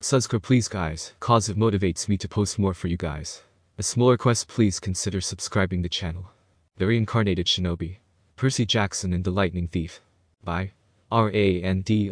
Subscribe please guys, cause it motivates me to post more for you guys. A small request, please consider subscribing the channel. The Reincarnated Shinobi. Percy Jackson and the Lightning Thief. By Randomguy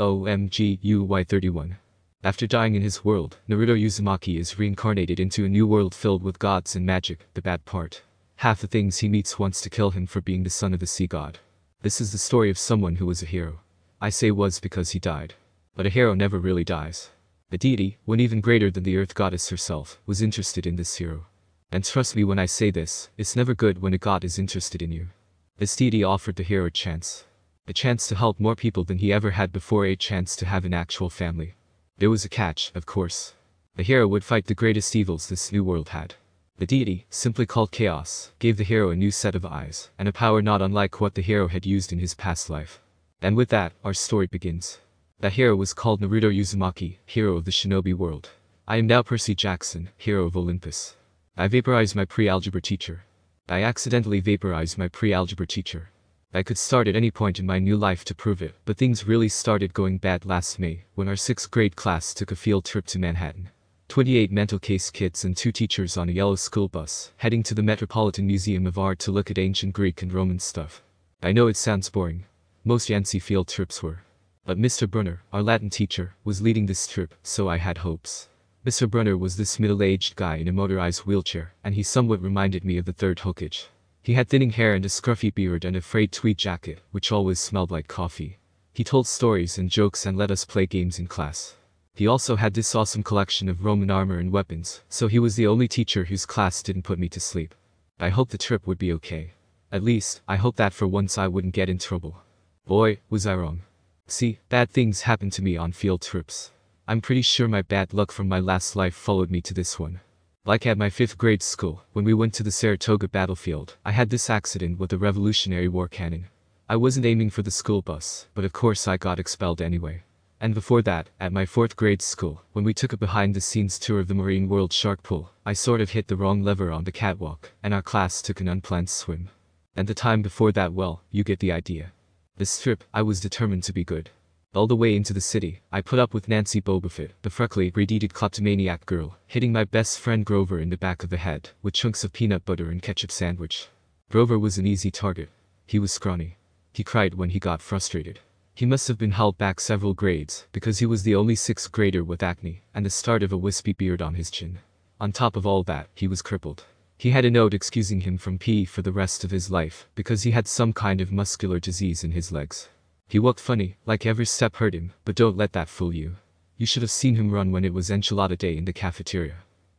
31. After dying in his world, Naruto Uzumaki is reincarnated into a new world filled with gods and magic. The bad part: half the things he meets wants to kill him for being the son of the sea god. This is the story of someone who was a hero. I say was because he died. But a hero never really dies. The deity, one even greater than the earth goddess herself, was interested in this hero. And trust me when I say this, it's never good when a god is interested in you. This deity offered the hero a chance to help more people than he ever had before, a chance to have an actual family. There was a catch, of course. The hero would fight the greatest evils this new world had. The deity, simply called Chaos, gave the hero a new set of eyes, and a power not unlike what the hero had used in his past life. And with that, our story begins. That hero was called Naruto Uzumaki, hero of the shinobi world. I am now Percy Jackson, hero of Olympus. I vaporized my pre-algebra teacher. I accidentally vaporized my pre-algebra teacher. I could start at any point in my new life to prove it, but things really started going bad last May, when our 6th grade class took a field trip to Manhattan. 28 mental case kids and 2 teachers on a yellow school bus, heading to the Metropolitan Museum of Art to look at ancient Greek and Roman stuff. I know it sounds boring. Most Yancey field trips were. But Mr. Brunner, our Latin teacher, was leading this trip, so I had hopes. Mr. Brunner was this middle-aged guy in a motorized wheelchair, and he somewhat reminded me of the third Hokage. He had thinning hair and a scruffy beard and a frayed tweed jacket, which always smelled like coffee. He told stories and jokes and let us play games in class. He also had this awesome collection of Roman armor and weapons, so he was the only teacher whose class didn't put me to sleep. I hoped the trip would be okay. At least, I hoped that for once I wouldn't get in trouble. Boy, was I wrong. See, bad things happen to me on field trips. I'm pretty sure my bad luck from my last life followed me to this one. Like at my 5th grade school, when we went to the Saratoga battlefield, I had this accident with a Revolutionary War cannon. I wasn't aiming for the school bus, but of course I got expelled anyway. And before that, at my 4th grade school, when we took a behind-the-scenes tour of the Marine World Shark Pool, I sort of hit the wrong lever on the catwalk, and our class took an unplanned swim. And the time before that, well, you get the idea. This trip, I was determined to be good. All the way into the city, I put up with Nancy Bobofit, the freckly, radiated kleptomaniac girl, hitting my best friend Grover in the back of the head, with chunks of peanut butter and ketchup sandwich. Grover was an easy target. He was scrawny. He cried when he got frustrated. He must have been held back several grades, because he was the only 6th grader with acne, and the start of a wispy beard on his chin. On top of all that, he was crippled. He had a note excusing him from PE for the rest of his life, because he had some kind of muscular disease in his legs. He walked funny, like every step hurt him, but don't let that fool you. You should have seen him run when it was enchilada day in the cafeteria.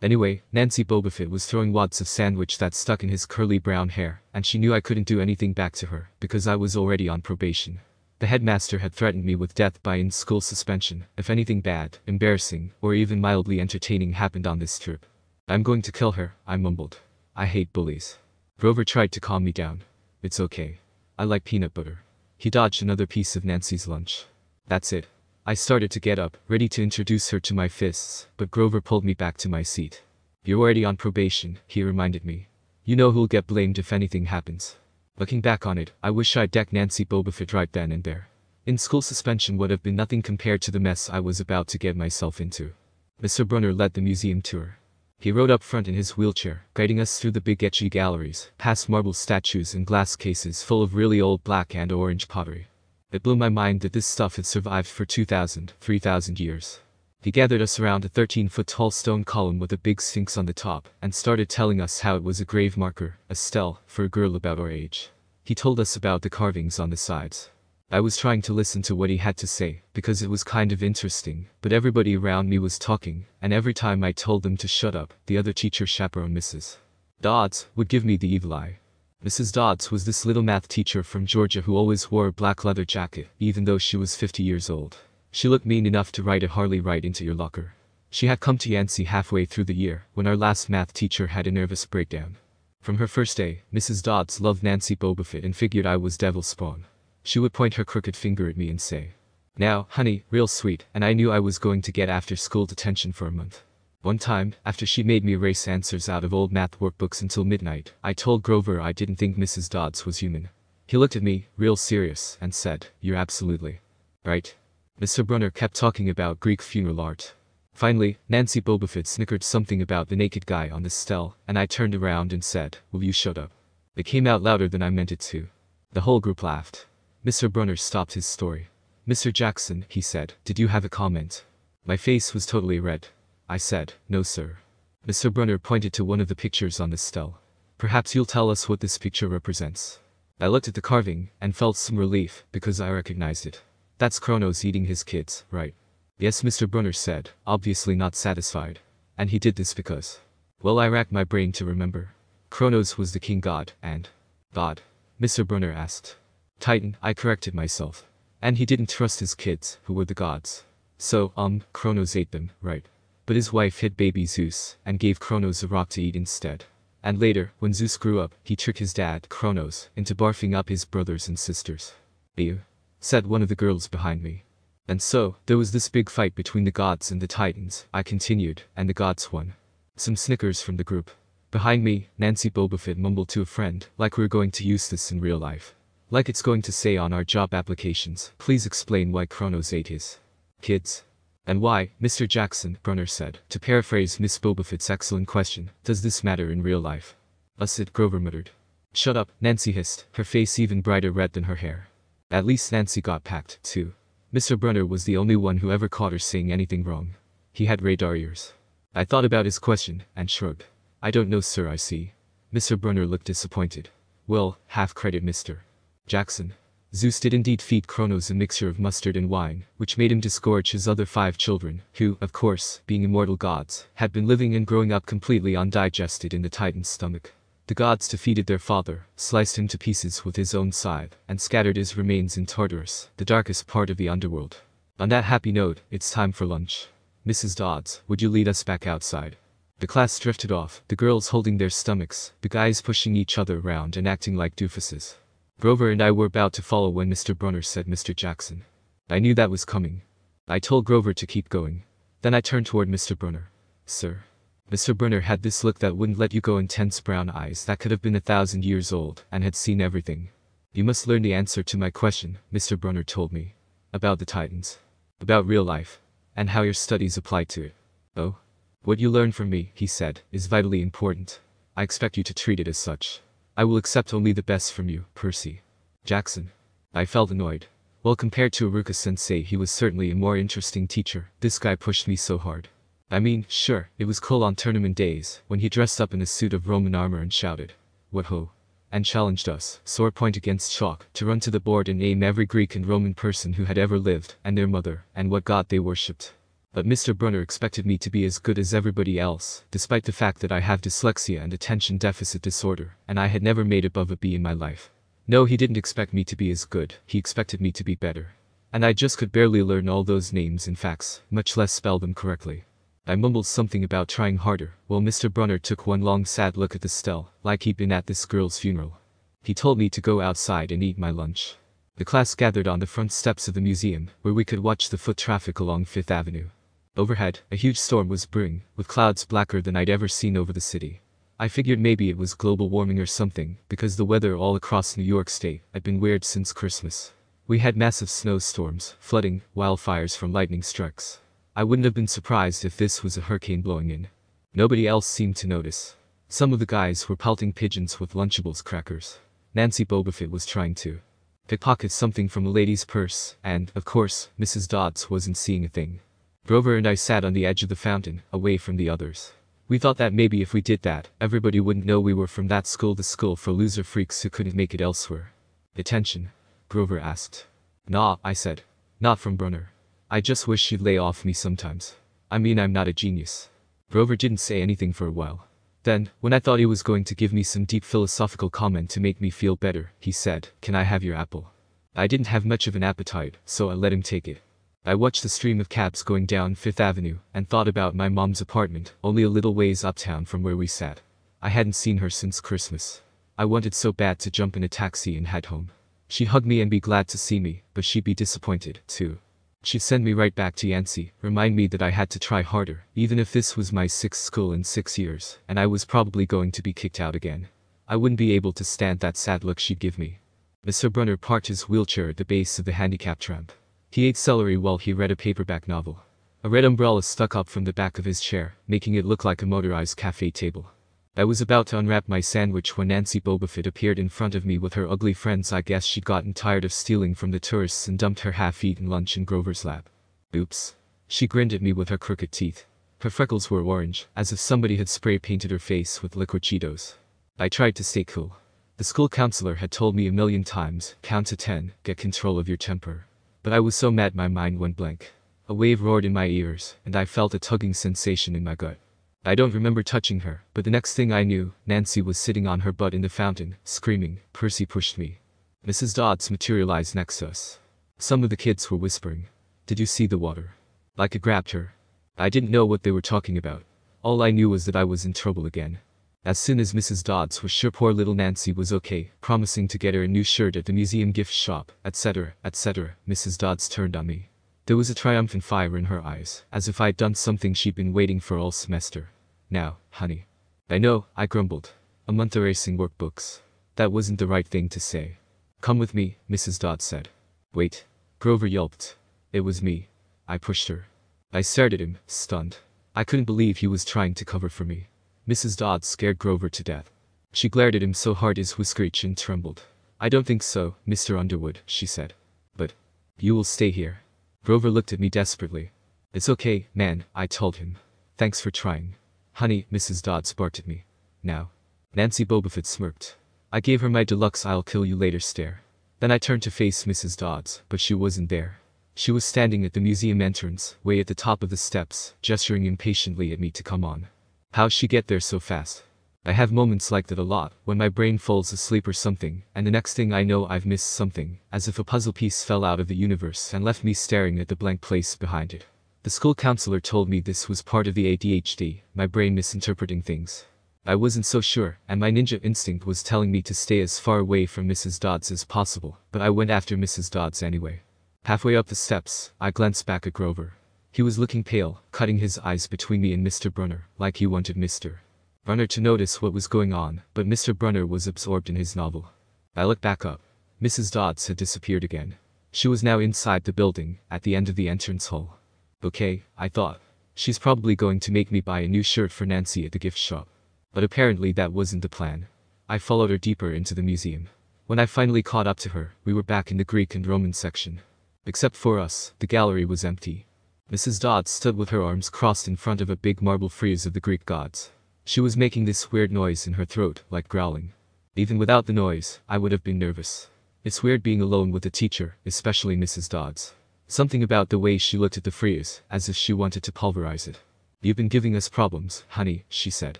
Anyway, Nancy Bobofit was throwing wads of sandwich that stuck in his curly brown hair, and she knew I couldn't do anything back to her, because I was already on probation. The headmaster had threatened me with death by in-school suspension, if anything bad, embarrassing, or even mildly entertaining happened on this trip. I'm going to kill her, I mumbled. I hate bullies. Grover tried to calm me down. It's okay. I like peanut butter. He dodged another piece of Nancy's lunch. That's it. I started to get up, ready to introduce her to my fists, but Grover pulled me back to my seat. You're already on probation, he reminded me. You know who'll get blamed if anything happens. Looking back on it, I wish I'd decked Nancy Bobofit right then and there. In-school suspension would have been nothing compared to the mess I was about to get myself into. Mr. Brunner led the museum tour. He rode up front in his wheelchair, guiding us through the big etchy galleries, past marble statues and glass cases full of really old black and orange pottery. It blew my mind that this stuff had survived for 2,000, 3,000 years. He gathered us around a 13-foot-tall stone column with a big sphinx on the top, and started telling us how it was a grave marker, a stele, for a girl about our age. He told us about the carvings on the sides. I was trying to listen to what he had to say, because it was kind of interesting, but everybody around me was talking, and every time I told them to shut up, the other teacher chaperone Mrs. Dodds would give me the evil eye. Mrs. Dodds was this little math teacher from Georgia who always wore a black leather jacket, even though she was 50 years old. She looked mean enough to write a Harley right into your locker. She had come to Yancey halfway through the year, when our last math teacher had a nervous breakdown. From her first day, Mrs. Dodds loved Nancy Bobofit and figured I was devil spawn. She would point her crooked finger at me and say, "Now, honey, real sweet," and I knew I was going to get after-school detention for a month. One time, after she made me erase answers out of old math workbooks until midnight, I told Grover I didn't think Mrs. Dodds was human. He looked at me, real serious, and said, "You're absolutely right." Mr. Brunner kept talking about Greek funeral art. Finally, Nancy Bobofit snickered something about the naked guy on the stele, and I turned around and said, "Will you shut up?" It came out louder than I meant it to. The whole group laughed. Mr. Brunner stopped his story. "Mr. Jackson," he said, "did you have a comment?" My face was totally red. I said, "No, sir." Mr. Brunner pointed to one of the pictures on the stele. "Perhaps you'll tell us what this picture represents." I looked at the carving and felt some relief because I recognized it. "That's Kronos eating his kids, right?" "Yes," Mr. Brunner said, obviously not satisfied. "And he did this because..." Well, I racked my brain to remember. Kronos was the king god, and... God? Mr. Brunner asked. "Titan," I corrected myself. "And he didn't trust his kids, who were the gods. So, Kronos ate them, right? But his wife hid baby Zeus, and gave Kronos a rock to eat instead. And later, when Zeus grew up, he tricked his dad, Kronos, into barfing up his brothers and sisters." "Ew," said one of the girls behind me. "And so, there was this big fight between the gods and the titans," I continued, "and the gods won." Some snickers from the group. Behind me, Nancy Bobofit mumbled to a friend, like we're going to use this in real life. Like it's going to say on our job applications, "Please explain why Kronos ate his kids." "And why, Mr. Jackson," Brunner said, to paraphrase Miss Bobofit's excellent question, "does this matter in real life?" "It," Grover muttered. "Shut up," Nancy hissed, her face even brighter red than her hair. At least Nancy got packed, too. Mr. Brunner was the only one who ever caught her saying anything wrong. He had radar ears. I thought about his question, and shrugged. "I don't know, sir, I see." Mr. Brunner looked disappointed. "Well, half credit, Mr. Jackson. Zeus did indeed feed Kronos a mixture of mustard and wine, which made him disgorge his other 5 children, who, of course, being immortal gods, had been living and growing up completely undigested in the Titan's stomach. The gods defeated their father, sliced him to pieces with his own scythe, and scattered his remains in Tartarus, the darkest part of the underworld. On that happy note, it's time for lunch. Mrs. Dodds, would you lead us back outside?" The class drifted off, the girls holding their stomachs, the guys pushing each other around and acting like doofuses. Grover and I were about to follow when Mr. Brunner said, "Mr. Jackson." I knew that was coming. I told Grover to keep going. Then I turned toward Mr. Brunner. "Sir." Mr. Brunner had this look that wouldn't let you go, intense brown eyes that could have been 1,000 years old and had seen everything. "You must learn the answer to my question," Mr. Brunner told me. "About the Titans. About real life. And how your studies apply to it." "Oh? What you learn from me," he said, "is vitally important. I expect you to treat it as such. I will accept only the best from you, Percy Jackson." I felt annoyed. Well, compared to Iruka-sensei, he was certainly a more interesting teacher. This guy pushed me so hard. I mean, sure, it was cool on tournament days, when he dressed up in a suit of Roman armor and shouted, "What ho!" and challenged us, sword point against chalk, to run to the board and name every Greek and Roman person who had ever lived, and their mother, and what god they worshipped. But Mr. Brunner expected me to be as good as everybody else, despite the fact that I have dyslexia and attention deficit disorder, and I had never made above a B in my life. No, he didn't expect me to be as good, he expected me to be better. And I just could barely learn all those names and facts, much less spell them correctly. I mumbled something about trying harder, while Mr. Brunner took one long sad look at the stele, like he'd been at this girl's funeral. He told me to go outside and eat my lunch. The class gathered on the front steps of the museum, where we could watch the foot traffic along 5th Avenue. Overhead, a huge storm was brewing, with clouds blacker than I'd ever seen over the city. I figured maybe it was global warming or something, because the weather all across New York State had been weird since Christmas. We had massive snowstorms, flooding, wildfires from lightning strikes. I wouldn't have been surprised if this was a hurricane blowing in. Nobody else seemed to notice. Some of the guys were pelting pigeons with Lunchables crackers. Nancy Bobofit was trying to pickpocket something from a lady's purse, and, of course, Mrs. Dodds wasn't seeing a thing. Grover and I sat on the edge of the fountain, away from the others. We thought that maybe if we did that, everybody wouldn't know we were from that school, the school for loser freaks who couldn't make it elsewhere. "Attention?" Grover asked. "Nah," I said. "Not from Brunner. I just wish she'd lay off me sometimes. I mean, I'm not a genius." Grover didn't say anything for a while. Then, when I thought he was going to give me some deep philosophical comment to make me feel better, he said, "Can I have your apple?" I didn't have much of an appetite, so I let him take it. I watched the stream of cabs going down 5th Avenue, and thought about my mom's apartment, only a little ways uptown from where we sat. I hadn't seen her since Christmas. I wanted so bad to jump in a taxi and head home. She'd hug me and be glad to see me, but she'd be disappointed, too. She'd send me right back to Yancey, remind me that I had to try harder, even if this was my 6th school in 6 years, and I was probably going to be kicked out again. I wouldn't be able to stand that sad look she'd give me. Mr. Brunner parked his wheelchair at the base of the handicap ramp. He ate celery while he read a paperback novel. A red umbrella stuck up from the back of his chair, making it look like a motorized cafe table. I was about to unwrap my sandwich when Nancy Bobofit appeared in front of me with her ugly friends. I guess she'd gotten tired of stealing from the tourists and dumped her half-eaten lunch in Grover's lap. Oops. She grinned at me with her crooked teeth. Her freckles were orange, as if somebody had spray-painted her face with liquid Cheetos. I tried to stay cool. The school counselor had told me a million times, count to 10, get control of your temper. But I was so mad my mind went blank. A wave roared in my ears, and I felt a tugging sensation in my gut. I don't remember touching her, but the next thing I knew, Nancy was sitting on her butt in the fountain, screaming. Percy pushed me. Mrs. Dodds materialized next to us. Some of the kids were whispering. Did you see the water? Like it grabbed her. I didn't know what they were talking about. All I knew was that I was in trouble again. As soon as Mrs. Dodds was sure poor little Nancy was okay, promising to get her a new shirt at the museum gift shop, etc., etc., Mrs. Dodds turned on me. There was a triumphant fire in her eyes, as if I'd done something she'd been waiting for all semester. Now, honey. I know, I grumbled. A month erasing workbooks. That wasn't the right thing to say. Come with me, Mrs. Dodds said. Wait. Grover yelped. It was me. I pushed her. I stared at him, stunned. I couldn't believe he was trying to cover for me. Mrs. Dodds scared Grover to death. She glared at him so hard his whiskery chin trembled. I don't think so, Mr. Underwood, she said. But you will stay here. Grover looked at me desperately. It's okay, man, I told him. Thanks for trying. Honey, Mrs. Dodds barked at me. Now. Nancy Bobofit smirked. I gave her my deluxe I'll kill you later stare. Then I turned to face Mrs. Dodds, but she wasn't there. She was standing at the museum entrance, way at the top of the steps, gesturing impatiently at me to come on. How'd she get there so fast? I have moments like that a lot, when my brain falls asleep or something, and the next thing I know I've missed something, as if a puzzle piece fell out of the universe and left me staring at the blank place behind it. The school counselor told me this was part of the ADHD, my brain misinterpreting things. I wasn't so sure, and my ninja instinct was telling me to stay as far away from Mrs. Dodds as possible, but I went after Mrs. Dodds anyway. Halfway up the steps, I glanced back at Grover. He was looking pale, cutting his eyes between me and Mr. Brunner, like he wanted Mr. Brunner to notice what was going on, but Mr. Brunner was absorbed in his novel. I looked back up. Mrs. Dodds had disappeared again. She was now inside the building, at the end of the entrance hall. Okay, I thought. She's probably going to make me buy a new shirt for Nancy at the gift shop. But apparently that wasn't the plan. I followed her deeper into the museum. When I finally caught up to her, we were back in the Greek and Roman section. Except for us, the gallery was empty. Mrs. Dodds stood with her arms crossed in front of a big marble frieze of the Greek gods. She was making this weird noise in her throat, like growling. Even without the noise, I would have been nervous. It's weird being alone with a teacher, especially Mrs. Dodds. Something about the way she looked at the frieze, as if she wanted to pulverize it. You've been giving us problems, honey, she said.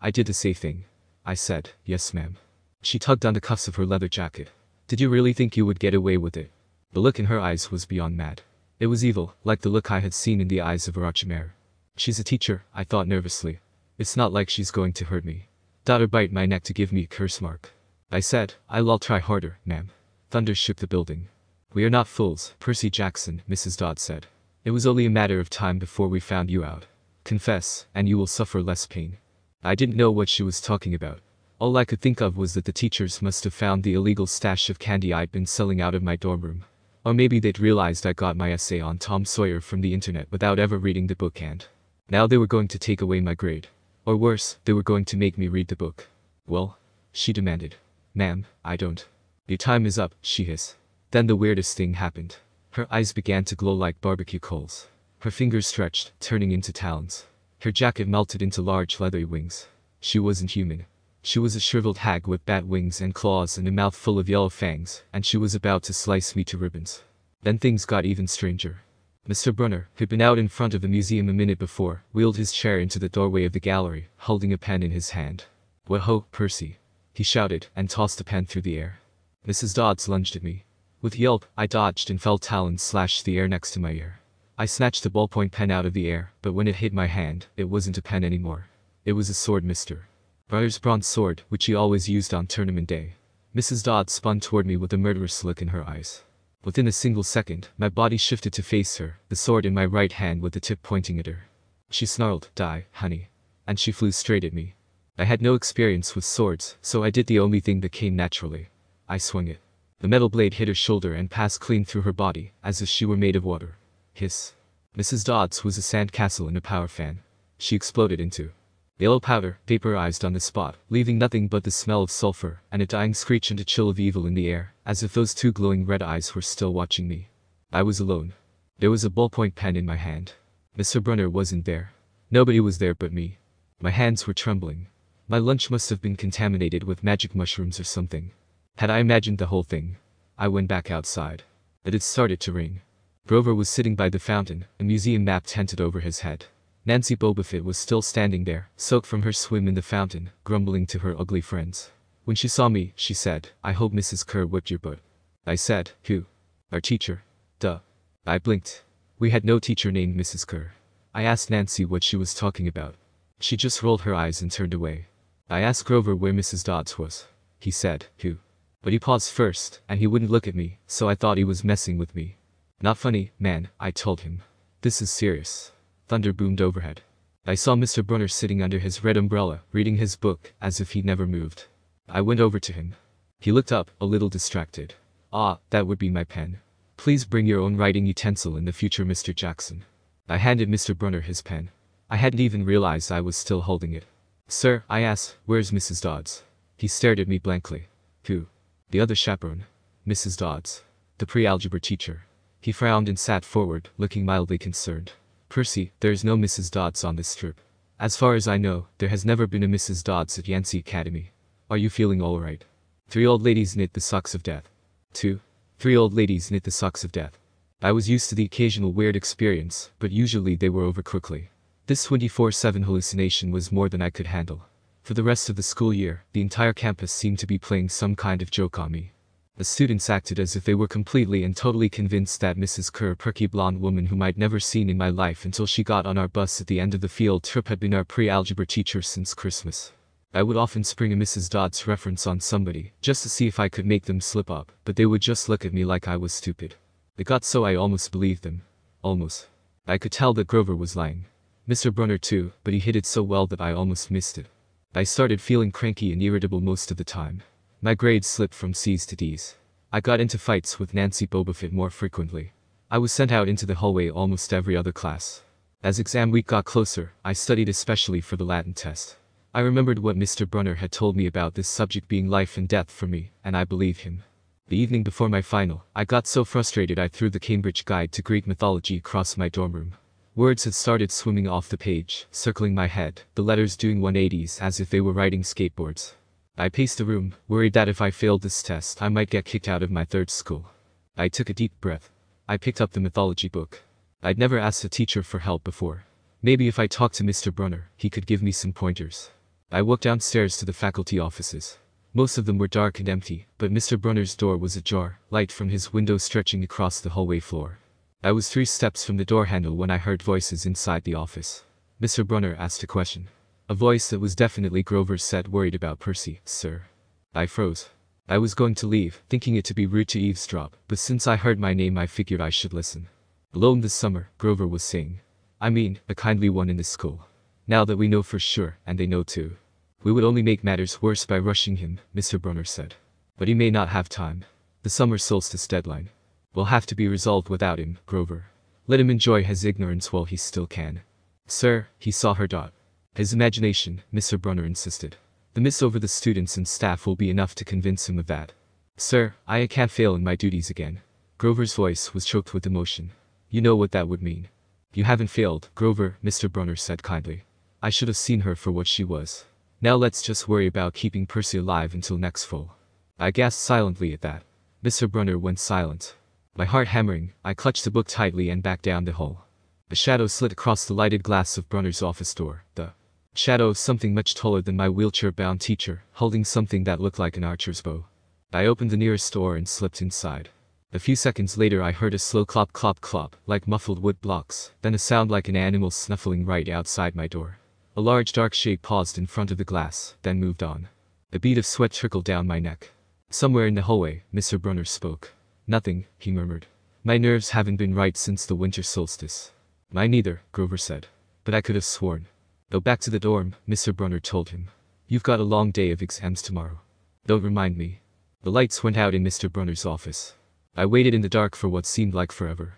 I did the safe thing. I said, yes ma'am. She tugged on the cuffs of her leather jacket. Did you really think you would get away with it? The look in her eyes was beyond mad. It was evil, like the look I had seen in the eyes of Orochimaru. She's a teacher, I thought nervously. It's not like she's going to hurt me. Or bite my neck to give me a curse mark. I said, I'll try harder, ma'am. Thunder shook the building. We are not fools, Percy Jackson, Mrs. Dodds said. It was only a matter of time before we found you out. Confess, and you will suffer less pain. I didn't know what she was talking about. All I could think of was that the teachers must have found the illegal stash of candy I'd been selling out of my dorm room. Or maybe they'd realized I got my essay on Tom Sawyer from the internet without ever reading the book, and now they were going to take away my grade. Or worse, they were going to make me read the book. Well? She demanded. Ma'am, I don't. Your time is up, she hissed. Then the weirdest thing happened. Her eyes began to glow like barbecue coals. Her fingers stretched, turning into talons. Her jacket melted into large leathery wings. She wasn't human. She was a shriveled hag with bat wings and claws and a mouth full of yellow fangs, and she was about to slice me to ribbons. Then things got even stranger. Mr. Brunner, who'd been out in front of the museum a minute before, wheeled his chair into the doorway of the gallery, holding a pen in his hand. Whoa, Percy! He shouted, and tossed the pen through the air. Mrs. Dodds lunged at me. With a yelp, I dodged and felt talons slash the air next to my ear. I snatched the ballpoint pen out of the air, but when it hit my hand, it wasn't a pen anymore. It was a sword, Mr. Brunner's bronze sword, which he always used on tournament day. Mrs. Dodds spun toward me with a murderous look in her eyes. Within a single second, my body shifted to face her, the sword in my right hand with the tip pointing at her. She snarled, "Die, honey." And she flew straight at me. I had no experience with swords, so I did the only thing that came naturally. I swung it. The metal blade hit her shoulder and passed clean through her body, as if she were made of water. Hiss. Mrs. Dodds was a sandcastle and a power fan. She exploded into yellow powder, vaporized on the spot, leaving nothing but the smell of sulfur and a dying screech and a chill of evil in the air, as if those two glowing red eyes were still watching me. I was alone. There was a ballpoint pen in my hand. Mr. Brunner wasn't there. Nobody was there but me. My hands were trembling. My lunch must have been contaminated with magic mushrooms or something. Had I imagined the whole thing? I went back outside. It had started to rain. Grover was sitting by the fountain, a museum map tented over his head. Nancy Bobofit was still standing there, soaked from her swim in the fountain, grumbling to her ugly friends. When she saw me, she said, "I hope Mrs. Kerr whipped your butt." I said, "Who?" "Our teacher." "Duh." I blinked. We had no teacher named Mrs. Kerr. I asked Nancy what she was talking about. She just rolled her eyes and turned away. I asked Grover where Mrs. Dodds was. He said, "Who?" But he paused first, and he wouldn't look at me, so I thought he was messing with me. "Not funny, man," I told him. "This is serious." Thunder boomed overhead. I saw Mr. Brunner sitting under his red umbrella, reading his book, as if he'd never moved. I went over to him. He looked up, a little distracted. "Ah, that would be my pen. Please bring your own writing utensil in the future, Mr. Jackson." I handed Mr. Brunner his pen. I hadn't even realized I was still holding it. "Sir," I asked, "where's Mrs. Dodds?" He stared at me blankly. "Who?" "The other chaperone. Mrs. Dodds. The pre-algebra teacher." He frowned and sat forward, looking mildly concerned. "Percy, there is no Mrs. Dodds on this strip. As far as I know, there has never been a Mrs. Dodds at Yancey Academy. Are you feeling all right?" 3 old ladies knit the socks of death. 2. 3 old ladies knit the socks of death. I was used to the occasional weird experience, but usually they were over quickly. This 24/7 hallucination was more than I could handle. For the rest of the school year, the entire campus seemed to be playing some kind of joke on me. The students acted as if they were completely and totally convinced that Mrs. Kerr, a perky blonde woman whom I'd never seen in my life until she got on our bus at the end of the field trip, had been our pre-algebra teacher since Christmas. I would often spring a Mrs. Dodds reference on somebody, just to see if I could make them slip up, but they would just look at me like I was stupid. It got so I almost believed them. Almost. I could tell that Grover was lying. Mr. Brunner too, but he hid it so well that I almost missed it. I started feeling cranky and irritable most of the time. My grades slipped from C's to D's. I got into fights with Nancy Bobofit more frequently. I was sent out into the hallway almost every other class. As exam week got closer, I studied especially for the Latin test. I remembered what Mr. Brunner had told me about this subject being life and death for me, and I believed him. The evening before my final, I got so frustrated I threw the Cambridge Guide to Greek Mythology across my dorm room. Words had started swimming off the page, circling my head, the letters doing 180s as if they were riding skateboards. I paced the room, worried that if I failed this test I might get kicked out of my third school. I took a deep breath. I picked up the mythology book. I'd never asked a teacher for help before. Maybe if I talked to Mr. Brunner, he could give me some pointers. I walked downstairs to the faculty offices. Most of them were dark and empty, but Mr. Brunner's door was ajar, light from his window stretching across the hallway floor. I was 3 steps from the door handle when I heard voices inside the office. Mr. Brunner asked a question. A voice that was definitely Grover's said, "Worried about Percy, sir." I froze. I was going to leave, thinking it to be rude to eavesdrop, but since I heard my name I figured I should listen. "Alone this summer," Grover was saying. "I mean, a kindly one in this school. Now that we know for sure, and they know too. We would only make matters worse by rushing him," Mr. Brunner said. "But he may not have time. The summer solstice deadline will have to be resolved without him, Grover. Let him enjoy his ignorance while he still can." "Sir," he saw her dot. "His imagination," Mr. Brunner insisted. "The mist over the students and staff will be enough to convince him of that." "Sir, I can't fail in my duties again." Grover's voice was choked with emotion. "You know what that would mean." "You haven't failed, Grover," Mr. Brunner said kindly. "I should have seen her for what she was. Now let's just worry about keeping Percy alive until next fall." I gasped silently at that. Mr. Brunner went silent. My heart hammering, I clutched the book tightly and backed down the hall. A shadow slid across the lighted glass of Brunner's office door. The shadow of something much taller than my wheelchair-bound teacher, holding something that looked like an archer's bow. I opened the nearest door and slipped inside. A few seconds later I heard a slow clop clop clop, like muffled wood blocks, then a sound like an animal snuffling right outside my door. A large dark shape paused in front of the glass, then moved on. A bead of sweat trickled down my neck. Somewhere in the hallway, Mr. Brunner spoke. "Nothing," he murmured. "My nerves haven't been right since the winter solstice." "Mine neither," Grover said. "But I could have sworn." "Go back to the dorm," Mr. Brunner told him. "You've got a long day of exams tomorrow. Don't remind me." The lights went out in Mr. Brunner's office. I waited in the dark for what seemed like forever.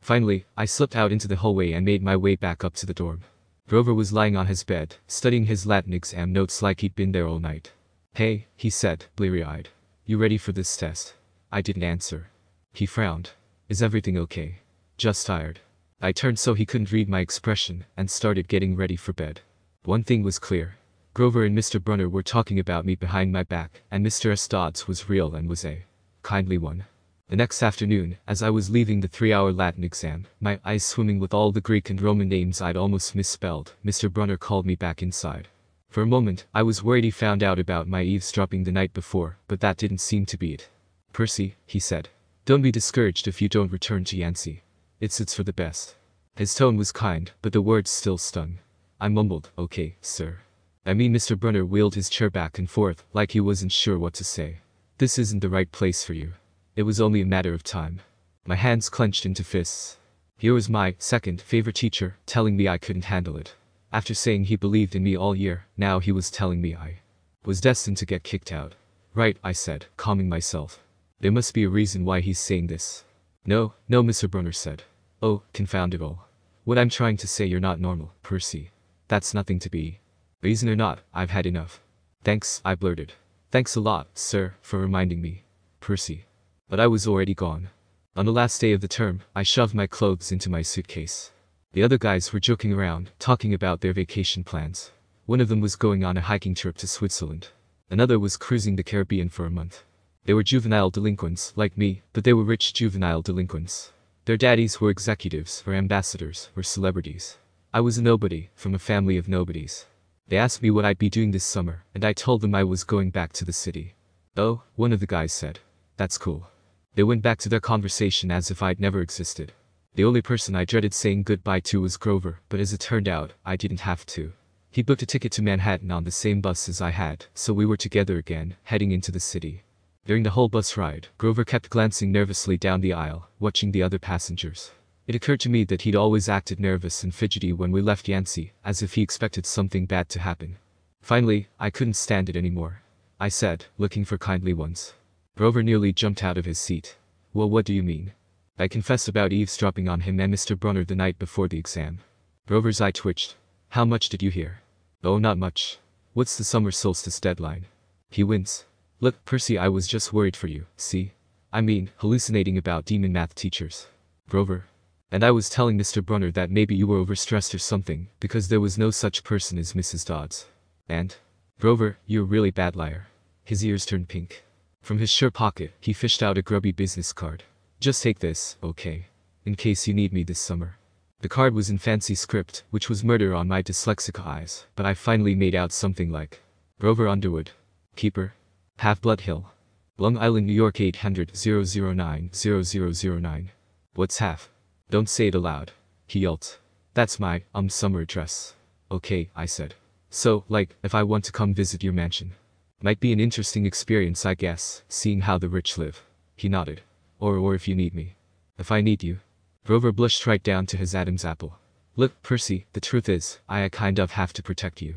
Finally, I slipped out into the hallway and made my way back up to the dorm. Grover was lying on his bed, studying his Latin exam notes like he'd been there all night. "Hey," he said, bleary-eyed. "You ready for this test?" I didn't answer. He frowned. "Is everything okay?" "Just tired." I turned so he couldn't read my expression and started getting ready for bed. One thing was clear. Grover and Mr. Brunner were talking about me behind my back, and Mr. S. Dodds was real and was a kindly one. The next afternoon, as I was leaving the 3-hour Latin exam, my eyes swimming with all the Greek and Roman names I'd almost misspelled, Mr. Brunner called me back inside. For a moment, I was worried he found out about my eavesdropping the night before, but that didn't seem to be it. "Percy," he said, "don't be discouraged if you don't return to Yancey. It's for the best." His tone was kind, but the words still stung. I mumbled, "Okay, sir." Mr. Brunner wheeled his chair back and forth, like he wasn't sure what to say. "This isn't the right place for you. It was only a matter of time." My hands clenched into fists. Here was my second favorite teacher telling me I couldn't handle it. After saying he believed in me all year, now he was telling me I was destined to get kicked out. "Right," I said, calming myself. "There must be a reason why he's saying this." No, Mr. Brunner said. "Oh, confound it all. What I'm trying to say, you're not normal, Percy. That's nothing to be. Reason or not, I've had enough." "Thanks," I blurted. "Thanks a lot, sir, for reminding me, Percy." But I was already gone. On the last day of the term, I shoved my clothes into my suitcase. The other guys were joking around, talking about their vacation plans. One of them was going on a hiking trip to Switzerland. Another was cruising the Caribbean for a month. They were juvenile delinquents, like me, but they were rich juvenile delinquents. Their daddies were executives, or ambassadors, or celebrities. I was a nobody, from a family of nobodies. They asked me what I'd be doing this summer, and I told them I was going back to the city. "Oh," one of the guys said. "That's cool." They went back to their conversation as if I'd never existed. The only person I dreaded saying goodbye to was Grover, but as it turned out, I didn't have to. He booked a ticket to Manhattan on the same bus as I had, so we were together again, heading into the city. During the whole bus ride, Grover kept glancing nervously down the aisle, watching the other passengers. It occurred to me that he'd always acted nervous and fidgety when we left Yancey, as if he expected something bad to happen. Finally, I couldn't stand it anymore. I said, looking for kindly ones. Grover nearly jumped out of his seat. "Well, what do you mean?" I confessed about eavesdropping on him and Mr. Brunner the night before the exam. Grover's eye twitched. "How much did you hear?" "Oh, not much. What's the summer solstice deadline?" He winced. "Look, Percy, I was just worried for you, see? I mean, hallucinating about demon math teachers." "Grover." "And I was telling Mr. Brunner that maybe you were overstressed or something, because there was no such person as Mrs. Dodds. And? Grover, you're a really bad liar." His ears turned pink. From his shirt pocket, he fished out a grubby business card. "Just take this, okay? In case you need me this summer." The card was in fancy script, which was murder on my dyslexic eyes, but I finally made out something like Grover Underwood, Keeper, Half-Blood Hill, Long Island, New York 800-009-0009. "What's half?" "Don't say it aloud," he yelped. "That's my, summer address." "Okay," I said. "So, like, if I want to come visit your mansion. Might be an interesting experience, I guess, seeing how the rich live." He nodded. Or if you need me." "If I need you?" Grover blushed right down to his Adam's apple. "Look, Percy, the truth is, I kind of have to protect you."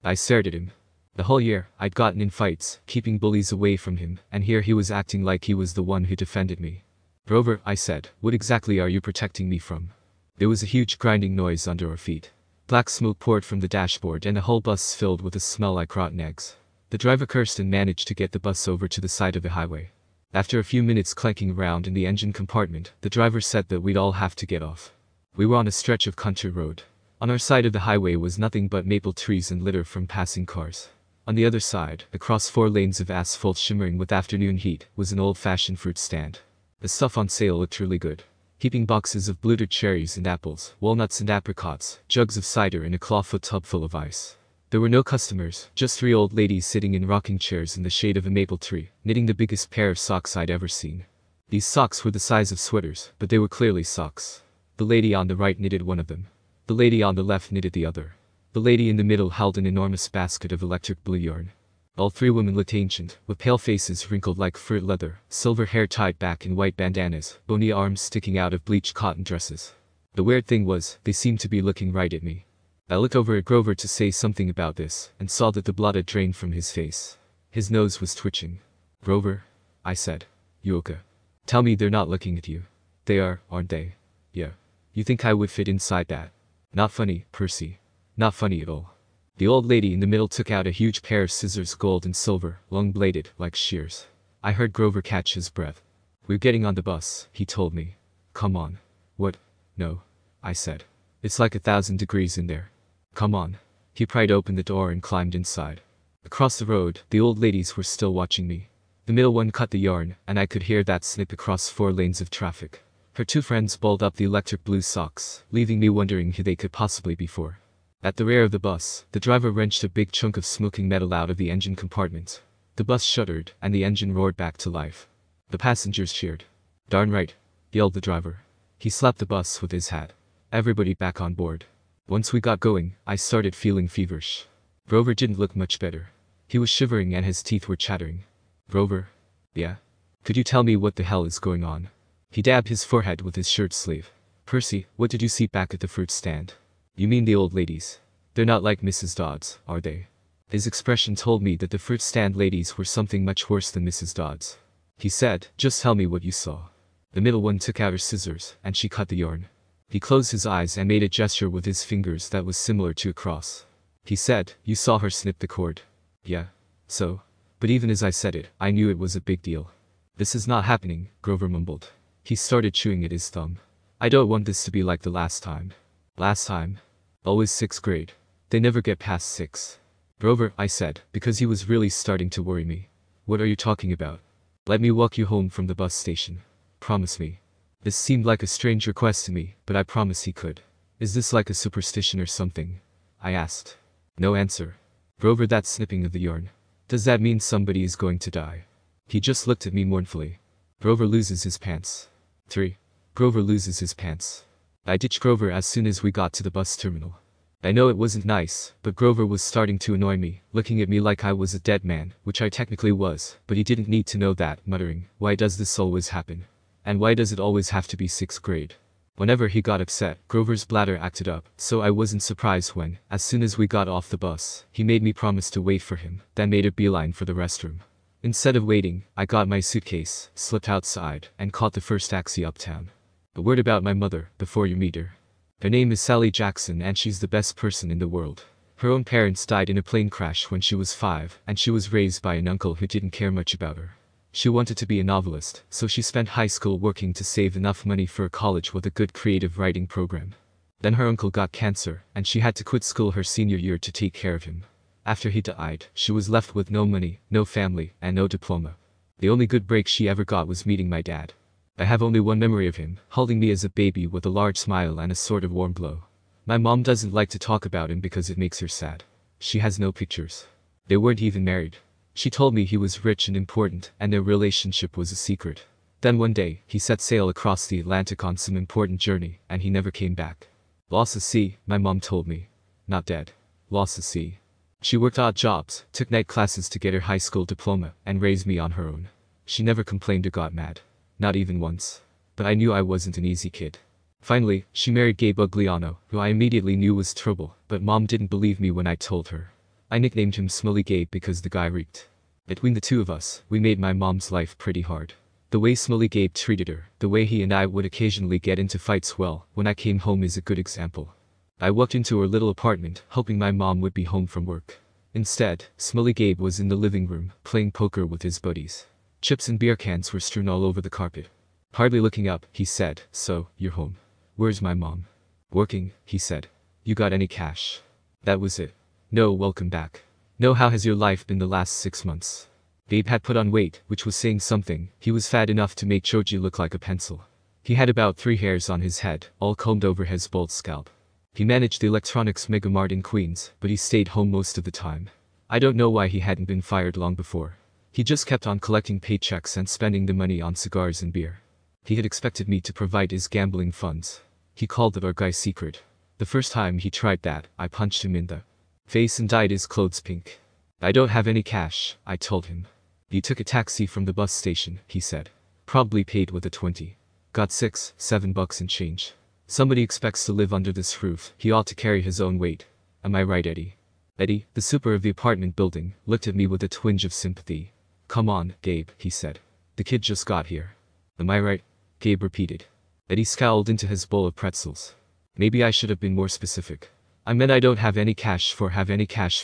I stared at him. The whole year, I'd gotten in fights, keeping bullies away from him, and here he was acting like he was the one who defended me. "Grover," I said, "what exactly are you protecting me from?" There was a huge grinding noise under our feet. Black smoke poured from the dashboard and the whole bus filled with a smell like rotten eggs. The driver cursed and managed to get the bus over to the side of the highway. After a few minutes clanking around in the engine compartment, the driver said that we'd all have to get off. We were on a stretch of country road. On our side of the highway was nothing but maple trees and litter from passing cars. On the other side, across 4 lanes of asphalt shimmering with afternoon heat, was an old-fashioned fruit stand. The stuff on sale looked really good. Heaping boxes of bluted cherries and apples, walnuts and apricots, jugs of cider and a clawfoot tub full of ice. There were no customers, just 3 old ladies sitting in rocking chairs in the shade of a maple tree, knitting the biggest pair of socks I'd ever seen. These socks were the size of sweaters, but they were clearly socks. The lady on the right knitted one of them. The lady on the left knitted the other. The lady in the middle held an enormous basket of electric blue yarn. All 3 women looked ancient, with pale faces wrinkled like fur leather, silver hair tied back in white bandanas, bony arms sticking out of bleached cotton dresses. The weird thing was, they seemed to be looking right at me. I looked over at Grover to say something about this, and saw that the blood had drained from his face. His nose was twitching. "Grover," I said. "You okay? Tell me they're not looking at you. They are, aren't they?" Yeah. You think I would fit inside that? Not funny, Percy. Not funny at all. The old lady in the middle took out a huge pair of scissors, gold and silver, long-bladed, like shears. I heard Grover catch his breath. We're getting on the bus, he told me. Come on. What? No. I said. It's like 1,000 degrees in there. Come on. He pried open the door and climbed inside. Across the road, the old ladies were still watching me. The middle one cut the yarn, and I could hear that snip across 4 lanes of traffic. Her 2 friends balled up the electric blue socks, leaving me wondering who they could possibly be for. At the rear of the bus, the driver wrenched a big chunk of smoking metal out of the engine compartment. The bus shuddered, and the engine roared back to life. The passengers cheered. Darn right, yelled the driver. He slapped the bus with his hat. Everybody back on board. Once we got going, I started feeling feverish. Grover didn't look much better. He was shivering and his teeth were chattering. Grover? Yeah? Could you tell me what the hell is going on? He dabbed his forehead with his shirt sleeve. Percy, what did you see back at the fruit stand? You mean the old ladies? They're not like Mrs. Dodds, are they? His expression told me that the fruit stand ladies were something much worse than Mrs. Dodds. He said, just tell me what you saw. The middle one took out her scissors, and she cut the yarn. He closed his eyes and made a gesture with his fingers that was similar to a cross. He said, you saw her snip the cord. Yeah. So? But even as I said it, I knew it was a big deal. This is not happening, Grover mumbled. He started chewing at his thumb. I don't want this to be like the last time. Last time? Always 6th grade. They never get past 6. Grover, I said, because he was really starting to worry me. What are you talking about? Let me walk you home from the bus station. Promise me. This seemed like a strange request to me, but I promised he could. Is this like a superstition or something? I asked. No answer. Grover, that snipping of the yarn. Does that mean somebody is going to die? He just looked at me mournfully. Grover loses his pants. 3. Grover loses his pants. I ditched Grover as soon as we got to the bus terminal. I know it wasn't nice, but Grover was starting to annoy me, looking at me like I was a dead man, which I technically was, but he didn't need to know that, muttering, why does this always happen? And why does it always have to be 6th grade? Whenever he got upset, Grover's bladder acted up, so I wasn't surprised when, as soon as we got off the bus, he made me promise to wait for him, then made a beeline for the restroom. Instead of waiting, I got my suitcase, slipped outside, and caught the first taxi uptown. A word about my mother, before you meet her. Her name is Sally Jackson and she's the best person in the world. Her own parents died in a plane crash when she was 5, and she was raised by an uncle who didn't care much about her. She wanted to be a novelist, so she spent high school working to save enough money for a college with a good creative writing program. Then her uncle got cancer, and she had to quit school her senior year to take care of him. After he died, she was left with no money, no family, and no diploma. The only good break she ever got was meeting my dad. I have only one memory of him, holding me as a baby with a large smile and a sort of warm glow. My mom doesn't like to talk about him because it makes her sad. She has no pictures. They weren't even married. She told me he was rich and important, and their relationship was a secret. Then one day, he set sail across the Atlantic on some important journey, and he never came back. Lost at sea, my mom told me. Not dead. Lost at sea. She worked odd jobs, took night classes to get her high school diploma, and raised me on her own. She never complained or got mad. Not even once. But I knew I wasn't an easy kid. Finally, she married Gabe Ugliano, who I immediately knew was trouble, but mom didn't believe me when I told her. I nicknamed him Smelly Gabe because the guy reeked. Between the two of us, we made my mom's life pretty hard. The way Smelly Gabe treated her, the way he and I would occasionally get into fights when I came home is a good example. I walked into her little apartment, hoping my mom would be home from work. Instead, Smelly Gabe was in the living room, playing poker with his buddies. Chips and beer cans were strewn all over the carpet. Hardly looking up, he said, "So, you're home. Where's my mom?" "Working," he said. "You got any cash?" That was it. "No, welcome back. No, how has your life been the last 6 months?" Gabe had put on weight, which was saying something. He was fat enough to make Choji look like a pencil. He had about 3 hairs on his head, all combed over his bald scalp. He managed the electronics megamart in Queens, but he stayed home most of the time. I don't know why he hadn't been fired long before. He just kept on collecting paychecks and spending the money on cigars and beer. He had expected me to provide his gambling funds. He called it our guy's secret. The first time he tried that, I punched him in the face and dyed his clothes pink. "I don't have any cash," I told him. "You took a taxi from the bus station," he said. "Probably paid with a 20. Got $6-7 in change. Somebody expects to live under this roof, he ought to carry his own weight. Am I right, Eddie?" Eddie, the super of the apartment building, looked at me with a twinge of sympathy. "Come on, Gabe," he said. "The kid just got here." "Am I right?" Gabe repeated. Then he scowled into his bowl of pretzels. Maybe I should have been more specific. I meant I don't have any cash for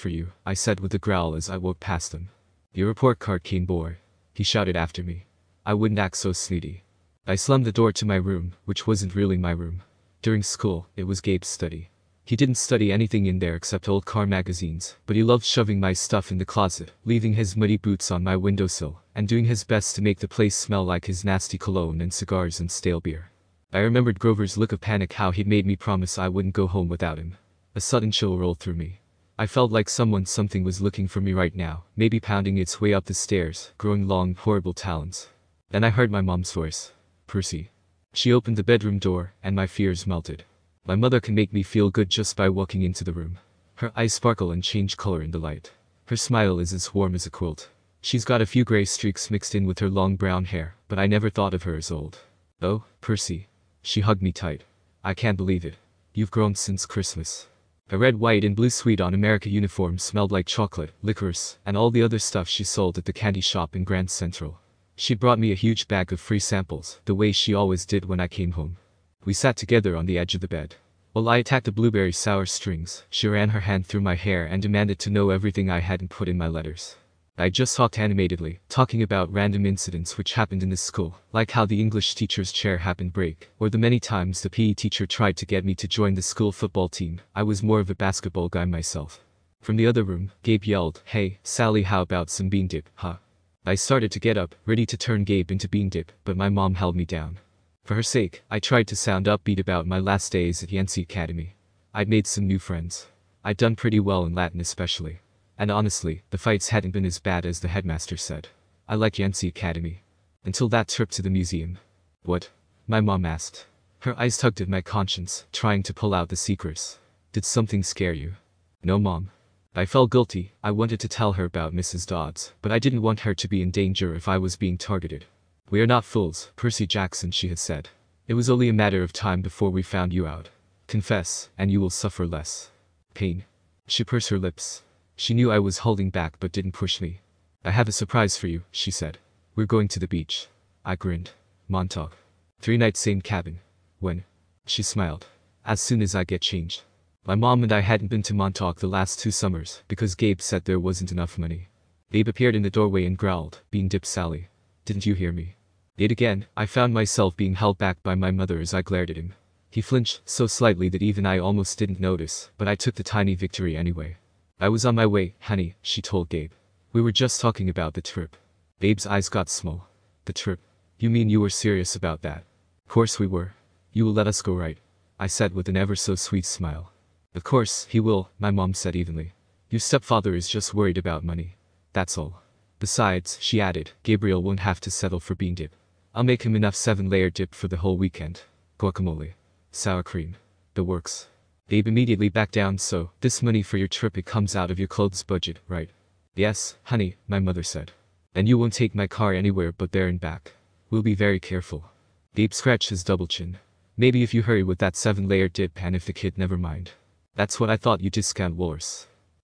you, I said with a growl as I walked past him. Your report card came, boy, he shouted after me. I wouldn't act so snooty. I slammed the door to my room, which wasn't really my room. During school, it was Gabe's study. He didn't study anything in there except old car magazines, but he loved shoving my stuff in the closet, leaving his muddy boots on my windowsill, and doing his best to make the place smell like his nasty cologne and cigars and stale beer. I remembered Grover's look of panic, how he'd made me promise I wouldn't go home without him. A sudden chill rolled through me. I felt like something was looking for me right now, maybe pounding its way up the stairs, growing long, horrible talons. Then I heard my mom's voice. Percy. She opened the bedroom door, and my fears melted. My mother can make me feel good just by walking into the room. Her eyes sparkle and change color in the light. Her smile is as warm as a quilt. She's got a few gray streaks mixed in with her long brown hair, but I never thought of her as old. Oh, Percy. She hugged me tight. I can't believe it. You've grown since Christmas. A red, white, and blue Sweet on America uniform smelled like chocolate, licorice, and all the other stuff she sold at the candy shop in Grand Central. She brought me a huge bag of free samples, the way she always did when I came home. We sat together on the edge of the bed. While I attacked the blueberry sour strings, she ran her hand through my hair and demanded to know everything I hadn't put in my letters. I just talked animatedly, talking about random incidents which happened in this school, like how the English teacher's chair happened break, or the many times the PE teacher tried to get me to join the school football team. I was more of a basketball guy myself. From the other room, Gabe yelled, "Hey, Sally, how about some bean dip, huh?" I started to get up, ready to turn Gabe into bean dip, but my mom held me down. For her sake, I tried to sound upbeat about my last days at Yancey Academy. I'd made some new friends. I'd done pretty well in Latin especially. And honestly, the fights hadn't been as bad as the headmaster said. I liked Yancey Academy. Until that trip to the museum. What? My mom asked. Her eyes tugged at my conscience, trying to pull out the secrets. Did something scare you? No, Mom. I felt guilty. I wanted to tell her about Mrs. Dodds, but I didn't want her to be in danger if I was being targeted. We are not fools, Percy Jackson, she had said. It was only a matter of time before we found you out. Confess, and you will suffer less pain. She pursed her lips. She knew I was holding back but didn't push me. I have a surprise for you, she said. We're going to the beach. I grinned. Montauk. 3 nights, same cabin. When? She smiled. As soon as I get changed. My mom and I hadn't been to Montauk the last 2 summers because Gabe said there wasn't enough money. Gabe appeared in the doorway and growled, "Bean dip, Sally. Didn't you hear me?" Yet again, I found myself being held back by my mother as I glared at him. He flinched so slightly that even I almost didn't notice, but I took the tiny victory anyway. I was on my way, honey, she told Gabe. We were just talking about the trip. Gabe's eyes got small. The trip? You mean you were serious about that? Of course we were. You will let us go, right? I said with an ever so sweet smile. Of course, he will, my mom said evenly. Your stepfather is just worried about money. That's all. Besides, she added, Gabriel won't have to settle for bean dip. I'll make him enough 7-layer dip for the whole weekend. Guacamole. Sour cream. The works. Gabe immediately backed down. So, this money for your trip, it comes out of your clothes budget, right? Yes, honey, my mother said. And you won't take my car anywhere but there and back. We'll be very careful. Gabe scratched his double chin. Maybe if you hurry with that 7-layer dip, and if the kid, never mind. That's what I thought, you discount wars.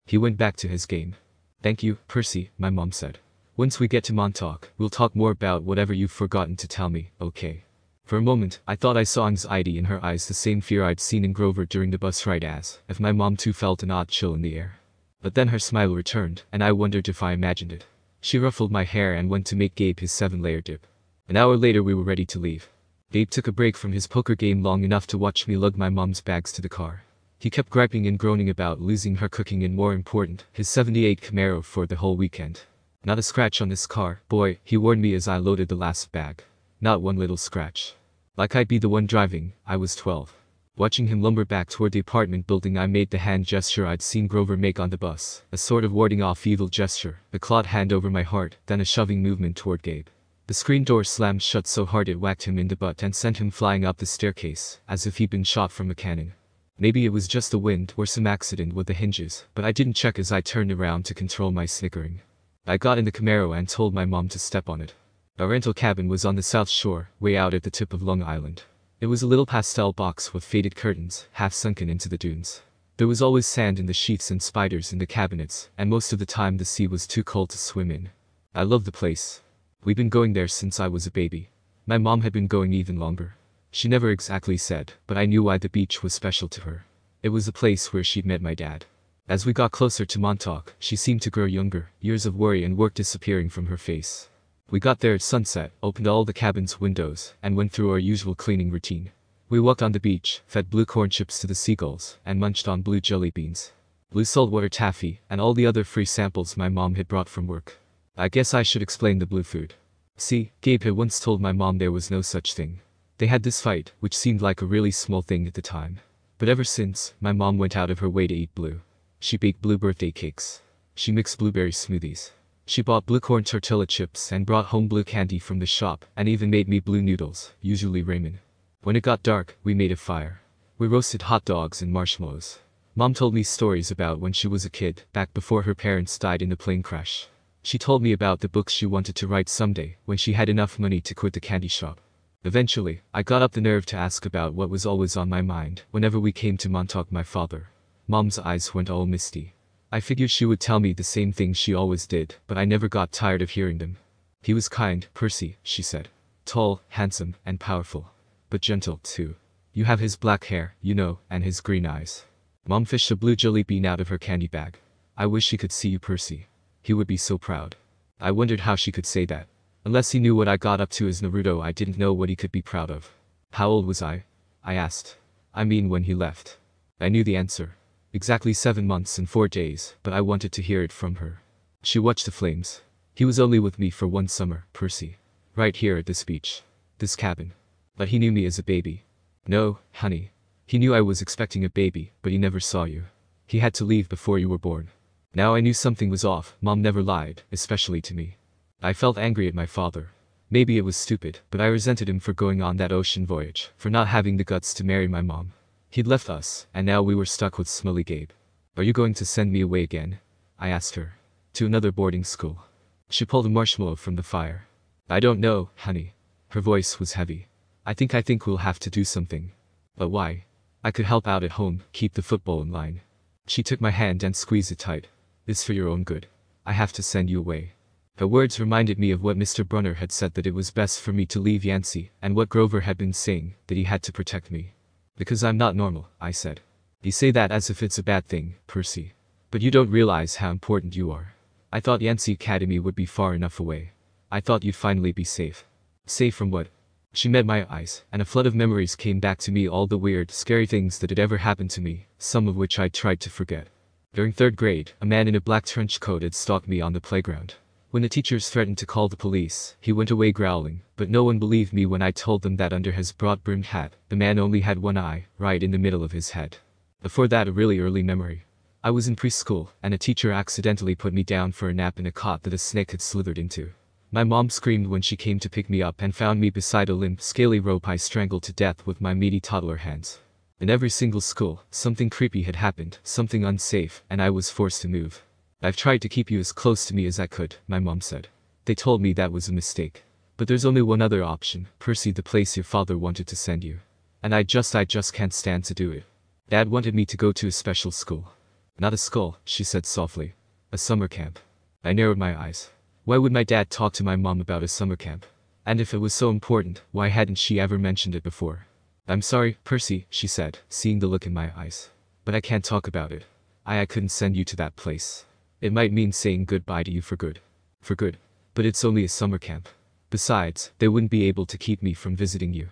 He went back to his game. Thank you, Percy, my mom said. Once we get to Montauk, we'll talk more about whatever you've forgotten to tell me, okay? For a moment, I thought I saw anxiety in her eyes, the same fear I'd seen in Grover during the bus ride, as if my mom too felt an odd chill in the air. But then her smile returned, and I wondered if I imagined it. She ruffled my hair and went to make Gabe his 7-layer dip. An hour later we were ready to leave. Gabe took a break from his poker game long enough to watch me lug my mom's bags to the car. He kept griping and groaning about losing her cooking and, more important, his '78 Camaro for the whole weekend. Not a scratch on this car, boy, he warned me as I loaded the last bag. Not one little scratch. Like I'd be the one driving. I was 12. Watching him lumber back toward the apartment building, I made the hand gesture I'd seen Grover make on the bus, a sort of warding off evil gesture, a clawed hand over my heart, then a shoving movement toward Gabe. The screen door slammed shut so hard it whacked him in the butt and sent him flying up the staircase, as if he'd been shot from a cannon. Maybe it was just the wind or some accident with the hinges, but I didn't check as I turned around to control my snickering. I got in the Camaro and told my mom to step on it. Our rental cabin was on the South Shore, way out at the tip of Long Island. It was a little pastel box with faded curtains, half sunken into the dunes. There was always sand in the sheets and spiders in the cabinets, and most of the time the sea was too cold to swim in. I loved the place. We'd been going there since I was a baby. My mom had been going even longer. She never exactly said, but I knew why the beach was special to her. It was the place where she'd met my dad. As we got closer to Montauk, she seemed to grow younger, years of worry and work disappearing from her face. We got there at sunset, opened all the cabin's windows, and went through our usual cleaning routine. We walked on the beach, fed blue corn chips to the seagulls, and munched on blue jelly beans, blue saltwater taffy, and all the other free samples my mom had brought from work. I guess I should explain the blue food. See, Gabe had once told my mom there was no such thing. They had this fight, which seemed like a really small thing at the time. But ever since, my mom went out of her way to eat blue. She baked blue birthday cakes. She mixed blueberry smoothies. She bought blue corn tortilla chips and brought home blue candy from the shop and even made me blue noodles, usually ramen. When it got dark, we made a fire. We roasted hot dogs and marshmallows. Mom told me stories about when she was a kid, back before her parents died in the plane crash. She told me about the books she wanted to write someday, when she had enough money to quit the candy shop. Eventually, I got up the nerve to ask about what was always on my mind whenever we came to Montauk, my father. Mom's eyes went all misty. I figured she would tell me the same things she always did, but I never got tired of hearing them. He was kind, Percy, she said. Tall, handsome, and powerful. But gentle, too. You have his black hair, you know, and his green eyes. Mom fished a blue jelly bean out of her candy bag. I wish he could see you, Percy. He would be so proud. I wondered how she could say that. Unless he knew what I got up to as Naruto, I didn't know what he could be proud of. How old was I? I asked. I mean, when he left. I knew the answer. Exactly 7 months and 4 days, but I wanted to hear it from her. She watched the flames. He was only with me for 1 summer, Percy. Right here at this beach. This cabin. But he knew me as a baby. No, honey. He knew I was expecting a baby, but he never saw you. He had to leave before you were born. Now I knew something was off. Mom never lied, especially to me. I felt angry at my father. Maybe it was stupid, but I resented him for going on that ocean voyage, for not having the guts to marry my mom. He'd left us, and now we were stuck with smelly Gabe. Are you going to send me away again? I asked her. To another boarding school. She pulled a marshmallow from the fire. I don't know, honey. Her voice was heavy. I think we'll have to do something. But why? I could help out at home, keep the football in line. She took my hand and squeezed it tight. It's for your own good. I have to send you away. Her words reminded me of what Mr. Brunner had said, that it was best for me to leave Yancey, and what Grover had been saying, that he had to protect me. Because I'm not normal, I said. You say that as if it's a bad thing, Percy. But you don't realize how important you are. I thought Yancey Academy would be far enough away. I thought you'd finally be safe. Safe from what? She met my eyes, and a flood of memories came back to me, all the weird, scary things that had ever happened to me, some of which I tried to forget. During 3rd grade, a man in a black trench coat had stalked me on the playground. When the teachers threatened to call the police, he went away growling, but no one believed me when I told them that under his broad-brimmed hat, the man only had one eye, right in the middle of his head. Before that, a really early memory. I was in preschool, and a teacher accidentally put me down for a nap in a cot that a snake had slithered into. My mom screamed when she came to pick me up and found me beside a limp, scaly rope I strangled to death with my meaty toddler hands. In every single school, something creepy had happened, something unsafe, and I was forced to move. I've tried to keep you as close to me as I could, my mom said. They told me that was a mistake. But there's only one other option, Percy, the place your father wanted to send you. And I just can't stand to do it. Dad wanted me to go to a special school. Not a school, she said softly. A summer camp. I narrowed my eyes. Why would my dad talk to my mom about a summer camp? And if it was so important, why hadn't she ever mentioned it before? I'm sorry, Percy, she said, seeing the look in my eyes. But I can't talk about it. I couldn't send you to that place. It might mean saying goodbye to you for good. For good. But it's only a summer camp. Besides, they wouldn't be able to keep me from visiting you.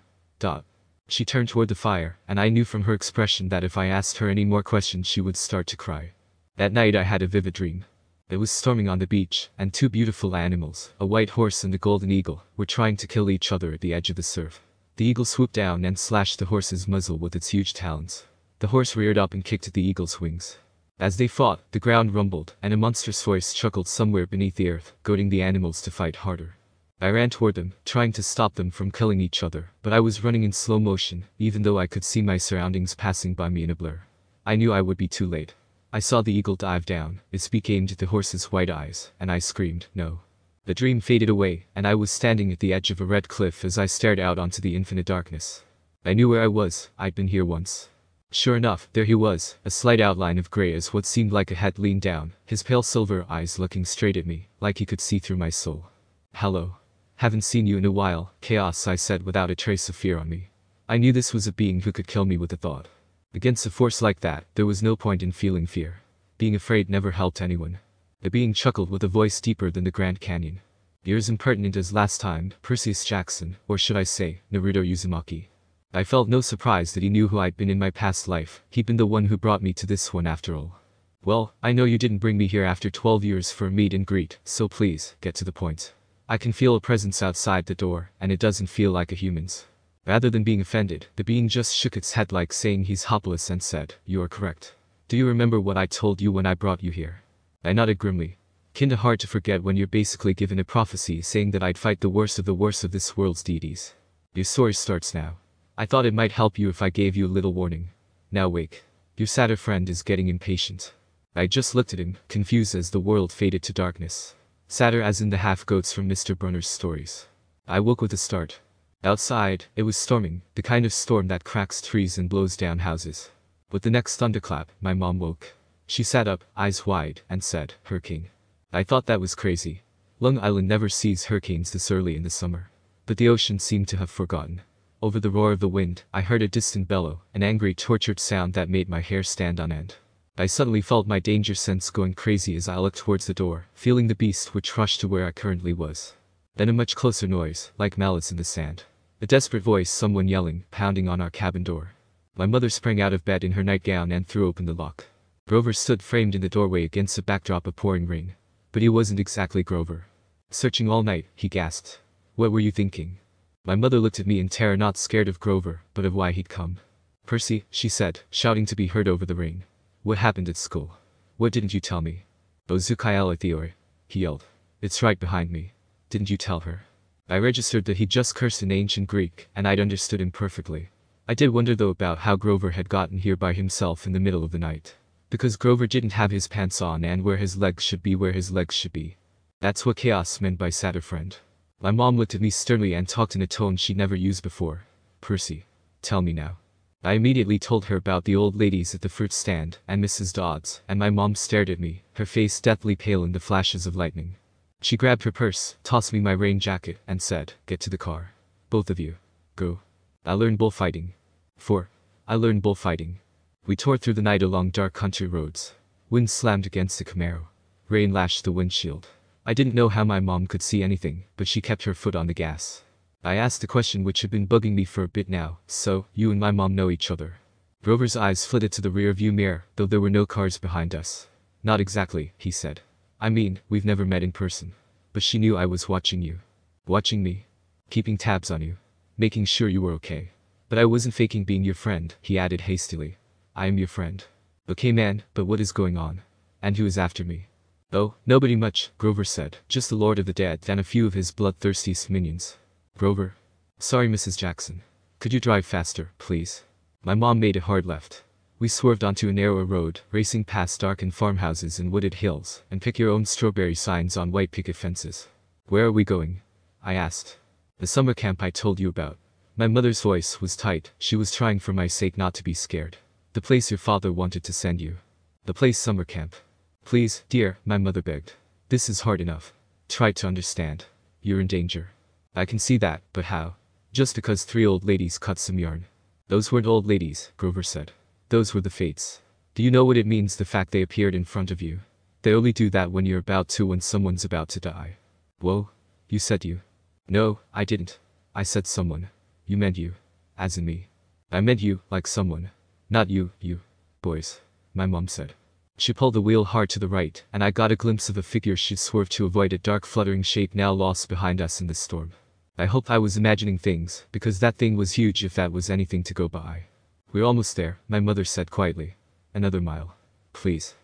She turned toward the fire, and I knew from her expression that if I asked her any more questions she would start to cry. That night I had a vivid dream. It was storming on the beach, and 2 beautiful animals, a white horse and a golden eagle, were trying to kill each other at the edge of the surf. The eagle swooped down and slashed the horse's muzzle with its huge talons. The horse reared up and kicked at the eagle's wings. As they fought, the ground rumbled, and a monstrous voice chuckled somewhere beneath the earth, goading the animals to fight harder. I ran toward them, trying to stop them from killing each other, but I was running in slow motion, even though I could see my surroundings passing by me in a blur. I knew I would be too late. I saw the eagle dive down, its beak aimed at the horse's white eyes, and I screamed, no. The dream faded away, and I was standing at the edge of a red cliff as I stared out onto the infinite darkness. I knew where I was. I'd been here once. Sure enough, there he was, a slight outline of gray as what seemed like a head leaned down, his pale silver eyes looking straight at me, like he could see through my soul. Hello. Haven't seen you in a while, Chaos, I said without a trace of fear on me. I knew this was a being who could kill me with a thought. Against a force like that, there was no point in feeling fear. Being afraid never helped anyone. The being chuckled with a voice deeper than the Grand Canyon. "You're as impertinent as last time, Perseus Jackson, or should I say, Naruto Uzumaki." I felt no surprise that he knew who I'd been in my past life. He'd been the one who brought me to this one after all. "Well, I know you didn't bring me here after 12 years for a meet and greet, so please, get to the point. I can feel a presence outside the door, and it doesn't feel like a human's." Rather than being offended, the being just shook its head like saying he's hopeless and said, "You are correct. Do you remember what I told you when I brought you here?" I nodded grimly. Kinda hard to forget when you're basically given a prophecy saying that I'd fight the worst of this world's deities. "Your story starts now. I thought it might help you if I gave you a little warning. Now wake. Your sadder friend is getting impatient." I just looked at him, confused as the world faded to darkness. Sadder as in the half-goats from Mr. Brunner's stories. I woke with a start. Outside, it was storming, the kind of storm that cracks trees and blows down houses. With the next thunderclap, my mom woke. She sat up, eyes wide, and said, "Hurricane." I thought that was crazy. Long Island never sees hurricanes this early in the summer. But the ocean seemed to have forgotten. Over the roar of the wind, I heard a distant bellow, an angry, tortured sound that made my hair stand on end. I suddenly felt my danger sense going crazy as I looked towards the door, feeling the beast which rushed to where I currently was. Then a much closer noise, like mallets in the sand. A desperate voice, someone yelling, pounding on our cabin door. My mother sprang out of bed in her nightgown and threw open the lock. Grover stood framed in the doorway against a backdrop of pouring rain. But he wasn't exactly Grover. "Searching all night," he gasped. "What were you thinking?" My mother looked at me in terror, not scared of Grover, but of why he'd come. "Percy," she said, shouting to be heard over the rain. "What happened at school? What didn't you tell me?" "Ozukai Theoi," he yelled. "It's right behind me. Didn't you tell her?" I registered that he'd just cursed in ancient Greek, and I'd understood him perfectly. I did wonder though about how Grover had gotten here by himself in the middle of the night. Because Grover didn't have his pants on and where his legs should be. That's what chaos meant by sadder friend. My mom looked at me sternly and talked in a tone she'd never used before. "Percy, tell me now." I immediately told her about the old ladies at the fruit stand and Mrs. Dodds, and my mom stared at me, her face deathly pale in the flashes of lightning. She grabbed her purse, tossed me my rain jacket, and said, "Get to the car. Both of you. Go." I learned bullfighting. We tore through the night along dark country roads. Wind slammed against the Camaro. Rain lashed the windshield. I didn't know how my mom could see anything, but she kept her foot on the gas. I asked the question which had been bugging me for a bit now, "So, you and my mom know each other?" Grover's eyes flitted to the rear-view mirror, though there were no cars behind us. "Not exactly," he said. "I mean, we've never met in person. But she knew I was watching you." "Watching me?" "Keeping tabs on you. Making sure you were okay. But I wasn't faking being your friend," he added hastily. "I am your friend." "Okay man, but what is going on? And who is after me?" "Oh, nobody much," Grover said. "Just the Lord of the Dead and a few of his bloodthirstiest minions." "Grover?" "Sorry Mrs. Jackson. Could you drive faster, please?" My mom made a hard left. We swerved onto a narrower road, racing past darkened farmhouses and wooded hills, and pick your own strawberry signs on white picket fences. "Where are we going?" I asked. "The summer camp I told you about." My mother's voice was tight. She was trying for my sake not to be scared. "The place your father wanted to send you." "The place summer camp." "Please, dear," my mother begged. "This is hard enough. Try to understand. You're in danger." "I can see that, but how?" "Just because 3 old ladies cut some yarn." "Those weren't old ladies," Grover said. "Those were the fates. Do you know what it means, the fact they appeared in front of you? They only do that when someone's about to die." "Whoa. You said you." "No, I didn't. I said someone." "You meant you. As in me." "I meant you, like someone. Not you boys," my mom said. She pulled the wheel hard to the right, and I got a glimpse of a figure she'd swerved to avoid, a dark fluttering shape now lost behind us in the storm. I hoped I was imagining things, because that thing was huge if that was anything to go by. "We're almost there," my mother said quietly. "Another mile. Please.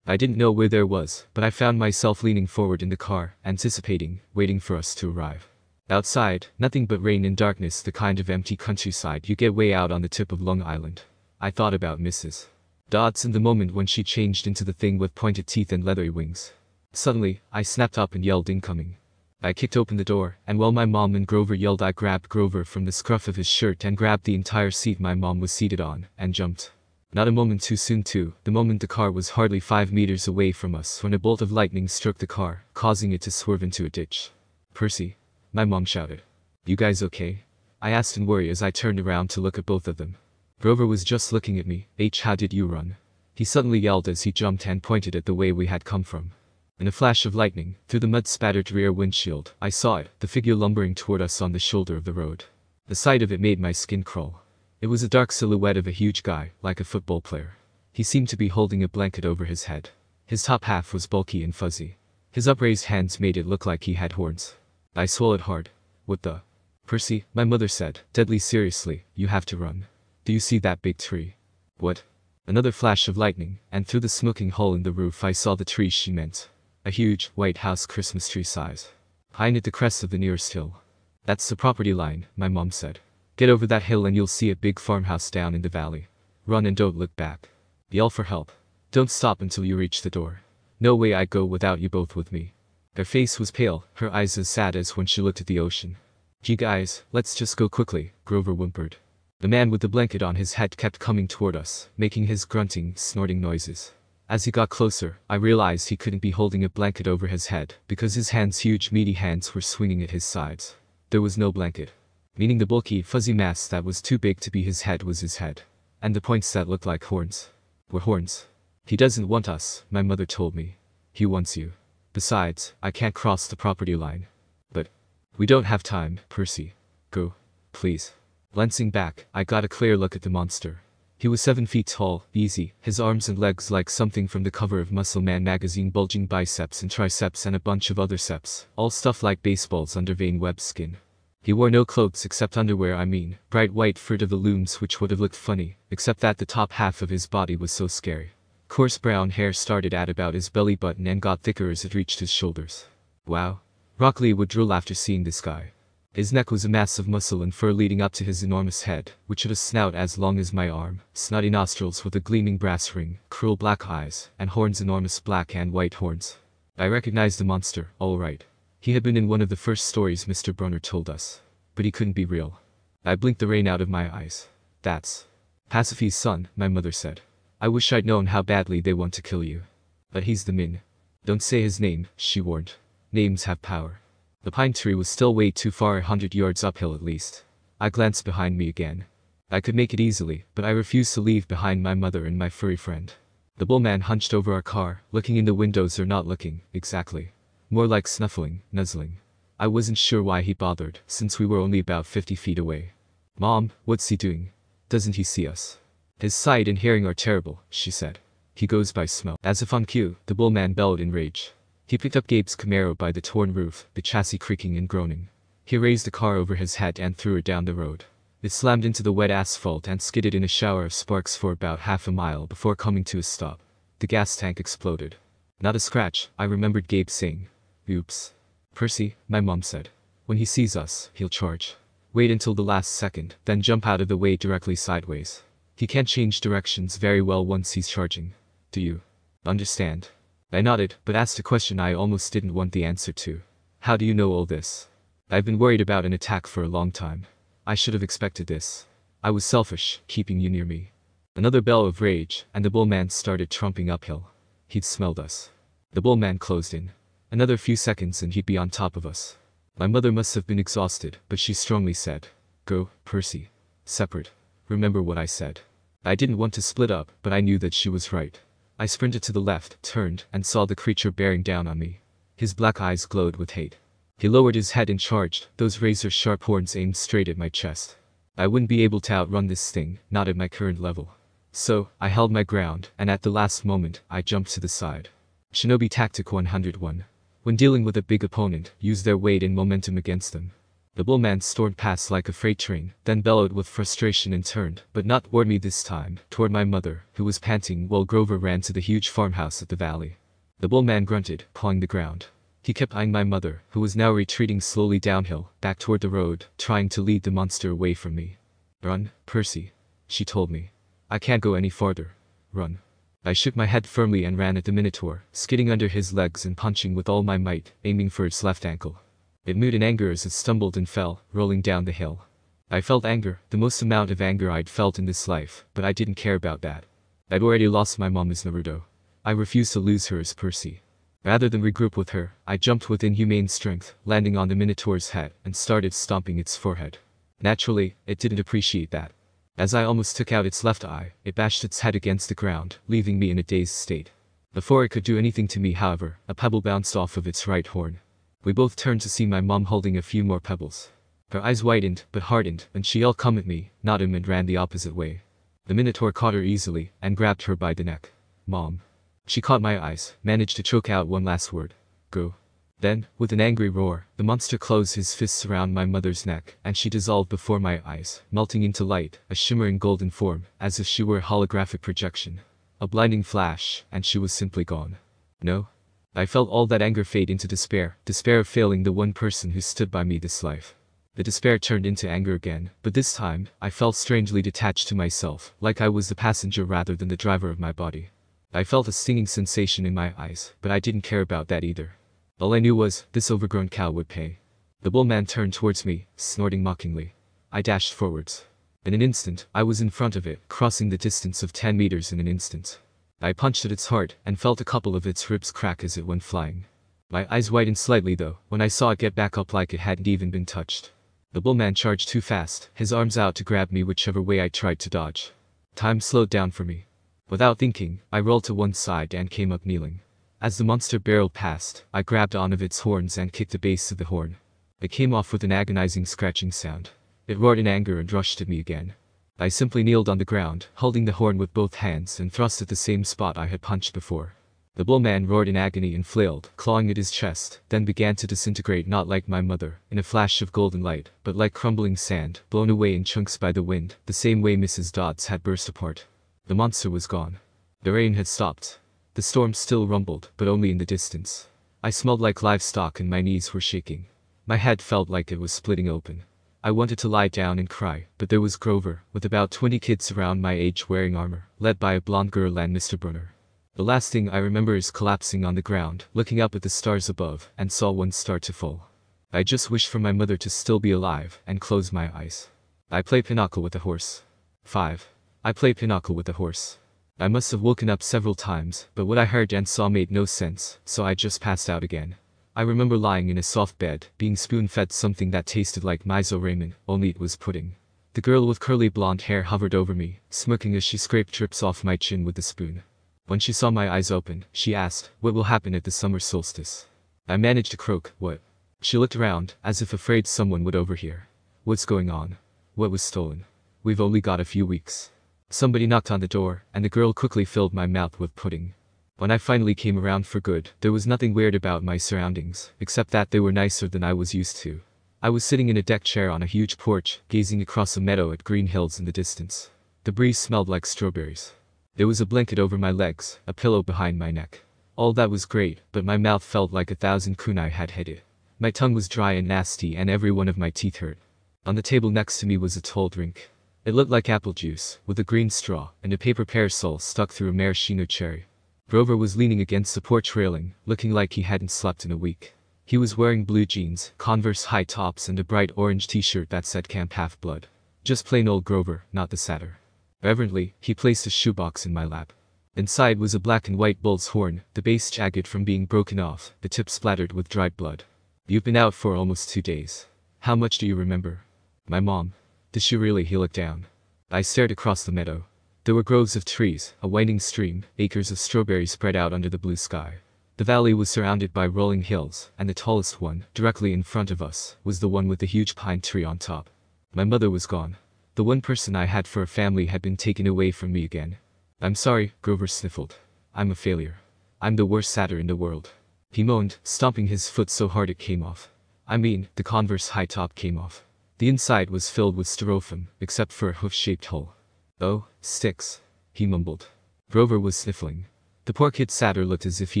I didn't know where there was, but I found myself leaning forward in the car, anticipating, waiting for us to arrive. Outside, nothing but rain and darkness, the kind of empty countryside you get way out on the tip of Long Island. I thought about Mrs. Dodds in the moment when she changed into the thing with pointed teeth and leathery wings. Suddenly, I snapped up and yelled, "Incoming." I kicked open the door, and while my mom and Grover yelled, I grabbed Grover from the scruff of his shirt and grabbed the entire seat my mom was seated on, and jumped. Not a moment too soon too, the moment the car was hardly 5 meters away from us when a bolt of lightning struck the car, causing it to swerve into a ditch. "Percy," my mom shouted. "You guys okay?" I asked in worry as I turned around to look at both of them. Grover was just looking at me. How did you run? He suddenly yelled as he jumped and pointed at the way we had come from. In a flash of lightning, through the mud-spattered rear windshield, I saw it, the figure lumbering toward us on the shoulder of the road. The sight of it made my skin crawl. It was a dark silhouette of a huge guy, like a football player. He seemed to be holding a blanket over his head. His top half was bulky and fuzzy. His upraised hands made it look like he had horns. I swallowed hard. What the? Percy, my mother said, deadly seriously, you have to run. Do you see that big tree? What? Another flash of lightning, and through the smoking hole in the roof I saw the tree she meant. A huge, white house Christmas tree size. High at the crest of the nearest hill. That's the property line, my mom said. Get over that hill and you'll see a big farmhouse down in the valley. Run and don't look back. Yell for help. Don't stop until you reach the door. No way I'd go without you both with me. Her face was pale, her eyes as sad as when she looked at the ocean. Gee guys, let's just go quickly, Grover whimpered. The man with the blanket on his head kept coming toward us, making his grunting, snorting noises. As he got closer, I realized he couldn't be holding a blanket over his head, because his huge meaty hands were swinging at his sides. There was no blanket. Meaning the bulky, fuzzy mass that was too big to be his head was his head. And the points that looked like horns were horns. He doesn't want us, my mother told me. He wants you. Besides, I can't cross the property line. But we don't have time, Percy. Go. Please. Glancing back, I got a clear look at the monster. He was 7 feet tall, easy, his arms and legs like something from the cover of Muscle Man magazine, bulging biceps and triceps and a bunch of other ceps, all stuffed like baseballs under vein webbed skin. He wore no clothes except underwear, bright white Fruit of the Looms, which would have looked funny, except that the top half of his body was so scary. Coarse brown hair started at about his belly button and got thicker as it reached his shoulders. Wow. Rock Lee would drool after seeing this guy. His neck was a mass of muscle and fur leading up to his enormous head, which had a snout as long as my arm, snotty nostrils with a gleaming brass ring, cruel black eyes, and horns, enormous black and white horns. I recognized the monster, all right. He had been in one of the first stories Mr. Brunner told us. But he couldn't be real. I blinked the rain out of my eyes. That's Pasiphae's son, my mother said. I wish I'd known how badly they want to kill you. But he's the Min. Don't say his name, she warned. Names have power. The pine tree was still way too far, 100 yards uphill at least. I glanced behind me again. I could make it easily, but I refused to leave behind my mother and my furry friend. The bullman hunched over our car, looking in the windows or not looking, exactly. More like snuffling, nuzzling. I wasn't sure why he bothered, since we were only about 50 feet away. Mom, what's he doing? Doesn't he see us? His sight and hearing are terrible, she said. He goes by smell. As if on cue, the bullman bellowed in rage. He picked up Gabe's Camaro by the torn roof, the chassis creaking and groaning. He raised the car over his head and threw it down the road. It slammed into the wet asphalt and skidded in a shower of sparks for about half a mile before coming to a stop. The gas tank exploded. Not a scratch, I remembered Gabe saying. Oops. Percy, my mom said. When he sees us, he'll charge. Wait until the last second, then jump out of the way directly sideways. He can't change directions very well once he's charging. Do you understand? I nodded, but asked a question I almost didn't want the answer to. How do you know all this? I've been worried about an attack for a long time. I should have expected this. I was selfish, keeping you near me. Another bellow of rage, and the bullman started trumping uphill. He'd smelled us. The bullman closed in. Another few seconds and he'd be on top of us. My mother must have been exhausted, but she strongly said, Go, Percy. Separate. Remember what I said. I didn't want to split up, but I knew that she was right. I sprinted to the left, turned, and saw the creature bearing down on me. His black eyes glowed with hate. He lowered his head and charged, those razor-sharp horns aimed straight at my chest. I wouldn't be able to outrun this thing, not at my current level. So, I held my ground, and at the last moment, I jumped to the side. Shinobi Tactic 101. When dealing with a big opponent, use their weight and momentum against them. The bullman stormed past like a freight train, then bellowed with frustration and turned, but not toward me this time, toward my mother, who was panting while Grover ran to the huge farmhouse at the valley. The bullman grunted, pawing the ground. He kept eyeing my mother, who was now retreating slowly downhill, back toward the road, trying to lead the monster away from me. Run, Percy, she told me. I can't go any farther. Run. I shook my head firmly and ran at the Minotaur, skidding under his legs and punching with all my might, aiming for its left ankle. It mooed in anger as it stumbled and fell, rolling down the hill. I felt anger, the most amount of anger I'd felt in this life, but I didn't care about that. I'd already lost my mom as Naruto. I refused to lose her as Percy. Rather than regroup with her, I jumped with inhumane strength, landing on the Minotaur's head, and started stomping its forehead. Naturally, it didn't appreciate that. As I almost took out its left eye, it bashed its head against the ground, leaving me in a dazed state. Before it could do anything to me, however, a pebble bounced off of its right horn. We both turned to see my mom holding a few more pebbles. Her eyes widened, but hardened, and she yelled, "Come at me," not him, and ran the opposite way. The Minotaur caught her easily, and grabbed her by the neck. "Mom." She caught my eyes, managed to choke out one last word. "Go." Then, with an angry roar, the monster closed his fists around my mother's neck, and she dissolved before my eyes, melting into light, a shimmering golden form, as if she were a holographic projection. A blinding flash, and she was simply gone. No. I felt all that anger fade into despair of failing the one person who stood by me this life. The despair turned into anger again, but this time, I felt strangely detached to myself, like I was the passenger rather than the driver of my body. I felt a stinging sensation in my eyes, but I didn't care about that either. All I knew was, this overgrown cow would pay. The bullman turned towards me, snorting mockingly. I dashed forwards. In an instant, I was in front of it, crossing the distance of 10 meters in an instant. I punched at its heart, and felt a couple of its ribs crack as it went flying. My eyes widened slightly though, when I saw it get back up like it hadn't even been touched. The bullman charged too fast, his arms out to grab me whichever way I tried to dodge. Time slowed down for me. Without thinking, I rolled to one side and came up kneeling. As the monster barreled past, I grabbed on of its horns and kicked the base of the horn. It came off with an agonizing scratching sound. It roared in anger and rushed at me again. I simply kneeled on the ground, holding the horn with both hands and thrust at the same spot I had punched before. The bullman roared in agony and flailed, clawing at his chest, then began to disintegrate, not like my mother, in a flash of golden light, but like crumbling sand, blown away in chunks by the wind, the same way Mrs. Dodds had burst apart. The monster was gone. The rain had stopped. The storm still rumbled, but only in the distance. I smelled like livestock and my knees were shaking. My head felt like it was splitting open. I wanted to lie down and cry, but there was Grover, with about 20 kids around my age wearing armor, led by a blonde girl and Mr. Brunner. The last thing I remember is collapsing on the ground, looking up at the stars above, and saw one start to fall. I just wished for my mother to still be alive, and closed my eyes. I play pinochle with a horse. 5. I play pinochle with a horse. I must have woken up several times, but what I heard and saw made no sense, so I just passed out again. I remember lying in a soft bed, being spoon-fed something that tasted like miso ramen, only it was pudding. The girl with curly blonde hair hovered over me, smirking as she scraped drips off my chin with the spoon. When she saw my eyes open, she asked, "What will happen at the summer solstice?" I managed to croak, "What?" She looked around, as if afraid someone would overhear. "What's going on?" "What was stolen?" "We've only got a few weeks." Somebody knocked on the door, and the girl quickly filled my mouth with pudding. When I finally came around for good, there was nothing weird about my surroundings, except that they were nicer than I was used to. I was sitting in a deck chair on a huge porch, gazing across a meadow at green hills in the distance. The breeze smelled like strawberries. There was a blanket over my legs, a pillow behind my neck. All that was great, but my mouth felt like 1,000 kunai had hit it. My tongue was dry and nasty and every one of my teeth hurt. On the table next to me was a tall drink. It looked like apple juice, with a green straw, and a paper parasol stuck through a maraschino cherry. Grover was leaning against the porch railing, looking like he hadn't slept in a week. He was wearing blue jeans, Converse high tops and a bright orange t-shirt that said Camp Half-Blood. Just plain old Grover, not the satyr. Reverently, he placed a shoebox in my lap. Inside was a black and white bull's horn, the base jagged from being broken off, the tip splattered with dried blood. "You've been out for almost 2 days. How much do you remember?" "My mom." "Did she really?" He looked down. I stared across the meadow. There were groves of trees, a winding stream, acres of strawberries spread out under the blue sky. The valley was surrounded by rolling hills, and the tallest one, directly in front of us, was the one with the huge pine tree on top. My mother was gone. The one person I had for a family had been taken away from me again. "I'm sorry," Grover sniffled. "I'm a failure. I'm the worst satyr in the world." He moaned, stomping his foot so hard it came off. I mean, the Converse high top came off. The inside was filled with styrofoam, except for a hoof-shaped hole. "Oh, sticks," he mumbled. Grover was sniffling. The poor kid satyr looked as if he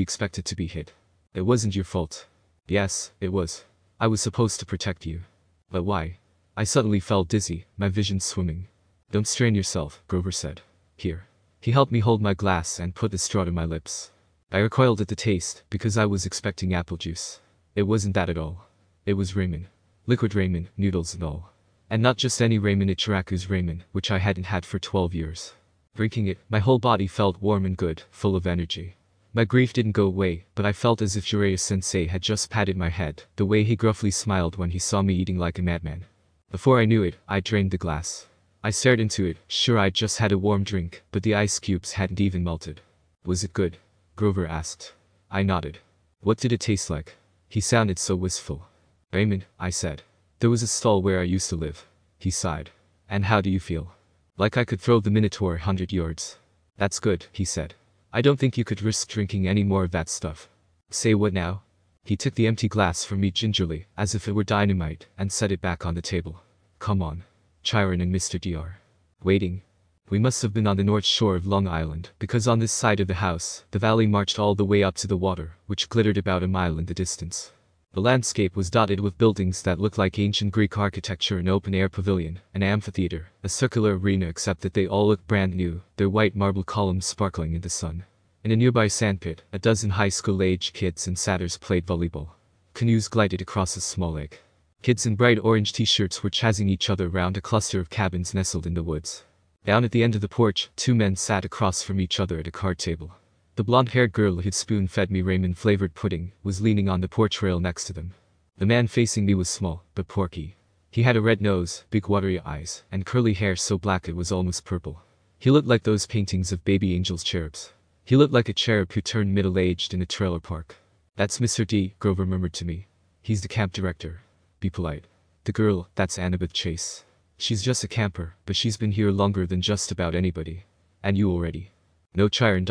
expected to be hit. "It wasn't your fault." "Yes, it was. I was supposed to protect you." "But why?" I suddenly felt dizzy, my vision swimming. "Don't strain yourself," Grover said. "Here." He helped me hold my glass and put the straw to my lips. I recoiled at the taste, because I was expecting apple juice. It wasn't that at all. It was ramen. Liquid ramen, noodles and all. And not just any ramen, Ichiraku's ramen, which I hadn't had for 12 years. Drinking it, my whole body felt warm and good, full of energy. My grief didn't go away, but I felt as if Jiraiya-sensei had just patted my head, the way he gruffly smiled when he saw me eating like a madman. Before I knew it, I drained the glass. I stared into it, sure I'd just had a warm drink, but the ice cubes hadn't even melted. Was it good? Grover asked. I nodded. What did it taste like? He sounded so wistful. Raymond, I said. There was a stall where I used to live. He sighed. And how do you feel? Like I could throw the Minotaur 100 yards. That's good, he said. I don't think you could risk drinking any more of that stuff. Say what now? He took the empty glass from me gingerly, as if it were dynamite, and set it back on the table. Come on. Chiron and Mr. D are waiting. We must have been on the north shore of Long Island, because on this side of the house, the valley marched all the way up to the water, which glittered about a mile in the distance. The landscape was dotted with buildings that looked like ancient Greek architecture, an open-air pavilion, an amphitheater, a circular arena, except that they all looked brand new, their white marble columns sparkling in the sun. In a nearby sandpit, a dozen high school-age kids and satyrs played volleyball. Canoes glided across a small lake. Kids in bright orange t-shirts were chasing each other around a cluster of cabins nestled in the woods. Down at the end of the porch, two men sat across from each other at a card table. The blonde-haired girl who'd spoon-fed me ramen-flavored pudding was leaning on the porch rail next to them. The man facing me was small, but porky. He had a red nose, big watery eyes, and curly hair so black it was almost purple. He looked like those paintings of baby angels cherubs. He looked like a cherub who turned middle-aged in a trailer park. That's Mr. D, Grover murmured to me. He's the camp director. Be polite. The girl, that's Anabeth Chase. She's just a camper, but she's been here longer than just about anybody. And you already. No Chiron.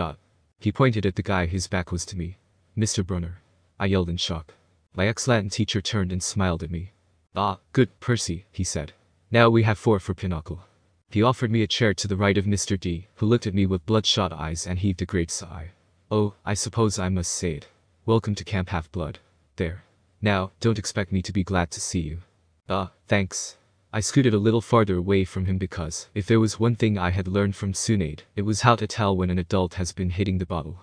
He pointed at the guy, his back was to me. Mr. Brunner. I yelled in shock. My ex-Latin teacher turned and smiled at me. Ah, good, Percy, he said. Now we have 4 for Pinochle. He offered me a chair to the right of Mr. D, who looked at me with bloodshot eyes and heaved a great sigh. Oh, I suppose I must say it. Welcome to Camp Half-Blood. There. Now, don't expect me to be glad to see you. Thanks. I scooted a little farther away from him because, if there was one thing I had learned from Sunade, it was how to tell when an adult has been hitting the bottle.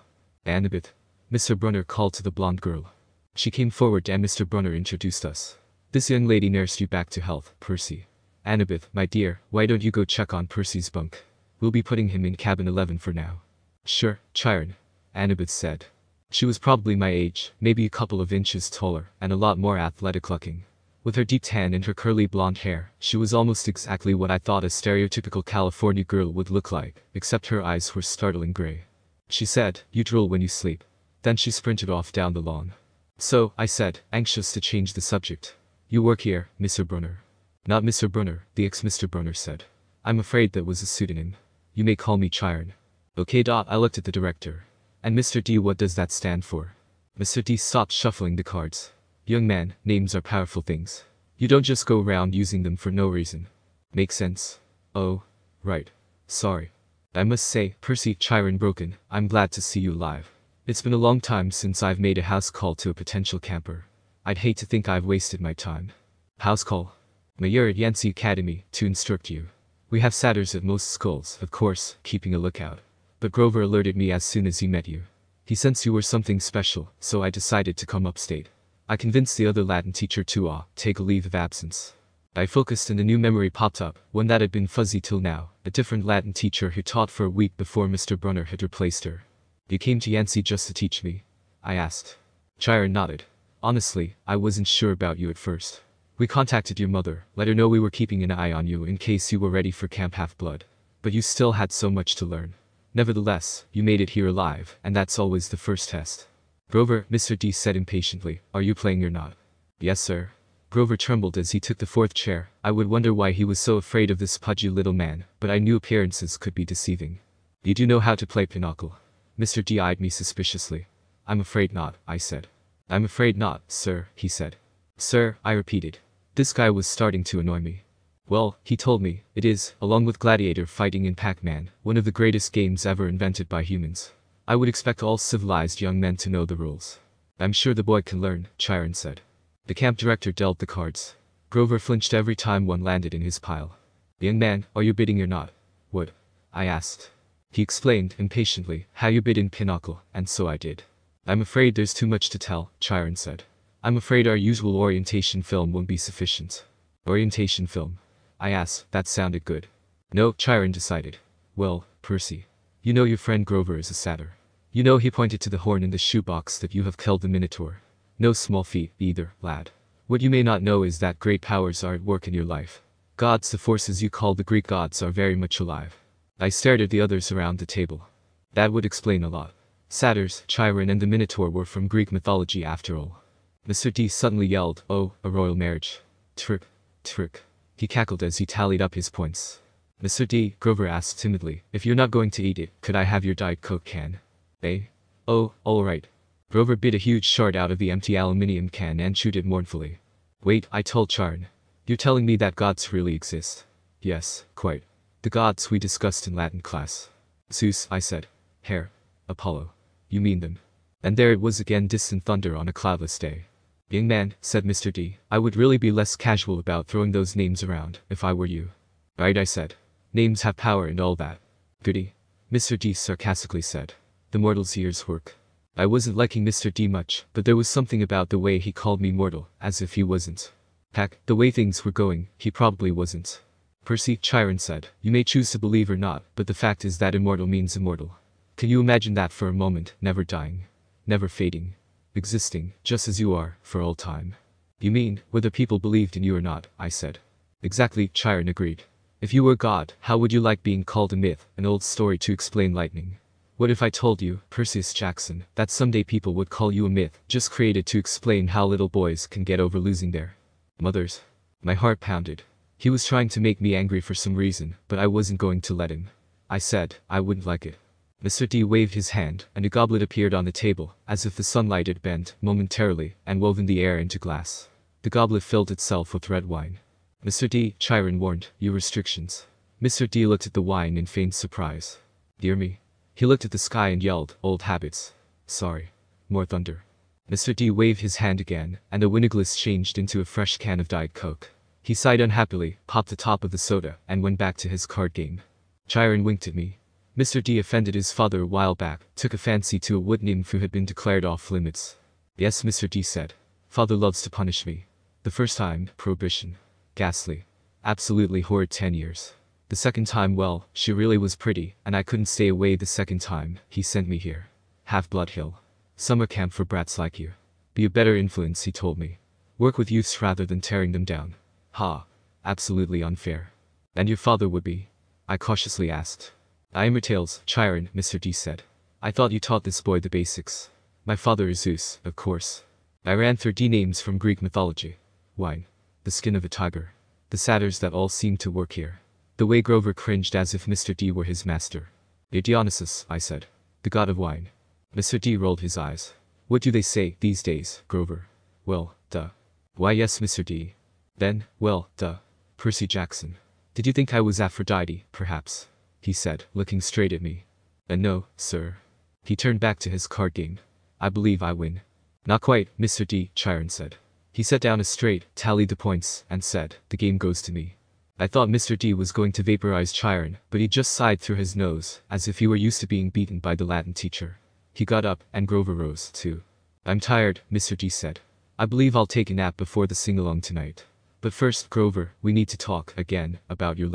Anabeth. Mr. Brunner called to the blonde girl. She came forward and Mr. Brunner introduced us. This young lady nursed you back to health, Percy. Anabeth, my dear, why don't you go check on Percy's bunk? We'll be putting him in cabin 11 for now. Sure, Chiron. Anabeth said. She was probably my age, maybe a couple of inches taller, and a lot more athletic-looking. With her deep tan and her curly blonde hair, she was almost exactly what I thought a stereotypical California girl would look like, except her eyes were startling gray. She said, "You drool when you sleep." Then she sprinted off down the lawn. So, I said, anxious to change the subject. You work here, Mr. Brunner. Not Mr. Brunner, the ex-Mr. Brunner said. I'm afraid that was a pseudonym. You may call me Chiron. Okay. I looked at the director. And Mr. D, what does that stand for? Mr. D stopped shuffling the cards. Young man, names are powerful things. You don't just go around using them for no reason. Make sense? Oh, right. Sorry. I must say, Percy, Chiron broken, I'm glad to see you alive. It's been a long time since I've made a house call to a potential camper. I'd hate to think I've wasted my time. House call? You're at Yancey Academy, to instruct you. We have satyrs at most schools, of course, keeping a lookout. But Grover alerted me as soon as he met you. He sensed you were something special, so I decided to come upstate. I convinced the other Latin teacher to take a leave of absence. I focused and a new memory popped up, one that had been fuzzy till now, a different Latin teacher who taught for a week before Mr. Brunner had replaced her. You came to Yancey just to teach me? I asked. Chiron nodded. Honestly, I wasn't sure about you at first. We contacted your mother, let her know we were keeping an eye on you in case you were ready for Camp Half-Blood. But you still had so much to learn. Nevertheless, you made it here alive, and that's always the first test. Grover, Mr. D said impatiently, are you playing or not? Yes, sir. Grover trembled as he took the 4th chair. I would wonder why he was so afraid of this pudgy little man, but I knew appearances could be deceiving. You do know how to play Pinochle? Mr. D eyed me suspiciously. I'm afraid not, I said. I'm afraid not, sir, he said. Sir, I repeated. This guy was starting to annoy me. Well, he told me, it is, along with gladiator fighting in Pac-Man, one of the greatest games ever invented by humans. I would expect all civilized young men to know the rules. I'm sure the boy can learn, Chiron said. The camp director dealt the cards. Grover flinched every time one landed in his pile. Young man, are you bidding or not? What? I asked. He explained, impatiently, how you bid in Pinochle, and so I did. I'm afraid there's too much to tell, Chiron said. I'm afraid our usual orientation film won't be sufficient. Orientation film? I asked, that sounded good. No, Chiron decided. Well, Percy. You know your friend Grover is a satyr. You know he pointed to the horn in the shoebox that you have killed the Minotaur. No small feat, either, lad. What you may not know is that great powers are at work in your life. Gods, the forces you call the Greek gods, are very much alive. I stared at the others around the table. That would explain a lot. Satyrs, Chiron and the Minotaur were from Greek mythology after all. Mr. D suddenly yelled, "Oh, a royal marriage. Trick, trick." He cackled as he tallied up his points. "Mr. D," Grover asked timidly, "if you're not going to eat it, could I have your Diet Coke can?" "Eh? Oh, all right." Grover bit a huge shard out of the empty aluminium can and chewed it mournfully. "Wait," I told Chiron. "You're telling me that gods really exist?" "Yes, quite. The gods we discussed in Latin class." "Zeus," I said. "Hera. Apollo. You mean them." And there it was again, distant thunder on a cloudless day. "Young man," said Mr. D, "I would really be less casual about throwing those names around, if I were you." "Right," I said. "Names have power and all that." "Goody," Mr. D sarcastically said. "The mortal's ears work." I wasn't liking Mr. D much, but there was something about the way he called me mortal, as if he wasn't. Heck, the way things were going, he probably wasn't. "Percy," Chiron said, "you may choose to believe or not, but the fact is that immortal means immortal. Can you imagine that for a moment, never dying? Never fading? Existing, just as you are, for all time?" "You mean, whether people believed in you or not," I said. "Exactly," Chiron agreed. "If you were God, how would you like being called a myth, an old story to explain lightning? What if I told you, Perseus Jackson, that someday people would call you a myth, just created to explain how little boys can get over losing their mothers?" My heart pounded. He was trying to make me angry for some reason, but I wasn't going to let him. I said, I wouldn't like it. Mr. D waved his hand, and a goblet appeared on the table, as if the sunlight had bent, momentarily, and woven the air into glass. The goblet filled itself with red wine. "Mr. D," Chiron warned, "you restrictions." Mr. D looked at the wine in feigned surprise. "Dear me." He looked at the sky and yelled, "Old habits. Sorry. More thunder." Mr. D waved his hand again, and the Winnegless changed into a fresh can of Diet Coke. He sighed unhappily, popped the top of the soda, and went back to his card game. Chiron winked at me. Mr. D offended his father a while back, took a fancy to a wood nymph who had been declared off limits. "Yes," Mr. D said. "Father loves to punish me. The first time, prohibition. Ghastly. Absolutely horrid 10 years. The second time, well, she really was pretty, and I couldn't stay away the second time, he sent me here. Half-Blood Hill. Summer camp for brats like you. Be a better influence, he told me. Work with youths rather than tearing them down." "Ha. Absolutely unfair." "And your father would be?" I cautiously asked. "I am your tales, Chiron," Mr. D said. "I thought you taught this boy the basics." "My father is Zeus, of course." I ran through D names from Greek mythology. Wine. The skin of a tiger. The satyrs that all seemed to work here. The way Grover cringed as if Mr. D were his master. "Dionysus," I said. "The god of wine." Mr. D rolled his eyes. "What do they say these days, Grover?" "Well, duh." "Why yes, Mr. D." "Then, well, duh. Percy Jackson. Did you think I was Aphrodite, perhaps?" he said, looking straight at me. "No, sir." He turned back to his card game. "I believe I win." "Not quite, Mr. D," Chiron said. He set down a straight, tallied the points, and said, "The game goes to me." I thought Mr. D was going to vaporize Chiron, but he just sighed through his nose, as if he were used to being beaten by the Latin teacher. He got up, and Grover rose, too. "I'm tired," Mr. D said. "I believe I'll take a nap before the sing-along tonight. But first, Grover, we need to talk, again, about your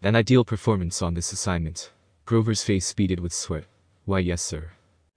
an ideal performance on this assignment." Grover's face beaded with sweat. "Why yes, sir."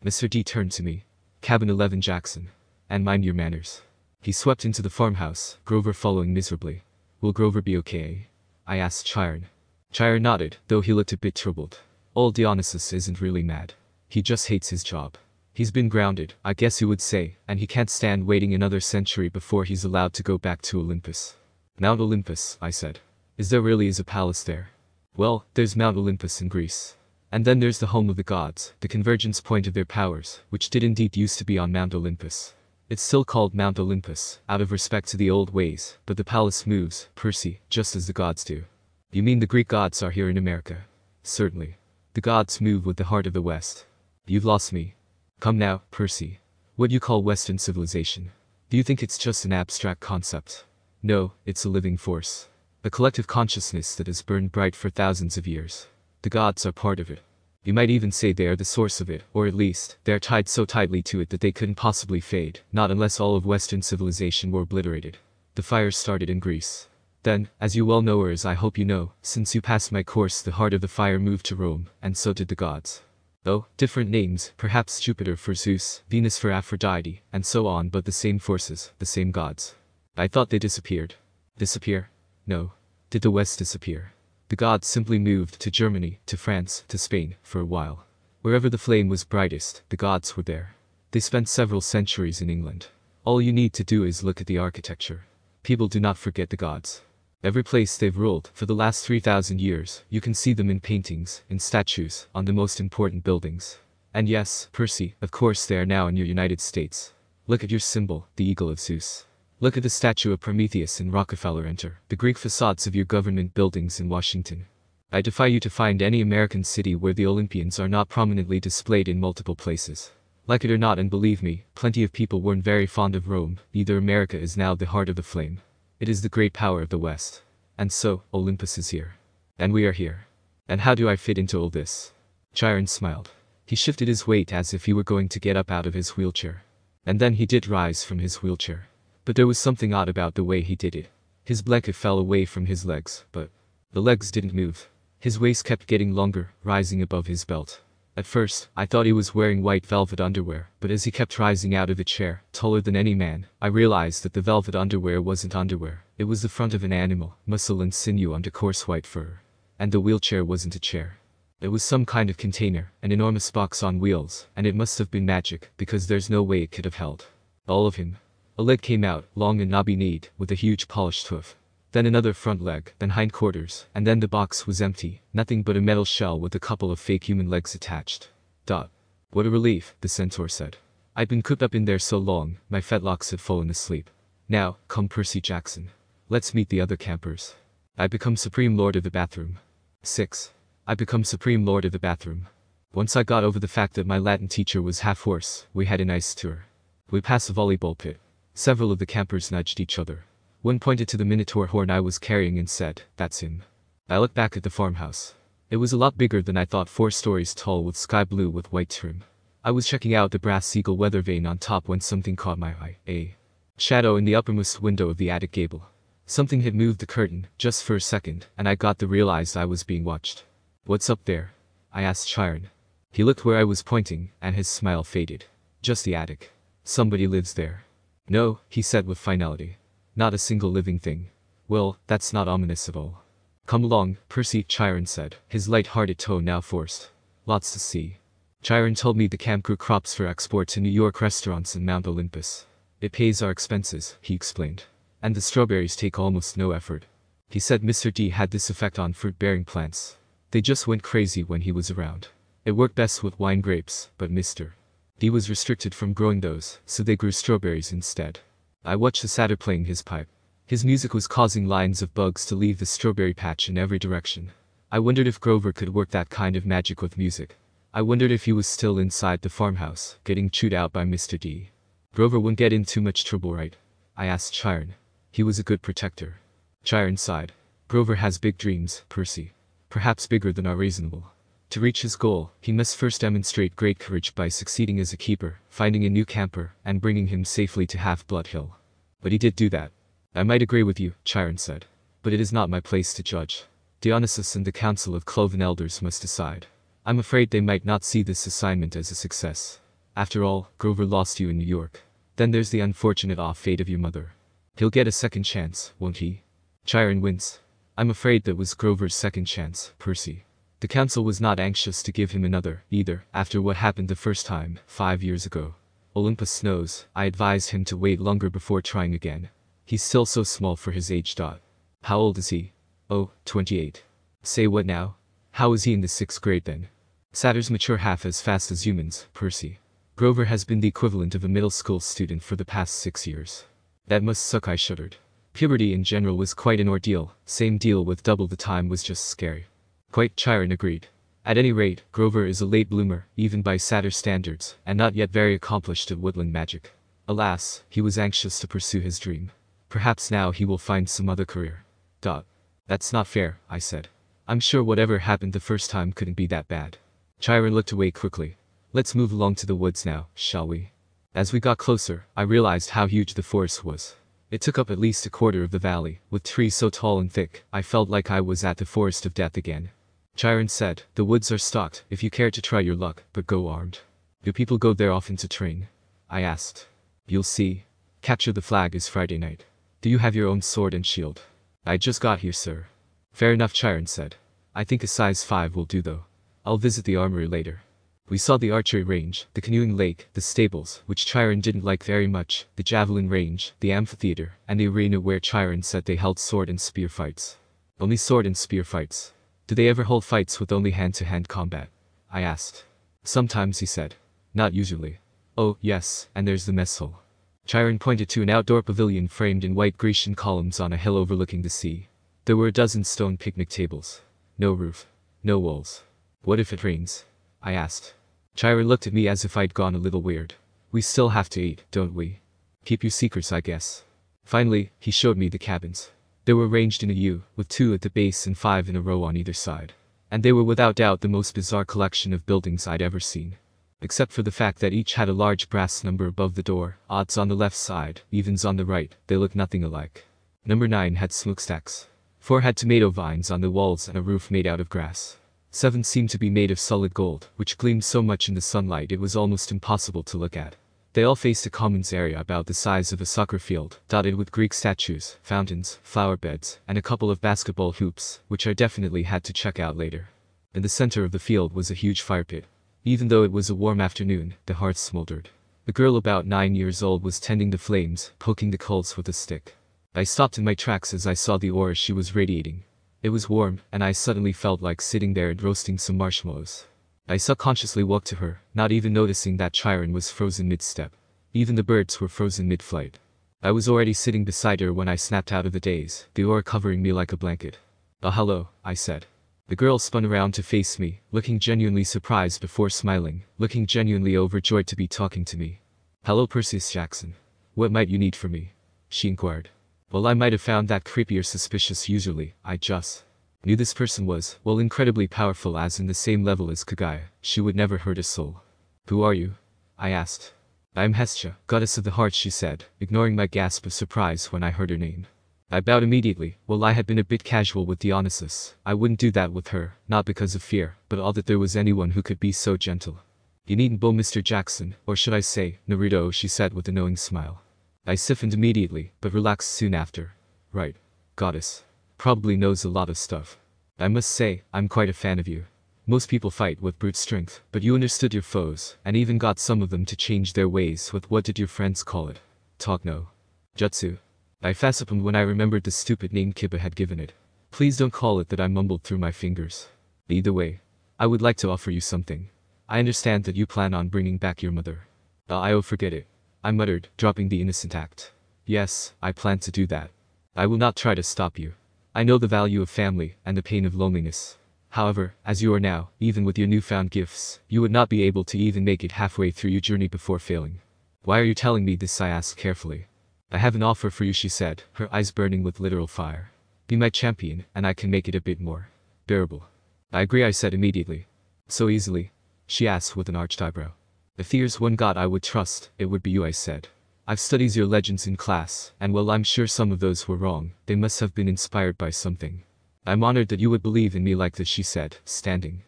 Mr. D turned to me. "Cabin 11 Jackson. And mind your manners." He swept into the farmhouse, Grover following miserably. "Will Grover be okay?" I asked Chiron. Chiron nodded, though he looked a bit troubled. "Old Dionysus isn't really mad. He just hates his job. He's been grounded, I guess you would say, and he can't stand waiting another century before he's allowed to go back to Olympus." "Mount Olympus," I said. "Is there really a palace there?" "Well, there's Mount Olympus in Greece. And then there's the home of the gods, the convergence point of their powers, which did indeed used to be on Mount Olympus. It's still called Mount Olympus, out of respect to the old ways, but the palace moves, Percy, just as the gods do." "You mean the Greek gods are here in America?" "Certainly. The gods move with the heart of the West." "You've lost me. Come now, Percy. What do you call Western civilization? Do you think it's just an abstract concept?" "No, it's a living force. A collective consciousness that has burned bright for thousands of years. The gods are part of it. You might even say they are the source of it, or at least, they are tied so tightly to it that they couldn't possibly fade, not unless all of Western civilization were obliterated. The fire started in Greece. Then, as you well know, or as I hope you know, since you passed my course, the heart of the fire moved to Rome, and so did the gods. Oh, different names, perhaps Jupiter for Zeus, Venus for Aphrodite, and so on, but the same forces, the same gods. I thought they disappeared." "Disappear? No. Did the West disappear? The gods simply moved to Germany, to France, to Spain, for a while. Wherever the flame was brightest, the gods were there. They spent several centuries in England. All you need to do is look at the architecture. People do not forget the gods. Every place they've ruled for the last 3,000 years, you can see them in paintings, in statues, on the most important buildings. And yes, Percy, of course they are now in your United States. Look at your symbol, the eagle of Zeus. Look at the statue of Prometheus in Rockefeller Center, the Greek facades of your government buildings in Washington. I defy you to find any American city where the Olympians are not prominently displayed in multiple places. Like it or not, and believe me, plenty of people weren't very fond of Rome, neither. America is now the heart of the flame. It is the great power of the West. And so, Olympus is here. And we are here. And how do I fit into all this? Chiron smiled. He shifted his weight as if he were going to get up out of his wheelchair. And then he did rise from his wheelchair. But there was something odd about the way he did it. His blanket fell away from his legs, but the legs didn't move. His waist kept getting longer, rising above his belt. At first, I thought he was wearing white velvet underwear, but as he kept rising out of the chair, taller than any man, I realized that the velvet underwear wasn't underwear. It was the front of an animal, muscle and sinew under coarse white fur. And the wheelchair wasn't a chair. It was some kind of container, an enormous box on wheels, and it must have been magic, because there's no way it could have held all of him. A leg came out, long and knobby-kneed, with a huge polished hoof. Then another front leg, then hindquarters, and then the box was empty, nothing but a metal shell with a couple of fake human legs attached. What a relief, the centaur said. I'd been cooped up in there so long, my fetlocks had fallen asleep. Now, come Percy Jackson. Let's meet the other campers. I become Supreme Lord of the Bathroom. 6. I become Supreme Lord of the Bathroom. Once I got over the fact that my Latin teacher was half horse, we had a nice tour. We passed a volleyball pit. Several of the campers nudged each other. One pointed to the minotaur horn I was carrying and said, "That's him." I looked back at the farmhouse. It was a lot bigger than I thought, 4 stories tall with sky blue with white trim. I was checking out the brass eagle weather vane on top when something caught my eye. A shadow in the uppermost window of the attic gable. Something had moved the curtain, just for a second, and I got to realize I was being watched. "What's up there?" I asked Chiron. He looked where I was pointing, and his smile faded. "Just the attic. Somebody lives there." "No," he said with finality. "Not a single living thing." "Well, that's not ominous at all." "Come along, Percy," Chiron said, his light-hearted tone now forced. "Lots to see." Chiron told me the camp grew crops for export to New York restaurants in Mount Olympus. "It pays our expenses," he explained. "And the strawberries take almost no effort." He said Mr. D had this effect on fruit-bearing plants. They just went crazy when he was around. It worked best with wine grapes, but Mr. D was restricted from growing those, so they grew strawberries instead. I watched the satyr playing his pipe. His music was causing lines of bugs to leave the strawberry patch in every direction. I wondered if Grover could work that kind of magic with music. I wondered if he was still inside the farmhouse, getting chewed out by Mr. D. "Grover wouldn't get in too much trouble, right?" I asked Chiron. "He was a good protector." Chiron sighed. "Grover has big dreams, Percy. Perhaps bigger than are reasonable. To reach his goal, he must first demonstrate great courage by succeeding as a keeper, finding a new camper, and bringing him safely to Half-Blood Hill. But he did do that." "I might agree with you," Chiron said. "But it is not my place to judge. Dionysus and the Council of Cloven Elders must decide. I'm afraid they might not see this assignment as a success. After all, Grover lost you in New York. Then there's the unfortunate fate of your mother. He'll get a second chance, won't he?" Chiron winced. "I'm afraid that was Grover's second chance, Percy. The council was not anxious to give him another, either, after what happened the first time, 5 years ago. Olympus knows, I advised him to wait longer before trying again. He's still so small for his age. How old is he?" "Oh, 28. "Say what now? How is he in the 6th grade then?" "Satyrs mature half as fast as humans, Percy. Grover has been the equivalent of a middle school student for the past 6 years. "That must suck," I shuddered. Puberty in general was quite an ordeal, same deal with double the time was just scary. "Quite," Chiron agreed. "At any rate, Grover is a late bloomer, even by satyr standards, and not yet very accomplished at woodland magic. Alas, he was anxious to pursue his dream. Perhaps now he will find some other career." "That's not fair," I said. "I'm sure whatever happened the first time couldn't be that bad." Chiron looked away quickly. "Let's move along to the woods now, shall we?" As we got closer, I realized how huge the forest was. It took up at least a quarter of the valley, with trees so tall and thick, I felt like I was at the Forest of Death again. Chiron said, "The woods are stocked, if you care to try your luck, but go armed." "Do people go there often to train?" I asked. "You'll see. Capture the Flag is Friday night. Do you have your own sword and shield?" "I just got here, sir." Fair enough, Chiron said. I think a size 5 will do though. I'll visit the armory later. We saw the archery range, the canoeing lake, the stables, which Chiron didn't like very much, the javelin range, the amphitheater, and the arena where Chiron said they held sword and spear fights. Only sword and spear fights. Do they ever hold fights with only hand-to-hand combat? I asked. Sometimes, he said. Not usually. Oh, yes, and there's the mess hall. Chiron pointed to an outdoor pavilion framed in white Grecian columns on a hill overlooking the sea. There were a dozen stone picnic tables. No roof. No walls. What if it rains? I asked. Chiron looked at me as if I'd gone a little weird. We still have to eat, don't we? Keep your secrets, I guess. Finally, he showed me the cabins. They were arranged in a U, with 2 at the base and 5 in a row on either side. And they were without doubt the most bizarre collection of buildings I'd ever seen. Except for the fact that each had a large brass number above the door, odds on the left side, evens on the right, they looked nothing alike. Number 9 had smokestacks. 4 had tomato vines on the walls and a roof made out of grass. 7 seemed to be made of solid gold, which gleamed so much in the sunlight it was almost impossible to look at. They all faced a commons area about the size of a soccer field, dotted with Greek statues, fountains, flower beds, and a couple of basketball hoops, which I definitely had to check out later. In the center of the field was a huge fire pit. Even though it was a warm afternoon, the hearth smoldered. A girl about 9 years old was tending the flames, poking the coals with a stick. I stopped in my tracks as I saw the aura she was radiating. It was warm, and I suddenly felt like sitting there and roasting some marshmallows. I subconsciously walked to her, not even noticing that Chiron was frozen mid-step. Even the birds were frozen mid-flight. I was already sitting beside her when I snapped out of the daze, the aura covering me like a blanket. Hello, I said. The girl spun around to face me, looking genuinely surprised before smiling, looking genuinely overjoyed to be talking to me. Hello, Perseus Jackson. What might you need from me? She inquired. Well, I might have found that creepy or suspicious usually, I just knew this person was, well, incredibly powerful, as in the same level as Kagaya. She would never hurt a soul. Who are you? I asked. I'm Hestia, goddess of the heart, she said, ignoring my gasp of surprise when I heard her name. I bowed immediately. Well, I had been a bit casual with Dionysus. I wouldn't do that with her, not because of fear, but all that there was anyone who could be so gentle. You needn't bow, Mr. Jackson, or should I say, Naruto, she said with a knowing smile. I stiffened immediately, but relaxed soon after. Right. Goddess. Probably knows a lot of stuff. I must say, I'm quite a fan of you. Most people fight with brute strength, but you understood your foes, and even got some of them to change their ways with, what did your friends call it? Talk no. Jutsu. I facepalmed when I remembered the stupid name Kiba had given it. Please don't call it that, I mumbled through my fingers. Either way, I would like to offer you something. I understand that you plan on bringing back your mother. Oh, forget it. I muttered, dropping the innocent act. Yes, I plan to do that. I will not try to stop you. I know the value of family, and the pain of loneliness. However, as you are now, even with your newfound gifts, you would not be able to even make it halfway through your journey before failing. Why are you telling me this? I asked carefully. I have an offer for you, she said, her eyes burning with literal fire. Be my champion, and I can make it a bit more bearable. I agree, I said immediately. So easily? She asked with an arched eyebrow. If there's one god I would trust, it would be you, I said. I've studied your legends in class, and while I'm sure some of those were wrong, they must have been inspired by something. I'm honored that you would believe in me like this, she said, standing.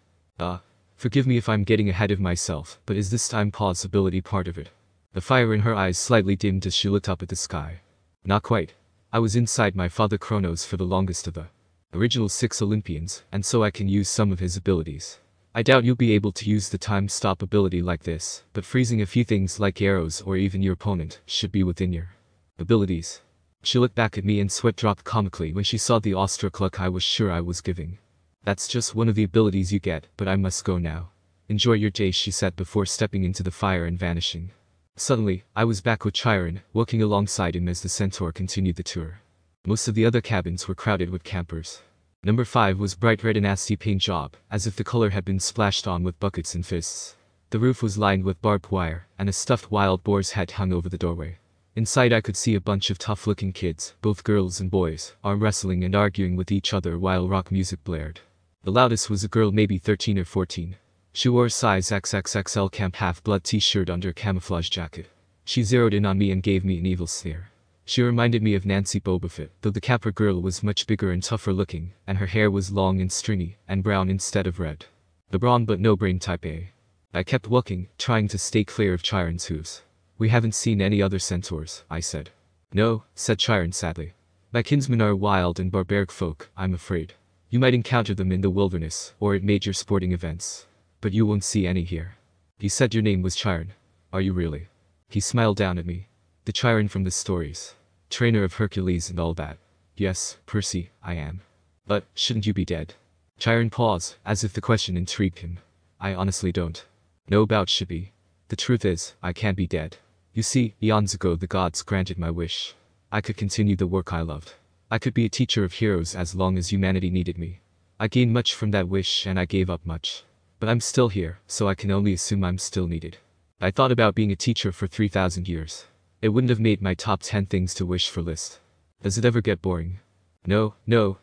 Forgive me if I'm getting ahead of myself, but is this time Pa's ability part of it? The fire in her eyes slightly dimmed as she looked up at the sky. Not quite. I was inside my father Kronos for the longest of the original 6 Olympians, and so I can use some of his abilities. I doubt you'll be able to use the time stop ability like this, but freezing a few things like arrows or even your opponent should be within your abilities. She looked back at me and sweat dropped comically when she saw the awestruck look I was sure I was giving. That's just one of the abilities you get, but I must go now. Enjoy your day, she said before stepping into the fire and vanishing. Suddenly, I was back with Chiron, walking alongside him as the centaur continued the tour. Most of the other cabins were crowded with campers. Number 5 was bright red and nasty paint job, as if the color had been splashed on with buckets and fists. The roof was lined with barbed wire, and a stuffed wild boar's head hung over the doorway. Inside I could see a bunch of tough-looking kids, both girls and boys, arm wrestling and arguing with each other while rock music blared. The loudest was a girl maybe 13 or 14. She wore a size XXXL Camp Half-Blood t-shirt under a camouflage jacket. She zeroed in on me and gave me an evil sneer. She reminded me of Nancy Bobofit, though the capper girl was much bigger and tougher looking, and her hair was long and stringy, and brown instead of red. The brawn but no brain type A. I kept walking, trying to stay clear of Chiron's hooves. We haven't seen any other centaurs, I said. No, said Chiron sadly. My kinsmen are wild and barbaric folk, I'm afraid. You might encounter them in the wilderness or at major sporting events. But you won't see any here. You said your name was Chiron. Are you really? He smiled down at me. The Chiron from the stories. Trainer of Hercules and all that. Yes, Percy, I am. But, shouldn't you be dead? Chiron paused, as if the question intrigued him. I honestly don't know about should be. The truth is, I can't be dead. You see, eons ago the gods granted my wish. I could continue the work I loved. I could be a teacher of heroes as long as humanity needed me. I gained much from that wish and I gave up much. But I'm still here, so I can only assume I'm still needed. I thought about being a teacher for 3,000 years. It wouldn't have made my top 10 things to wish for list. Does it ever get boring? No,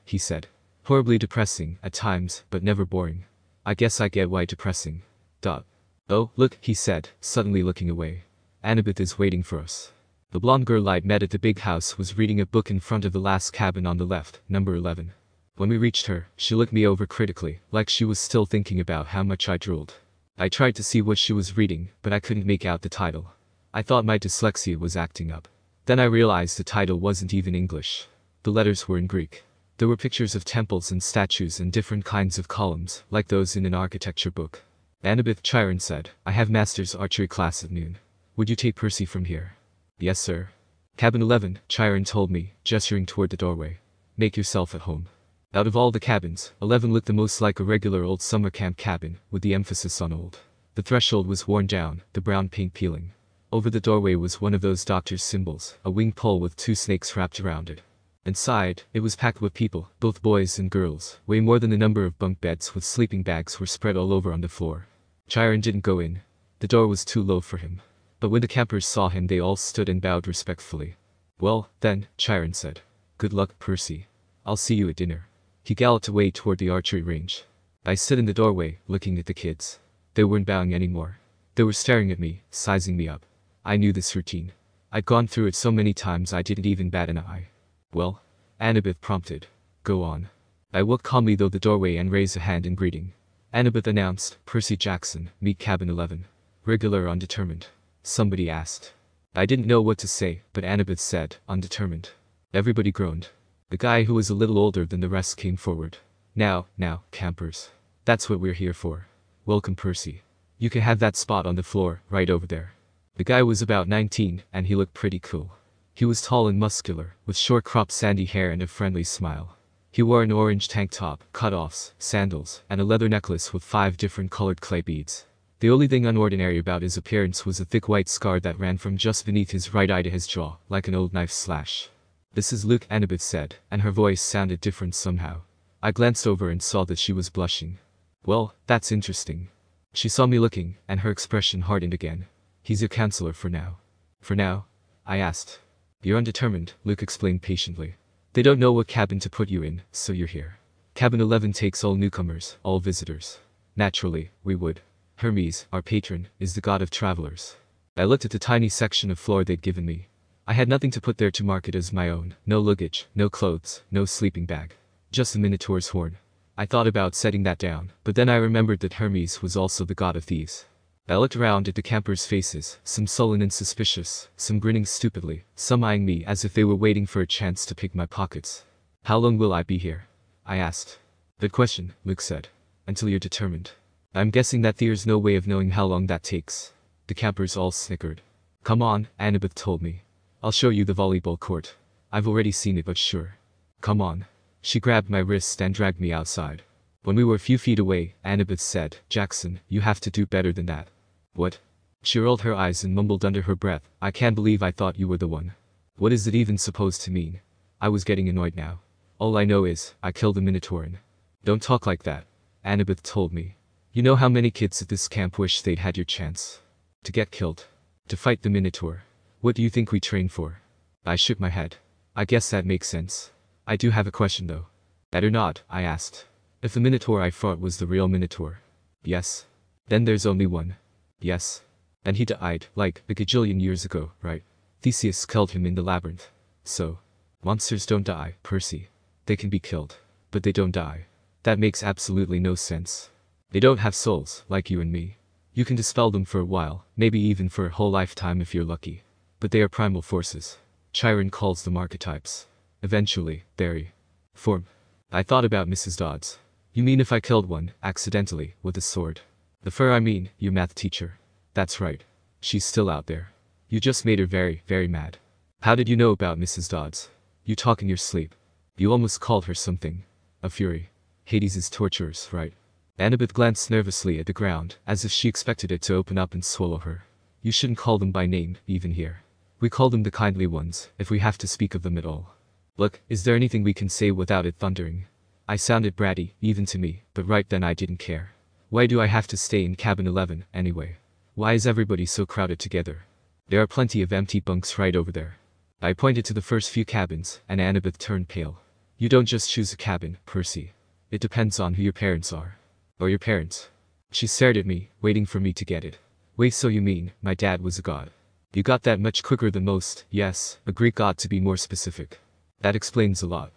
he said. Horribly depressing, at times, but never boring. I guess I get why depressing. Oh, look, he said, suddenly looking away. Anabeth is waiting for us. The blonde girl I'd met at the big house was reading a book in front of the last cabin on the left, number 11. When we reached her, she looked me over critically, like she was still thinking about how much I drooled. I tried to see what she was reading, but I couldn't make out the title. I thought my dyslexia was acting up. Then I realized the title wasn't even English. The letters were in Greek. There were pictures of temples and statues and different kinds of columns, like those in an architecture book. Anabeth Chiron said, I have master's archery class at noon. Would you take Percy from here? Yes, sir. Cabin 11, Chiron told me, gesturing toward the doorway. Make yourself at home. Out of all the cabins, 11 looked the most like a regular old summer camp cabin, with the emphasis on old. The threshold was worn down, the brown paint peeling. Over the doorway was one of those doctor's symbols, a winged pole with 2 snakes wrapped around it. Inside, it was packed with people, both boys and girls, way more than the number of bunk beds with sleeping bags were spread all over on the floor. Chiron didn't go in. The door was too low for him. But when the campers saw him they all stood and bowed respectfully. Well, then, Chiron said. Good luck, Percy. I'll see you at dinner. He galloped away toward the archery range. I stood in the doorway, looking at the kids. They weren't bowing anymore. They were staring at me, sizing me up. I knew this routine. I'd gone through it so many times I didn't even bat an eye. Well? Anabeth prompted. Go on. I walked calmly through the doorway and raised a hand in greeting. Anabeth announced, Percy Jackson, meet cabin 11. Regular undetermined. Somebody asked. I didn't know what to say, but Anabeth said, undetermined. Everybody groaned. The guy who was a little older than the rest came forward. Now, campers. That's what we're here for. Welcome, Percy. You can have that spot on the floor, right over there. The guy was about 19, and he looked pretty cool. He was tall and muscular, with short-cropped sandy hair and a friendly smile. He wore an orange tank top, cut-offs, sandals, and a leather necklace with 5 different colored clay beads. The only thing unordinary about his appearance was a thick white scar that ran from just beneath his right eye to his jaw, like an old knife slash. This is Luke, Anabeth said, and her voice sounded different somehow. I glanced over and saw that she was blushing. Well, that's interesting. She saw me looking, and her expression hardened again. He's your counselor for now. For now? I asked. You're undetermined, Luke explained patiently. They don't know what cabin to put you in, so you're here. Cabin 11 takes all newcomers, all visitors. Naturally, we would. Hermes, our patron, is the god of travelers. I looked at the tiny section of floor they'd given me. I had nothing to put there to mark it as my own. No luggage, no clothes, no sleeping bag. Just a minotaur's horn. I thought about setting that down, but then I remembered that Hermes was also the god of thieves. I looked around at the campers' faces, some sullen and suspicious, some grinning stupidly, some eyeing me as if they were waiting for a chance to pick my pockets. How long will I be here? I asked. Good question, Luke said. Until you're determined. I'm guessing that there's no way of knowing how long that takes. The campers all snickered. Come on, Anabeth told me. I'll show you the volleyball court. I've already seen it but sure. Come on. She grabbed my wrist and dragged me outside. When we were a few feet away, Anabeth said, Jackson, you have to do better than that. What? She rolled her eyes and mumbled under her breath, I can't believe I thought you were the one. What is it even supposed to mean? I was getting annoyed now. All I know is, I killed the Minotauran. Don't talk like that, Anabeth told me. You know how many kids at this camp wish they'd had your chance. To get killed. To fight the Minotaur. What do you think we trained for? I shook my head. I guess that makes sense. I do have a question though. That or not, I asked. If the Minotaur I fought was the real Minotaur. Yes. Then there's only one. Yes. And he died, like, a gajillion years ago, right? Theseus killed him in the labyrinth. So. Monsters don't die, Percy. They can be killed. But they don't die. That makes absolutely no sense. They don't have souls, like you and me. You can dispel them for a while, maybe even for a whole lifetime if you're lucky. But they are primal forces. Chiron calls them archetypes. Eventually, they form. I thought about Mrs. Dodds. You mean if I killed one, accidentally, with a sword? The fur I mean, your math teacher. That's right. She's still out there. You just made her very, very mad. How did you know about Mrs. Dodds? You talk in your sleep. You almost called her something. A fury. Hades' torturers, right? Anabeth glanced nervously at the ground, as if she expected it to open up and swallow her. You shouldn't call them by name, even here. We call them the kindly ones, if we have to speak of them at all. Look, is there anything we can say without it thundering? I sounded bratty, even to me, but right then I didn't care. Why do I have to stay in cabin 11, anyway? Why is everybody so crowded together? There are plenty of empty bunks right over there. I pointed to the first few cabins, and Anabeth turned pale. You don't just choose a cabin, Percy. It depends on who your parents are. Or your parents. She stared at me, waiting for me to get it. Wait, so you mean, my dad was a god? You got that much quicker than most, yes, a Greek god to be more specific. That explains a lot.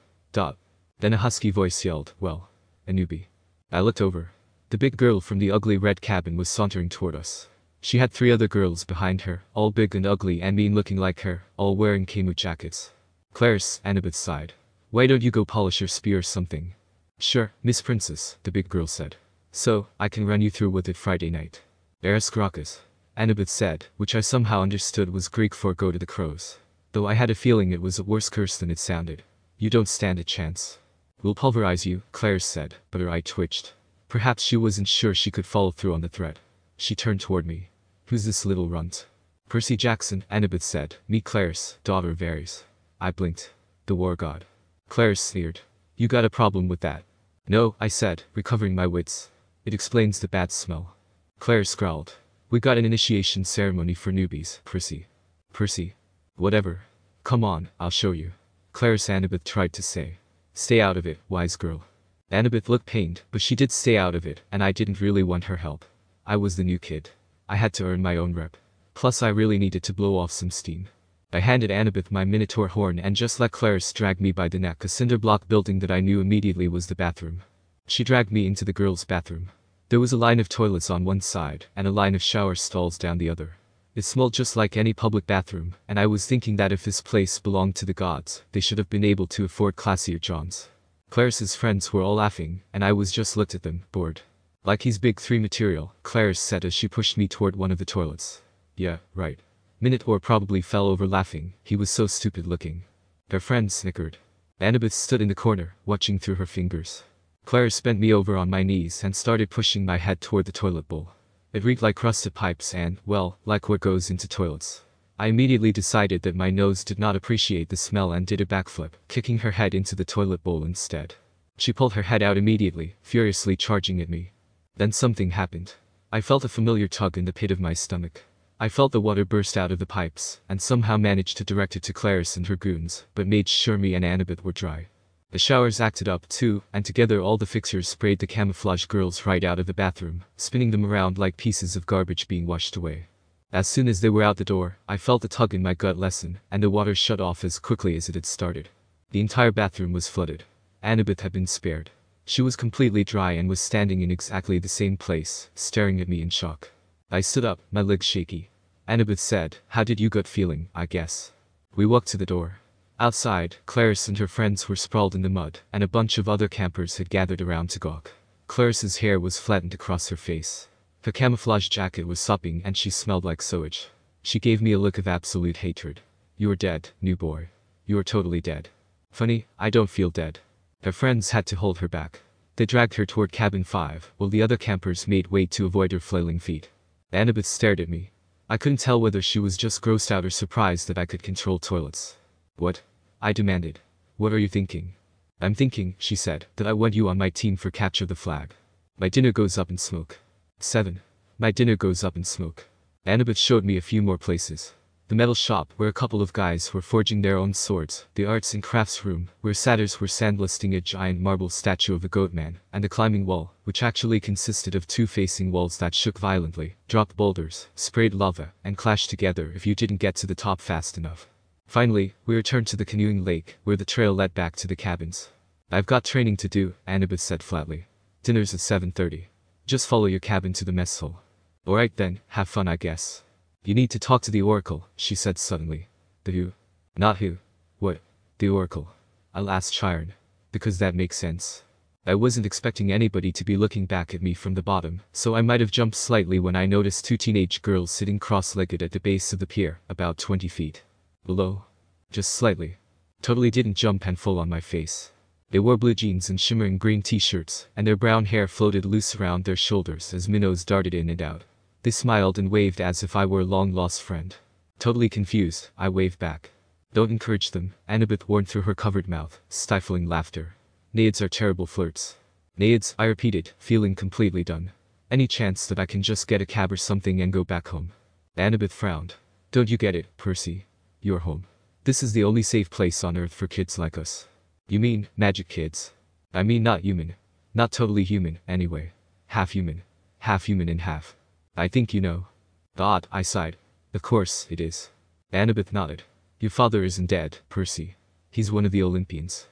Then a husky voice yelled, well, a newbie. I looked over. The big girl from the ugly red cabin was sauntering toward us. She had 3 other girls behind her, all big and ugly and mean looking like her, all wearing camo jackets. Clarice, Annabeth sighed. Why don't you go polish your spear or something? Sure, Miss Princess, the big girl said. So, I can run you through with it Friday night. Eris Gracchus, Annabeth said, which I somehow understood was Greek for go to the crows. Though I had a feeling it was a worse curse than it sounded. You don't stand a chance. We'll pulverize you, Clarice said, but her eye twitched. Perhaps she wasn't sure she could follow through on the threat. She turned toward me. Who's this little runt? Percy Jackson, Annabeth said. Meet Clarice, daughter of Ares. I blinked. The war god. Clarice sneered. You got a problem with that? No, I said, recovering my wits. It explains the bad smell. Clarice growled. We got an initiation ceremony for newbies, Percy. Percy. Whatever. Come on, I'll show you. Clarice Annabeth tried to say. Stay out of it, wise girl. Annabeth looked pained, but she did stay out of it, and I didn't really want her help. I was the new kid. I had to earn my own rep. Plus I really needed to blow off some steam. I handed Annabeth my minotaur horn and just let Clarice drag me by the neck a cinder block building that I knew immediately was the bathroom. She dragged me into the girls' bathroom. There was a line of toilets on one side, and a line of shower stalls down the other. It smelled just like any public bathroom, and I was thinking that if this place belonged to the gods, they should have been able to afford classier johns. Clarice's friends were all laughing, and I was just looked at them, bored. Like he's big 3 material, Clarice said as she pushed me toward one of the toilets. Yeah, right. Minotaur probably fell over laughing, he was so stupid looking. Their friends snickered. Annabeth stood in the corner, watching through her fingers. Clarice bent me over on my knees and started pushing my head toward the toilet bowl. It reeked like rusted pipes and, well, like what goes into toilets. I immediately decided that my nose did not appreciate the smell and did a backflip, kicking her head into the toilet bowl instead. She pulled her head out immediately, furiously charging at me. Then something happened. I felt a familiar tug in the pit of my stomach. I felt the water burst out of the pipes, and somehow managed to direct it to Clarice and her goons, but made sure me and Annabeth were dry. The showers acted up too, and together all the fixers sprayed the camouflage girls right out of the bathroom, spinning them around like pieces of garbage being washed away. As soon as they were out the door, I felt the tug in my gut lessen, and the water shut off as quickly as it had started. The entire bathroom was flooded. Annabeth had been spared. She was completely dry and was standing in exactly the same place, staring at me in shock. I stood up, my legs shaky. Annabeth said, how did you gut feeling, I guess? We walked to the door. Outside, Clarice and her friends were sprawled in the mud, and a bunch of other campers had gathered around to gawk. Clarice's hair was flattened across her face. Her camouflage jacket was sopping and she smelled like sewage. She gave me a look of absolute hatred. You are dead, new boy. You are totally dead. Funny, I don't feel dead. Her friends had to hold her back. They dragged her toward cabin 5, while the other campers made way to avoid her flailing feet. Annabeth stared at me. I couldn't tell whether she was just grossed out or surprised that I could control toilets. What? I demanded. What are you thinking? I'm thinking, she said, that I want you on my team for capture the flag. My dinner goes up in smoke. 7. My dinner goes up in smoke. Annabeth showed me a few more places. The metal shop, where a couple of guys were forging their own swords, the arts and crafts room, where satyrs were sandblasting a giant marble statue of a goat man, and the climbing wall, which actually consisted of 2 facing walls that shook violently, dropped boulders, sprayed lava, and clashed together if you didn't get to the top fast enough. Finally, we returned to the canoeing lake, where the trail led back to the cabins. I've got training to do, Annabeth said flatly. Dinner's at 7:30. Just follow your cabin to the mess hall. Alright then, have fun I guess. You need to talk to the Oracle, she said suddenly. The who? Not who. What? The Oracle. I'll ask Chiron. Because that makes sense. I wasn't expecting anybody to be looking back at me from the bottom, so I might have jumped slightly when I noticed two teenage girls sitting cross-legged at the base of the pier, about 20 feet below. Just slightly. Totally didn't jump and fall on my face. They wore blue jeans and shimmering green t-shirts, and their brown hair floated loose around their shoulders as minnows darted in and out. They smiled and waved as if I were a long-lost friend. Totally confused, I waved back. Don't encourage them, Anabeth warned through her covered mouth, stifling laughter. Naiads are terrible flirts. Naiads, I repeated, feeling completely done. Any chance that I can just get a cab or something and go back home? Anabeth frowned. Don't you get it, Percy? You're home. This is the only safe place on Earth for kids like us. You mean, magic kids? I mean not human. Not totally human, anyway. Half human and half. I think you know. God, I sighed. Of course, it is. Anabeth nodded. Your father isn't dead, Percy. He's one of the Olympians.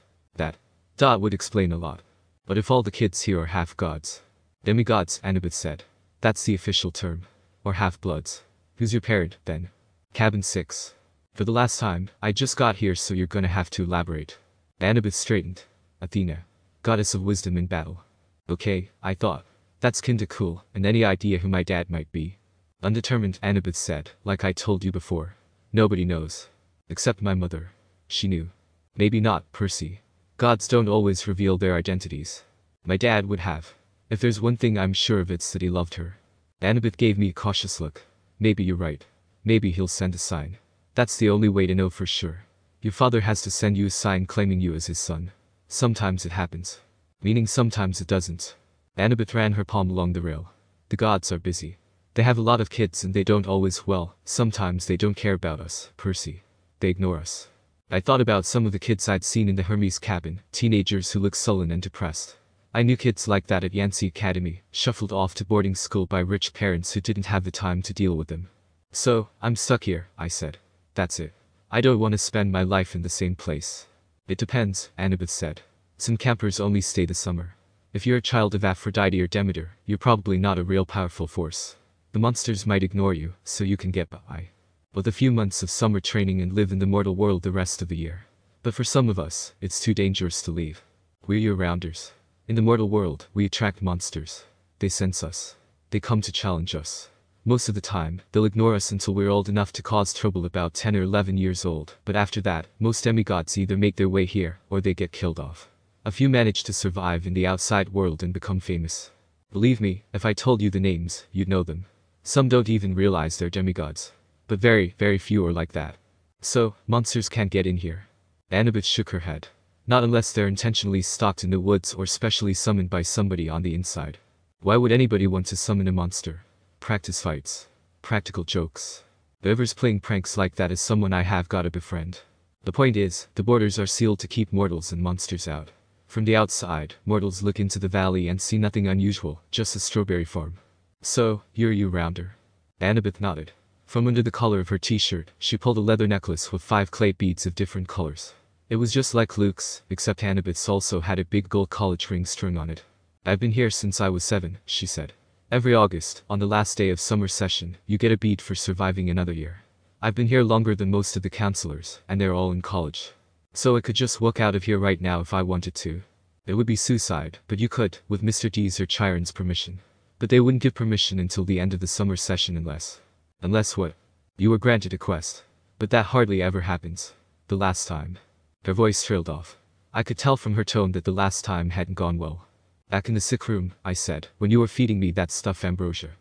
That would explain a lot. But if all the kids here are half-gods. Demigods, Anabeth said. That's the official term. Or half-bloods. Who's your parent, then? Cabin 6. For the last time, I just got here so you're gonna have to elaborate. Anabeth straightened. Athena. Goddess of wisdom in battle. Okay, I thought. That's kinda cool, and any idea who my dad might be? Undetermined, Anabeth said, like I told you before. Nobody knows. Except my mother. She knew. Maybe not, Percy. Gods don't always reveal their identities. My dad would have. If there's one thing I'm sure of, it's that he loved her. Anabeth gave me a cautious look. Maybe you're right. Maybe he'll send a sign. That's the only way to know for sure. Your father has to send you a sign claiming you as his son. Sometimes it happens. Meaning sometimes it doesn't. Anabeth ran her palm along the rail. The gods are busy. They have a lot of kids and they don't always, well, sometimes they don't care about us, Percy. They ignore us. I thought about some of the kids I'd seen in the Hermes cabin, teenagers who look sullen and depressed. I knew kids like that at Yancey Academy, shuffled off to boarding school by rich parents who didn't have the time to deal with them. So, I'm stuck here, I said. That's it. I don't want to spend my life in the same place. It depends, Anabeth said. Some campers only stay the summer. If you're a child of Aphrodite or Demeter, you're probably not a real powerful force. The monsters might ignore you, so you can get by. With a few months of summer training and live in the mortal world the rest of the year. But for some of us, it's too dangerous to leave. We're year-rounders. In the mortal world, we attract monsters. They sense us. They come to challenge us. Most of the time, they'll ignore us until we're old enough to cause trouble, about 10 or 11 years old, but after that, most demigods either make their way here, or they get killed off. A few manage to survive in the outside world and become famous. Believe me, if I told you the names, you'd know them. Some don't even realize they're demigods. But very, very few are like that. So, monsters can't get in here. Anabeth shook her head. Not unless they're intentionally stalked in the woods or specially summoned by somebody on the inside. Why would anybody want to summon a monster? Practice fights. Practical jokes. Whoever's playing pranks like that is someone I have gotta befriend. The point is, the borders are sealed to keep mortals and monsters out. From the outside, mortals look into the valley and see nothing unusual, just a strawberry farm. So, you're a year-rounder. Anabeth nodded. From under the collar of her t-shirt, she pulled a leather necklace with 5 clay beads of different colors. It was just like Luke's, except Anabeth's also had a big gold college ring strung on it. I've been here since I was 7, she said. Every August, on the last day of summer session, you get a bead for surviving another year. I've been here longer than most of the counselors, and they're all in college. So I could just walk out of here right now if I wanted to. It would be suicide, but you could, with Mr. D's or Chiron's permission. But they wouldn't give permission until the end of the summer session unless what? You were granted a quest. But that hardly ever happens. The last time. Her voice trailed off. I could tell from her tone that the last time hadn't gone well. Back in the sick room, I said, when you were feeding me that stuff ambrosia.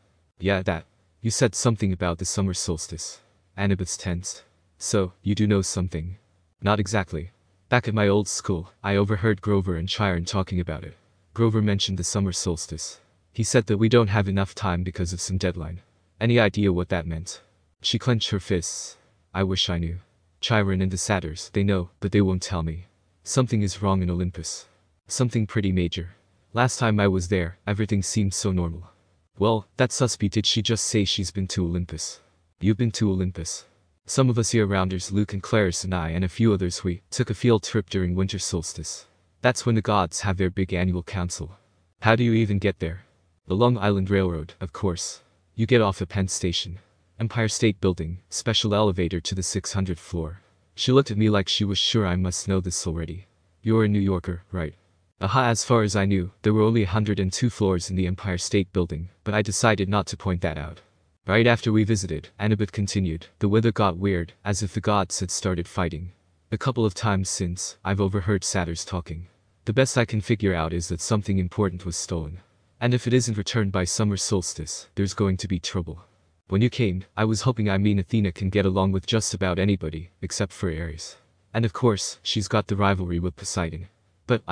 Yeah, that. You said something about the summer solstice. Anabeth tensed. So, you do know something. Not exactly. Back at my old school, I overheard Grover and Chiron talking about it. Grover mentioned the summer solstice. He said that we don't have enough time because of some deadline. Any idea what that meant? She clenched her fists. I wish I knew. Chiron and the satyrs, they know, but they won't tell me. Something is wrong in Olympus. Something pretty major. Last time I was there, everything seemed so normal. Well, that suspy, did she just say she's been to Olympus? You've been to Olympus. Some of us year-rounders, Luke and Clarice and I and a few others, we took a field trip during winter solstice. That's when the gods have their big annual council. How do you even get there? The Long Island Railroad, of course. You get off at Penn Station. Empire State Building, special elevator to the 600th floor. She looked at me like she was sure I must know this already. You're a New Yorker, right? Aha, as far as I knew, there were only 102 floors in the Empire State Building, but I decided not to point that out. Right after we visited, Anabeth continued, the weather got weird, as if the gods had started fighting. A couple of times since, I've overheard satyrs talking. The best I can figure out is that something important was stolen. And if it isn't returned by summer solstice, there's going to be trouble. When you came, I was hoping Athena can get along with just about anybody, except for Ares. And of course, she's got the rivalry with Poseidon. But,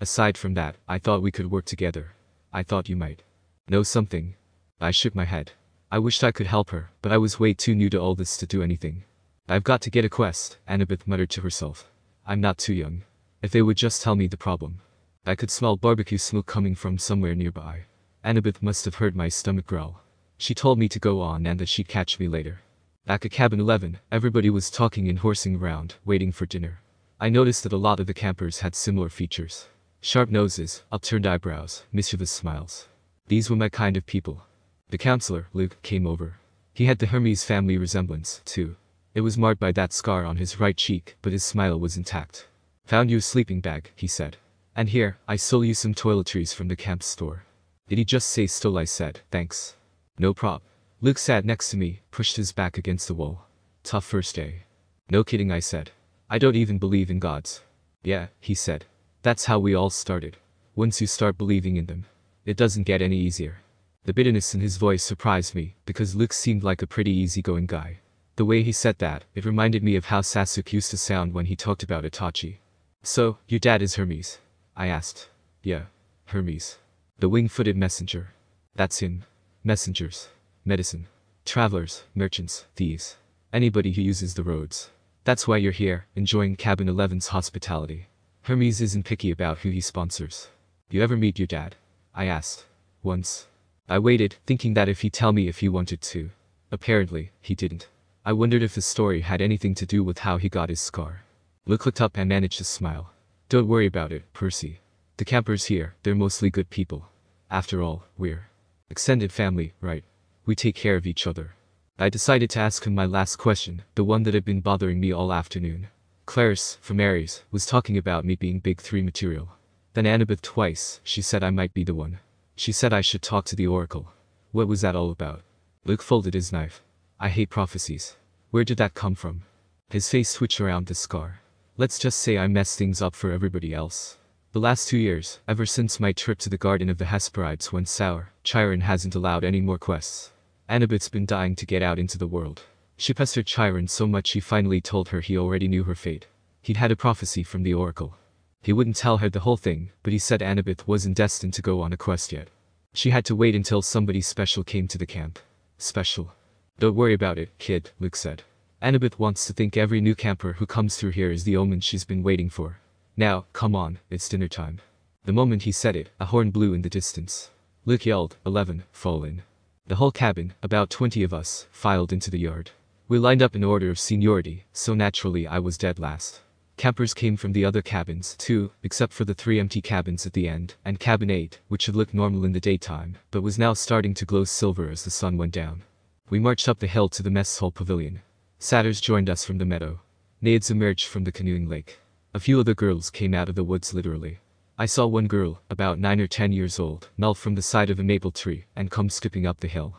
aside from that, I thought we could work together. I thought you might know something. I shook my head. I wished I could help her, but I was way too new to all this to do anything. I've got to get a quest, Anabeth muttered to herself. I'm not too young. If they would just tell me the problem. I could smell barbecue smoke coming from somewhere nearby. Anabeth must have heard my stomach growl. She told me to go on and that she'd catch me later. Back at cabin 11, everybody was talking and horsing around, waiting for dinner. I noticed that a lot of the campers had similar features. Sharp noses, upturned eyebrows, mischievous smiles. These were my kind of people. The counselor, Luke, came over. He had the Hermes family resemblance, too. It was marred by that scar on his right cheek, but his smile was intact. Found you a sleeping bag, he said. And here, I stole you some toiletries from the camp store. Did he just say stole? I said, thanks. No prob. Luke sat next to me, pushed his back against the wall. Tough first day. No kidding, I said. I don't even believe in gods. Yeah, he said. That's how we all started. Once you start believing in them, it doesn't get any easier. The bitterness in his voice surprised me, because Luke seemed like a pretty easygoing guy. The way he said that, it reminded me of how Sasuke used to sound when he talked about Itachi. So, your dad is Hermes? I asked. Yeah, Hermes. The wing-footed messenger. That's him. Messengers. Medicine. Travelers, merchants, thieves. Anybody who uses the roads. That's why you're here, enjoying Cabin 11's hospitality. Hermes isn't picky about who he sponsors. You ever meet your dad? I asked. Once. I waited, thinking that if he'd tell me if he wanted to. Apparently, he didn't. I wondered if the story had anything to do with how he got his scar. Luke looked up and managed to smile. Don't worry about it, Percy. The campers here, they're mostly good people. After all, we're extended family, right? We take care of each other. I decided to ask him my last question, the one that had been bothering me all afternoon. Clarice, from Ares, was talking about me being Big 3 material. Then Anabeth twice, she said I might be the one. She said I should talk to the Oracle. What was that all about? Luke folded his knife. I hate prophecies. Where did that come from? His face twitched around the scar. Let's just say I messed things up for everybody else. The last 2 years, ever since my trip to the Garden of the Hesperides went sour, Chiron hasn't allowed any more quests. Anabeth's been dying to get out into the world. She pestered Chiron so much he finally told her he already knew her fate. He'd had a prophecy from the Oracle. He wouldn't tell her the whole thing, but he said Anabeth wasn't destined to go on a quest yet. She had to wait until somebody special came to the camp. Special? Don't worry about it, kid, Luke said. Anabeth wants to think every new camper who comes through here is the omen she's been waiting for. Now, come on, it's dinner time. The moment he said it, a horn blew in the distance. Luke yelled, 11, fall in. The whole cabin, about 20 of us, filed into the yard. We lined up in order of seniority, so naturally I was dead last. Campers came from the other cabins, too, except for the 3 empty cabins at the end, and cabin 8, which had looked normal in the daytime, but was now starting to glow silver as the sun went down. We marched up the hill to the mess hall pavilion. Satyrs joined us from the meadow. Naiads emerged from the canoeing lake. A few other girls came out of the woods literally. I saw one girl, about 9 or 10 years old, melt from the side of a maple tree and come skipping up the hill.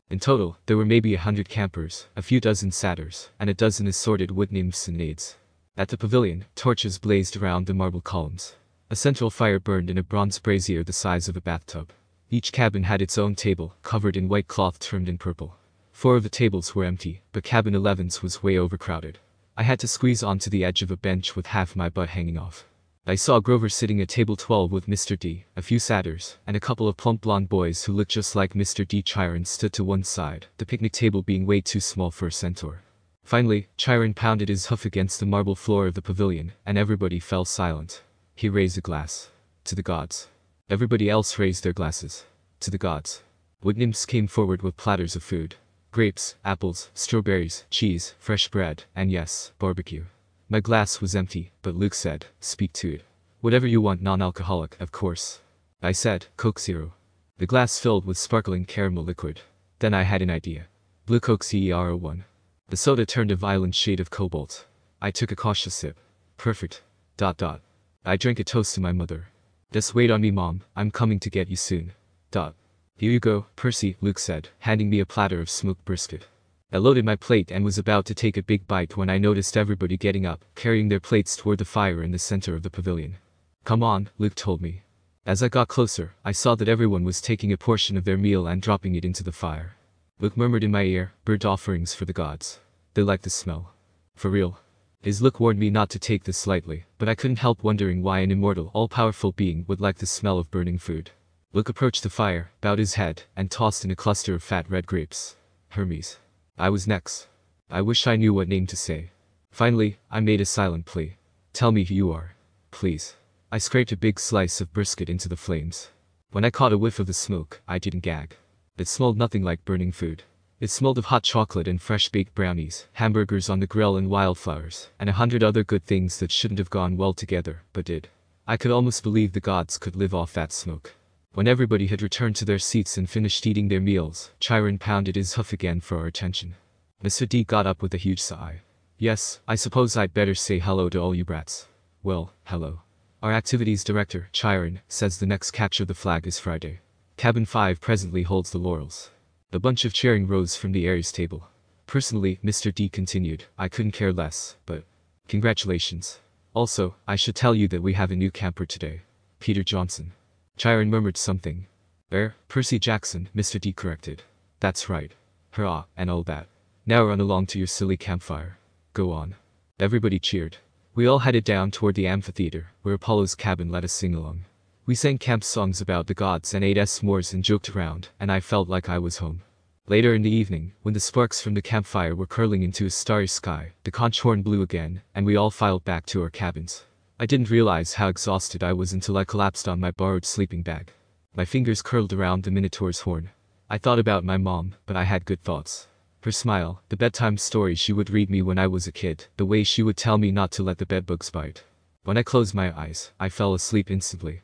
In total, there were maybe 100 campers, a few dozen satyrs, and a dozen assorted wood nymphs and naiads. At the pavilion, torches blazed around the marble columns. A central fire burned in a bronze brazier the size of a bathtub. Each cabin had its own table, covered in white cloth trimmed in purple. 4 of the tables were empty, but cabin 11's was way overcrowded. I had to squeeze onto the edge of a bench with half my butt hanging off. I saw Grover sitting at table 12 with Mr. D, a few satyrs, and a couple of plump blonde boys who looked just like Mr. D. Chiron stood to one side, the picnic table being way too small for a centaur. Finally, Chiron pounded his hoof against the marble floor of the pavilion, and everybody fell silent. He raised a glass. To the gods. Everybody else raised their glasses. To the gods. Wood nymphs came forward with platters of food. Grapes, apples, strawberries, cheese, fresh bread, and yes, barbecue. My glass was empty, but Luke said, speak to it. Whatever you want, non-alcoholic, of course. I said, Coke Zero. The glass filled with sparkling caramel liquid. Then I had an idea. Blue Coke CERO1. The soda turned a violent shade of cobalt. I took a cautious sip. Perfect. I drank a toast to my mother. Just wait on me, Mom, I'm coming to get you soon. Here you go, Percy, Luke said, handing me a platter of smoked brisket. I loaded my plate and was about to take a big bite when I noticed everybody getting up, carrying their plates toward the fire in the center of the pavilion. Come on, Luke told me. As I got closer, I saw that everyone was taking a portion of their meal and dropping it into the fire. Luke murmured in my ear, burnt offerings for the gods. They like the smell. For real. His look warned me not to take this lightly, but I couldn't help wondering why an immortal, all-powerful being would like the smell of burning food. Luke approached the fire, bowed his head, and tossed in a cluster of fat red grapes. Hermes. I was next. I wish I knew what name to say. Finally, I made a silent plea. Tell me who you are. Please. I scraped a big slice of brisket into the flames. When I caught a whiff of the smoke, I didn't gag. It smelled nothing like burning food. It smelled of hot chocolate and fresh-baked brownies, hamburgers on the grill and wildflowers, and 100 other good things that shouldn't have gone well together, but did. I could almost believe the gods could live off that smoke. When everybody had returned to their seats and finished eating their meals, Chiron pounded his hoof again for our attention. Mr. D got up with a huge sigh. Yes, I suppose I'd better say hello to all you brats. Well, hello. Our activities director, Chiron, says the next capture the flag is Friday. Cabin 5 presently holds the laurels. A bunch of cheering rose from the Ares table. Personally, Mr. D continued, I couldn't care less, but congratulations. Also, I should tell you that we have a new camper today. Peter Johnson. Chiron murmured something. Percy Jackson, Mr. D corrected. That's right. Hurrah, and all that. Now run along to your silly campfire. Go on. Everybody cheered. We all headed down toward the amphitheater, where Apollo's cabin let us sing along. We sang camp songs about the gods and ate s'mores and joked around, and I felt like I was home. Later in the evening, when the sparks from the campfire were curling into a starry sky, the conch horn blew again, and we all filed back to our cabins. I didn't realize how exhausted I was until I collapsed on my borrowed sleeping bag. My fingers curled around the Minotaur's horn. I thought about my mom, but I had good thoughts. Her smile, the bedtime story she would read me when I was a kid, the way she would tell me not to let the bedbugs bite. When I closed my eyes, I fell asleep instantly.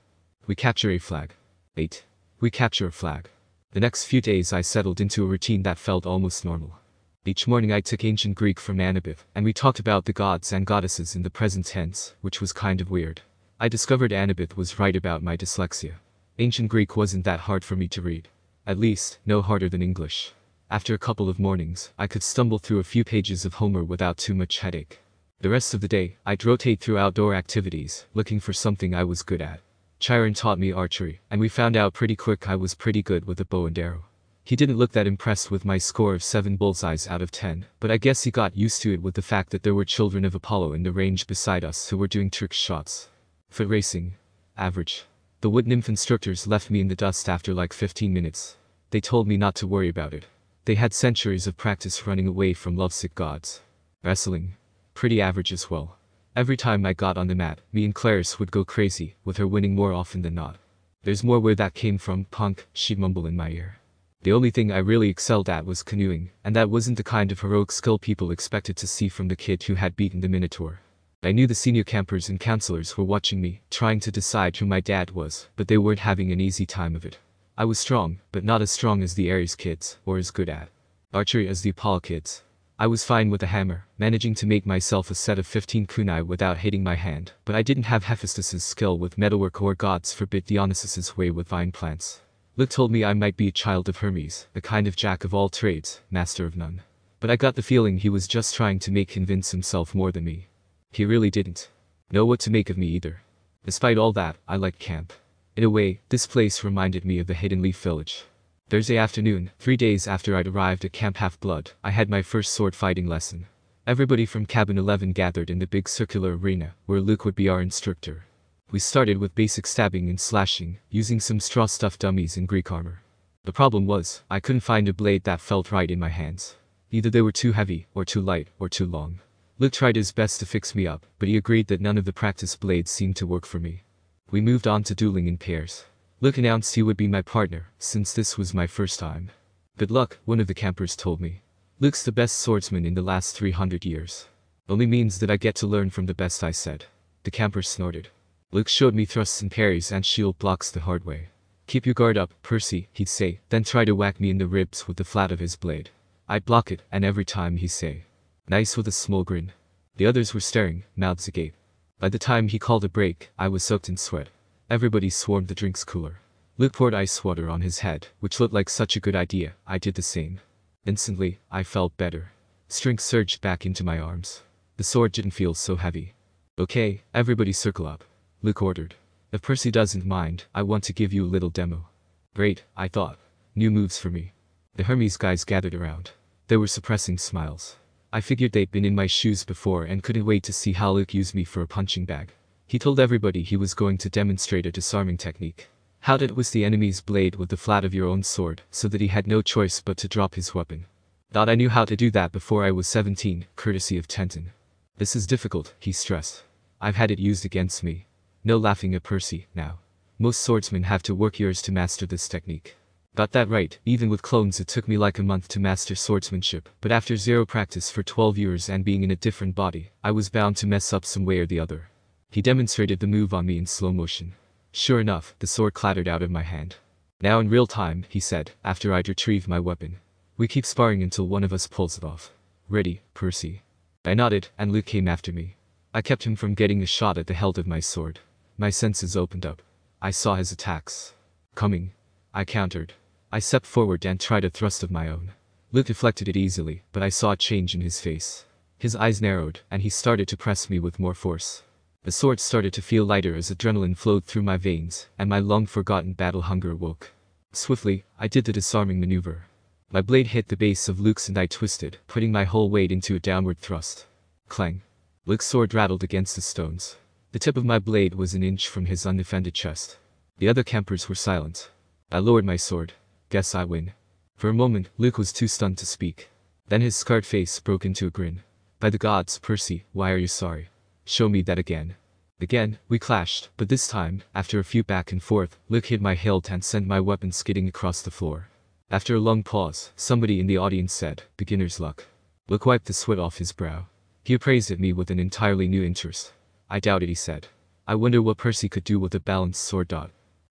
We capture a flag. 8. We capture a flag. The next few days I settled into a routine that felt almost normal. Each morning I took ancient Greek from Anabeth, and we talked about the gods and goddesses in the present tense, which was kind of weird. I discovered Anabeth was right about my dyslexia. Ancient Greek wasn't that hard for me to read. At least, no harder than English. After a couple of mornings, I could stumble through a few pages of Homer without too much headache. The rest of the day, I'd rotate through outdoor activities, looking for something I was good at. Chiron taught me archery, and we found out pretty quick I was pretty good with a bow and arrow. He didn't look that impressed with my score of 7 bullseyes out of 10, but I guess he got used to it with the fact that there were children of Apollo in the range beside us who were doing trick shots. Foot racing. Average. The wood nymph instructors left me in the dust after like 15 minutes. They told me not to worry about it. They had centuries of practice running away from lovesick gods. Wrestling. Pretty average as well. Every time I got on the mat, me and Clarice would go crazy, with her winning more often than not. There's more where that came from, punk, she'd mumble in my ear. The only thing I really excelled at was canoeing, and that wasn't the kind of heroic skill people expected to see from the kid who had beaten the Minotaur. I knew the senior campers and counselors were watching me, trying to decide who my dad was, but they weren't having an easy time of it. I was strong, but not as strong as the Ares kids, or as good at archery as the Apollo kids. I was fine with a hammer, managing to make myself a set of 15 kunai without hitting my hand, but I didn't have Hephaestus's skill with metalwork or gods forbid Dionysus's way with vine plants. Luke told me I might be a child of Hermes, a kind of jack of all trades, master of none. But I got the feeling he was just trying to convince himself more than me. He really didn't know what to make of me either. Despite all that, I liked camp. In a way, this place reminded me of the Hidden Leaf Village. Thursday afternoon, 3 days after I'd arrived at Camp Half-Blood, I had my first sword fighting lesson. Everybody from Cabin 11 gathered in the big circular arena, where Luke would be our instructor. We started with basic stabbing and slashing, using some straw-stuffed dummies in Greek armor. The problem was, I couldn't find a blade that felt right in my hands. Either they were too heavy, or too light, or too long. Luke tried his best to fix me up, but he agreed that none of the practice blades seemed to work for me. We moved on to dueling in pairs. Luke announced he would be my partner, since this was my first time. Good luck, one of the campers told me. Luke's the best swordsman in the last 300 years. Only means that I get to learn from the best, I said. The camper snorted. Luke showed me thrusts and parries and shield blocks the hard way. Keep your guard up, Percy, he'd say, then try to whack me in the ribs with the flat of his blade. I'd block it, and every time he'd say, nice with a small grin. The others were staring, mouths agape. By the time he called a break, I was soaked in sweat. Everybody swarmed the drinks cooler. Luke poured ice water on his head, which looked like such a good idea. I did the same. Instantly, I felt better. Strength surged back into my arms. The sword didn't feel so heavy. Okay, everybody circle up, Luke ordered. If Percy doesn't mind, I want to give you a little demo. Great, I thought. New moves for me. The Hermes guys gathered around. They were suppressing smiles. I figured they'd been in my shoes before and couldn't wait to see how Luke used me for a punching bag. He told everybody he was going to demonstrate a disarming technique. How to twist the enemy's blade with the flat of your own sword so that he had no choice but to drop his weapon. Thought I knew how to do that before I was 17, courtesy of Tenton. This is difficult, he stressed. I've had it used against me. No laughing at Percy, now. Most swordsmen have to work years to master this technique. Got that right, even with clones it took me like a month to master swordsmanship, but after zero practice for 12 years and being in a different body, I was bound to mess up some way or the other. He demonstrated the move on me in slow motion. Sure enough, the sword clattered out of my hand. Now in real time, he said, after I'd retrieved my weapon. We keep sparring until one of us pulls it off. Ready, Percy? I nodded, and Luke came after me. I kept him from getting a shot at the hilt of my sword. My senses opened up. I saw his attacks. Coming. I countered. I stepped forward and tried a thrust of my own. Luke deflected it easily, but I saw a change in his face. His eyes narrowed, and he started to press me with more force. The sword started to feel lighter as adrenaline flowed through my veins, and my long-forgotten battle hunger awoke. Swiftly, I did the disarming maneuver. My blade hit the base of Luke's and I twisted, putting my whole weight into a downward thrust. Clang. Luke's sword rattled against the stones. The tip of my blade was an inch from his undefended chest. The other campers were silent. I lowered my sword. Guess I win. For a moment, Luke was too stunned to speak. Then his scarred face broke into a grin. By the gods, Percy, why are you sorry? Show me that again. Again, we clashed, but this time, after a few back and forth, Luke hit my hilt and sent my weapon skidding across the floor. After a long pause, somebody in the audience said, beginner's luck. Luke wiped the sweat off his brow. He appraised at me with an entirely new interest. I doubt it, he said. I wonder what Percy could do with a balanced sword.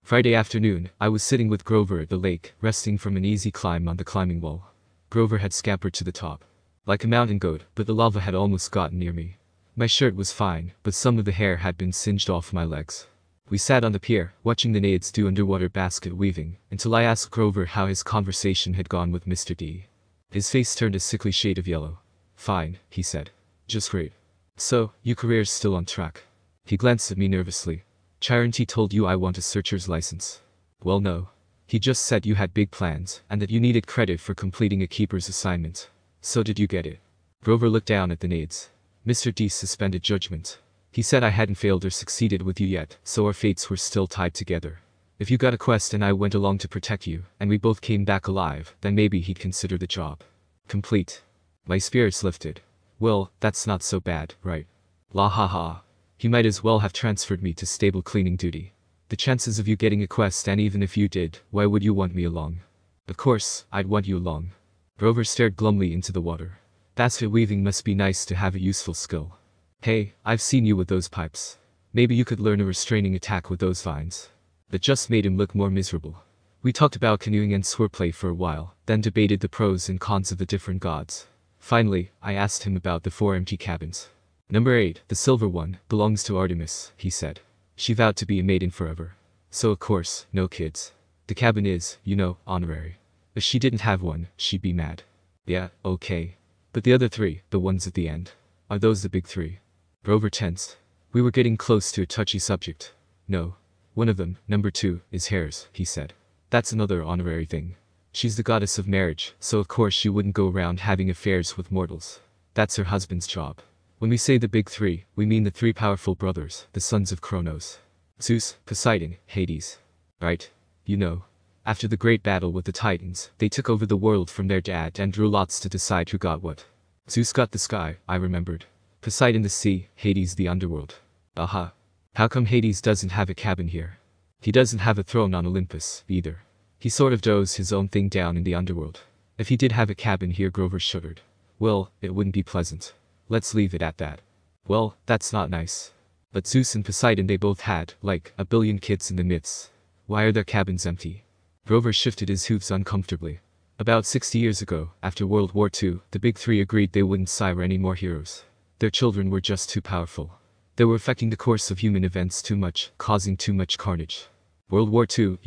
Friday afternoon, I was sitting with Grover at the lake, resting from an easy climb on the climbing wall. Grover had scampered to the top. Like a mountain goat, but the lava had almost gotten near me. My shirt was fine, but some of the hair had been singed off my legs. We sat on the pier, watching the naiads do underwater basket weaving, until I asked Grover how his conversation had gone with Mr. D. His face turned a sickly shade of yellow. Fine, he said. Just great. So, your career's still on track. He glanced at me nervously. Chiranti told you I want a searcher's license. Well, no. He just said you had big plans, and that you needed credit for completing a keeper's assignment. So did you get it? Grover looked down at the naiads. Mr. D suspended judgment. He said I hadn't failed or succeeded with you yet, so our fates were still tied together. If you got a quest and I went along to protect you, and we both came back alive, then maybe he'd consider the job complete. My spirits lifted. Well, that's not so bad, right? La ha ha. He might as well have transferred me to stable cleaning duty. The chances of you getting a quest, and even if you did, why would you want me along? Of course, I'd want you along. Grover stared glumly into the water. Basket weaving must be nice to have a useful skill. Hey, I've seen you with those pipes. Maybe you could learn a restraining attack with those vines. That just made him look more miserable. We talked about canoeing and swordplay for a while, then debated the pros and cons of the different gods. Finally, I asked him about the 4 empty cabins. Number 8, the silver one, belongs to Artemis, he said. She vowed to be a maiden forever. So of course, no kids. The cabin is, you know, honorary. If she didn't have one, she'd be mad. Yeah, okay. But the other 3, the ones at the end, are those the big 3? Grover tensed. We were getting close to a touchy subject. No. One of them, number 2, is hers, he said. That's another honorary thing. She's the goddess of marriage, so of course she wouldn't go around having affairs with mortals. That's her husband's job. When we say the big 3, we mean the 3 powerful brothers, the sons of Kronos. Zeus, Poseidon, Hades. Right? You know. After the great battle with the Titans, they took over the world from their dad and drew lots to decide who got what. Zeus got the sky, I remembered. Poseidon the sea, Hades the underworld. Aha. How come Hades doesn't have a cabin here? He doesn't have a throne on Olympus, either. He sort of does his own thing down in the underworld. If he did have a cabin here, Grover shuddered. Well, it wouldn't be pleasant. Let's leave it at that. Well, that's not nice. But Zeus and Poseidon, they both had, like, a billion kids in the myths. Why are their cabins empty? Grover shifted his hooves uncomfortably. About 60 years ago, after World War II, the big 3 agreed they wouldn't sire any more heroes. Their children were just too powerful. They were affecting the course of human events too much, causing too much carnage. World War II,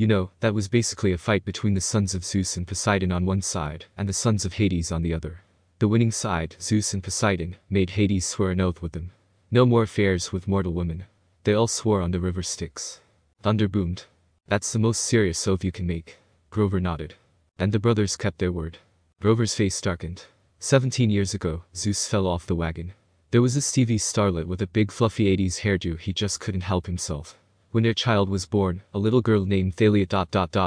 that was basically a fight between the sons of Zeus and Poseidon on one side, and the sons of Hades on the other. The winning side, Zeus and Poseidon, made Hades swear an oath with them. No more affairs with mortal women. They all swore on the river Styx. Thunder boomed. That's the most serious oath you can make. Grover nodded. And the brothers kept their word. Grover's face darkened. 17 years ago, Zeus fell off the wagon. There was this TV starlet with a big fluffy 80s hairdo. He just couldn't help himself. When their child was born, a little girl named Thalia.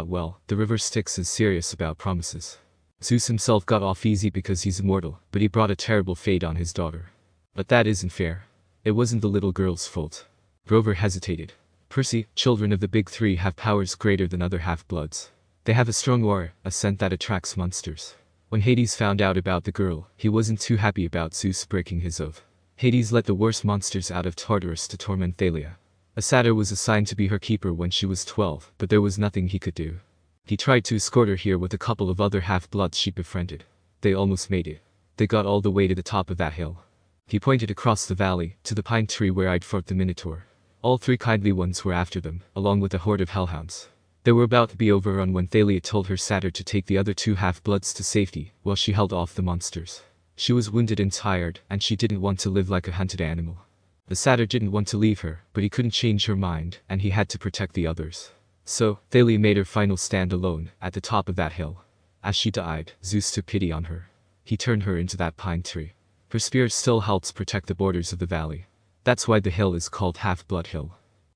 Well, the river Styx is serious about promises. Zeus himself got off easy because he's immortal, but he brought a terrible fate on his daughter. But that isn't fair. It wasn't the little girl's fault. Grover hesitated. Percy, children of the big three have powers greater than other half-bloods. They have a strong aura, a scent that attracts monsters. When Hades found out about the girl, he wasn't too happy about Zeus breaking his oath. Hades let the worst monsters out of Tartarus to torment Thalia. A satyr was assigned to be her keeper when she was 12, but there was nothing he could do. He tried to escort her here with a couple of other half-bloods she befriended. They almost made it. They got all the way to the top of that hill. He pointed across the valley, to the pine tree where I'd fought the Minotaur. All three kindly ones were after them, along with a horde of hellhounds. They were about to be overrun when Thalia told her satyr to take the other two half-bloods to safety, while she held off the monsters. She was wounded and tired, and she didn't want to live like a hunted animal. The satyr didn't want to leave her, but he couldn't change her mind, and he had to protect the others. So, Thalia made her final stand alone, at the top of that hill. As she died, Zeus took pity on her. He turned her into that pine tree. Her spirit still helps protect the borders of the valley. That's why the hill is called Half-Blood Hill.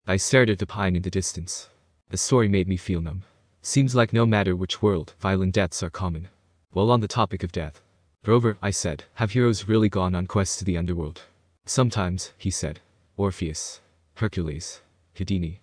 I stared at the pine in the distance. The story made me feel numb. Seems like no matter which world, violent deaths are common. Well, on the topic of death. Grover, I said, have heroes really gone on quests to the underworld? Sometimes, he said. Orpheus. Hercules. Houdini.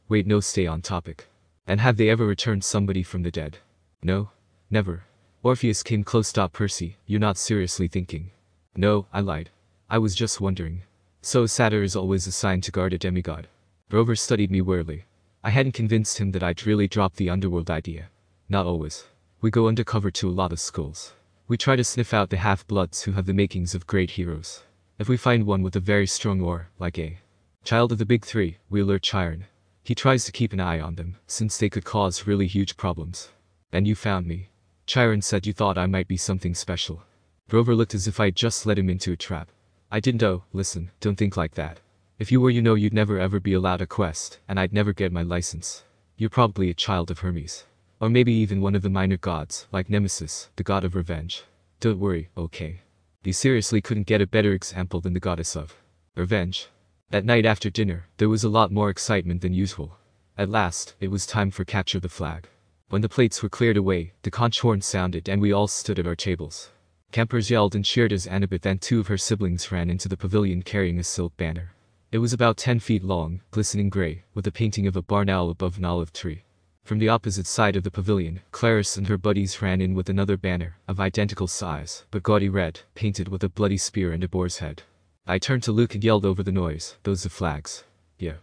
Wait, no, stay on topic. And have they ever returned somebody from the dead? No. Never. Orpheus came close. Percy, you're not seriously thinking. No, I lied. I was just wondering. So a satyr is always assigned to guard a demigod. Grover studied me warily. I hadn't convinced him that I'd really dropped the underworld idea. Not always. We go undercover to a lot of schools. We try to sniff out the half-bloods who have the makings of great heroes. If we find one with a very strong aura, like a child of the big three, we alert Chiron. He tries to keep an eye on them, since they could cause really huge problems. And you found me. Chiron said you thought I might be something special. Grover looked as if I'd just led him into a trap. I didn't. Oh, listen, don't think like that. If you were, you'd never ever be allowed a quest, and I'd never get my license. You're probably a child of Hermes. Or maybe even one of the minor gods, like Nemesis, the god of revenge. Don't worry, okay? You seriously couldn't get a better example than the goddess of revenge. That night after dinner, there was a lot more excitement than usual. At last, it was time for capture the flag. When the plates were cleared away, the conch horn sounded and we all stood at our tables. Campers yelled and cheered as Anabeth and two of her siblings ran into the pavilion carrying a silk banner. It was about 10 feet long, glistening gray, with a painting of a barn owl above an olive tree. From the opposite side of the pavilion, Clarice and her buddies ran in with another banner, of identical size, but gaudy red, painted with a bloody spear and a boar's head. I turned to Luke and yelled over the noise, those are flags. Yeah.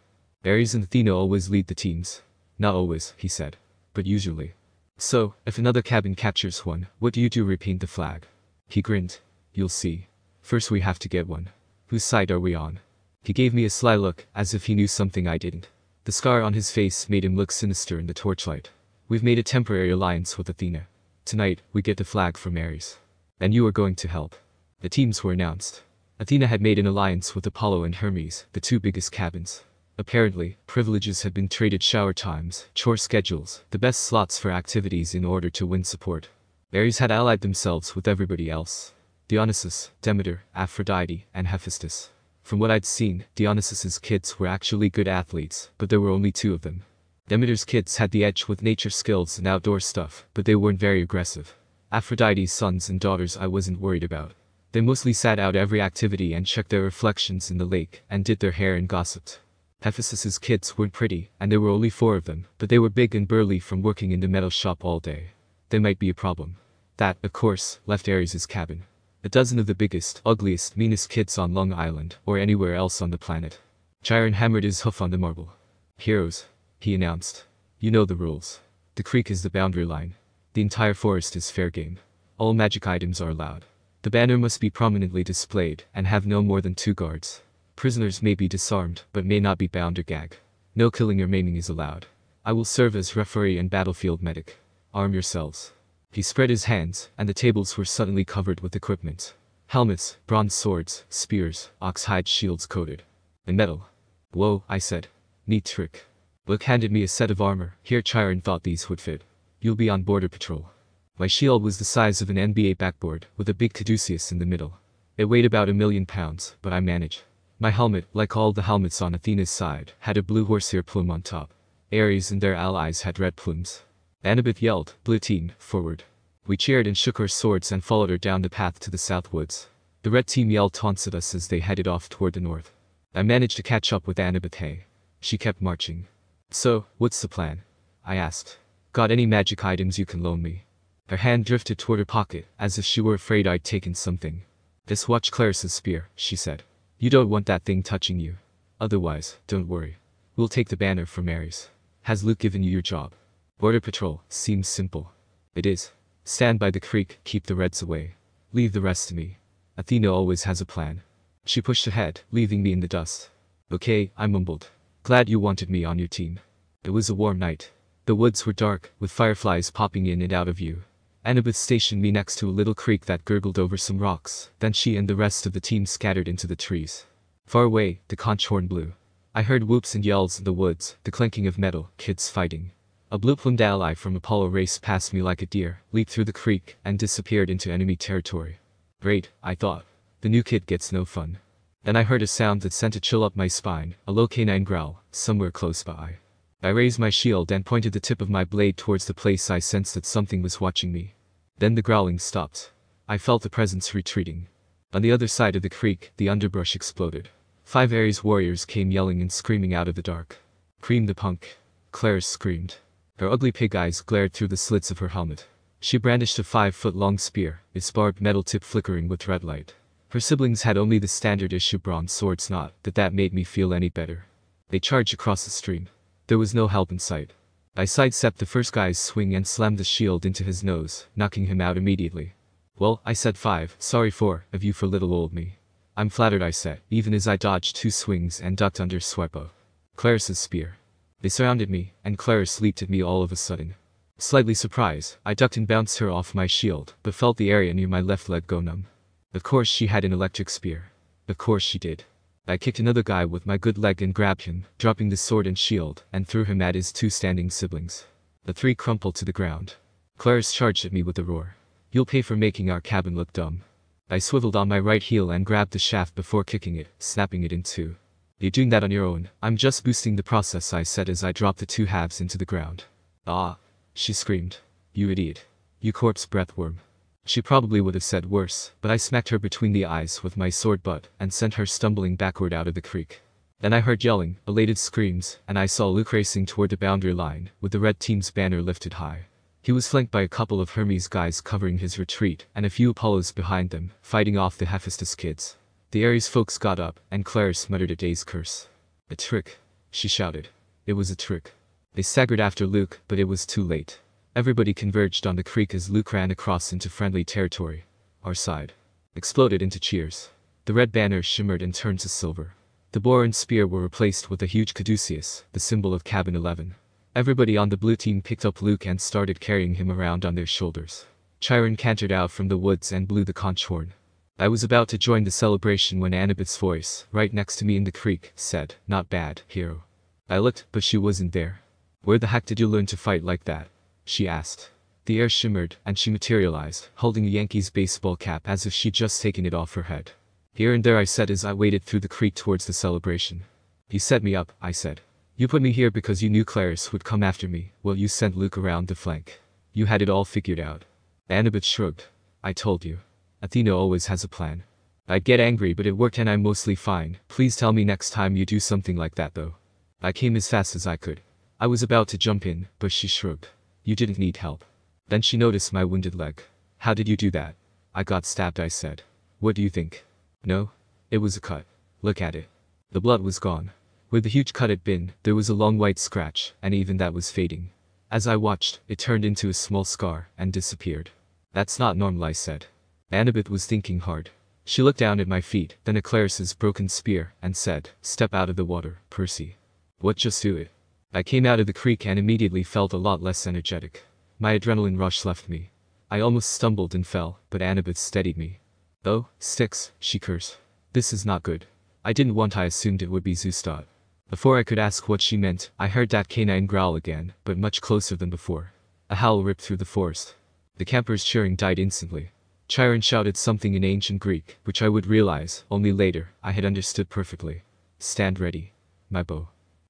Ares and Athena always lead the teams. Not always, he said. But usually. So, if another cabin captures one, what do you do? Repaint the flag. He grinned. You'll see. First we have to get one. Whose side are we on? He gave me a sly look, as if he knew something I didn't. The scar on his face made him look sinister in the torchlight. We've made a temporary alliance with Athena. Tonight, we get the flag from Ares. And you are going to help. The teams were announced. Athena had made an alliance with Apollo and Hermes, the two biggest cabins. Apparently, privileges had been traded, shower times, chore schedules, the best slots for activities in order to win support. Ares had allied themselves with everybody else. Dionysus, Demeter, Aphrodite, and Hephaestus. From what I'd seen, Dionysus's kids were actually good athletes, but there were only 2 of them. Demeter's kids had the edge with nature skills and outdoor stuff, but they weren't very aggressive. Aphrodite's sons and daughters I wasn't worried about. They mostly sat out every activity and checked their reflections in the lake, and did their hair and gossiped. Hephaestus's kids weren't pretty, and there were only 4 of them, but they were big and burly from working in the metal shop all day. They might be a problem. That, of course, left Ares' cabin. A dozen of the biggest, ugliest, meanest kids on Long Island, or anywhere else on the planet. Chiron hammered his hoof on the marble. Heroes, he announced. You know the rules. The creek is the boundary line. The entire forest is fair game. All magic items are allowed. The banner must be prominently displayed, and have no more than 2 guards. Prisoners may be disarmed, but may not be bound or gagged. No killing or maiming is allowed. I will serve as referee and battlefield medic. Arm yourselves. He spread his hands, and the tables were suddenly covered with equipment. Helmets, bronze swords, spears, ox-hide shields coated in metal. Whoa, I said. Neat trick. Luke handed me a set of armor. Here Chiron thought these would fit. You'll be on border patrol. My shield was the size of an NBA backboard, with a big caduceus in the middle. It weighed about 1,000,000 pounds, but I managed. My helmet, like all the helmets on Athena's side, had a blue horsehair plume on top. Ares and their allies had red plumes. Anabeth yelled, "Blue team, forward." We cheered and shook our swords and followed her down the path to the south woods. The red team yelled taunts at us as they headed off toward the north. I managed to catch up with Anabeth. Hey. She kept marching. So, what's the plan? I asked. Got any magic items you can loan me? Her hand drifted toward her pocket, as if she were afraid I'd taken something. Just watch Claris's spear, she said. You don't want that thing touching you. Otherwise, don't worry. We'll take the banner from Ares. Has Luke given you your job? Border patrol, seems simple. It is. Stand by the creek, keep the Reds away. Leave the rest to me. Athena always has a plan. She pushed ahead, leaving me in the dust. Okay, I mumbled. Glad you wanted me on your team. It was a warm night. The woods were dark, with fireflies popping in and out of view. Anabeth stationed me next to a little creek that gurgled over some rocks, then she and the rest of the team scattered into the trees. Far away, the conch horn blew. I heard whoops and yells in the woods, the clanking of metal, kids fighting. A blue-plumed ally from Apollo raced past me like a deer, leaped through the creek, and disappeared into enemy territory. Great, I thought. The new kid gets no fun. Then I heard a sound that sent a chill up my spine, a low canine growl, somewhere close by. I raised my shield and pointed the tip of my blade towards the place I sensed that something was watching me. Then the growling stopped. I felt the presence retreating. On the other side of the creek, the underbrush exploded. 5 Ares warriors came yelling and screaming out of the dark. Cream the punk. Claris screamed. Her ugly pig eyes glared through the slits of her helmet. She brandished a 5-foot-long spear, its barbed metal tip flickering with red light. Her siblings had only the standard-issue bronze swords, not that made me feel any better. They charged across the stream. There was no help in sight. I sidestepped the first guy's swing and slammed the shield into his nose, knocking him out immediately. Well, I said 5, sorry 4 of you for little old me. I'm flattered, I said, even as I dodged 2 swings and ducked under swipe of Claris's spear. They surrounded me, and Claris leaped at me all of a sudden. Slightly surprised, I ducked and bounced her off my shield, but felt the area near my left leg go numb. Of course she had an electric spear. Of course she did. I kicked another guy with my good leg and grabbed him, dropping the sword and shield, and threw him at his 2 standing siblings. The 3 crumpled to the ground. Claris charged at me with a roar. You'll pay for making our cabin look dumb. I swiveled on my right heel and grabbed the shaft before kicking it, snapping it in 2. You're doing that on your own. I'm just boosting the process, I said as I dropped the 2 halves into the ground. Ah! She screamed. You idiot. You corpse breath worm. She probably would have said worse, but I smacked her between the eyes with my sword butt and sent her stumbling backward out of the creek. Then I heard yelling, elated screams, and I saw Luke racing toward the boundary line, with the red team's banner lifted high. He was flanked by a couple of Hermes guys covering his retreat, and a few Apollos behind them, fighting off the Hephaestus kids. The Ares folks got up, and Claris muttered a dazed curse. A trick, she shouted. It was a trick. They staggered after Luke, but it was too late. Everybody converged on the creek as Luke ran across into friendly territory. Our side exploded into cheers. The red banner shimmered and turned to silver. The boar and spear were replaced with a huge caduceus, the symbol of Cabin 11. Everybody on the blue team picked up Luke and started carrying him around on their shoulders. Chiron cantered out from the woods and blew the conch horn. I was about to join the celebration when Anabeth's voice, right next to me in the creek, said, "Not bad, hero." I looked, but she wasn't there. Where the heck did you learn to fight like that? She asked. The air shimmered, and she materialized, holding a Yankees baseball cap as if she'd just taken it off her head. Here and there, I said as I waded through the creek towards the celebration. You set me up, I said. You put me here because you knew Claris would come after me. Well, you sent Luke around the flank. You had it all figured out. Anabeth shrugged. I told you. Athena always has a plan. I'd get angry, but it worked and I'm mostly fine. Please tell me next time you do something like that though. I came as fast as I could. I was about to jump in, but she shrugged. You didn't need help. Then she noticed my wounded leg. How did you do that? I got stabbed, I said. What do you think? No? It was a cut. Look at it. The blood was gone. Where the huge cut had been, there was a long white scratch, and even that was fading. As I watched, it turned into a small scar, and disappeared. That's not normal, I said. Anabeth was thinking hard. She looked down at my feet, then at Clarice's broken spear, and said, "Step out of the water, Percy." What, just do it? I came out of the creek and immediately felt a lot less energetic. My adrenaline rush left me. I almost stumbled and fell, but Anabeth steadied me. "Oh, sticks," she cursed. "This is not good." I didn't want. I assumed it would be Zustot. Before I could ask what she meant, I heard that canine growl again, but much closer than before. A howl ripped through the forest. The campers cheering died instantly. Chiron shouted something in ancient Greek, which I would realize, only later, I had understood perfectly. "Stand ready. My bow."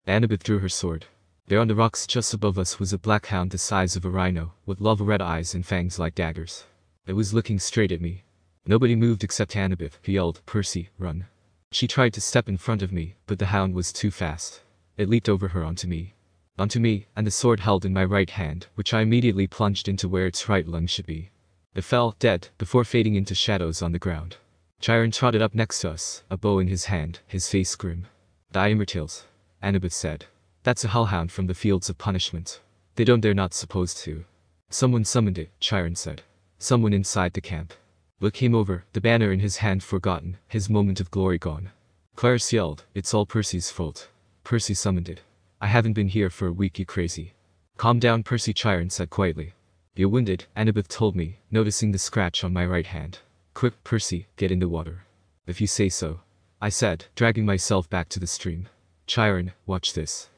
Anabeth drew her sword. There on the rocks just above us was a black hound the size of a rhino, with lava-red eyes and fangs like daggers. It was looking straight at me. Nobody moved except Anabeth, who yelled, "Percy, run." She tried to step in front of me, but the hound was too fast. It leaped over her onto me, and the sword held in my right hand, which I immediately plunged into where its right lung should be. It fell, dead, before fading into shadows on the ground. Chiron trotted up next to us, a bow in his hand, his face grim. "The Immortals," Anabeth said. "That's a hellhound from the fields of punishment. They don't, they're not supposed to." "Someone summoned it," Chiron said. "Someone inside the camp." Luke came over, the banner in his hand forgotten, his moment of glory gone. Clarice yelled, "It's all Percy's fault. Percy summoned it. I haven't been here for a week, you crazy." "Calm down, Percy," Chiron said quietly. "You're wounded," Anabeth told me, noticing the scratch on my right hand. "Quick, Percy, get in the water." "If you say so," I said, dragging myself back to the stream. "Chiron, watch this."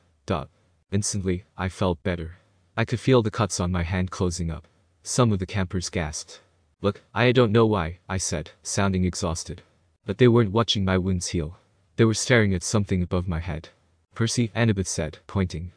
Instantly, I felt better. I could feel the cuts on my hand closing up. Some of the campers gasped. "Look, I don't know why," I said, sounding exhausted. But they weren't watching my wounds heal. They were staring at something above my head. "Percy," Anabeth said, pointing.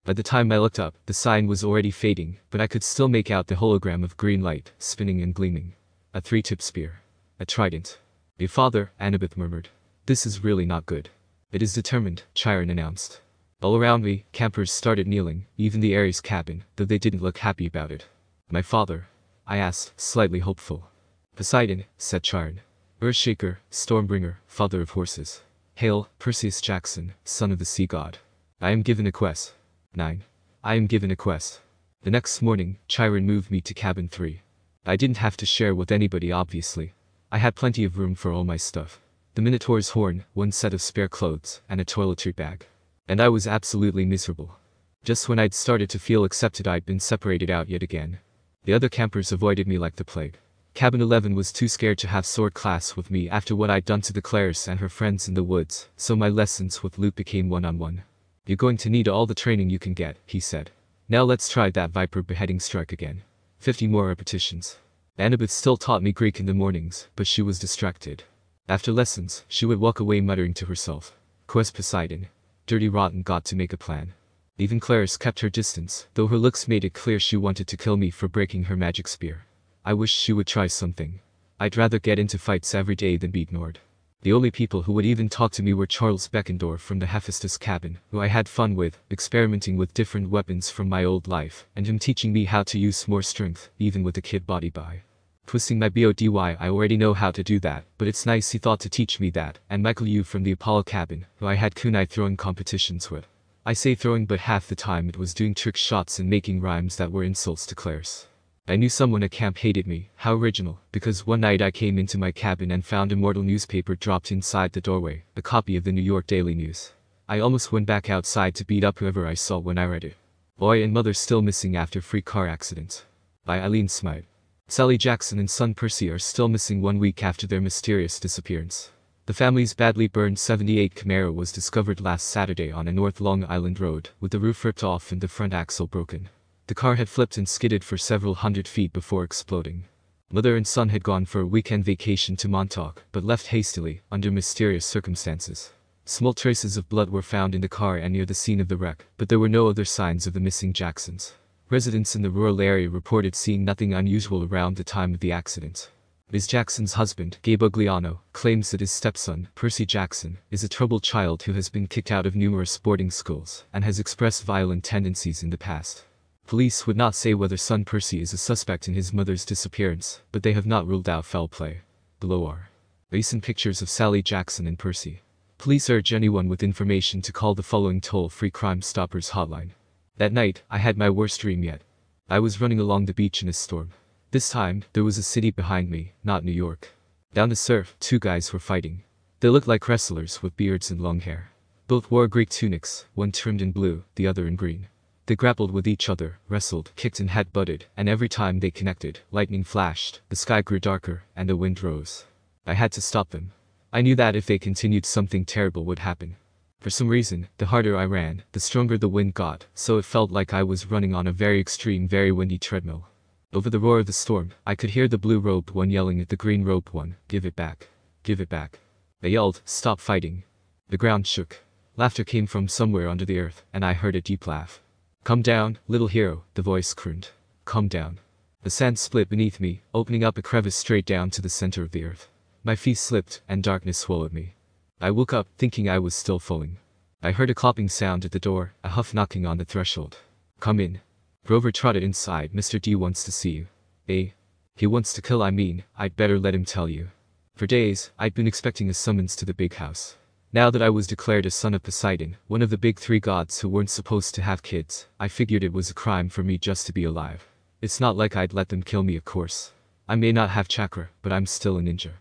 By the time I looked up, the sign was already fading, but I could still make out the hologram of green light, spinning and gleaming. A three-tip spear. A trident. "Your father," Anabeth murmured. "This is really not good." "It is determined," Chiron announced. All around me, campers started kneeling, even the Ares cabin, though they didn't look happy about it. "My father?" I asked, slightly hopeful. "Poseidon," said Chiron. "Earthshaker, Stormbringer, father of horses. Hail, Perseus Jackson, son of the sea god. I am given a quest." 9. I am given a quest. The next morning, Chiron moved me to cabin 3. I didn't have to share with anybody, obviously. I had plenty of room for all my stuff. The Minotaur's horn, one set of spare clothes, and a toiletry bag. And I was absolutely miserable. Just when I'd started to feel accepted, I'd been separated out yet again. The other campers avoided me like the plague. Cabin 11 was too scared to have sword class with me after what I'd done to the Clarice and her friends in the woods, so my lessons with Luke became one-on-one. "You're going to need all the training you can get," he said. "Now let's try that Viper beheading strike again. 50 more repetitions." Anabeth still taught me Greek in the mornings, but she was distracted. After lessons, she would walk away muttering to herself, "Quest Poseidon. Dirty rotten, got to make a plan." Even Clarice kept her distance, though her looks made it clear she wanted to kill me for breaking her magic spear. I wished she would try something. I'd rather get into fights every day than be ignored. The only people who would even talk to me were Charles Beckendorf from the Hephaestus cabin, who I had fun with, experimenting with different weapons from my old life, and him teaching me how to use more strength, even with a kid body by. Twisting my body, I already know how to do that, but it's nice he thought to teach me that, and Michael Yu from the Apollo cabin, who I had kunai throwing competitions with. I say throwing, but half the time it was doing trick shots and making rhymes that were insults to Clarice. I knew someone at camp hated me. How original, because one night I came into my cabin and found a mortal newspaper dropped inside the doorway, a copy of the New York Daily News. I almost went back outside to beat up whoever I saw when I read it. "Boy and Mother Still Missing After Free Car Accident." By Eileen Smythe. Sally Jackson and son Percy are still missing 1 week after their mysterious disappearance. The family's badly burned '78 Camaro was discovered last Saturday on a North Long Island road, with the roof ripped off and the front axle broken. The car had flipped and skidded for several hundred feet before exploding. Mother and son had gone for a weekend vacation to Montauk, but left hastily, under mysterious circumstances. Small traces of blood were found in the car and near the scene of the wreck, but there were no other signs of the missing Jacksons. Residents in the rural area reported seeing nothing unusual around the time of the accident. Ms. Jackson's husband, Gabe Ugliano, claims that his stepson, Percy Jackson, is a troubled child who has been kicked out of numerous boarding schools and has expressed violent tendencies in the past. Police would not say whether son Percy is a suspect in his mother's disappearance, but they have not ruled out foul play. Below are recent pictures of Sally Jackson and Percy. Police urge anyone with information to call the following toll-free Crime Stoppers hotline. That night, I had my worst dream yet. I was running along the beach in a storm. This time, there was a city behind me, not New York. Down the surf, two guys were fighting. They looked like wrestlers with beards and long hair. Both wore Greek tunics, one trimmed in blue, the other in green. They grappled with each other, wrestled, kicked and head-butted, and every time they connected, lightning flashed, the sky grew darker, and the wind rose. I had to stop them. I knew that if they continued something terrible would happen. For some reason, the harder I ran, the stronger the wind got, so it felt like I was running on a very extreme, very windy treadmill. Over the roar of the storm, I could hear the blue-robed one yelling at the green-robed one, "Give it back. Give it back." They yelled, "Stop fighting." The ground shook. Laughter came from somewhere under the earth, and I heard a deep laugh. "Come down, little hero," the voice crooned. "Come down." The sand split beneath me, opening up a crevice straight down to the center of the earth. My feet slipped, and darkness swallowed me. I woke up, thinking I was still falling. I heard a clopping sound at the door, a huff knocking on the threshold. "Come in." Grover trotted inside. "Mr. D wants to see you." "Eh? He wants to kill, I mean, I'd better let him tell you." For days, I'd been expecting a summons to the big house. Now that I was declared a son of Poseidon, one of the big three gods who weren't supposed to have kids, I figured it was a crime for me just to be alive. It's not like I'd let them kill me, of course. I may not have chakra, but I'm still a ninja.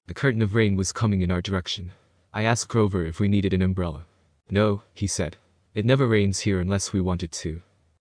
The curtain of rain was coming in our direction. I asked Grover if we needed an umbrella. "No," he said. "It never rains here unless we want it to."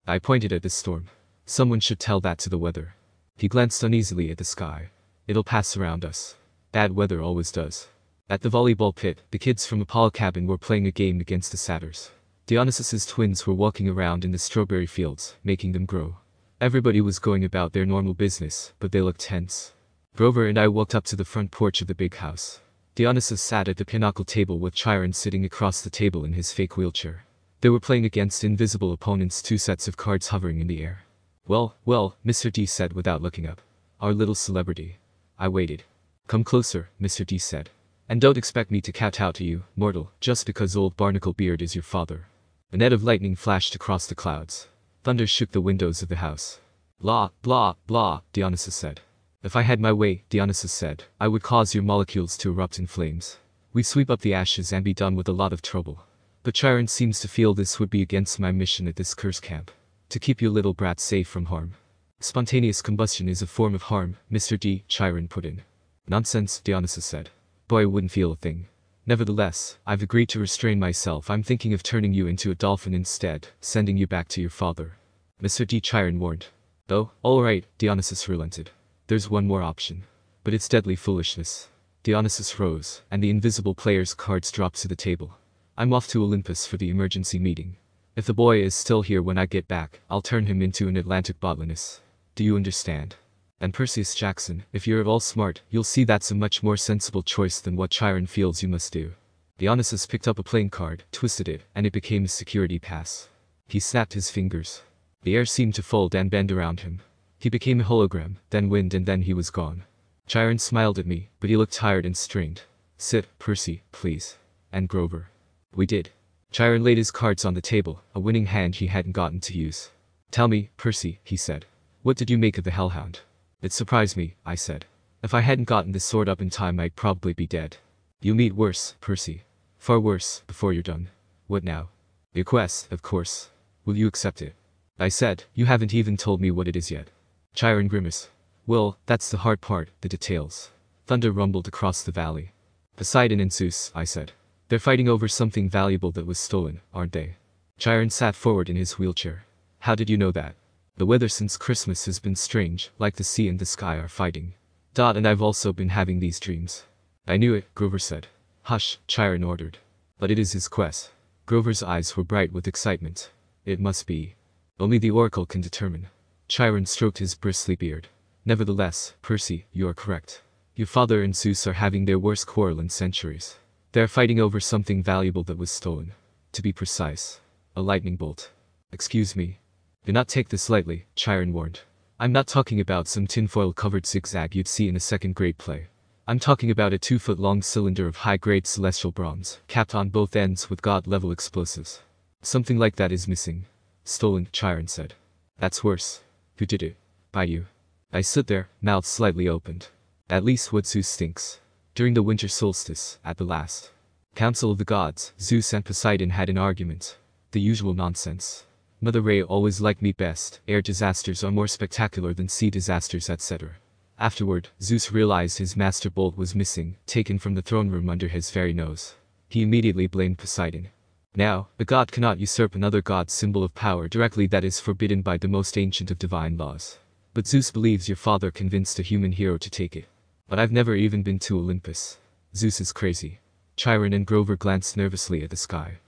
I pointed at the storm. "Someone should tell that to the weather." He glanced uneasily at the sky. "It'll pass around us. Bad weather always does." At the volleyball pit, the kids from Apollo cabin were playing a game against the satyrs. Dionysus's twins were walking around in the strawberry fields, making them grow. Everybody was going about their normal business, but they looked tense. Grover and I walked up to the front porch of the big house. Dionysus sat at the pinnacle table with Chiron sitting across the table in his fake wheelchair. They were playing against invisible opponents, two sets of cards hovering in the air. Well, Mr. D said without looking up. "Our little celebrity." I waited. "Come closer," Mr. D said. "And don't expect me to kowtow to you, mortal, just because old Barnacle Beard is your father." A net of lightning flashed across the clouds. Thunder shook the windows of the house. "Blah, blah, blah," Dionysus said. "If I had my way," Dionysus said, "I would cause your molecules to erupt in flames. We'd sweep up the ashes and be done with a lot of trouble. But Chiron seems to feel this would be against my mission at this curse camp. To keep you little brats safe from harm." "Spontaneous combustion is a form of harm, Mr. D," Chiron put in. "Nonsense," Dionysus said. "Boy wouldn't feel a thing. Nevertheless, I've agreed to restrain myself. I'm thinking of turning you into a dolphin instead, sending you back to your father." Mr. D, Chiron warned. "Oh, all right," Dionysus relented. "There's one more option. But it's deadly foolishness." Dionysus rose, and the invisible player's cards dropped to the table. "I'm off to Olympus for the emergency meeting. If the boy is still here when I get back, I'll turn him into an Atlantic botanist. Do you understand? And Perseus Jackson, if you're at all smart, you'll see that's a much more sensible choice than what Chiron feels you must do." Dionysus picked up a playing card, twisted it, and it became a security pass. He snapped his fingers. The air seemed to fold and bend around him. He became a hologram, then wind, and then he was gone. Chiron smiled at me, but he looked tired and strained. "Sit, Percy, please." And Grover. We did. Chiron laid his cards on the table, a winning hand he hadn't gotten to use. "Tell me, Percy," he said. "What did you make of the Hellhound?" "It surprised me," I said. "If I hadn't gotten this sword up in time, I'd probably be dead." "You'll meet worse, Percy. Far worse, before you're done." "What now?" "Your quest, of course. Will you accept it?" I said. "You haven't even told me what it is yet." Chiron grimaced. "Well, that's the hard part, the details." Thunder rumbled across the valley. "Poseidon and Zeus," I said. "They're fighting over something valuable that was stolen, aren't they?" Chiron sat forward in his wheelchair. "How did you know that?" "The weather since Christmas has been strange, like the sea and the sky are fighting. And I've also been having these dreams." "I knew it," Grover said. "Hush," Chiron ordered. "But it is his quest." Grover's eyes were bright with excitement. "It must be. Only the Oracle can determine." Chiron stroked his bristly beard. "Nevertheless, Percy, you are correct. Your father and Zeus are having their worst quarrel in centuries. They're fighting over something valuable that was stolen. To be precise, a lightning bolt." "Excuse me. Do not take this lightly," Chiron warned. "I'm not talking about some tinfoil-covered zigzag you'd see in a second-grade play. I'm talking about a 2-foot-long cylinder of high-grade celestial bronze, capped on both ends with god-level explosives. Something like that is missing." "Stolen," Chiron said. "That's worse. Who did it?" "By you." I stood there, mouth slightly opened. At least what Zeus thinks. During the winter solstice, at the last Council of the Gods, Zeus and Poseidon had an argument. The usual nonsense. Mother Ray always liked me best, air disasters are more spectacular than sea disasters, etc. Afterward, Zeus realized his master bolt was missing, taken from the throne room under his very nose. He immediately blamed Poseidon. Now, a god cannot usurp another god's symbol of power directly, that is forbidden by the most ancient of divine laws. But Zeus believes your father convinced a human hero to take it. But I've never even been to Olympus. Zeus is crazy. Chiron and Grover glanced nervously at the sky.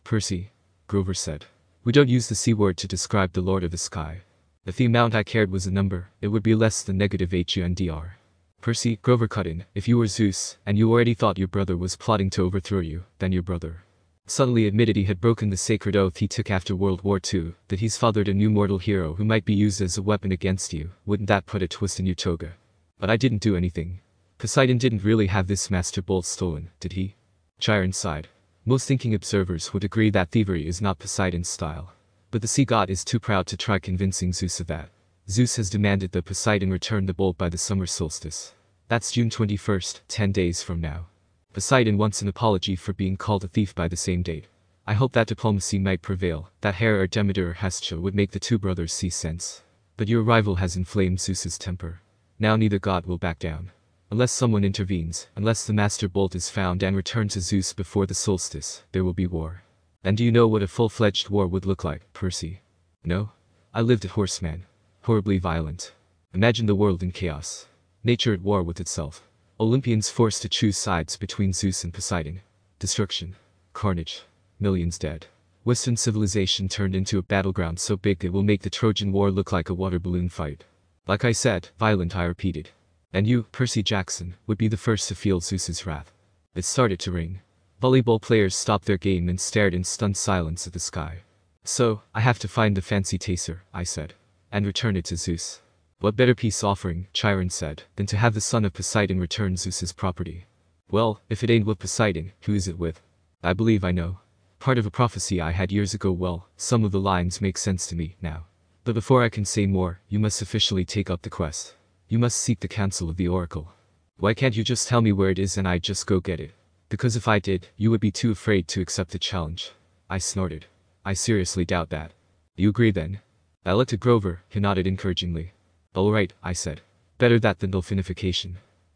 Percy, Grover said. We don't use the C word to describe the Lord of the Sky. If the amount I cared was a number, it would be less than negative HUNDR. Percy, Grover cut in, if you were Zeus, and you already thought your brother was plotting to overthrow you, then your brother suddenly admitted he had broken the sacred oath he took after World War II, that he's fathered a new mortal hero who might be used as a weapon against you. Wouldn't that put a twist in your toga? But I didn't do anything. Poseidon didn't really have this master bolt stolen, did he? Chiron sighed. Most thinking observers would agree that thievery is not Poseidon's style. But the sea god is too proud to try convincing Zeus of that. Zeus has demanded that Poseidon return the bolt by the summer solstice. That's June 21st, 10 days from now. Poseidon wants an apology for being called a thief by the same date. I hope that diplomacy might prevail, that Hera or Demeter or Hestia would make the two brothers see sense. But your arrival has inflamed Zeus's temper. Now neither god will back down. Unless someone intervenes, unless the master bolt is found and returned to Zeus before the solstice, there will be war. And do you know what a full-fledged war would look like, Percy? No? I lived at Horseman. Horribly violent. Imagine the world in chaos. Nature at war with itself. Olympians forced to choose sides between Zeus and Poseidon. Destruction. Carnage. Millions dead. Western civilization turned into a battleground so big it will make the Trojan War look like a water balloon fight. Like I said, violent, I repeated. And you, Percy Jackson, would be the first to feel Zeus's wrath. It started to rain. Volleyball players stopped their game and stared in stunned silence at the sky. So, I have to find the fancy taser, I said. And return it to Zeus. What better peace offering, Chiron said, than to have the son of Poseidon return Zeus's property? Well, if it ain't with Poseidon, who is it with? I believe I know. Part of a prophecy I had years ago. Well, some of the lines make sense to me now. But before I can say more, you must officially take up the quest. You must seek the counsel of the oracle. Why can't you just tell me where it is and I'd just go get it? Because if I did, you would be too afraid to accept the challenge. I snorted. I seriously doubt that. You agree then? I looked at Grover, who nodded encouragingly. All right, I said. Better that than dolphinification.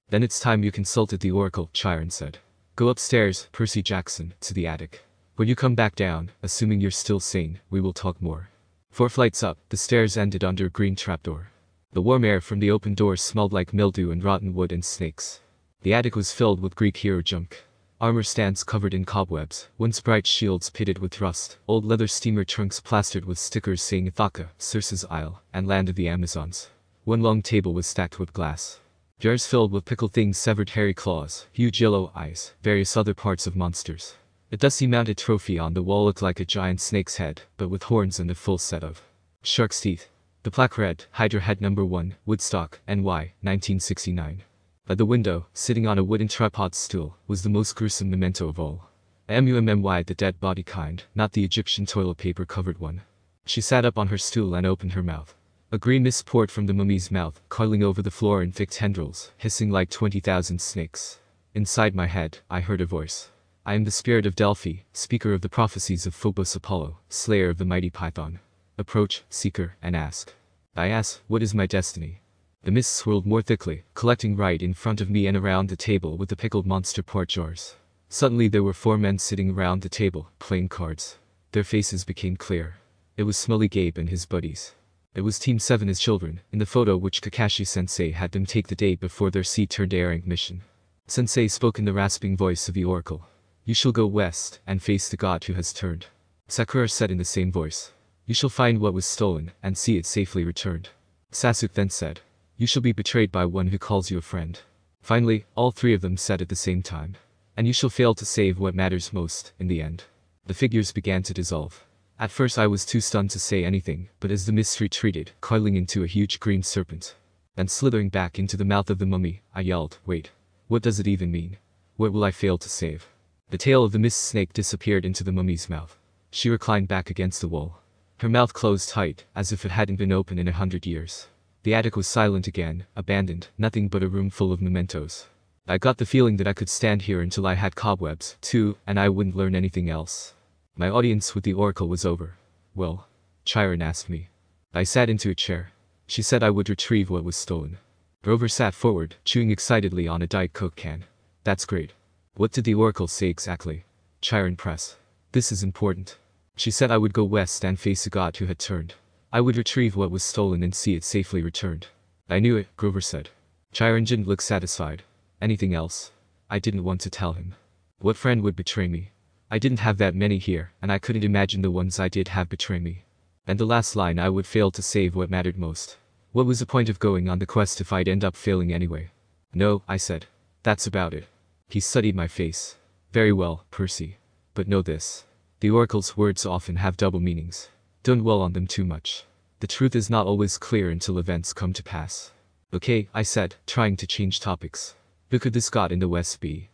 Then it's time you consulted the oracle, Chiron said. Go upstairs, Percy Jackson, to the attic. When you come back down, assuming you're still sane, we will talk more. 4 flights up, the stairs ended under a green trapdoor. The warm air from the open door smelled like mildew and rotten wood and snakes. The attic was filled with Greek hero junk. Armor stands covered in cobwebs, once bright shields pitted with rust, old leather steamer trunks plastered with stickers saying Ithaca, Circe's Isle, and Land of the Amazons. One long table was stacked with glass. Jars filled with pickled things, severed hairy claws, huge yellow eyes, various other parts of monsters. A dusty mounted trophy on the wall looked like a giant snake's head, but with horns and a full set of shark's teeth. The plaque read, Hydra Head No. 1, Woodstock, NY, 1969. By the window, sitting on a wooden tripod stool, was the most gruesome memento of all. MUMMY, the dead body kind, not the Egyptian toilet paper covered one. She sat up on her stool and opened her mouth. A green mist poured from the mummy's mouth, coiling over the floor in thick tendrils, hissing like 20,000 snakes. Inside my head, I heard a voice. I am the spirit of Delphi, speaker of the prophecies of Phobos Apollo, slayer of the mighty Python. Approach, seeker, and ask. I ask, what is my destiny? The mist swirled more thickly, collecting right in front of me and around the table with the pickled monster part jars. Suddenly there were 4 men sitting around the table, playing cards. Their faces became clear. It was Smelly Gabe and his buddies. It was Team 7 as children, in the photo which Kakashi-sensei had them take the day before their sea-turned-airing mission. Sensei spoke in the rasping voice of the oracle. You shall go west, and face the god who has turned. Sakura said in the same voice. You shall find what was stolen, and see it safely returned. Sasuke then said. You shall be betrayed by one who calls you a friend. Finally, all 3 of them said at the same time. And you shall fail to save what matters most, in the end. The figures began to dissolve. At first I was too stunned to say anything, but as the mist retreated, coiling into a huge green serpent, and slithering back into the mouth of the mummy, I yelled, wait. What does it even mean? What will I fail to save? The tail of the mist snake disappeared into the mummy's mouth. She reclined back against the wall. Her mouth closed tight, as if it hadn't been open in 100 years. The attic was silent again, abandoned, nothing but a room full of mementos. I got the feeling that I could stand here until I had cobwebs, too, and I wouldn't learn anything else. My audience with the oracle was over. Well? Chiron asked me. I sat into a chair. She said I would retrieve what was stolen. Grover sat forward, chewing excitedly on a Diet Coke can. That's great. What did the Oracle say exactly? Chiron pressed. This is important. She said I would go west and face a god who had turned. I would retrieve what was stolen and see it safely returned. I knew it, Grover said. Chiron didn't look satisfied. Anything else? I didn't want to tell him. What friend would betray me? I didn't have that many here, and I couldn't imagine the ones I did have betray me. And the last line, I would fail to save what mattered most. What was the point of going on the quest if I'd end up failing anyway? No, I said. That's about it. He studied my face. Very well, Percy. But know this. The Oracle's words often have double meanings. Don't dwell on them too much. The truth is not always clear until events come to pass. Okay, I said, trying to change topics. Who could this god in the west be?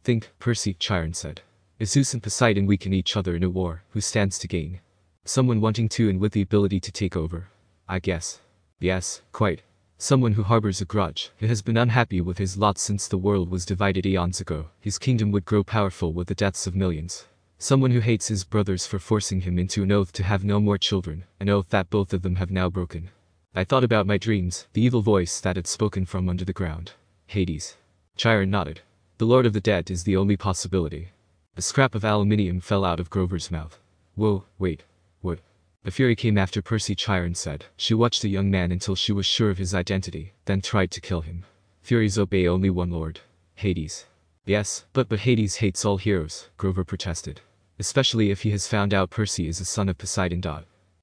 Think, Percy, Chiron said. If Zeus and Poseidon weaken each other in a war, who stands to gain? Someone wanting to and with the ability to take over. I guess. Yes, quite. Someone who harbors a grudge, who has been unhappy with his lot since the world was divided eons ago. His kingdom would grow powerful with the deaths of millions. Someone who hates his brothers for forcing him into an oath to have no more children, an oath that both of them have now broken. I thought about my dreams, the evil voice that had spoken from under the ground. Hades. Chiron nodded. The Lord of the Dead is the only possibility. A scrap of aluminium fell out of Grover's mouth. Whoa, wait. What? The Fury came after Percy, Chiron said. She watched the young man until she was sure of his identity, then tried to kill him. Furies obey only one lord. Hades. Yes, but Hades hates all heroes, Grover protested. Especially if he has found out Percy is a son of Poseidon.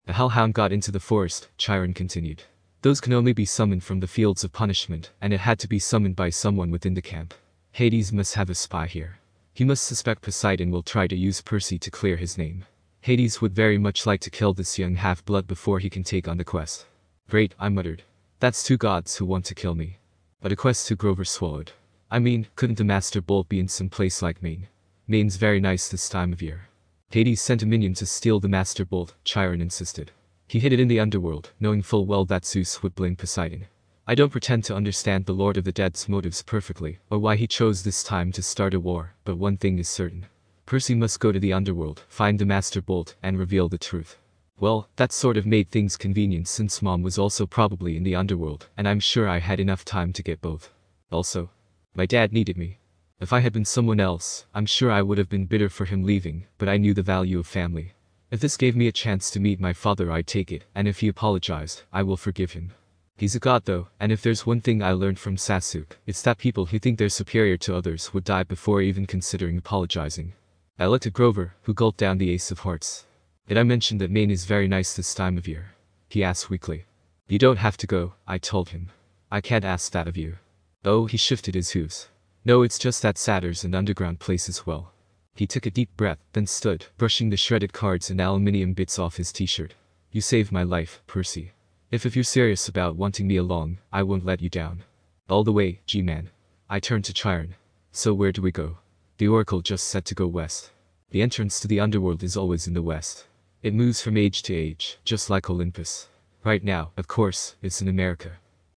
A hellhound got into the forest, Chiron continued. Those can only be summoned from the fields of punishment, and it had to be summoned by someone within the camp. Hades must have a spy here. He must suspect Poseidon will try to use Percy to clear his name. Hades would very much like to kill this young half-blood before he can take on the quest. Great, I muttered. That's two gods who want to kill me. But a quest to Grover swallowed. I mean, couldn't the Master Bolt be in some place like Maine? Maine's very nice this time of year. Hades sent a minion to steal the Master Bolt, Chiron insisted. He hid it in the underworld, knowing full well that Zeus would blame Poseidon. I don't pretend to understand the Lord of the Dead's motives perfectly, or why he chose this time to start a war, but one thing is certain. Percy must go to the underworld, find the Master Bolt, and reveal the truth. Well, that sort of made things convenient since Mom was also probably in the underworld, and I'm sure I had enough time to get both. Also, my dad needed me. If I had been someone else, I'm sure I would have been bitter for him leaving, but I knew the value of family. If this gave me a chance to meet my father, I'd take it, and if he apologized, I will forgive him. He's a god though, and if there's one thing I learned from Sasuke, it's that people who think they're superior to others would die before even considering apologizing. I looked at Grover, who gulped down the ace of hearts. Did I mention that Maine is very nice this time of year? He asked weakly. You don't have to go, I told him. I can't ask that of you. Oh, he shifted his hooves. No, it's just that Satyr's an underground place as well. He took a deep breath, then stood, brushing the shredded cards and aluminium bits off his t-shirt. You saved my life, Percy. If you're serious about wanting me along, I won't let you down. All the way, G-Man. I turned to Chiron. So where do we go? The Oracle just said to go west. The entrance to the underworld is always in the west. It moves from age to age, just like Olympus. Right now, of course, it's in America.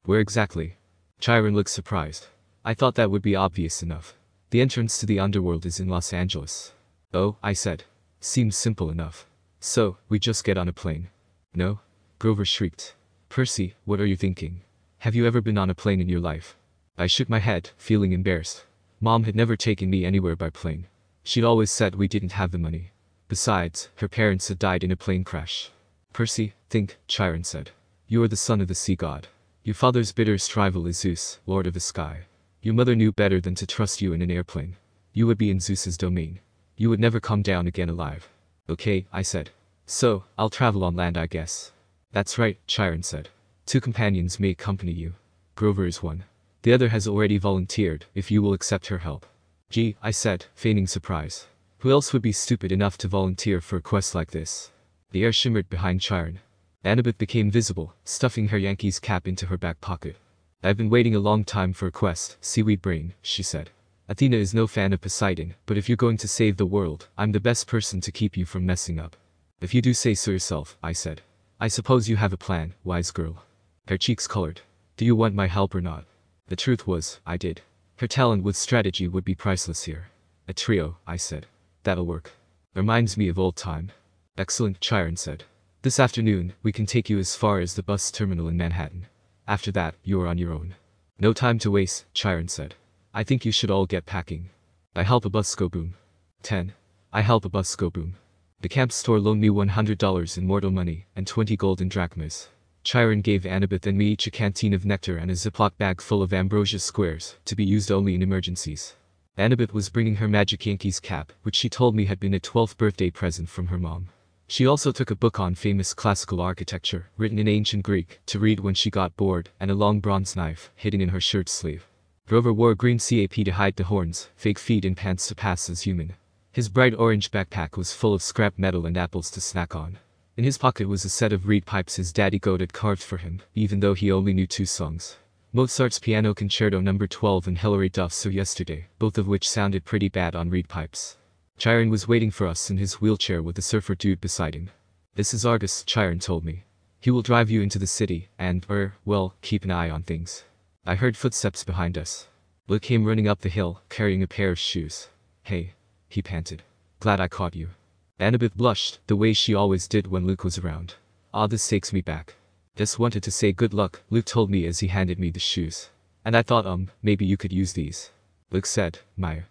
Where exactly? Chiron looked surprised. I thought that would be obvious enough. The entrance to the underworld is in Los Angeles. Oh, I said. Seems simple enough. So, we just get on a plane. No? Grover shrieked. Percy, what are you thinking? Have you ever been on a plane in your life? I shook my head, feeling embarrassed. Mom had never taken me anywhere by plane. She'd always said we didn't have the money. Besides, her parents had died in a plane crash. Percy, think, Chiron said. You are the son of the sea god. Your father's bitterest rival is Zeus, lord of the sky. Your mother knew better than to trust you in an airplane. You would be in Zeus's domain. You would never come down again alive. Okay, I said. So, I'll travel on land, I guess. That's right, Chiron said. 2 companions may accompany you. Grover is one. The other has already volunteered, if you will accept her help. Gee, I said, feigning surprise. Who else would be stupid enough to volunteer for a quest like this? The air shimmered behind Chiron. Anabeth became visible, stuffing her Yankees cap into her back pocket. I've been waiting a long time for a quest, seaweed brain, she said. Athena is no fan of Poseidon, but if you're going to save the world, I'm the best person to keep you from messing up. If you do say so yourself, I said. I suppose you have a plan, wise girl. Her cheeks colored. Do you want my help or not? The truth was, I did. Her talent with strategy would be priceless here. A trio, I said. That'll work. Reminds me of old time. Excellent, Chiron said. This afternoon, we can take you as far as the bus terminal in Manhattan. After that, you're on your own. No time to waste, Chiron said. I think you should all get packing. I help a bus go boom. 10. I help a bus go boom. The camp store loaned me $100 in mortal money and 20 golden drachmas. Chiron gave Anabeth and me each a canteen of nectar and a Ziploc bag full of ambrosia squares, to be used only in emergencies. Anabeth was bringing her magic Yankees cap, which she told me had been a 12th birthday present from her mom. She also took a book on famous classical architecture, written in ancient Greek, to read when she got bored, and a long bronze knife, hidden in her shirt sleeve. Grover wore a green cap to hide the horns, fake feet and pants to pass as human. His bright orange backpack was full of scrap metal and apples to snack on. In his pocket was a set of reed pipes his daddy God had carved for him, even though he only knew 2 songs. Mozart's Piano Concerto No. 12 and Hilary Duff's So Yesterday, both of which sounded pretty bad on reed pipes. Chiron was waiting for us in his wheelchair with the surfer dude beside him. This is Argus, Chiron told me. He will drive you into the city, and, well, keep an eye on things. I heard footsteps behind us. Luke came running up the hill, carrying a pair of shoes. Hey, he panted. Glad I caught you. Anabeth blushed, the way she always did when Luke was around. This takes me back. Just wanted to say good luck, Luke told me as he handed me the shoes. And I thought maybe you could use these. Luke said, Maya.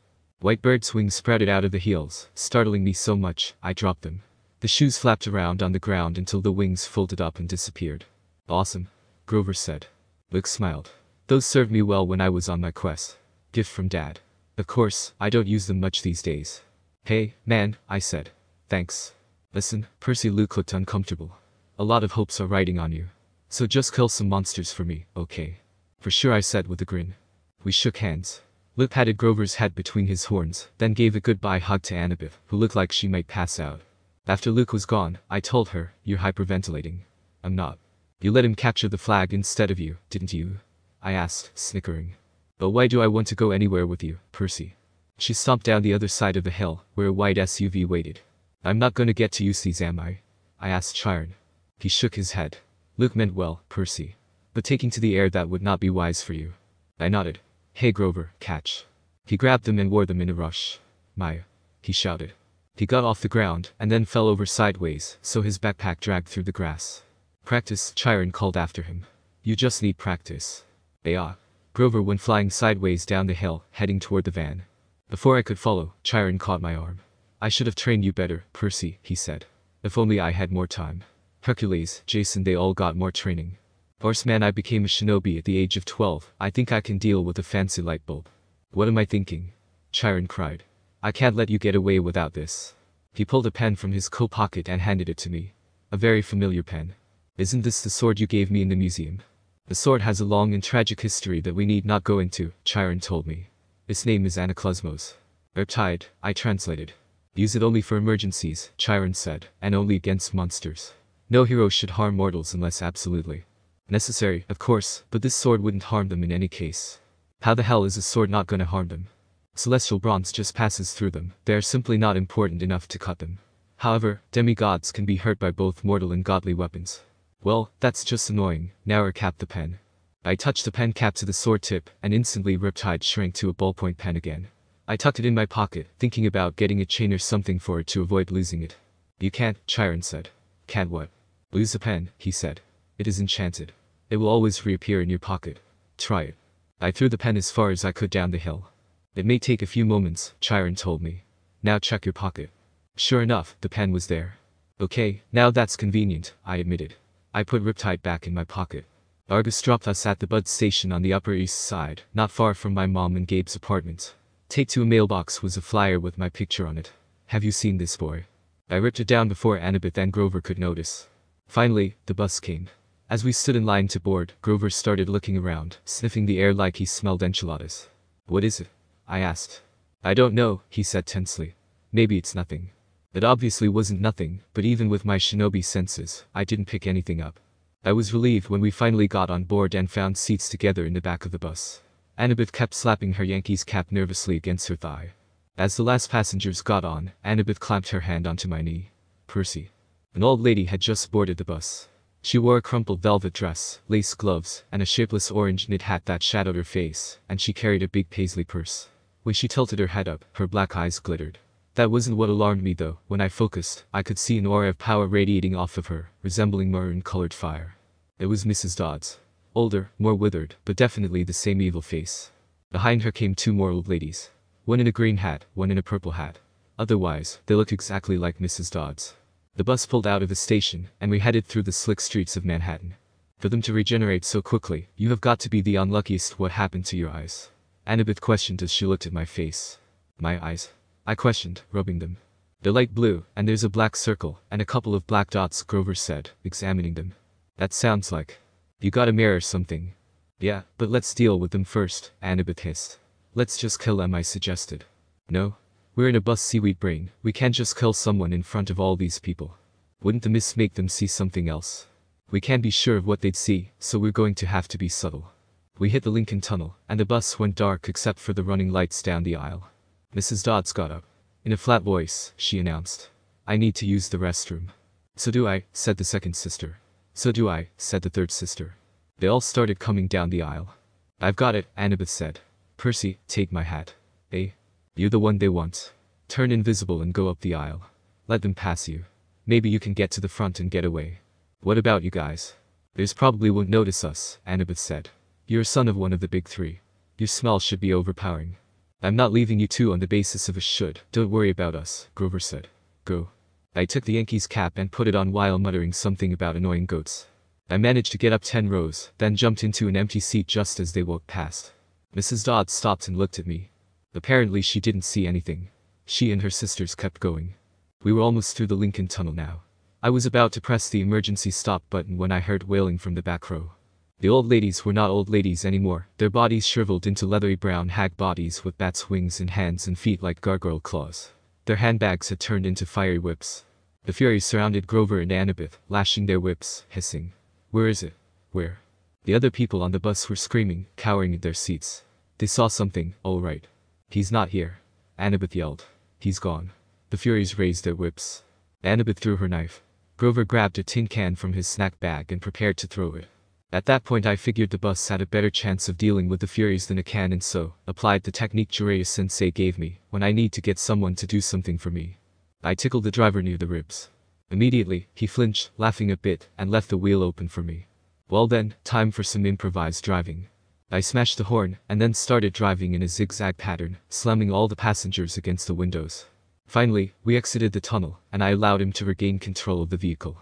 White bird's wings sprouted out of the heels, startling me so much, I dropped them. The shoes flapped around on the ground until the wings folded up and disappeared. Awesome, Grover said. Luke smiled. Those served me well when I was on my quest. Gift from Dad. Of course, I don't use them much these days. Hey, man, I said. Thanks. Listen, Percy. Luke looked uncomfortable. A lot of hopes are riding on you. So just kill some monsters for me, okay? For sure, I said with a grin. We shook hands. Luke patted Grover's head between his horns, then gave a goodbye hug to Anabeth, who looked like she might pass out. After Luke was gone, I told her, you're hyperventilating. I'm not. You let him capture the flag instead of you, didn't you? I asked, snickering. But why do I want to go anywhere with you, Percy? She stomped down the other side of the hill, where a white SUV waited. I'm not gonna get to use these, am I? I asked Chiron. He shook his head. Luke meant well, Percy. But taking to the air, that would not be wise for you. I nodded. Hey Grover, catch. He grabbed them and wore them in a rush. Maya. He shouted. He got off the ground, and then fell over sideways, so his backpack dragged through the grass. Practice, Chiron called after him. You just need practice. Yeah. Grover went flying sideways down the hill, heading toward the van. Before I could follow, Chiron caught my arm. I should have trained you better, Percy, he said. If only I had more time. Hercules, Jason, they all got more training. Horseman, I became a shinobi at the age of 12, I think I can deal with a fancy light bulb. What am I thinking? Chiron cried. I can't let you get away without this. He pulled a pen from his coat pocket and handed it to me. A very familiar pen. Isn't this the sword you gave me in the museum? The sword has a long and tragic history that we need not go into, Chiron told me. Its name is Anaclosmos. Riptide, I translated. Use it only for emergencies, Chiron said, and only against monsters. No hero should harm mortals unless absolutely necessary, of course, but this sword wouldn't harm them in any case. How the hell is a sword not gonna harm them? Celestial bronze just passes through them, they are simply not important enough to cut them. However, demigods can be hurt by both mortal and godly weapons. Well, that's just annoying, now cap the pen. I touched the pen cap to the sword tip, and instantly Riptide shrank to a ballpoint pen again. I tucked it in my pocket, thinking about getting a chain or something for it to avoid losing it. You can't, Chiron said. Can't what? Lose a pen, he said. It is enchanted. It will always reappear in your pocket. Try it. I threw the pen as far as I could down the hill. It may take a few moments, Chiron told me. Now check your pocket. Sure enough, the pen was there. Okay, now that's convenient, I admitted. I put Riptide back in my pocket. Argus dropped us at the bus station on the Upper East Side, not far from my mom and Gabe's apartment. Take to a mailbox was a flyer with my picture on it. Have you seen this boy? I ripped it down before Anabeth and Grover could notice. Finally, the bus came. As we stood in line to board, Grover started looking around, sniffing the air like he smelled enchiladas. What is it? I asked. I don't know, he said tensely. Maybe it's nothing. It obviously wasn't nothing, but even with my shinobi senses, I didn't pick anything up. I was relieved when we finally got on board and found seats together in the back of the bus. Anabeth kept slapping her Yankees cap nervously against her thigh. As the last passengers got on, Anabeth clamped her hand onto my knee. Percy. An old lady had just boarded the bus. She wore a crumpled velvet dress, lace gloves, and a shapeless orange knit hat that shadowed her face, and she carried a big paisley purse. When she tilted her head up, her black eyes glittered. That wasn't what alarmed me though. When I focused, I could see an aura of power radiating off of her, resembling maroon-colored fire. It was Mrs. Dodds. Older, more withered, but definitely the same evil face. Behind her came two more old ladies. One in a green hat, one in a purple hat. Otherwise, they looked exactly like Mrs. Dodds. The bus pulled out of the station, and we headed through the slick streets of Manhattan. For them to regenerate so quickly, you have got to be the unluckiest. What happened to your eyes? Anabeth questioned as she looked at my face. My eyes? I questioned, rubbing them. They're light blue, and there's a black circle, and a couple of black dots, Grover said, examining them. That sounds like... You got a mirror or something. Yeah, but let's deal with them first, Anabeth hissed. Let's just kill them, I suggested. No. We're in a bus, seaweed brain. We can't just kill someone in front of all these people. Wouldn't the mist make them see something else? We can't be sure of what they'd see, so we're going to have to be subtle. We hit the Lincoln Tunnel, and the bus went dark except for the running lights down the aisle. Mrs. Dodds got up. In a flat voice, she announced. I need to use the restroom. So do I, said the second sister. So do I, said the third sister. They all started coming down the aisle. I've got it, Anabeth said. Percy, take my hat. Eh? You're the one they want. Turn invisible and go up the aisle. Let them pass you. Maybe you can get to the front and get away. What about you guys? They probably won't notice us, Anabeth said. You're a son of one of the big three. Your smell should be overpowering. I'm not leaving you two on the basis of a should. Don't worry about us, Grover said. Go. I took the Yankees cap and put it on while muttering something about annoying goats. I managed to get up 10 rows, then jumped into an empty seat just as they walked past. Mrs. Dodds stopped and looked at me. Apparently she didn't see anything. She and her sisters kept going. We were almost through the Lincoln Tunnel now. I was about to press the emergency stop button when I heard wailing from the back row. The old ladies were not old ladies anymore, their bodies shriveled into leathery brown hag bodies with bats' wings and hands and feet like gargoyle claws. Their handbags had turned into fiery whips. The Furies surrounded Grover and Anabeth, lashing their whips, hissing. Where is it? Where? The other people on the bus were screaming, cowering in their seats. They saw something, all right. He's not here. Anabeth yelled. He's gone. The Furies raised their whips. Anabeth threw her knife. Grover grabbed a tin can from his snack bag and prepared to throw it. At that point I figured the bus had a better chance of dealing with the Furies than a can, and so applied the technique Jiraiya-sensei gave me when I need to get someone to do something for me. I tickled the driver near the ribs. Immediately, he flinched, laughing a bit, and left the wheel open for me. Well then, time for some improvised driving. I smashed the horn, and then started driving in a zigzag pattern, slamming all the passengers against the windows. Finally, we exited the tunnel, and I allowed him to regain control of the vehicle.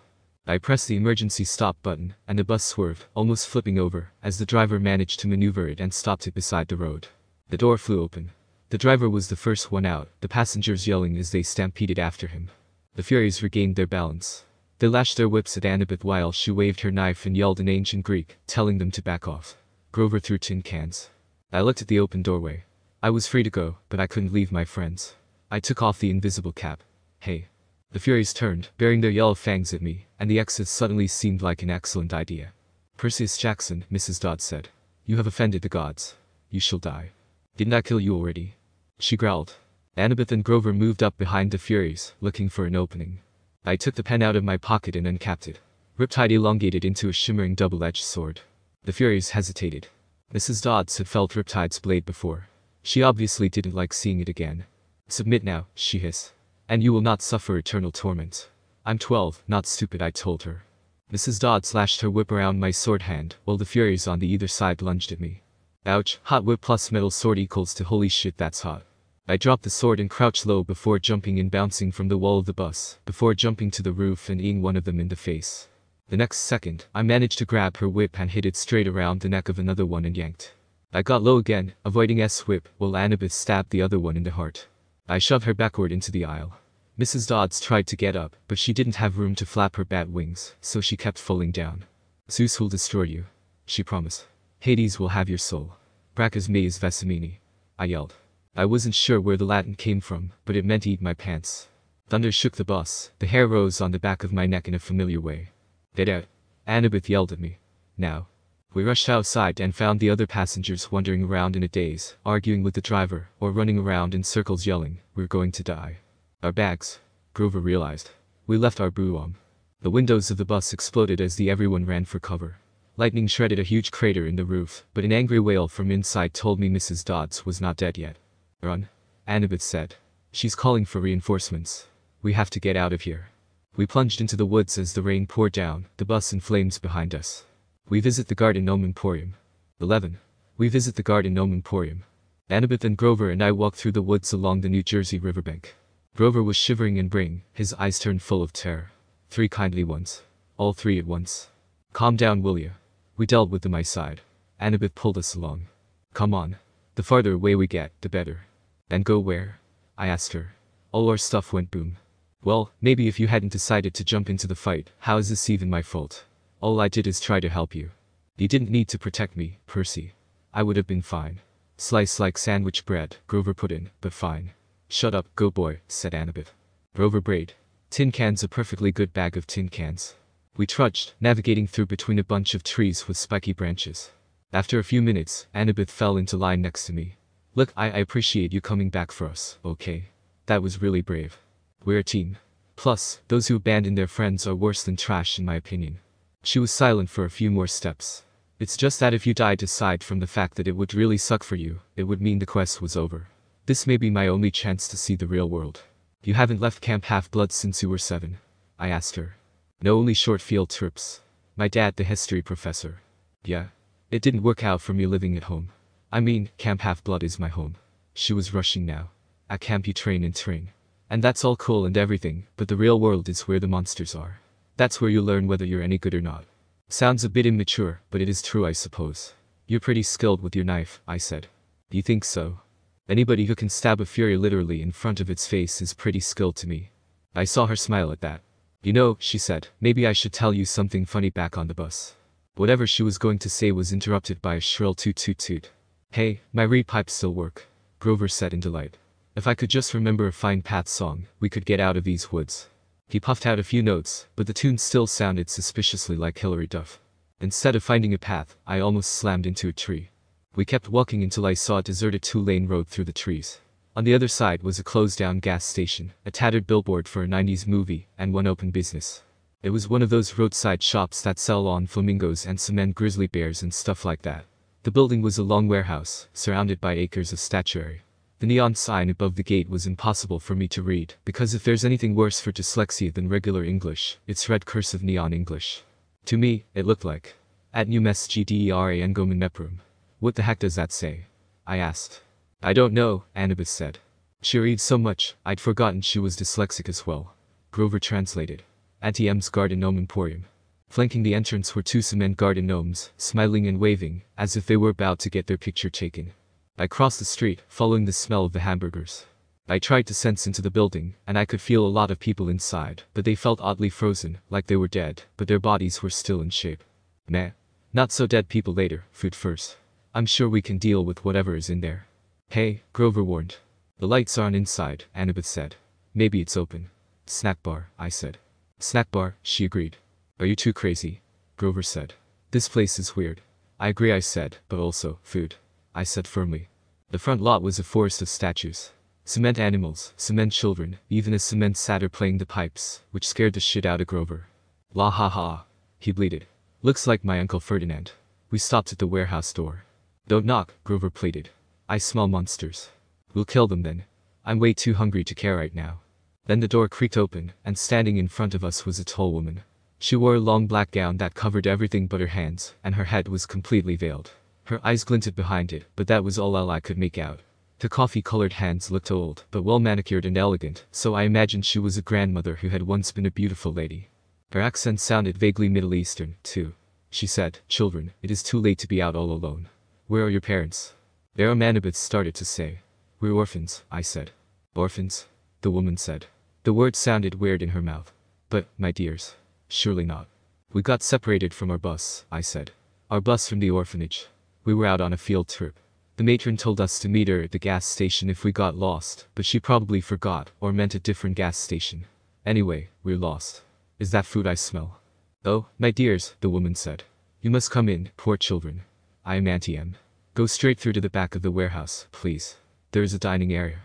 I pressed the emergency stop button, and the bus swerved, almost flipping over, as the driver managed to maneuver it and stopped it beside the road. The door flew open. The driver was the first one out, the passengers yelling as they stampeded after him. The Furies regained their balance. They lashed their whips at Anabeth while she waved her knife and yelled in ancient Greek, telling them to back off. Grover threw tin cans. I looked at the open doorway. I was free to go, but I couldn't leave my friends. I took off the invisible cap. Hey. The Furies turned, bearing their yellow fangs at me, and the exit suddenly seemed like an excellent idea. Perseus Jackson, Mrs. Dodds said. You have offended the gods. You shall die. Didn't I kill you already? She growled. Anabeth and Grover moved up behind the Furies, looking for an opening. I took the pen out of my pocket and uncapped it. Riptide elongated into a shimmering double-edged sword. The Furies hesitated. Mrs. Dodds had felt Riptide's blade before. She obviously didn't like seeing it again. Submit now, she hissed. And you will not suffer eternal torment. I'm 12, not stupid, I told her. Mrs. Dodds lashed her whip around my sword hand, while the Furies on the either side lunged at me. Ouch, hot whip plus metal sword equals to holy shit, that's hot. I dropped the sword and crouched low before jumping and bouncing from the wall of the bus, before jumping to the roof and eating one of them in the face. The next second, I managed to grab her whip and hit it straight around the neck of another one and yanked. I got low again, avoiding S-whip, while Anabeth stabbed the other one in the heart. I shoved her backward into the aisle. Mrs. Dodds tried to get up, but she didn't have room to flap her bat wings, so she kept falling down. Zeus will destroy you, she promised. Hades will have your soul. Bracchus meus vesamini, I yelled. I wasn't sure where the Latin came from, but it meant eat my pants. Thunder shook the bus, the hair rose on the back of my neck in a familiar way. Get out. Anabeth yelled at me. Now. We rushed outside and found the other passengers wandering around in a daze, arguing with the driver, or running around in circles yelling, we're going to die. Our bags, Grover realized. We left our brougham. The windows of the bus exploded as everyone ran for cover. Lightning shredded a huge crater in the roof, but an angry wail from inside told me Mrs. Dodds was not dead yet. Run, Anabeth said. She's calling for reinforcements. We have to get out of here. We plunged into the woods as the rain poured down, the bus in flames behind us. We visit the Garden Gnome Emporium. 11. We visit the Garden Gnome Emporium. Anabeth and Grover and I walked through the woods along the New Jersey riverbank. Grover was shivering and braying, his eyes turned full of terror. 3 kindly ones. All 3 at once. Calm down, will ya? We dealt with them, I sighed. Anabeth pulled us along. Come on. The farther away we get, the better. And go where? I asked her. All our stuff went boom. Well, maybe if you hadn't decided to jump into the fight, how is this even my fault? All I did is try to help you. You didn't need to protect me, Percy. I would have been fine. Slice like sandwich bread, Grover put in, but fine. Shut up, go boy, said Anabeth. Grover brayed. Tin cans, a perfectly good bag of tin cans. We trudged, navigating through between a bunch of trees with spiky branches. After a few minutes, Anabeth fell into line next to me. Look, I appreciate you coming back for us, okay? That was really brave. We're a team. Plus, those who abandon their friends are worse than trash in my opinion. She was silent for a few more steps. It's just that if you died aside from the fact that it would really suck for you, it would mean the quest was over. This may be my only chance to see the real world. You haven't left Camp Half-Blood since you were 7? I asked her. No, only short field trips. My dad, the history professor. Yeah. It didn't work out for me living at home. I mean, Camp Half-Blood is my home. She was rushing now. At camp you train and train. And that's all cool and everything, but the real world is where the monsters are. That's where you learn whether you're any good or not. Sounds a bit immature, but it is true, I suppose. You're pretty skilled with your knife, I said. Do you think so? Anybody who can stab a fury literally in front of its face is pretty skilled to me. I saw her smile at that. You know, she said, maybe I should tell you something funny back on the bus. Whatever she was going to say was interrupted by a shrill toot toot toot. Hey, my reed pipes still work, Grover said in delight. If I could just remember a Fine Path song, we could get out of these woods. He puffed out a few notes, but the tune still sounded suspiciously like Hilary Duff. Instead of finding a path, I almost slammed into a tree. We kept walking until I saw a deserted 2-lane road through the trees. On the other side was a closed-down gas station, a tattered billboard for a 90s movie, and one open business. It was one of those roadside shops that sell on flamingos and cement grizzly bears and stuff like that. The building was a long warehouse, surrounded by acres of statuary. The neon sign above the gate was impossible for me to read, because if there's anything worse for dyslexia than regular English, it's red cursive neon English. To me, it looked like, at New Mesgdera Ngomen Meprum. What the heck does that say? I asked. I don't know, Anabeth said. She reads so much, I'd forgotten she was dyslexic as well. Grover translated. Auntie M's Garden Gnome Emporium. Flanking the entrance were 2 cement garden gnomes, smiling and waving, as if they were about to get their picture taken. I crossed the street, following the smell of the hamburgers. I tried to sense into the building, and I could feel a lot of people inside, but they felt oddly frozen, like they were dead, but their bodies were still in shape. Meh. Not so dead people later, food first. I'm sure we can deal with whatever is in there. Hey, Grover warned. The lights aren't inside, Anabeth said. Maybe it's open. Snack bar, I said. Snack bar, she agreed. Are you too crazy? Grover said. This place is weird. I agree, I said, but also, food. I said firmly. The front lot was a forest of statues. Cement animals, cement children, even a cement satyr playing the pipes, which scared the shit out of Grover. La ha ha. He bleated. Looks like my Uncle Ferdinand. We stopped at the warehouse door. Don't knock, Grover pleaded. I smell monsters. We'll kill them then. I'm way too hungry to care right now. Then the door creaked open, and standing in front of us was a tall woman. She wore a long black gown that covered everything but her hands, and her head was completely veiled. Her eyes glinted behind it, but that was all I could make out. Her coffee-colored hands looked old, but well-manicured and elegant, so I imagined she was a grandmother who had once been a beautiful lady. Her accent sounded vaguely Middle Eastern, too. She said, "Children, it is too late to be out all alone. Where are your parents?" Anabeth started to say. "We're orphans," I said. "Orphans?" the woman said. The word sounded weird in her mouth. "But, my dears, surely not." "We got separated from our bus," I said. "Our bus from the orphanage. We were out on a field trip. The matron told us to meet her at the gas station if we got lost, but she probably forgot or meant a different gas station. Anyway, we're lost. Is that food I smell?" "Oh, my dears," the woman said. "You must come in, poor children. I am Auntie M. Go straight through to the back of the warehouse, please. There is a dining area."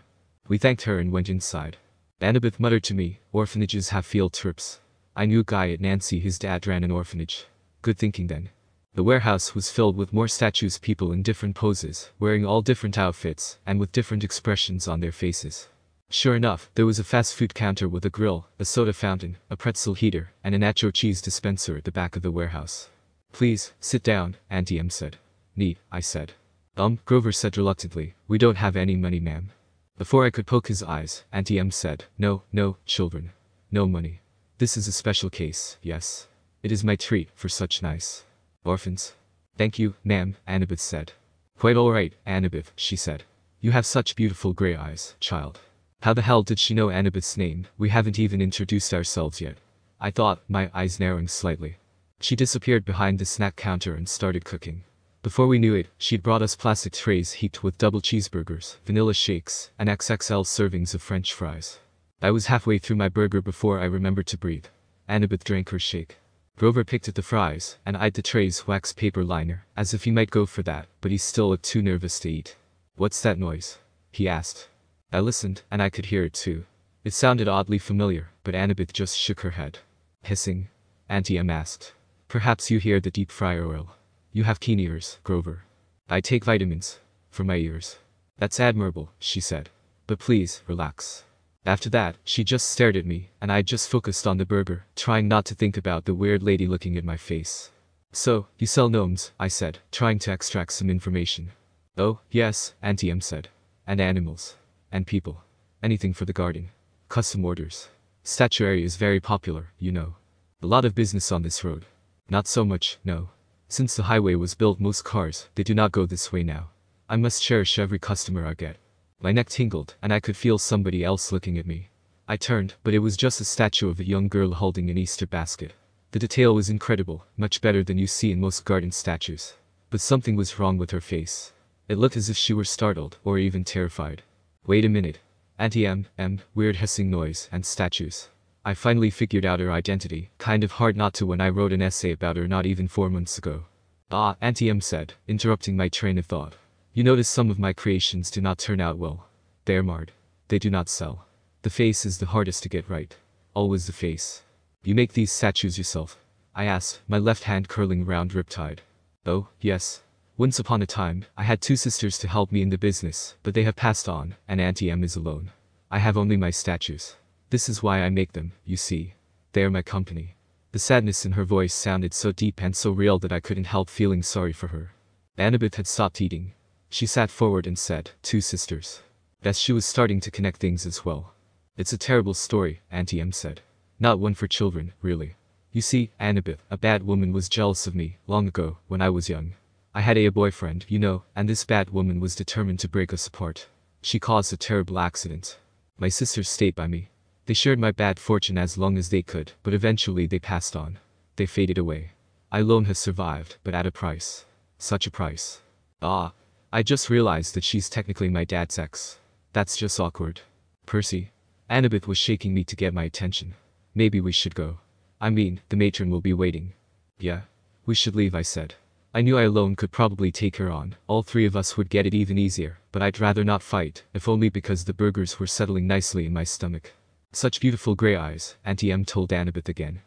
We thanked her and went inside. Anabeth muttered to me, "Orphanages have field trips. I knew a guy at Nancy, his dad ran an orphanage. Good thinking then." The warehouse was filled with more statues, people in different poses, wearing all different outfits, and with different expressions on their faces. Sure enough, there was a fast food counter with a grill, a soda fountain, a pretzel heater, and a nacho cheese dispenser at the back of the warehouse. Please, sit down, Auntie M said. Neat, I said. Grover said reluctantly, we don't have any money, ma'am. Before I could poke his eyes, Auntie M said, no, children. No money. This is a special case, yes. It is my treat for such nice orphans. Thank you, ma'am, Anabeth said. Quite all right, Anabeth, she said. You have such beautiful gray eyes, child. How the hell did she know Anabeth's name? We haven't even introduced ourselves yet. I thought, my eyes narrowing slightly. She disappeared behind the snack counter and started cooking. Before we knew it, she'd brought us plastic trays heaped with double cheeseburgers, vanilla shakes, and XXL servings of French fries. I was halfway through my burger before I remembered to breathe. Anabeth drank her shake. Grover picked at the fries and eyed the tray's wax paper liner, as if he might go for that, but he still looked too nervous to eat. What's that noise? He asked. I listened, and I could hear it too. It sounded oddly familiar, but Anabeth just shook her head. Hissing? Auntie M asked. Perhaps you hear the deep fryer oil. You have keen ears, Grover. I take vitamins. For my ears. That's admirable, she said. But please, relax. After that, she just stared at me, and I just focused on the burger, trying not to think about the weird lady looking at my face. So, you sell gnomes, I said, trying to extract some information. Oh, yes, Auntie M said. And animals. And people. Anything for the garden. Custom orders. Statuary is very popular, you know. A lot of business on this road. Not so much, no. Since the highway was built, most cars, they do not go this way now. I must cherish every customer I get. My neck tingled, and I could feel somebody else looking at me. I turned, but it was just a statue of a young girl holding an Easter basket. The detail was incredible, much better than you see in most garden statues. But something was wrong with her face. It looked as if she were startled, or even terrified. Wait a minute. Auntie M, weird hissing noise, and statues. I finally figured out her identity, kind of hard not to when I wrote an essay about her not even 4 months ago. Ah, Auntie M said, interrupting my train of thought. You notice some of my creations do not turn out well. They are marred. They do not sell. The face is the hardest to get right. Always the face. You make these statues yourself? I asked, my left hand curling around Riptide. Oh, yes. Once upon a time, I had 2 sisters to help me in the business, but they have passed on, and Auntie M is alone. I have only my statues. This is why I make them, you see. They are my company. The sadness in her voice sounded so deep and so real that I couldn't help feeling sorry for her. Anabeth had stopped eating. She sat forward and said, 2 sisters. Yes, she was starting to connect things as well. It's a terrible story, Auntie M said. Not one for children, really. You see, Anabeth, a bad woman was jealous of me, long ago, when I was young. I had a boyfriend, you know, and this bad woman was determined to break us apart. She caused a terrible accident. My sisters stayed by me. They shared my bad fortune as long as they could, but eventually they passed on. They faded away. I alone have survived, but at a price. Such a price. Ah, I just realized that she's technically my dad's ex. That's just awkward. Percy. Anabeth was shaking me to get my attention. Maybe we should go. I mean, the matron will be waiting. Yeah. We should leave, I said. I knew I alone could probably take her on, all 3 of us would get it even easier, but I'd rather not fight, if only because the burgers were settling nicely in my stomach. Such beautiful grey eyes, Auntie M told Anabeth again.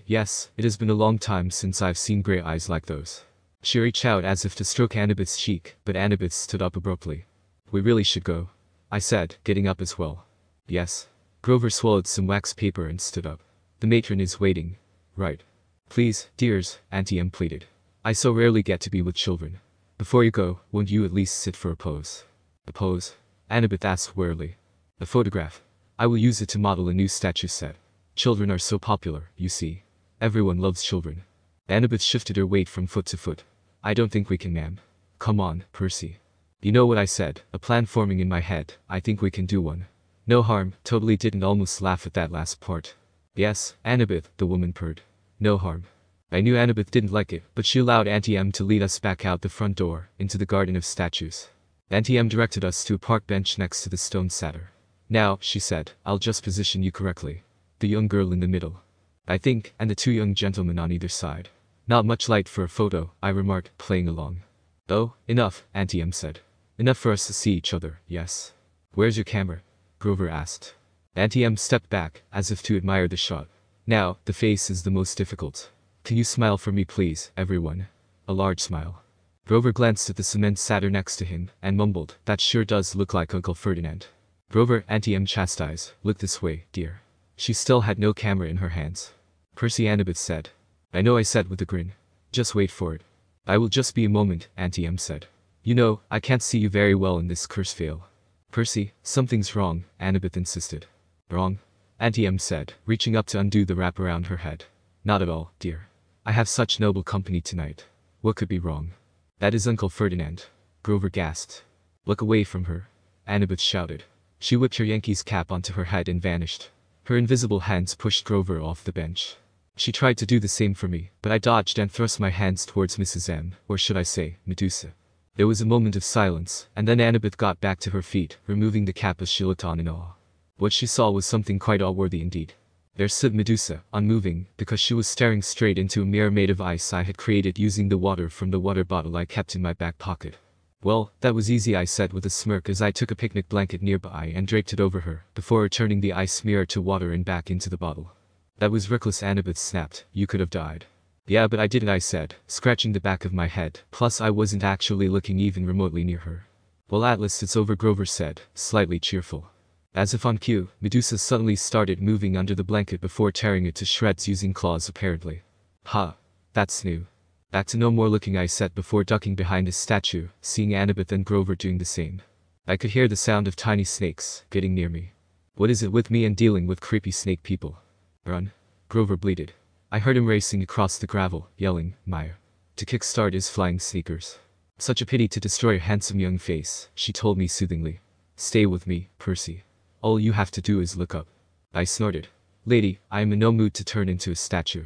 Yes, it has been a long time since I've seen grey eyes like those. She reached out as if to stroke Annabeth's cheek, but Anabeth stood up abruptly. We really should go, I said, getting up as well. Yes. Grover swallowed some wax paper and stood up. The matron is waiting. Right. Please, dears, Auntie M pleaded. I so rarely get to be with children. Before you go, won't you at least sit for a pose? A pose? Anabeth asked wearily. A photograph. I will use it to model a new statue set. Children are so popular, you see. Everyone loves children. Anabeth shifted her weight from foot to foot. I don't think we can, ma'am. Come on, Percy. You know what I said, a plan forming in my head, I think we can do one. No harm, totally didn't almost laugh at that last part. Yes, Anabeth, the woman purred. No harm. I knew Anabeth didn't like it, but she allowed Auntie M to lead us back out the front door, into the garden of statues. Auntie M directed us to a park bench next to the stone satyr. Now, she said, I'll just position you correctly. The young girl in the middle. I think, and the 2 young gentlemen on either side. Not much light for a photo, I remarked, playing along. Oh, enough, Auntie M said. Enough for us to see each other, yes. Where's your camera? Grover asked. Auntie M stepped back, as if to admire the shot. Now, the face is the most difficult. Can you smile for me please, everyone? A large smile. Grover glanced at the cement satyr next to him, and mumbled, that sure does look like Uncle Ferdinand. Grover, Auntie M chastised, look this way, dear. She still had no camera in her hands. Percy, Anabeth said. I know, I said with a grin. Just wait for it. I will just be a moment, Auntie M said. You know, I can't see you very well in this curse veil. Percy, something's wrong, Anabeth insisted. Wrong? Auntie M said, reaching up to undo the wrap around her head. Not at all, dear. I have such noble company tonight. What could be wrong? That is Uncle Ferdinand. Grover gasped. Look away from her. Anabeth shouted. She whipped her Yankee's cap onto her head and vanished. Her invisible hands pushed Grover off the bench. She tried to do the same for me, but I dodged and thrust my hands towards Mrs. M, or should I say, Medusa. There was a moment of silence, and then Anabeth got back to her feet, removing the cap as she looked on in awe. What she saw was something quite awe-worthy indeed. There stood Medusa, unmoving, because she was staring straight into a mirror made of ice I had created using the water from the water bottle I kept in my back pocket. Well, that was easy, I said with a smirk as I took a picnic blanket nearby and draped it over her, before returning the ice mirror to water and back into the bottle. That was reckless, Anabeth snapped. You could have died. Yeah, but I didn't, I said, scratching the back of my head, plus I wasn't actually looking even remotely near her. Well, Atlas, it's over, Grover said, slightly cheerful. As if on cue, Medusa suddenly started moving under the blanket before tearing it to shreds using claws apparently. Ha! That's new. Back to no more looking, I said before ducking behind a statue, seeing Anabeth and Grover doing the same. I could hear the sound of tiny snakes getting near me. What is it with me and dealing with creepy snake people? Run. Grover bleated. I heard him racing across the gravel, yelling, Maya. To kickstart his flying sneakers. Such a pity to destroy a handsome young face, she told me soothingly. Stay with me, Percy. All you have to do is look up. I snorted. Lady, I am in no mood to turn into a statue.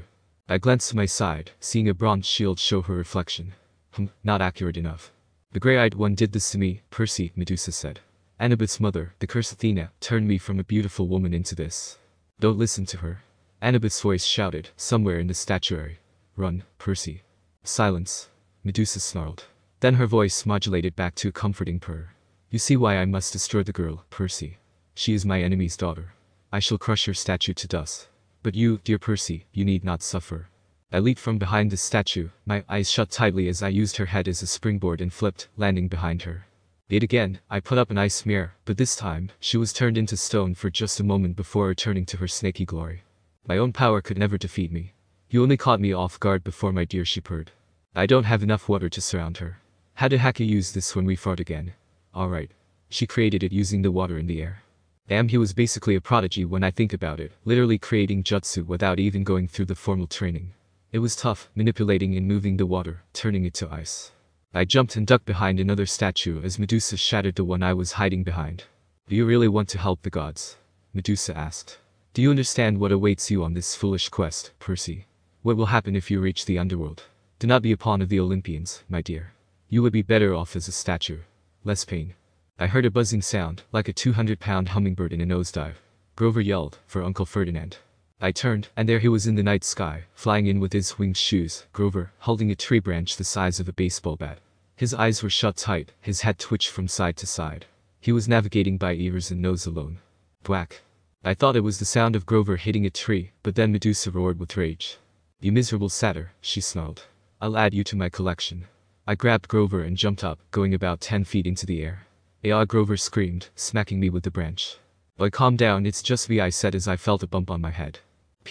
I glanced to my side, seeing a bronze shield show her reflection. Not accurate enough. The grey-eyed one did this to me, Percy, Medusa said. Anabeth's mother, the cursed Athena, turned me from a beautiful woman into this. Don't listen to her. Anabeth's voice shouted, somewhere in the statuary. Run, Percy. Silence. Medusa snarled. Then her voice modulated back to a comforting purr. You see why I must destroy the girl, Percy. She is my enemy's daughter. I shall crush her statue to dust. But you, dear Percy, you need not suffer. I leaped from behind the statue, my eyes shut tightly as I used her head as a springboard and flipped, landing behind her. Yet again, I put up an ice mirror, but this time, she was turned into stone for just a moment before returning to her snaky glory. My own power could never defeat me. You only caught me off guard before, my dear, she purred. I don't have enough water to surround her. How did Haka use this when we fought again? Alright. She created it using the water in the air. Damn, he was basically a prodigy when I think about it, literally creating jutsu without even going through the formal training. It was tough, manipulating and moving the water, turning it to ice. I jumped and ducked behind another statue as Medusa shattered the one I was hiding behind. Do you really want to help the gods? Medusa asked. Do you understand what awaits you on this foolish quest, Percy? What will happen if you reach the underworld? Do not be a pawn of the Olympians, my dear. You would be better off as a statue. Less pain. I heard a buzzing sound, like a 200-pound hummingbird in a nosedive. Grover yelled, for Uncle Ferdinand. I turned, and there he was in the night sky, flying in with his winged shoes, Grover, holding a tree branch the size of a baseball bat. His eyes were shut tight, his head twitched from side to side. He was navigating by ears and nose alone. Thwack. I thought it was the sound of Grover hitting a tree, but then Medusa roared with rage. You miserable satyr, she snarled. I'll add you to my collection. I grabbed Grover and jumped up, going about 10 feet into the air. Grover screamed, smacking me with the branch. Boy, calm down, it's just me, I said as I felt a bump on my head.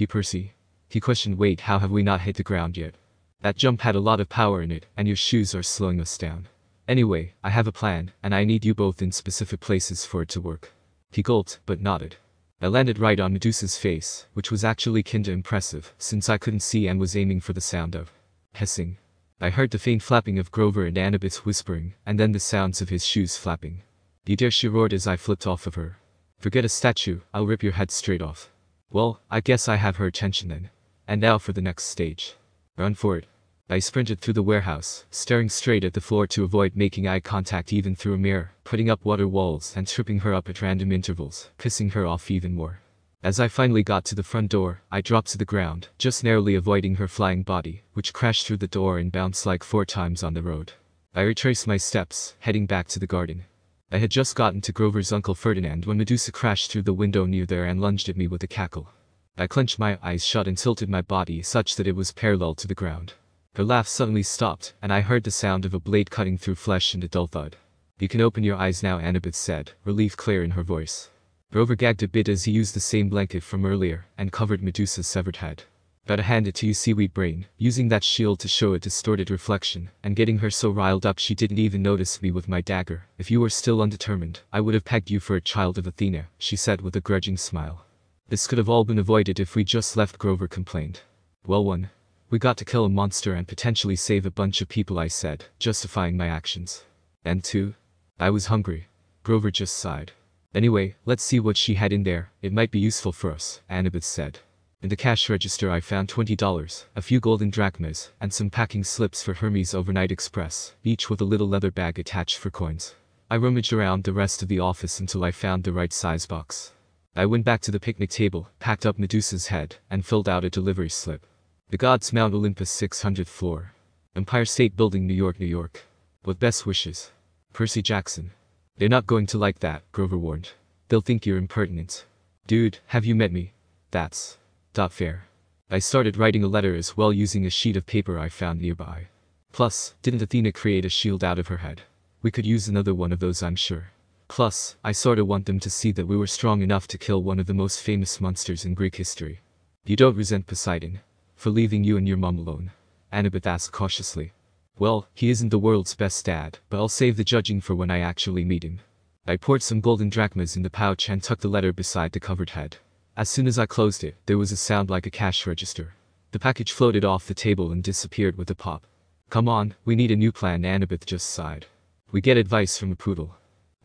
Percy? He questioned. Wait, how have we not hit the ground yet? That jump had a lot of power in it, and your shoes are slowing us down. Anyway, I have a plan, and I need you both in specific places for it to work. He gulped, but nodded. I landed right on Medusa's face, which was actually kinda impressive, since I couldn't see and was aiming for the sound of hissing. I heard the faint flapping of Grover and Anabeth whispering, and then the sounds of his shoes flapping. You dare, she roared as I flipped off of her. Forget a statue, I'll rip your head straight off. Well, I guess I have her attention then. And now for the next stage. Run for it. I sprinted through the warehouse, staring straight at the floor to avoid making eye contact even through a mirror, putting up water walls and tripping her up at random intervals, pissing her off even more. As I finally got to the front door, I dropped to the ground, just narrowly avoiding her flying body, which crashed through the door and bounced like 4 times on the road. I retraced my steps, heading back to the garden. I had just gotten to Grover's Uncle Ferdinand when Medusa crashed through the window near there and lunged at me with a cackle. I clenched my eyes shut and tilted my body such that it was parallel to the ground. Her laugh suddenly stopped, and I heard the sound of a blade cutting through flesh and a dull thud. You can open your eyes now, Anabeth said, relief clear in her voice. Grover gagged a bit as he used the same blanket from earlier, and covered Medusa's severed head. Gotta hand it to you, seaweed brain, using that shield to show a distorted reflection, and getting her so riled up she didn't even notice me with my dagger. If you were still undetermined, I would have pegged you for a child of Athena, she said with a grudging smile. This could have all been avoided if we just left, Grover complained. Well, 1. We got to kill a monster and potentially save a bunch of people, I said, justifying my actions. And 2. I was hungry. Grover just sighed. Anyway, let's see what she had in there, it might be useful for us, Anabeth said. In the cash register I found $20, a few golden drachmas, and some packing slips for Hermes Overnight Express, each with a little leather bag attached for coins. I rummaged around the rest of the office until I found the right size box. I went back to the picnic table, packed up Medusa's head, and filled out a delivery slip. The Gods, Mount Olympus, 600th floor. Empire State Building, New York, New York. With best wishes. Percy Jackson. They're not going to like that, Grover warned. They'll think you're impertinent. Dude, have you met me? That's not fair. I started writing a letter as well using a sheet of paper I found nearby. Plus, didn't Athena create a shield out of her head? We could use another one of those, I'm sure. Plus, I sorta want them to see that we were strong enough to kill one of the most famous monsters in Greek history. You don't resent Poseidon for leaving you and your mom alone? Anabeth asked cautiously. Well, he isn't the world's best dad, but I'll save the judging for when I actually meet him. I poured some golden drachmas in the pouch and tucked the letter beside the covered head. As soon as I closed it, there was a sound like a cash register. The package floated off the table and disappeared with a pop. Come on, we need a new plan, Anabeth just sighed. We get advice from a poodle.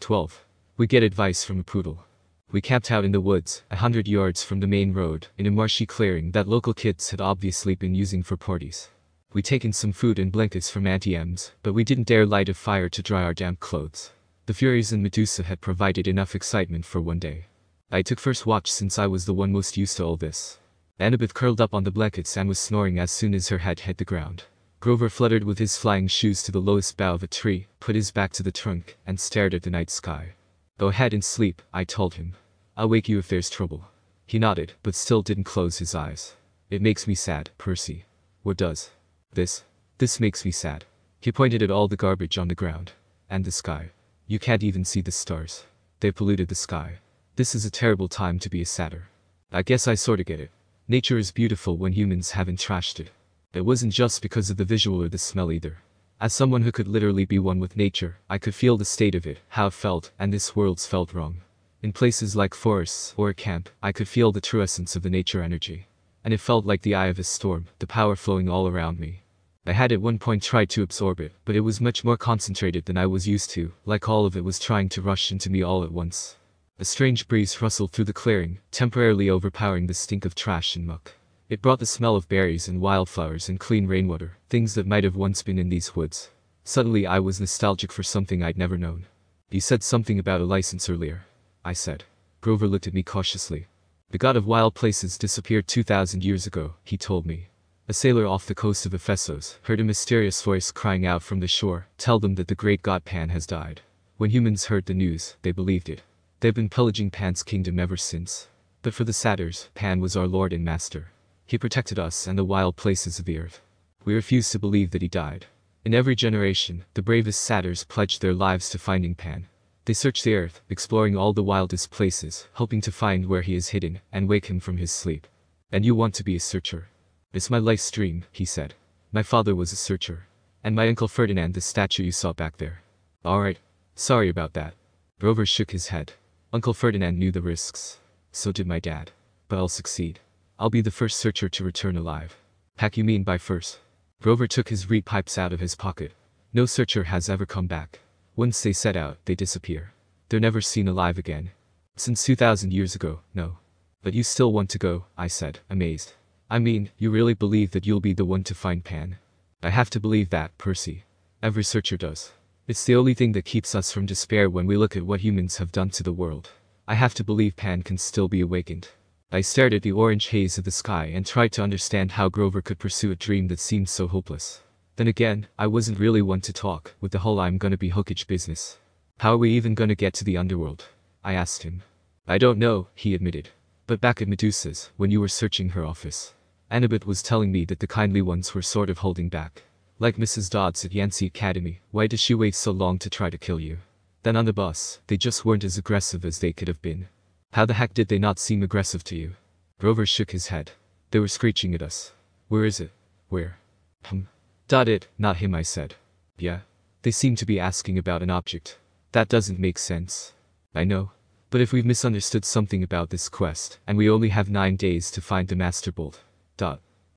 12. We get advice from a poodle. We camped out in the woods, 100 yards from the main road, in a marshy clearing that local kids had obviously been using for parties. We'd taken some food and blankets from Auntie M's, but we didn't dare light a fire to dry our damp clothes. The Furies and Medusa had provided enough excitement for one day. I took first watch since I was the one most used to all this. Anabeth curled up on the blankets and was snoring as soon as her head hit the ground. Grover fluttered with his flying shoes to the lowest bough of a tree, put his back to the trunk, and stared at the night sky. Go ahead and sleep, I told him. I'll wake you if there's trouble. He nodded, but still didn't close his eyes. It makes me sad, Percy. What does? This makes me sad. He pointed at all the garbage on the ground. And the sky. You can't even see the stars. They polluted the sky. This is a terrible time to be a satyr. I guess I sorta get it. Nature is beautiful when humans haven't trashed it. It wasn't just because of the visual or the smell either. As someone who could literally be one with nature, I could feel the state of it, how it felt, and this world's felt wrong. In places like forests or a camp, I could feel the true essence of the nature energy. And it felt like the eye of a storm, the power flowing all around me. I had at one point tried to absorb it, but it was much more concentrated than I was used to, like all of it was trying to rush into me all at once. A strange breeze rustled through the clearing, temporarily overpowering the stink of trash and muck. It brought the smell of berries and wildflowers and clean rainwater, things that might have once been in these woods. Suddenly I was nostalgic for something I'd never known. You said something about a license earlier, I said. Grover looked at me cautiously. The god of wild places disappeared 2,000 years ago, he told me. A sailor off the coast of Ephesus heard a mysterious voice crying out from the shore, tell them that the great god Pan has died. When humans heard the news, they believed it. They've been pillaging Pan's kingdom ever since. But for the satyrs, Pan was our lord and master. He protected us and the wild places of the earth. We refused to believe that he died. In every generation, the bravest satyrs pledged their lives to finding Pan. They searched the earth, exploring all the wildest places, hoping to find where he is hidden, and wake him from his sleep. And you want to be a searcher? It's my life's dream, he said. My father was a searcher. And my Uncle Ferdinand, the statue you saw back there. Alright. Sorry about that. Grover shook his head. Uncle Ferdinand knew the risks. So did my dad. But I'll succeed. I'll be the first searcher to return alive. Pack, you mean by first? Grover took his reed pipes out of his pocket. No searcher has ever come back. Once they set out, they disappear. They're never seen alive again. Since 2,000 years ago, no. But you still want to go, I said, amazed. I mean, you really believe that you'll be the one to find Pan? I have to believe that, Percy. Every searcher does. It's the only thing that keeps us from despair when we look at what humans have done to the world. I have to believe Pan can still be awakened. I stared at the orange haze of the sky and tried to understand how Grover could pursue a dream that seemed so hopeless. Then again, I wasn't really one to talk with the whole I'm gonna be hookage business. How are we even gonna get to the underworld? I asked him. I don't know, he admitted. But back at Medusa's, when you were searching her office, Anabeth was telling me that the kindly ones were sort of holding back. Like Mrs. Dodds at Yancey Academy, why does she wait so long to try to kill you? Then on the bus, they just weren't as aggressive as they could have been. How the heck did they not seem aggressive to you? Grover shook his head. They were screeching at us. Where is it? Where? It, not him, I said. Yeah. They seem to be asking about an object. That doesn't make sense. I know. But if we've misunderstood something about this quest, and we only have 9 days to find the Master Bolt.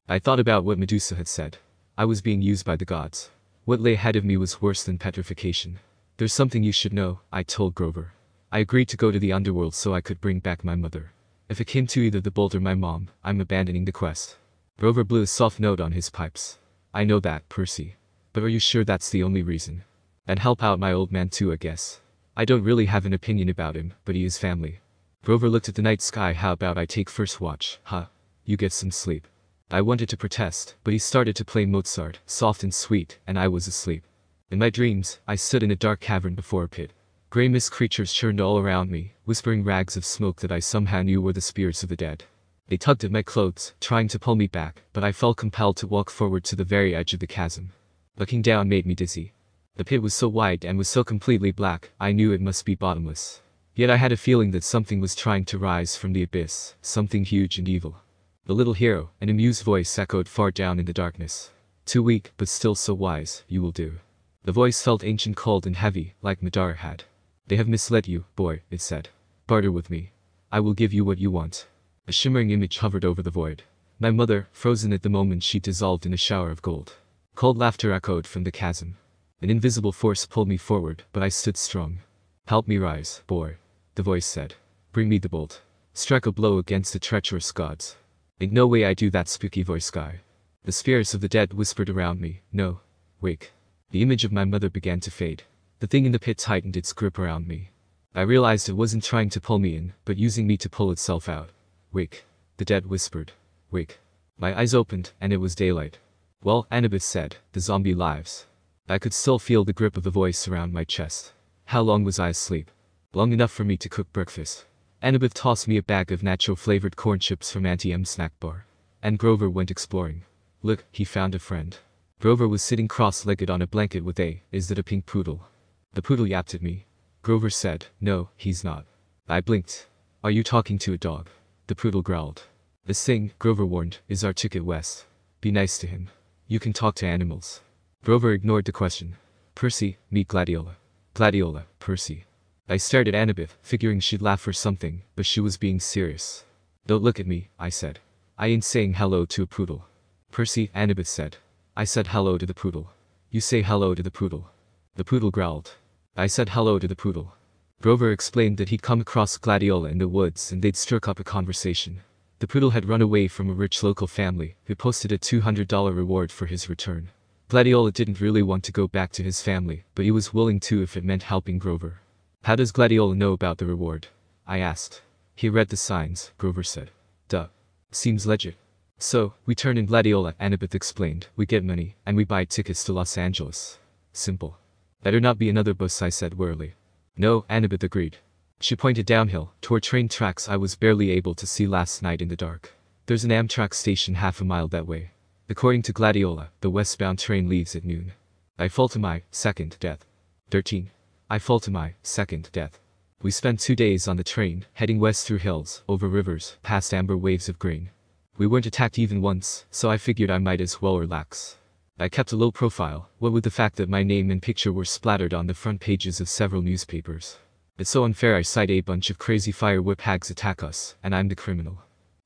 I thought about what Medusa had said. I was being used by the gods. What lay ahead of me was worse than petrification. There's something you should know, I told Grover. I agreed to go to the underworld so I could bring back my mother. If it came to either the bolt or my mom, I'm abandoning the quest. Grover blew a soft note on his pipes. I know that, Percy. But are you sure that's the only reason? And help out my old man too, I guess. I don't really have an opinion about him, but he is family. Grover looked at the night sky. How about I take first watch, huh? You get some sleep. I wanted to protest, but he started to play Mozart, soft and sweet, and I was asleep. In my dreams, I stood in a dark cavern before a pit. Grey mist creatures churned all around me, whispering rags of smoke that I somehow knew were the spirits of the dead. They tugged at my clothes, trying to pull me back, but I felt compelled to walk forward to the very edge of the chasm. Looking down made me dizzy. The pit was so wide and was so completely black, I knew it must be bottomless. Yet I had a feeling that something was trying to rise from the abyss, something huge and evil. The little hero, an amused voice echoed far down in the darkness. Too weak, but still so wise, you will do. The voice felt ancient, cold and heavy, like Madara had. They have misled you, boy, it said. Barter with me. I will give you what you want. A shimmering image hovered over the void. My mother, frozen at the moment she dissolved in a shower of gold. Cold laughter echoed from the chasm. An invisible force pulled me forward, but I stood strong. Help me rise, boy, the voice said. Bring me the bolt. Strike a blow against the treacherous gods. Ain't no way I do that, spooky voice guy. The spirits of the dead whispered around me. No. Wake. The image of my mother began to fade. The thing in the pit tightened its grip around me. I realized it wasn't trying to pull me in, but using me to pull itself out. Wake. The dead whispered. Wake. My eyes opened, and it was daylight. Well, Anabeth said, the zombie lives. I could still feel the grip of the voice around my chest. How long was I asleep? Long enough for me to cook breakfast. Anabeth tossed me a bag of nacho-flavored corn chips from Auntie M's snack bar. And Grover went exploring. Look, he found a friend. Grover was sitting cross-legged on a blanket with is that a pink poodle? The poodle yapped at me. Grover said, no, he's not. I blinked. Are you talking to a dog? The poodle growled. This thing, Grover warned, is our ticket west. Be nice to him. You can talk to animals. Grover ignored the question. Percy, meet Gladiola. Gladiola, Percy. I stared at Anabeth, figuring she'd laugh or something, but she was being serious. Don't look at me, I said. I ain't saying hello to a poodle. Percy, Anabeth said. I said hello to the poodle. You say hello to the poodle. The poodle growled. I said hello to the poodle. Grover explained that he'd come across Gladiola in the woods and they'd struck up a conversation. The poodle had run away from a rich local family, who posted a $200 reward for his return. Gladiola didn't really want to go back to his family, but he was willing to if it meant helping Grover. How does Gladiola know about the reward? I asked. He read the signs, Grover said. Duh. Seems legit. So, we turn in Gladiola, Anabeth explained. We get money, and we buy tickets to Los Angeles. Simple. Better not be another bus, I said wearily. No, Anabeth agreed. She pointed downhill, toward train tracks I was barely able to see last night in the dark. There's an Amtrak station half a mile that way. According to Gladiola, the westbound train leaves at noon. I fall to my second death. 13. I fall to my second death. We spent 2 days on the train, heading west through hills, over rivers, past amber waves of grain. We weren't attacked even once, so I figured I might as well relax. I kept a low profile, what with the fact that my name and picture were splattered on the front pages of several newspapers. It's so unfair, I cite a bunch of crazy fire whip hags attack us, and I'm the criminal.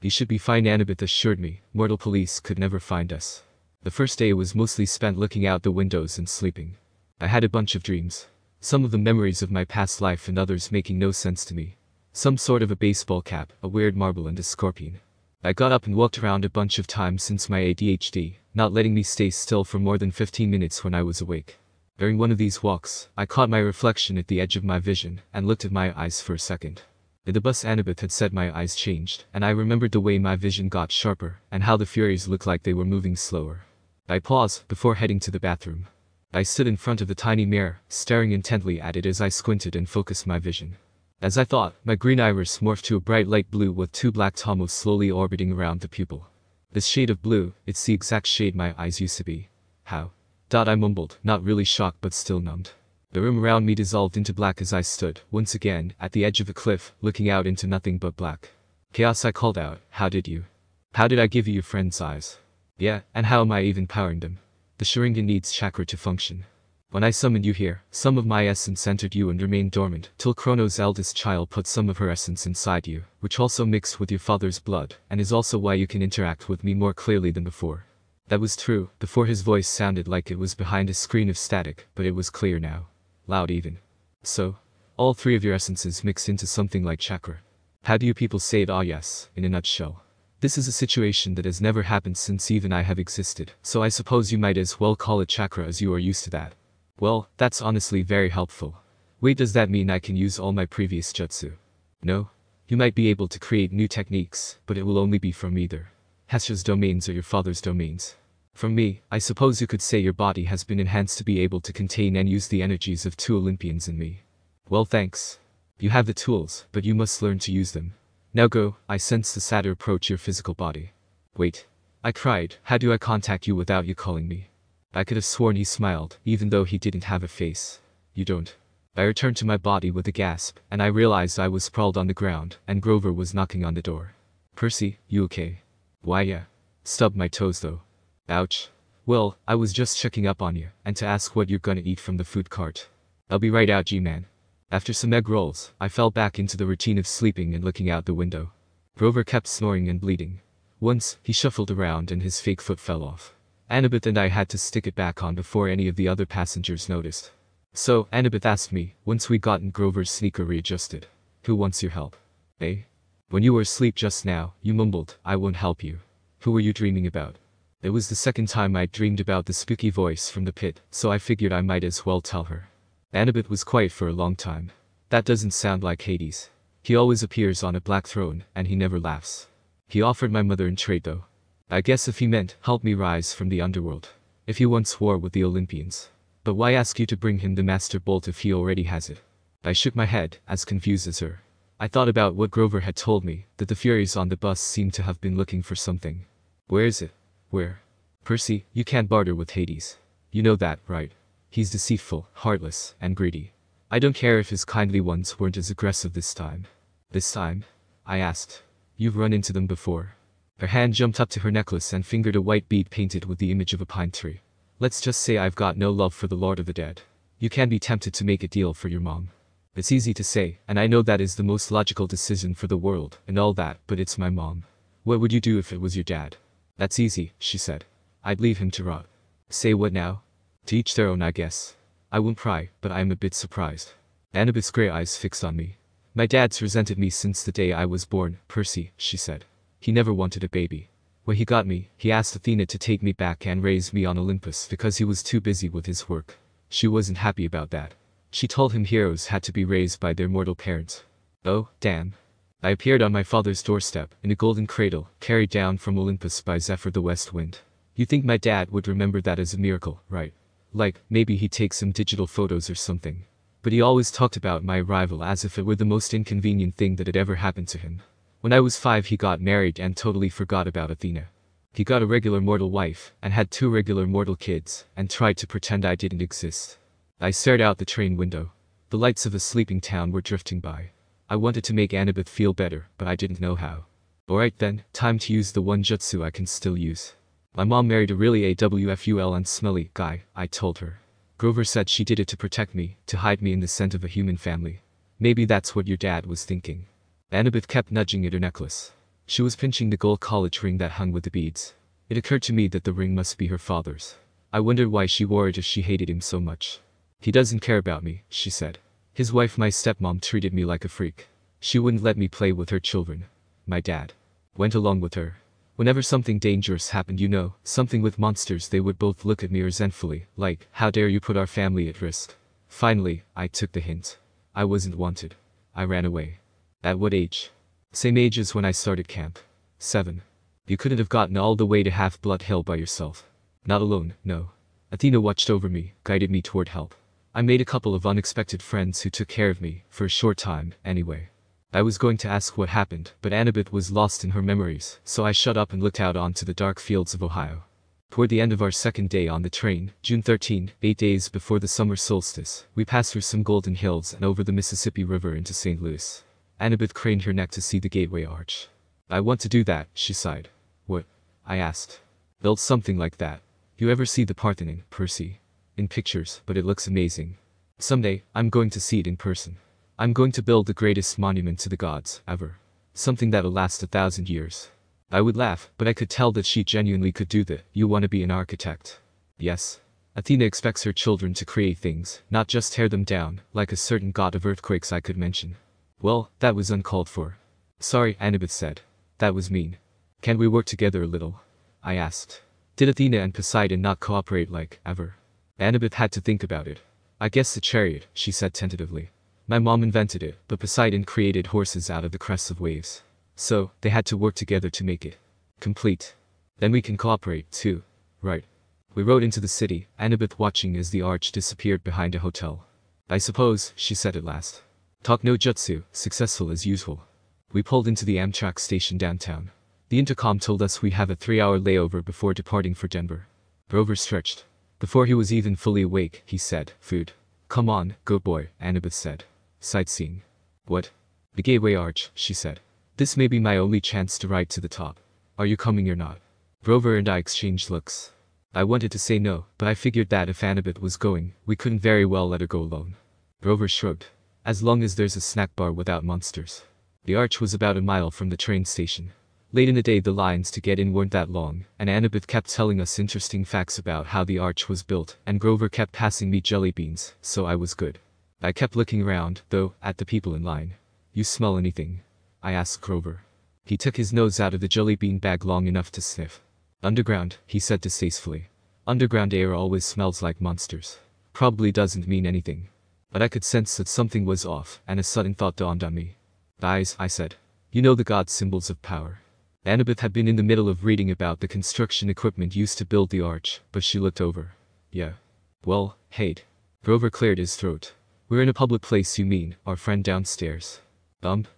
You should be fine, Anabeth assured me. Mortal police could never find us. The first day was mostly spent looking out the windows and sleeping. I had a bunch of dreams. Some of them memories of my past life and others making no sense to me. Some sort of a baseball cap, a weird marble and a scorpion. I got up and walked around a bunch of times since my ADHD, not letting me stay still for more than 15 minutes when I was awake. During one of these walks, I caught my reflection at the edge of my vision and looked at my eyes for a second. In the bus, Anabeth had said my eyes changed, and I remembered the way my vision got sharper and how the Furies looked like they were moving slower. I paused before heading to the bathroom. I stood in front of the tiny mirror, staring intently at it as I squinted and focused my vision. As I thought, my green iris morphed to a bright light blue with 2 black tomos slowly orbiting around the pupil. This shade of blue, it's the exact shade my eyes used to be. How? I mumbled, not really shocked but still numbed. The room around me dissolved into black as I stood, once again, at the edge of a cliff, looking out into nothing but black. Chaos, I called out. How did you? How did I give you your friend's eyes? Yeah, and how am I even powering them? The Sharingan needs chakra to function. When I summoned you here, some of my essence entered you and remained dormant, till Chrono's eldest child put some of her essence inside you, which also mixed with your father's blood, and is also why you can interact with me more clearly than before. That was true, before his voice sounded like it was behind a screen of static, but it was clear now. Loud even. So, all three of your essences mix into something like chakra. How do you people say it? Ah yes, in a nutshell. This is a situation that has never happened since even I have existed, so I suppose you might as well call it chakra as you are used to that. Well, that's honestly very helpful. Wait, does that mean I can use all my previous jutsu? No. You might be able to create new techniques, but it will only be from either Hesha's domains or your father's domains. From me, I suppose you could say your body has been enhanced to be able to contain and use the energies of two Olympians in me. Well, thanks. You have the tools, but you must learn to use them. Now go. I sense the sadder approach your physical body. Wait. I cried. How do I contact you without you calling me? I could have sworn he smiled, even though he didn't have a face. You don't. I returned to my body with a gasp, and I realized I was sprawled on the ground, and Grover was knocking on the door. Percy, you okay? Why yeah. Stubbed my toes though. Ouch. Well, I was just checking up on you, and to ask what you're gonna eat from the food cart. I'll be right out, G-man. After some egg rolls, I fell back into the routine of sleeping and looking out the window. Grover kept snoring and bleeding. Once, he shuffled around and his fake foot fell off. Anabeth and I had to stick it back on before any of the other passengers noticed. So, Anabeth asked me, once we gotten Grover's sneaker readjusted. Who wants your help? Eh? When you were asleep just now, you mumbled, I won't help you. Who were you dreaming about? It was the second time I'd dreamed about the spooky voice from the pit, so I figured I might as well tell her. Anabeth was quiet for a long time. That doesn't sound like Hades. He always appears on a black throne, and he never laughs. He offered my mother in trade though. I guess if he meant, help me rise from the underworld. If he wants war with the Olympians. But why ask you to bring him the Master Bolt if he already has it? I shook my head, as confused as her. I thought about what Grover had told me, that the Furies on the bus seemed to have been looking for something. Where is it? Where? Percy, you can't barter with Hades. You know that, right? He's deceitful, heartless, and greedy. I don't care if his kindly ones weren't as aggressive this time. This time? I asked. You've run into them before. Her hand jumped up to her necklace and fingered a white bead painted with the image of a pine tree. Let's just say I've got no love for the Lord of the Dead. You can be tempted to make a deal for your mom. It's easy to say, and I know that is the most logical decision for the world and all that, but it's my mom. What would you do if it was your dad? That's easy, she said. I'd leave him to rot. Say what now? To each their own, I guess. I won't pry, but I am a bit surprised. Annabeth's grey eyes fixed on me. My dad's resented me since the day I was born, Percy, she said. He never wanted a baby. When he got me, he asked Athena to take me back and raise me on Olympus because he was too busy with his work. She wasn't happy about that. She told him heroes had to be raised by their mortal parents. Oh, damn. I appeared on my father's doorstep, in a golden cradle, carried down from Olympus by Zephyr the West Wind. You think my dad would remember that as a miracle, right? Like, maybe he'd take some digital photos or something. But he always talked about my arrival as if it were the most inconvenient thing that had ever happened to him. When I was 5 he got married and totally forgot about Athena. He got a regular mortal wife, and had 2 regular mortal kids, and tried to pretend I didn't exist. I stared out the train window. The lights of a sleeping town were drifting by. I wanted to make Anabeth feel better, but I didn't know how. Alright then, time to use the one jutsu I can still use. My mom married a really AWFUL and smelly guy, I told her. Grover said she did it to protect me, to hide me in the scent of a human family. Maybe that's what your dad was thinking. Anabeth kept nudging at her necklace. She was pinching the gold college ring that hung with the beads. It occurred to me that the ring must be her father's. I wondered why she wore it if she hated him so much. He doesn't care about me, she said. His wife, my stepmom, treated me like a freak. She wouldn't let me play with her children. My dad went along with her. Whenever something dangerous happened, something with monsters, they would both look at me resentfully, like, how dare you put our family at risk. Finally, I took the hint. I wasn't wanted. I ran away. At what age? Same age as when I started camp. 7. You couldn't have gotten all the way to Half-Blood Hill by yourself. Not alone, no. Athena watched over me, guided me toward help. I made a couple of unexpected friends who took care of me, for a short time, anyway. I was going to ask what happened, but Anabeth was lost in her memories, so I shut up and looked out onto the dark fields of Ohio. Toward the end of our second day on the train, June 13, 8 days before the summer solstice, we passed through some golden hills and over the Mississippi River into St. Louis. Anabeth craned her neck to see the gateway arch. I want to do that, she sighed. What? I asked. Built something like that. You ever see the Parthenon, Percy? In pictures, but it looks amazing. Someday, I'm going to see it in person. I'm going to build the greatest monument to the gods, ever. Something that'll last 1,000 years. I would laugh, but I could tell that she genuinely could do that. You want to be an architect? Yes. Athena expects her children to create things, not just tear them down, like a certain god of earthquakes I could mention. Well, that was uncalled for. Sorry, Anabeth said. That was mean. Can we work together a little? I asked. Did Athena and Poseidon not cooperate like, ever? Anabeth had to think about it. I guess the chariot, she said tentatively. My mom invented it, but Poseidon created horses out of the crests of waves. So, they had to work together to make it complete. Then we can cooperate, too. Right. We rode into the city, Anabeth watching as the arch disappeared behind a hotel. I suppose, she said at last. Talk no jutsu, successful as usual. We pulled into the Amtrak station downtown. The intercom told us we have a 3-hour layover before departing for Denver. Grover stretched. Before he was even fully awake, he said, food. Come on, goat boy, Anabeth said. Sightseeing. What? The gateway arch, she said. This may be my only chance to ride to the top. Are you coming or not? Grover and I exchanged looks. I wanted to say no, but I figured that if Anabeth was going, we couldn't very well let her go alone. Grover shrugged. As long as there's a snack bar without monsters. The arch was about a mile from the train station. Late in the day the lines to get in weren't that long, and Anabeth kept telling us interesting facts about how the arch was built, and Grover kept passing me jelly beans, so I was good. I kept looking around, though, at the people in line. You smell anything? I asked Grover. He took his nose out of the jelly bean bag long enough to sniff. Underground, he said distastefully. Underground air always smells like monsters. Probably doesn't mean anything. But I could sense that something was off, and a sudden thought dawned on me. Guys, I said. You know the god symbols of power. Anabeth had been in the middle of reading about the construction equipment used to build the arch, but she looked over. Yeah. Well, hate. Grover cleared his throat. We're in a public place, you mean, our friend downstairs?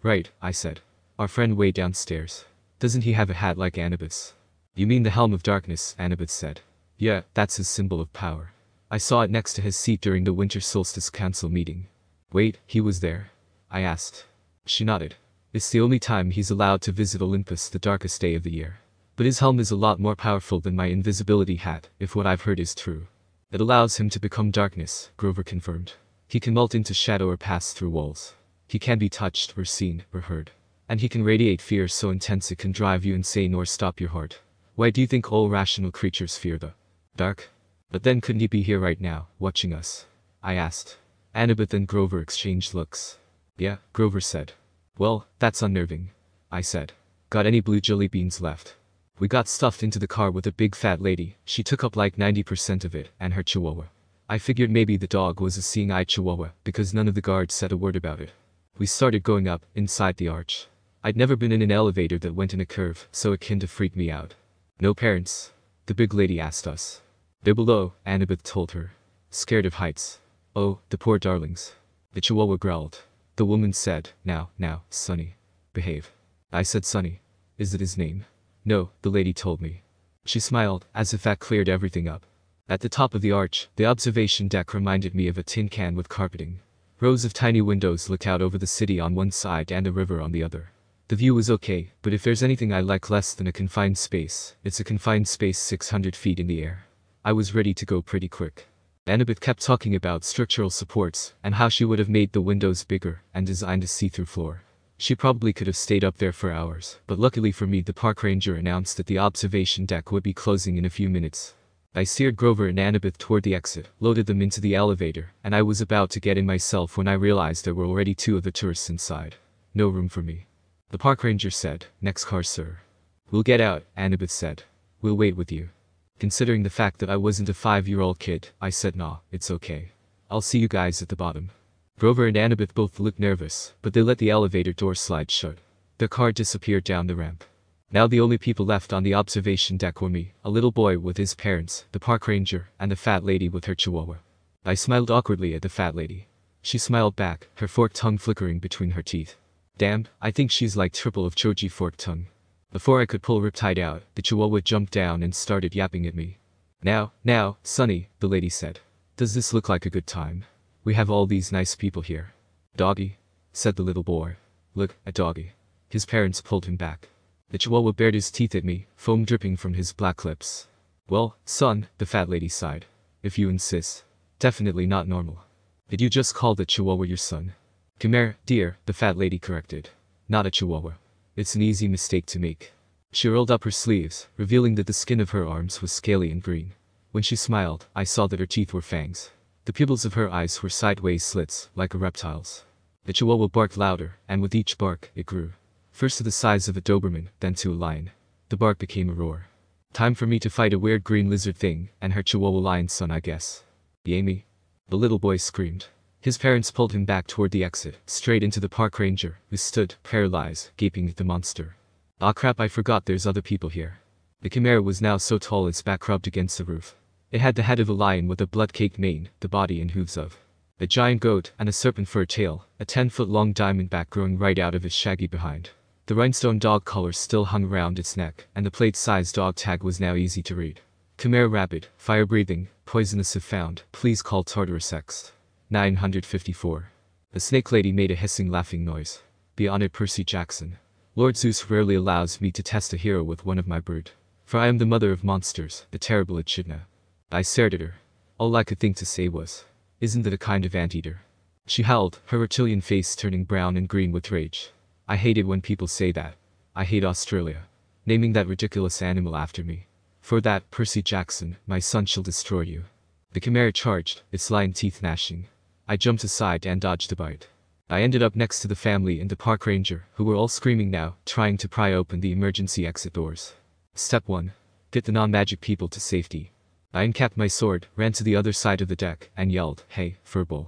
Right, I said. Our friend way downstairs. Doesn't he have a hat like Anabeth's? You mean the Helm of Darkness, Anabeth said. Yeah, that's his symbol of power. I saw it next to his seat during the Winter Solstice Council meeting. Wait, he was there? I asked. She nodded. It's the only time he's allowed to visit Olympus the darkest day of the year. But his helm is a lot more powerful than my invisibility hat, if what I've heard is true. It allows him to become darkness, Grover confirmed. He can melt into shadow or pass through walls. He can be touched or seen or heard. And he can radiate fear so intense it can drive you insane or stop your heart. Why do you think all rational creatures fear the dark? But then couldn't he be here right now, watching us? I asked. Anabeth and Grover exchanged looks. Yeah, Grover said. Well, that's unnerving. I said. Got any blue jelly beans left? We got stuffed into the car with a big fat lady. She took up like 90% of it, and her chihuahua. I figured maybe the dog was a seeing-eye chihuahua, because none of the guards said a word about it. We started going up, inside the arch. I'd never been in an elevator that went in a curve, so it kinda freaked me out. No parents? The big lady asked us. They're below, Anabeth told her. Scared of heights. Oh, the poor darlings. The chihuahua growled. The woman said, now, Sonny. Behave. I said Sonny. Is it his name? No, the lady told me. She smiled, as if that cleared everything up. At the top of the arch, the observation deck reminded me of a tin can with carpeting. Rows of tiny windows looked out over the city on one side and a river on the other. The view was okay, but if there's anything I like less than a confined space, it's a confined space 600 feet in the air. I was ready to go pretty quick. Anabeth kept talking about structural supports, and how she would have made the windows bigger, and designed a see-through floor. She probably could have stayed up there for hours, but luckily for me the park ranger announced that the observation deck would be closing in a few minutes. I steered Grover and Anabeth toward the exit, loaded them into the elevator, and I was about to get in myself when I realized there were already 2 of the tourists inside. No room for me. The park ranger said, next car, sir. We'll get out, Anabeth said. We'll wait with you. Considering the fact that I wasn't a 5-year-old kid, I said nah, it's okay. I'll see you guys at the bottom. Grover and Anabeth both looked nervous, but they let the elevator door slide shut. Their car disappeared down the ramp. Now the only people left on the observation deck were me, a little boy with his parents, the park ranger, and the fat lady with her chihuahua. I smiled awkwardly at the fat lady. She smiled back, her forked tongue flickering between her teeth. Damn, I think she's like triple of Choji forked tongue. Before I could pull Riptide out, the chihuahua jumped down and started yapping at me. Now, Sonny, the lady said. Does this look like a good time? We have all these nice people here. Doggy, said the little boy. Look at Doggy. His parents pulled him back. The chihuahua bared his teeth at me, foam dripping from his black lips. Well, son, the fat lady sighed. If you insist. Definitely not normal. Did you just call the chihuahua your son? Khmer, dear, the fat lady corrected. Not a chihuahua. It's an easy mistake to make. She rolled up her sleeves, revealing that the skin of her arms was scaly and green. When she smiled, I saw that her teeth were fangs. The pupils of her eyes were sideways slits, like a reptile's. The chihuahua barked louder, and with each bark, it grew. First to the size of a Doberman, then to a lion. The bark became a roar. Time for me to fight a weird green lizard thing, and her chihuahua lion son, I guess. Amy. The little boy screamed. His parents pulled him back toward the exit, straight into the park ranger, who stood, paralyzed, gaping at the monster. Ah crap, I forgot there's other people here. The Khmer was now so tall its back rubbed against the roof. It had the head of a lion with a blood-caked mane, the body and hooves of a giant goat, and a serpent for a tail, a 10-foot-long diamond back growing right out of its shaggy behind. The rhinestone dog collar still hung around its neck, and the plate-sized dog tag was now easy to read. Khmer rabid, fire-breathing, poisonous if found, please call Tartarus X. 954. The snake lady made a hissing laughing noise. Be honored, Percy Jackson. Lord Zeus rarely allows me to test a hero with one of my brood. For I am the mother of monsters, the terrible Echidna. I stared at her. All I could think to say was, isn't that a kind of anteater? She howled, her reptilian face turning brown and green with rage. I hate it when people say that. I hate Australia. Naming that ridiculous animal after me. For that, Percy Jackson, my son shall destroy you. The Khmer charged, its lion teeth gnashing. I jumped aside and dodged the bite. I ended up next to the family and the park ranger, who were all screaming now, trying to pry open the emergency exit doors. Step 1. Get the non-magic people to safety. I uncapped my sword, ran to the other side of the deck, and yelled, hey, furball.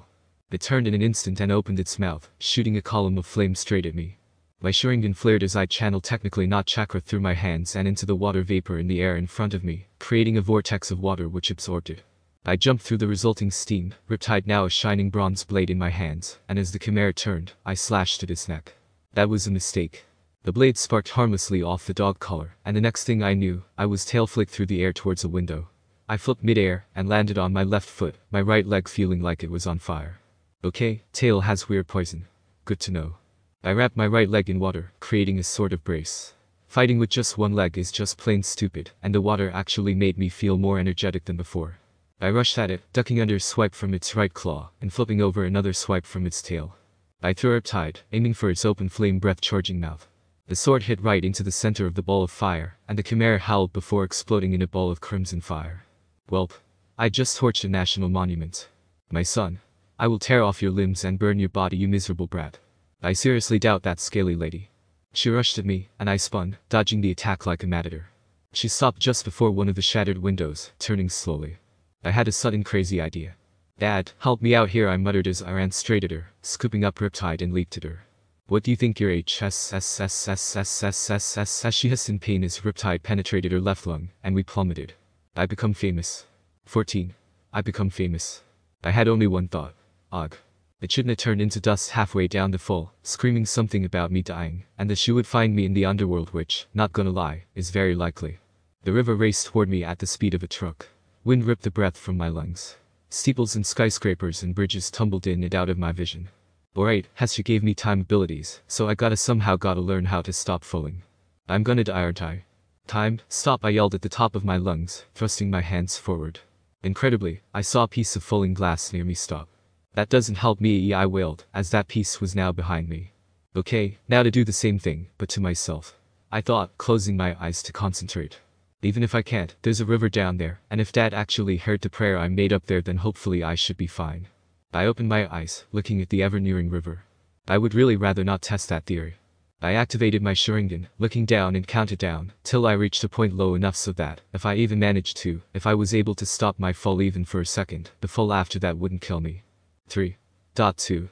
It turned in an instant and opened its mouth, shooting a column of flame straight at me. My Sharingan flared as I channeled technically not chakra through my hands and into the water vapor in the air in front of me, creating a vortex of water which absorbed it. I jumped through the resulting steam, riptide now a shining bronze blade in my hands, and as the Khmer turned, I slashed at its neck. That was a mistake. The blade sparked harmlessly off the dog collar, and the next thing I knew, I was tail flicked through the air towards a window. I flipped midair, and landed on my left foot, my right leg feeling like it was on fire. Okay, tail has weird poison. Good to know. I wrapped my right leg in water, creating a sort of brace. Fighting with just one leg is just plain stupid, and the water actually made me feel more energetic than before. I rushed at it, ducking under a swipe from its right claw, and flipping over another swipe from its tail. I threw a riptide, aiming for its open flame breath charging mouth. The sword hit right into the center of the ball of fire, and the Khmer howled before exploding in a ball of crimson fire. Welp. I just torched a national monument. My son. I will tear off your limbs and burn your body, you miserable brat. I seriously doubt that scaly lady. She rushed at me, and I spun, dodging the attack like a matador. She stopped just before one of the shattered windows, turning slowly. I had a sudden crazy idea. Dad, help me out here, I muttered as I ran straight at her, scooping up riptide and leaped at her. What do you think your HSSSSSSSSS? She hissed in pain as riptide penetrated her left lung, and we plummeted. I become famous. 14. I become famous. I had only one thought. Ugh. Echidna turned into dust halfway down the fall, screaming something about me dying, and that she would find me in the underworld which, not gonna lie, is very likely. The river raced toward me at the speed of a truck. Wind ripped the breath from my lungs. Steeples and skyscrapers and bridges tumbled in and out of my vision. Alright, Hestia gave me time abilities, so I somehow gotta learn how to stop falling. I'm gonna die, aren't I? Time, stop, I yelled at the top of my lungs, thrusting my hands forward. Incredibly, I saw a piece of falling glass near me stop. That doesn't help me, I wailed, as that piece was now behind me. Okay, now to do the same thing, but to myself. I thought, closing my eyes to concentrate. Even if I can't, there's a river down there, and if Dad actually heard the prayer I made up there, then hopefully I should be fine. I opened my eyes, looking at the ever-nearing river. I would really rather not test that theory. I activated my Sharingan, looking down and counted down, till I reached a point low enough so that, if I even managed to, if I was able to stop my fall even for a second, the fall after that wouldn't kill me. 3.2.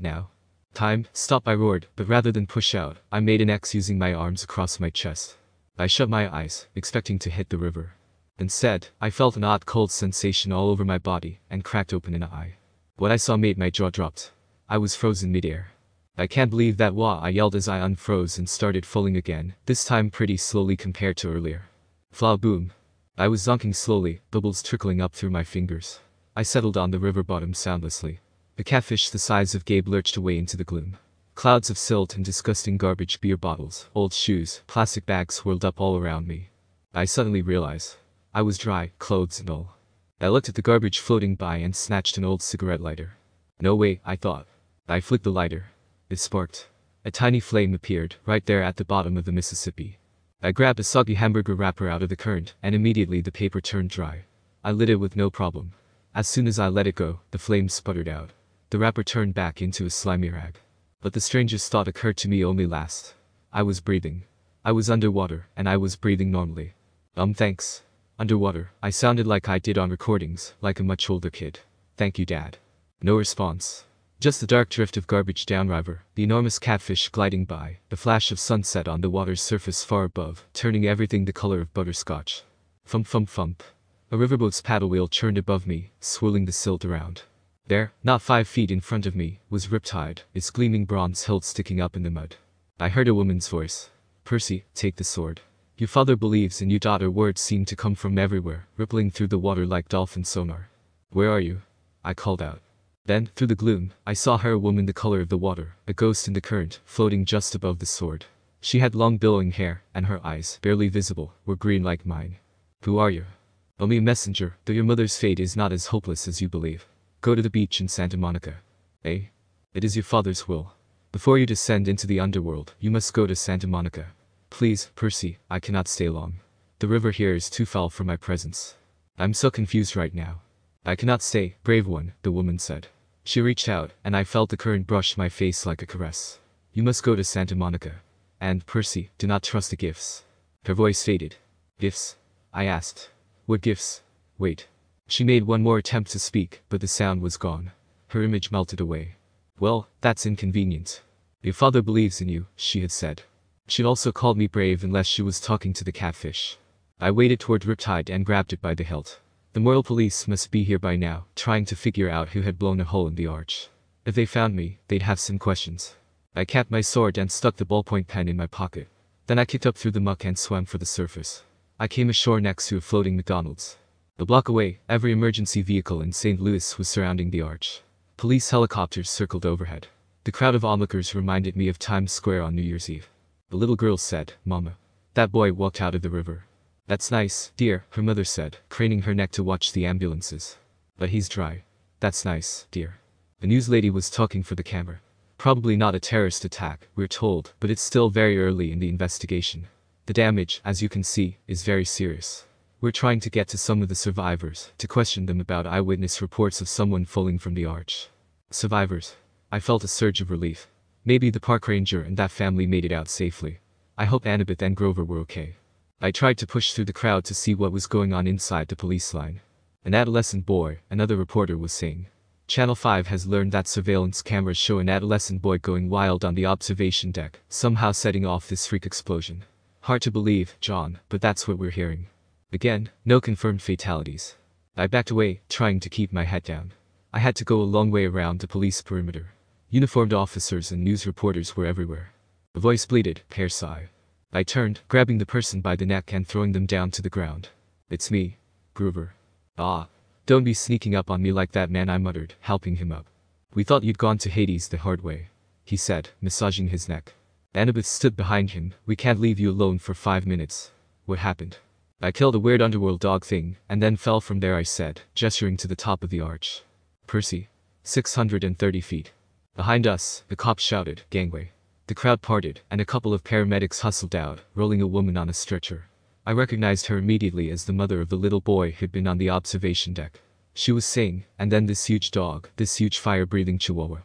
Now. Time, stop, I roared, but rather than push out, I made an X using my arms across my chest. I shut my eyes, expecting to hit the river. Instead, I felt an odd cold sensation all over my body, and cracked open an eye. What I saw made my jaw dropped. I was frozen midair. I can't believe that, wah, I yelled as I unfroze and started falling again, this time pretty slowly compared to earlier. Fla boom. I was zonking slowly, bubbles trickling up through my fingers. I settled on the river bottom soundlessly. The catfish the size of Gabe lurched away into the gloom. Clouds of silt and disgusting garbage, beer bottles, old shoes, plastic bags swirled up all around me. I suddenly realized I was dry, clothes and all. I looked at the garbage floating by and snatched an old cigarette lighter. No way, I thought. I flicked the lighter. It sparked. A tiny flame appeared right there at the bottom of the Mississippi. I grabbed a soggy hamburger wrapper out of the current, and immediately the paper turned dry. I lit it with no problem. As soon as I let it go, the flame sputtered out. The wrapper turned back into a slimy rag. But the strangest thought occurred to me only last. I was breathing. I was underwater, and I was breathing normally. Thanks. Underwater, I sounded like I did on recordings, like a much older kid. Thank you, Dad. No response. Just the dark drift of garbage downriver, the enormous catfish gliding by, the flash of sunset on the water's surface far above, turning everything the color of butterscotch. Thump thump thump. A riverboat's paddle wheel churned above me, swirling the silt around. There, not 5 feet in front of me, was Riptide, its gleaming bronze hilt sticking up in the mud. I heard a woman's voice. Percy, take the sword. Your father believes in you. Her words seemed to come from everywhere, rippling through the water like dolphin sonar. Where are you? I called out. Then, through the gloom, I saw her, a woman the color of the water, a ghost in the current, floating just above the sword. She had long billowing hair, and her eyes, barely visible, were green like mine. Who are you? Only a messenger, though your mother's fate is not as hopeless as you believe. Go to the beach in Santa Monica. Eh? It is your father's will. Before you descend into the underworld, you must go to Santa Monica. Please, Percy, I cannot stay long. The river here is too foul for my presence. I'm so confused right now. I cannot stay, brave one, the woman said. She reached out, and I felt the current brush my face like a caress. You must go to Santa Monica. And, Percy, do not trust the gifts. Her voice faded. Gifts? I asked. What gifts? Wait. She made one more attempt to speak, but the sound was gone. Her image melted away. Well, that's inconvenient. Your father believes in you, she had said. She'd also called me brave unless she was talking to the catfish. I waded toward Riptide and grabbed it by the hilt. The moral police must be here by now, trying to figure out who had blown a hole in the arch. If they found me, they'd have some questions. I capped my sword and stuck the ballpoint pen in my pocket. Then I kicked up through the muck and swam for the surface. I came ashore next to a floating McDonald's. A block away, every emergency vehicle in St. Louis was surrounding the arch. Police helicopters circled overhead. The crowd of onlookers reminded me of Times Square on New Year's Eve. The little girl said, Mama. That boy walked out of the river. That's nice, dear, her mother said, craning her neck to watch the ambulances. But he's dry. That's nice, dear. The news lady was talking for the camera. Probably not a terrorist attack, we're told, but it's still very early in the investigation. The damage, as you can see, is very serious. We're trying to get to some of the survivors, to question them about eyewitness reports of someone falling from the arch. Survivors. I felt a surge of relief. Maybe the park ranger and that family made it out safely. I hope Anabeth and Grover were okay. I tried to push through the crowd to see what was going on inside the police line. An adolescent boy, another reporter was saying. Channel 5 has learned that surveillance cameras show an adolescent boy going wild on the observation deck, somehow setting off this freak explosion. Hard to believe, John, but that's what we're hearing. Again, no confirmed fatalities. I backed away, trying to keep my head down. I had to go a long way around the police perimeter. Uniformed officers and news reporters were everywhere. A voice bleated, Percy. I turned, grabbing the person by the neck and throwing them down to the ground. It's me, Grover. Ah. Don't be sneaking up on me like that, man, I muttered, helping him up. We thought you'd gone to Hades the hard way, he said, massaging his neck. Anabeth stood behind him. We can't leave you alone for 5 minutes. What happened? I killed a weird underworld dog thing, and then fell from there, I said, gesturing to the top of the arch. Percy. 630 feet. Behind us, the cops shouted, gangway. The crowd parted, and a couple of paramedics hustled out, rolling a woman on a stretcher. I recognized her immediately as the mother of the little boy who'd been on the observation deck. She was saying, and then this huge dog, this huge fire-breathing chihuahua.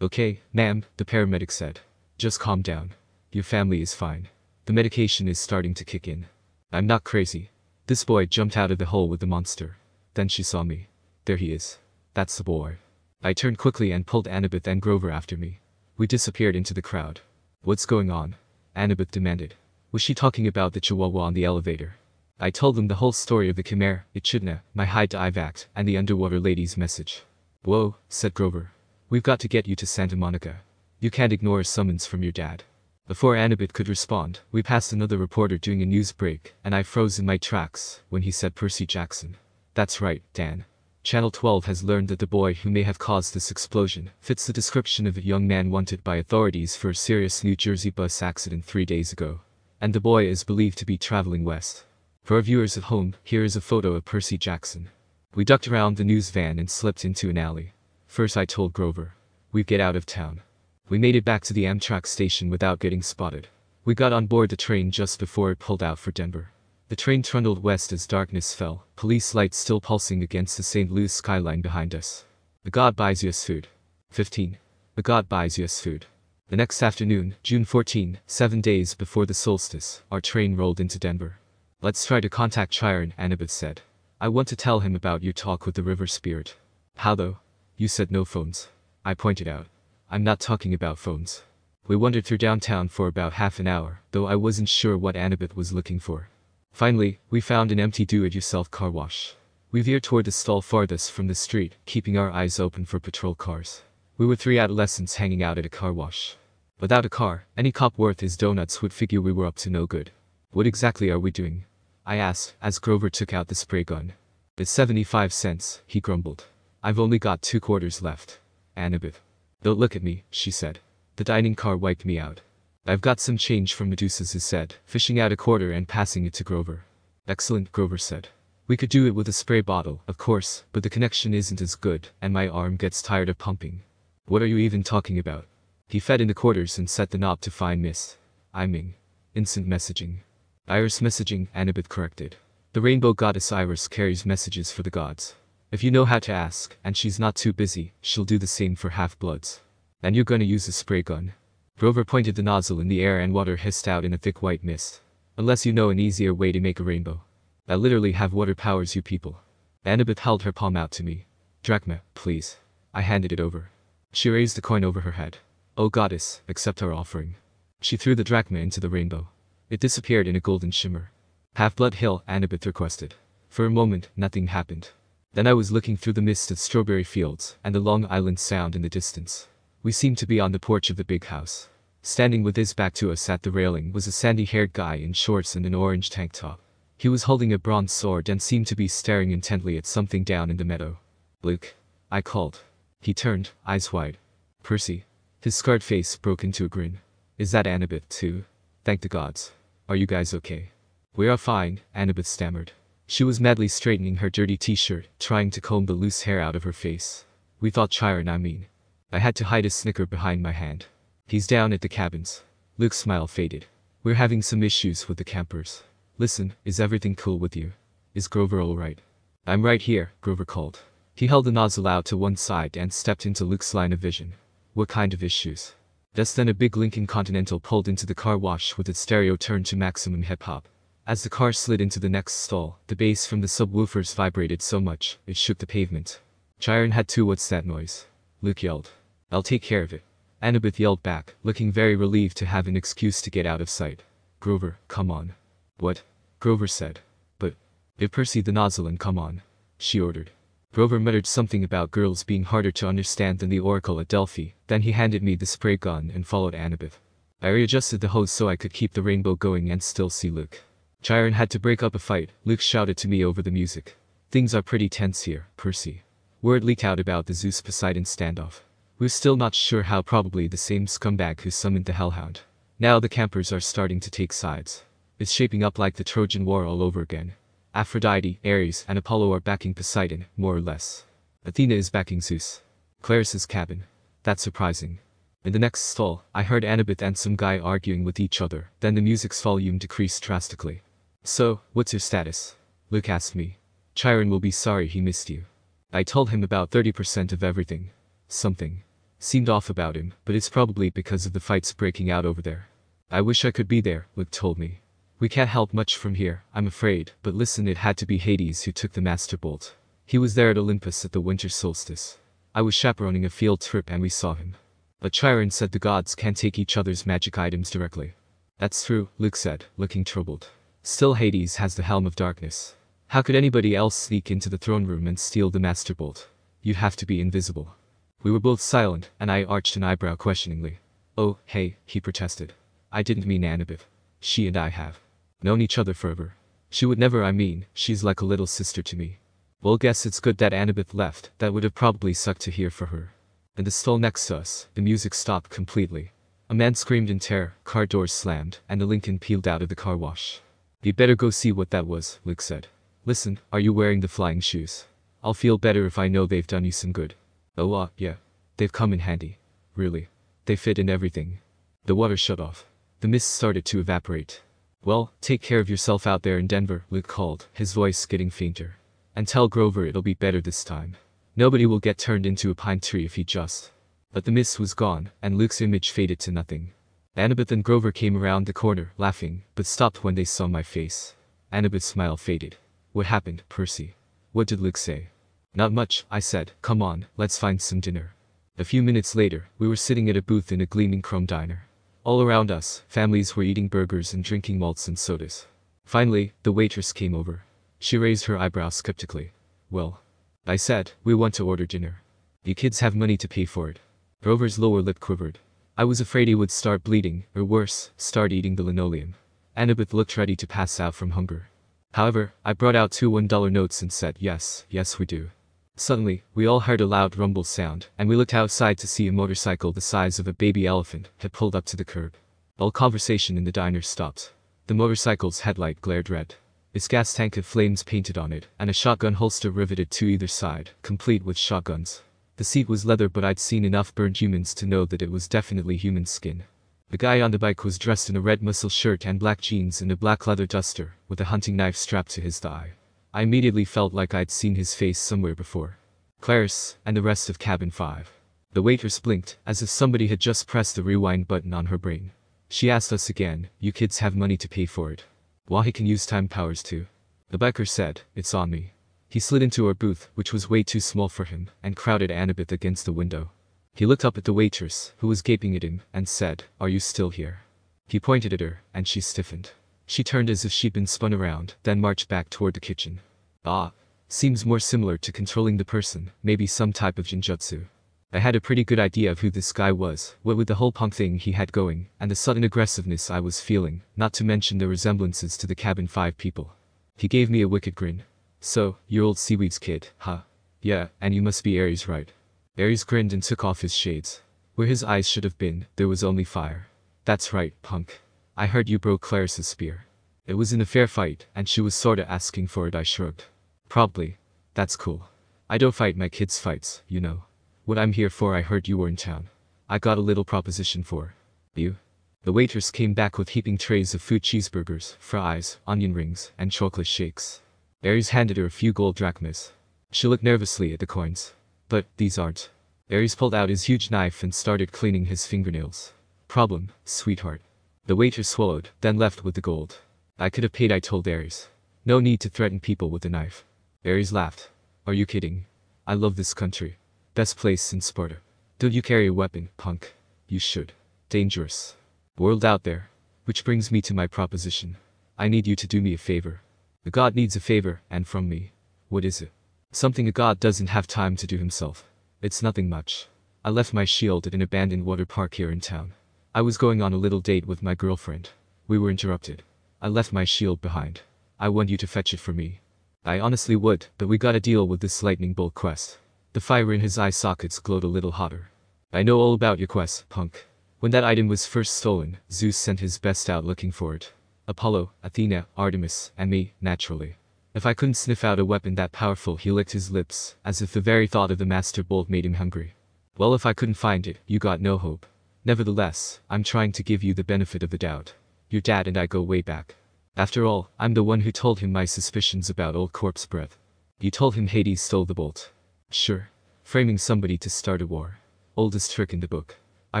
Okay, ma'am, the paramedic said. Just calm down. Your family is fine. The medication is starting to kick in. I'm not crazy. This boy jumped out of the hole with the monster. Then she saw me. There he is. That's the boy. I turned quickly and pulled Anabeth and Grover after me. We disappeared into the crowd. What's going on? Anabeth demanded. Was she talking about the chihuahua on the elevator? I told them the whole story of the Khmer, Echidna, my hide-to-eye act, and the underwater lady's message. Whoa, said Grover. We've got to get you to Santa Monica. You can't ignore a summons from your dad. Before Anabeth could respond, we passed another reporter doing a news break, and I froze in my tracks when he said Percy Jackson. That's right, Dan. Channel 12 has learned that the boy who may have caused this explosion fits the description of a young man wanted by authorities for a serious New Jersey bus accident 3 days ago. And the boy is believed to be traveling west. For our viewers at home, here is a photo of Percy Jackson. We ducked around the news van and slipped into an alley. First I told Grover, we'd get out of town. We made it back to the Amtrak station without getting spotted. We got on board the train just before it pulled out for Denver. The train trundled west as darkness fell, police lights still pulsing against the St. Louis skyline behind us. The God buys you us food. 15. The God buys you us food. The next afternoon, June 14, 7 days before the solstice, our train rolled into Denver. Let's try to contact Chiron, Anabeth said. I want to tell him about your talk with the river spirit. How though? You said no phones. I pointed out. I'm not talking about phones. We wandered through downtown for about half an hour, though I wasn't sure what Anabeth was looking for. Finally, we found an empty do-it-yourself car wash. We veered toward the stall farthest from the street, keeping our eyes open for patrol cars. We were 3 adolescents hanging out at a car wash. Without a car, any cop worth his donuts would figure we were up to no good. What exactly are we doing? I asked, as Grover took out the spray gun. It's 75 cents, he grumbled. I've only got 2 quarters left. Anabeth. Don't look at me, she said. The dining car wiped me out. I've got some change from Medusa's, he said, fishing out a quarter and passing it to Grover. Excellent, Grover said. We could do it with a spray bottle, of course, but the connection isn't as good, and my arm gets tired of pumping. What are you even talking about? He fed in the quarters and set the knob to fine mist. Iming. Instant messaging. Iris messaging, Anabeth corrected. The rainbow goddess Iris carries messages for the gods. If you know how to ask, and she's not too busy, she'll do the same for half-bloods. And you're gonna use a spray gun. Grover pointed the nozzle in the air and water hissed out in a thick white mist. Unless you know an easier way to make a rainbow. I literally have water powers, you people. Anabeth held her palm out to me. Drachma, please. I handed it over. She raised the coin over her head. Oh goddess, accept our offering. She threw the drachma into the rainbow. It disappeared in a golden shimmer. Half-blood hill, Anabeth requested. For a moment, nothing happened. Then I was looking through the mist at strawberry fields and the Long Island Sound in the distance. We seemed to be on the porch of the big house. Standing with his back to us at the railing was a sandy-haired guy in shorts and an orange tank top. He was holding a bronze sword and seemed to be staring intently at something down in the meadow. Luke. I called. He turned, eyes wide. Percy. His scarred face broke into a grin. Is that Anabeth too? Thank the gods. Are you guys okay? We are fine, Anabeth stammered. She was madly straightening her dirty t-shirt, trying to comb the loose hair out of her face. We thought Chiron, I had to hide a snicker behind my hand. He's down at the cabins. Luke's smile faded. We're having some issues with the campers. Listen, is everything cool with you? Is Grover alright? I'm right here, Grover called. He held the nozzle out to one side and stepped into Luke's line of vision. What kind of issues? Just then a big Lincoln Continental pulled into the car wash with its stereo turned to maximum hip-hop. As the car slid into the next stall, the bass from the subwoofers vibrated so much, it shook the pavement. Chiron had too. What's that noise? Luke yelled. I'll take care of it. Anabeth yelled back, looking very relieved to have an excuse to get out of sight. Grover, come on. What? Grover said. But, give Percy the nozzle and come on. She ordered. Grover muttered something about girls being harder to understand than the oracle at Delphi, then he handed me the spray gun and followed Anabeth. I readjusted the hose so I could keep the rainbow going and still see Luke. Chiron had to break up a fight, Luke shouted to me over the music. Things are pretty tense here, Percy. Word leaked out about the Zeus-Poseidon standoff. We're still not sure how, probably the same scumbag who summoned the Hellhound. Now the campers are starting to take sides. It's shaping up like the Trojan War all over again. Aphrodite, Ares, and Apollo are backing Poseidon, more or less. Athena is backing Zeus. Clariss's cabin. That's surprising. In the next stall, I heard Anabeth and some guy arguing with each other, then the music's volume decreased drastically. So, what's your status? Luke asked me. Chiron will be sorry he missed you. I told him about 30% of everything. Something seemed off about him, but it's probably because of the fights breaking out over there. I wish I could be there, Luke told me. We can't help much from here, I'm afraid, but listen, it had to be Hades who took the Master Bolt. He was there at Olympus at the winter solstice. I was chaperoning a field trip and we saw him. But Chiron said the gods can't take each other's magic items directly. That's true, Luke said, looking troubled. Still, Hades has the Helm of Darkness. How could anybody else sneak into the throne room and steal the Master Bolt? You'd have to be invisible. We were both silent, and I arched an eyebrow questioningly. Oh, hey, he protested. I didn't mean Anabeth. She and I have known each other forever. She would never, she's like a little sister to me. Well, guess it's good that Anabeth left, that would have probably sucked to hear for her. In the stall next to us, the music stopped completely. A man screamed in terror, car doors slammed, and the Lincoln peeled out of the car wash. "You'd better go see what that was," Luke said. "Listen, are you wearing the flying shoes? I'll feel better if I know they've done you some good." "Oh, yeah. They've come in handy. Really. They fit in everything." The water shut off. The mist started to evaporate. "Well, take care of yourself out there in Denver," Luke called, his voice getting fainter. "And tell Grover it'll be better this time. Nobody will get turned into a pine tree if he just..." But the mist was gone, and Luke's image faded to nothing. Anabeth and Grover came around the corner, laughing, but stopped when they saw my face. Annabeth's smile faded. "What happened, Percy?" "What did Luke say?" "Not much," I said. "Come on, let's find some dinner." A few minutes later, we were sitting at a booth in a gleaming chrome diner. All around us, families were eating burgers and drinking malts and sodas. Finally, the waitress came over. She raised her eyebrows skeptically. "Well," I said, "we want to order dinner. You kids have money to pay for it." Grover's lower lip quivered. I was afraid he would start bleeding, or worse, start eating the linoleum. Annabeth looked ready to pass out from hunger. However, I brought out 2 $1 notes and said, yes, we do." Suddenly, we all heard a loud rumble sound, and we looked outside to see a motorcycle the size of a baby elephant had pulled up to the curb. All conversation in the diner stopped. The motorcycle's headlight glared red. Its gas tank had flames painted on it, and a shotgun holster riveted to either side, complete with shotguns. The seat was leather, but I'd seen enough burned humans to know that it was definitely human skin. The guy on the bike was dressed in a red muscle shirt and black jeans and a black leather duster, with a hunting knife strapped to his thigh. I immediately felt like I'd seen his face somewhere before. Clarice, and the rest of Cabin 5. The waitress blinked, as if somebody had just pressed the rewind button on her brain. She asked us again, "You kids have money to pay for it? Well, he can use time powers too." The biker said, "It's on me." He slid into our booth, which was way too small for him, and crowded Anabeth against the window. He looked up at the waitress, who was gaping at him, and said, "Are you still here?" He pointed at her, and she stiffened. She turned as if she'd been spun around, then marched back toward the kitchen. "Ah. Seems more similar to controlling the person, maybe some type of genjutsu." I had a pretty good idea of who this guy was, what with the whole punk thing he had going, and the sudden aggressiveness I was feeling, not to mention the resemblances to the Cabin 5 people. He gave me a wicked grin. "So, you're old Seaweed's kid, huh? Yeah, and you must be Ares, right?" Ares grinned and took off his shades. Where his eyes should have been, there was only fire. "That's right, punk. I heard you broke Clarice's spear." "It was in a fair fight, and she was sorta asking for it," I shrugged. "Probably. That's cool. I don't fight my kids' fights, you know. What I'm here for, I heard you were in town. I got a little proposition for you." The waitress came back with heaping trays of food: cheeseburgers, fries, onion rings, and chocolate shakes. Ares handed her a few gold drachmas. She looked nervously at the coins. "But, these aren't." Ares pulled out his huge knife and started cleaning his fingernails. "Problem, sweetheart." The waitress swallowed, then left with the gold. "I could have paid," I told Ares. "No need to threaten people with a knife." Ares laughed. "Are you kidding? I love this country. Best place in Sparta. Don't you carry a weapon, punk? You should. Dangerous world out there." Which brings me to my proposition. I need you to do me a favor. A god needs a favor, and from me. What is it? Something a god doesn't have time to do himself. It's nothing much. I left my shield at an abandoned water park here in town. I was going on a little date with my girlfriend. We were interrupted. I left my shield behind. I want you to fetch it for me. I honestly would, but we gotta deal with this lightning bolt quest. The fire in his eye sockets glowed a little hotter. "I know all about your quest, punk. When that item was first stolen, Zeus sent his best out looking for it. Apollo, Athena, Artemis, and me, naturally. If I couldn't sniff out a weapon that powerful, he licked his lips, as if the very thought of the master bolt made him hungry. Well, if I couldn't find it, you got no hope. Nevertheless, I'm trying to give you the benefit of the doubt. Your dad and I go way back. After all, I'm the one who told him my suspicions about old corpse breath. You told him Hades stole the bolt." "Sure. Framing somebody to start a war. Oldest trick in the book." I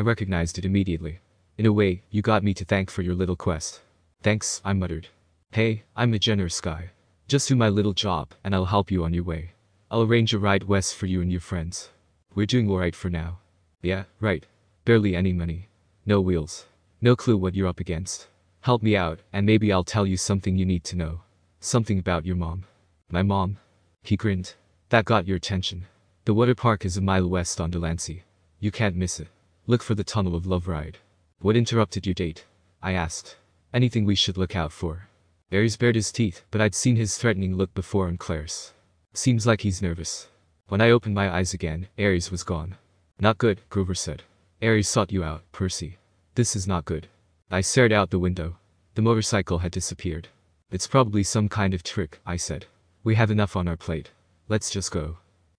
recognized it immediately. "In a way, you got me to thank for your little quest." "Thanks," I muttered. "Hey, I'm a generous guy. Just do my little job, and I'll help you on your way. I'll arrange a ride west for you and your friends. We're doing alright for now." "Yeah, right. Barely any money. No wheels. No clue what you're up against. Help me out, and maybe I'll tell you something you need to know. Something about your mom." "My mom?" He grinned. "That got your attention. The water park is a mile west on Delancey. You can't miss it. Look for the Tunnel of Love ride." "What interrupted your date?" I asked. "Anything we should look out for?" Ares bared his teeth, but I'd seen his threatening look before on Clarice. Seems like he's nervous. When I opened my eyes again, Ares was gone. Not good, Grover said. Ares sought you out, Percy. This is not good. I stared out the window. The motorcycle had disappeared. It's probably some kind of trick, I said. We have enough on our plate. Let's just go.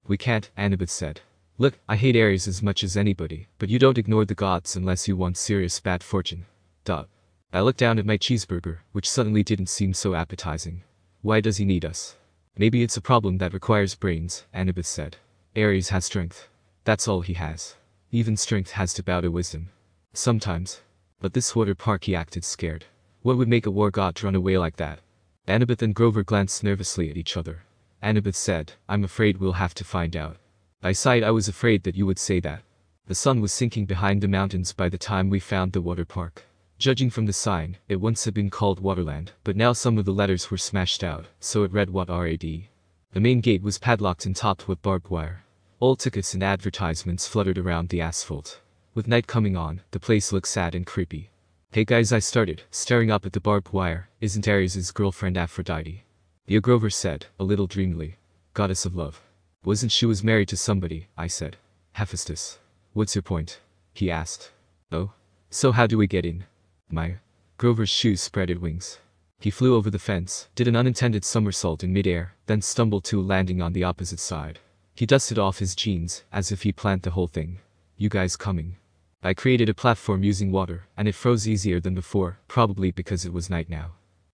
We can't, Anabeth said. Look, I hate Ares as much as anybody, but you don't ignore the gods unless you want serious bad fortune. I looked down at my cheeseburger, which suddenly didn't seem so appetizing. Why does he need us? Maybe it's a problem that requires brains, Anabeth said. Ares has strength. That's all he has. Even strength has to bow to wisdom. Sometimes. But this water park he acted scared. What would make a war god run away like that? Anabeth and Grover glanced nervously at each other. Anabeth said, I'm afraid we'll have to find out. I sighed. I was afraid that you would say that. The sun was sinking behind the mountains by the time we found the water park. Judging from the sign, it once had been called Waterland, but now some of the letters were smashed out, so it read WATRAD. The main gate was padlocked and topped with barbed wire. Old tickets and advertisements fluttered around the asphalt. With night coming on, the place looked sad and creepy. Hey guys, I started, staring up at the barbed wire. Isn't Ares' girlfriend Aphrodite? Yeah, Grover said, a little dreamily. Goddess of love. Wasn't she was married to somebody, I said. Hephaestus. What's your point? He asked. Oh? So how do we get in? Grover's shoes spreaded wings. He flew over the fence, did an unintended somersault in midair, then stumbled to a landing on the opposite side. He dusted off his jeans, as if he planned the whole thing. You guys coming? I created a platform using water, and it froze easier than before, probably because it was night now.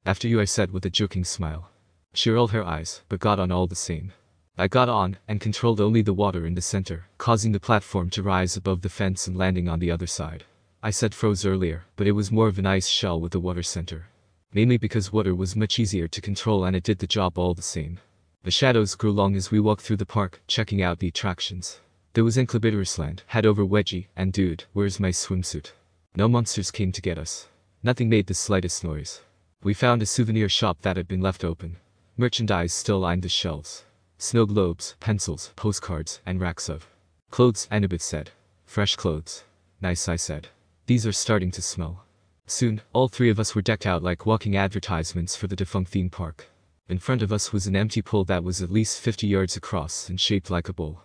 After you, I said with a joking smile. She rolled her eyes, but got on all the same. I got on, and controlled only the water in the center, causing the platform to rise above the fence and landing on the other side. I said froze earlier, but it was more of an ice shell with a water center. Mainly because water was much easier to control and it did the job all the same. The shadows grew long as we walked through the park, checking out the attractions. There was Inclibitorisland, head over Wedgie, and dude, where's my swimsuit? No monsters came to get us. Nothing made the slightest noise. We found a souvenir shop that had been left open. Merchandise still lined the shelves. Snow globes, pencils, postcards, and racks of clothes, Anabeth said. Fresh clothes. Nice, I said. These are starting to smell. Soon, all three of us were decked out like walking advertisements for the defunct theme park. In front of us was an empty pool that was at least 50 yards across and shaped like a bowl.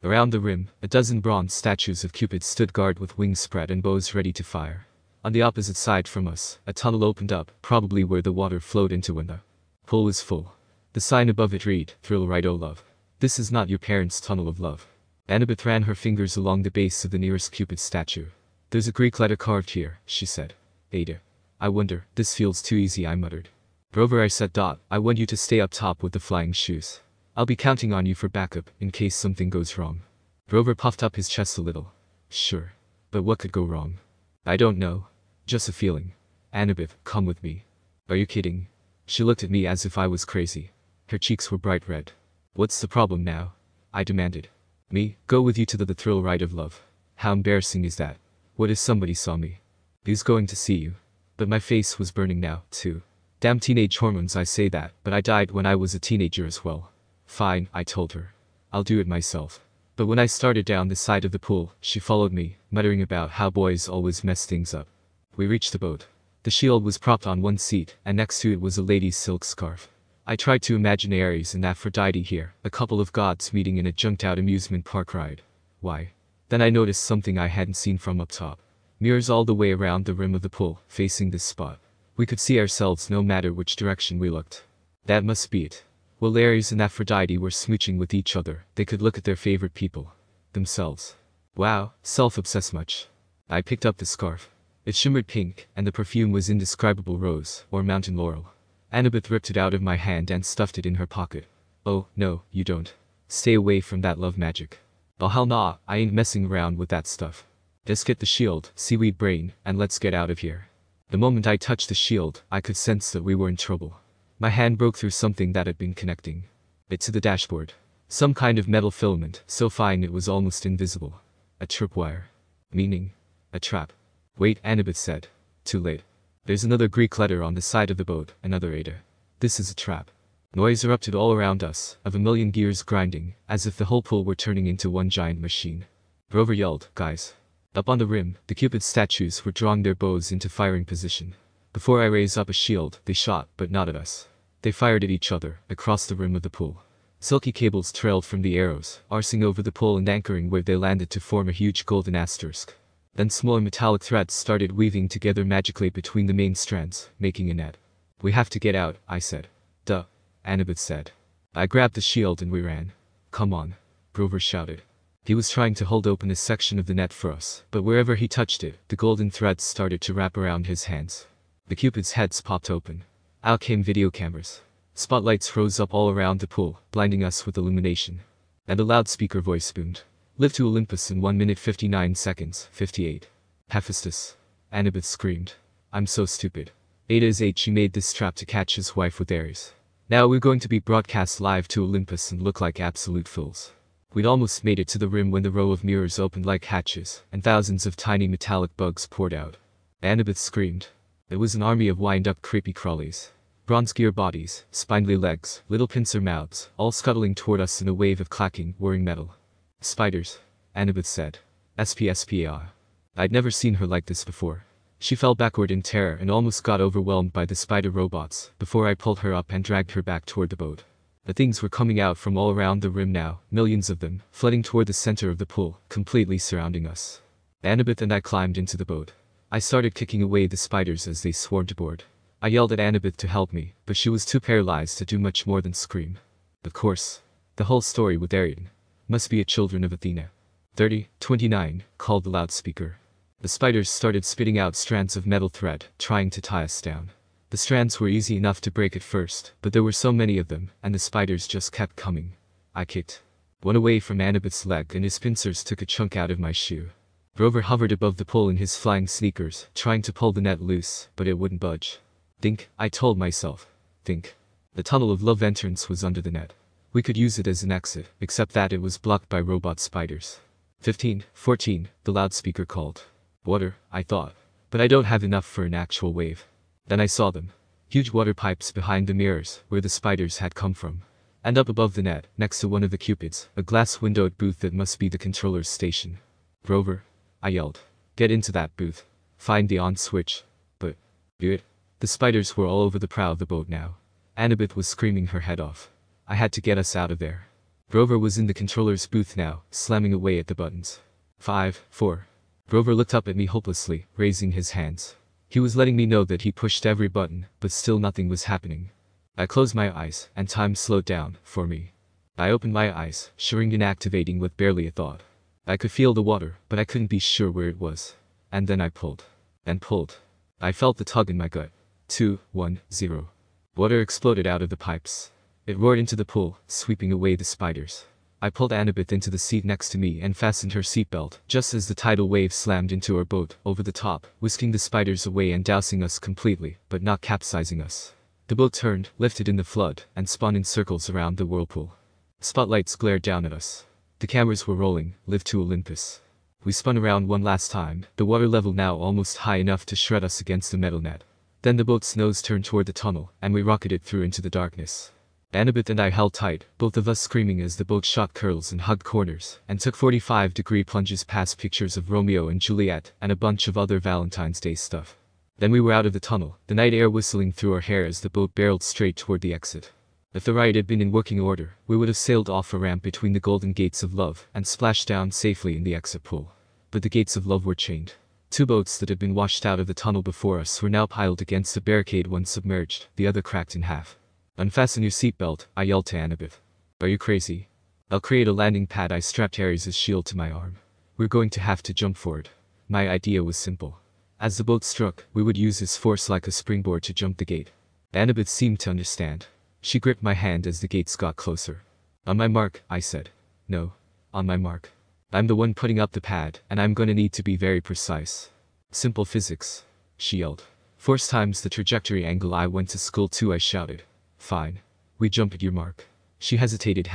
Around the rim, a dozen bronze statues of Cupid stood guard with wings spread and bows ready to fire. On the opposite side from us, a tunnel opened up, probably where the water flowed into when the pool was full. The sign above it read, Thrill Right O Love. This is not your parents' tunnel of love. Anabeth ran her fingers along the base of the nearest Cupid statue. There's a Greek letter carved here, she said. Ada. I wonder, this feels too easy, I muttered. Grover, I said. I want you to stay up top with the flying shoes. I'll be counting on you for backup, in case something goes wrong. Grover puffed up his chest a little. Sure. But what could go wrong? I don't know. Just a feeling. Anabeth, come with me. Are you kidding? She looked at me as if I was crazy. Her cheeks were bright red. What's the problem now? I demanded. Me, go with you to the thrill ride of love. How embarrassing is that? What if somebody saw me? Who's going to see you? But my face was burning now, too. Damn teenage hormones, I say that, but I died when I was a teenager as well. Fine, I told her. I'll do it myself. But when I started down the side of the pool, she followed me, muttering about how boys always mess things up. We reached the boat. The shield was propped on one seat, and next to it was a lady's silk scarf. I tried to imagine Ares and Aphrodite here, a couple of gods meeting in a junked-out amusement park ride. Why? Then I noticed something I hadn't seen from up top. Mirrors all the way around the rim of the pool, facing this spot. We could see ourselves no matter which direction we looked. That must be it. While Ares and Aphrodite were smooching with each other, they could look at their favorite people. Themselves. Wow, self-obsessed much. I picked up the scarf. It shimmered pink, and the perfume was indescribable rose, or mountain laurel. Anabeth ripped it out of my hand and stuffed it in her pocket. Oh, no, you don't. Stay away from that love magic. Oh hell nah, I ain't messing around with that stuff. Just get the shield, seaweed brain, and let's get out of here. The moment I touched the shield, I could sense that we were in trouble. My hand broke through something that had been connecting it to the dashboard. Some kind of metal filament, so fine it was almost invisible. A tripwire. Meaning? A trap. Wait, Anabeth said. Too late. There's another Greek letter on the side of the boat, another Ada. This is a trap. Noise erupted all around us, of a million gears grinding, as if the whole pool were turning into one giant machine. Grover yelled, guys. Up on the rim, the Cupid statues were drawing their bows into firing position. Before I raised up a shield, they shot, but not at us. They fired at each other, across the rim of the pool. Silky cables trailed from the arrows, arsing over the pole and anchoring where they landed to form a huge golden asterisk. Then smaller metallic threads started weaving together magically between the main strands, making a net. "We have to get out," I said. "Duh," Anabeth said. I grabbed the shield and we ran. "Come on," Grover shouted. He was trying to hold open a section of the net for us, but wherever he touched it, the golden threads started to wrap around his hands. The cupids' heads popped open. Out came video cameras. Spotlights rose up all around the pool, blinding us with illumination. And a loudspeaker voice boomed. "Live to Olympus in 1 minute 59 seconds, 58. Hephaestus," Anabeth screamed. "I'm so stupid. Ada is 8. She made this trap to catch his wife with Ares. Now we're going to be broadcast live to Olympus and look like absolute fools." We'd almost made it to the rim when the row of mirrors opened like hatches, and thousands of tiny metallic bugs poured out. Anabeth screamed. It was an army of wind-up creepy crawlies. Bronze gear bodies, spindly legs, little pincer mouths, all scuttling toward us in a wave of clacking, whirring metal. "Spiders," Anabeth said. "SPSPAR." I'd never seen her like this before. She fell backward in terror and almost got overwhelmed by the spider robots, before I pulled her up and dragged her back toward the boat. The things were coming out from all around the rim now, millions of them, flooding toward the center of the pool, completely surrounding us. Anabeth and I climbed into the boat. I started kicking away the spiders as they swarmed aboard. I yelled at Anabeth to help me, but she was too paralyzed to do much more than scream. Of course. The whole story with Arian. Must be a children of Athena. 3029, called the loudspeaker. The spiders started spitting out strands of metal thread, trying to tie us down. The strands were easy enough to break at first, but there were so many of them, and the spiders just kept coming. I kicked one away from Annabeth's leg and his pincers took a chunk out of my shoe. Grover hovered above the pool in his flying sneakers, trying to pull the net loose, but it wouldn't budge. Think, I told myself. Think. The tunnel of love entrance was under the net. We could use it as an exit, except that it was blocked by robot spiders. 15, 14, the loudspeaker called. Water, I thought. But I don't have enough for an actual wave. Then I saw them. Huge water pipes behind the mirrors, where the spiders had come from. And up above the net, next to one of the cupids, a glass-windowed booth that must be the controller's station. "Grover," I yelled. "Get into that booth. Find the on switch." But, do it. The spiders were all over the prow of the boat now. Anabeth was screaming her head off. I had to get us out of there. Grover was in the controller's booth now, slamming away at the buttons. 5, 4. Grover looked up at me hopelessly, raising his hands. He was letting me know that he pushed every button, but still nothing was happening. I closed my eyes, and time slowed down, for me. I opened my eyes, Sharingan activating with barely a thought. I could feel the water, but I couldn't be sure where it was. And then I pulled. And pulled. I felt the tug in my gut. 2, 1, 0. Water exploded out of the pipes. It roared into the pool, sweeping away the spiders. I pulled Anabeth into the seat next to me and fastened her seatbelt, just as the tidal wave slammed into our boat, over the top, whisking the spiders away and dousing us completely, but not capsizing us. The boat turned, lifted in the flood, and spun in circles around the whirlpool. Spotlights glared down at us. The cameras were rolling, live to Olympus. We spun around one last time, the water level now almost high enough to shred us against the metal net. Then the boat's nose turned toward the tunnel, and we rocketed through into the darkness. Anabeth and I held tight, both of us screaming as the boat shot curls and hugged corners, and took 45-degree plunges past pictures of Romeo and Juliet, and a bunch of other Valentine's Day stuff. Then we were out of the tunnel, the night air whistling through our hair as the boat barreled straight toward the exit. If the ride had been in working order, we would have sailed off a ramp between the golden gates of love, and splashed down safely in the exit pool. But the gates of love were chained. 2 boats that had been washed out of the tunnel before us were now piled against a barricade, one submerged, the other cracked in half. "Unfasten your seatbelt," I yelled to Anabeth. "Are you crazy?" "I'll create a landing pad." I strapped Ares' shield to my arm. "We're going to have to jump for it." My idea was simple. As the boat struck, we would use its force like a springboard to jump the gate. Anabeth seemed to understand. She gripped my hand as the gates got closer. "On my mark," I said. "No. On my mark. I'm the one putting up the pad, and I'm gonna need to be very precise." "Simple physics," she yelled. "Force times the trajectory angle." "I went to school too," I shouted. "Fine. We jump at your mark." She hesitated,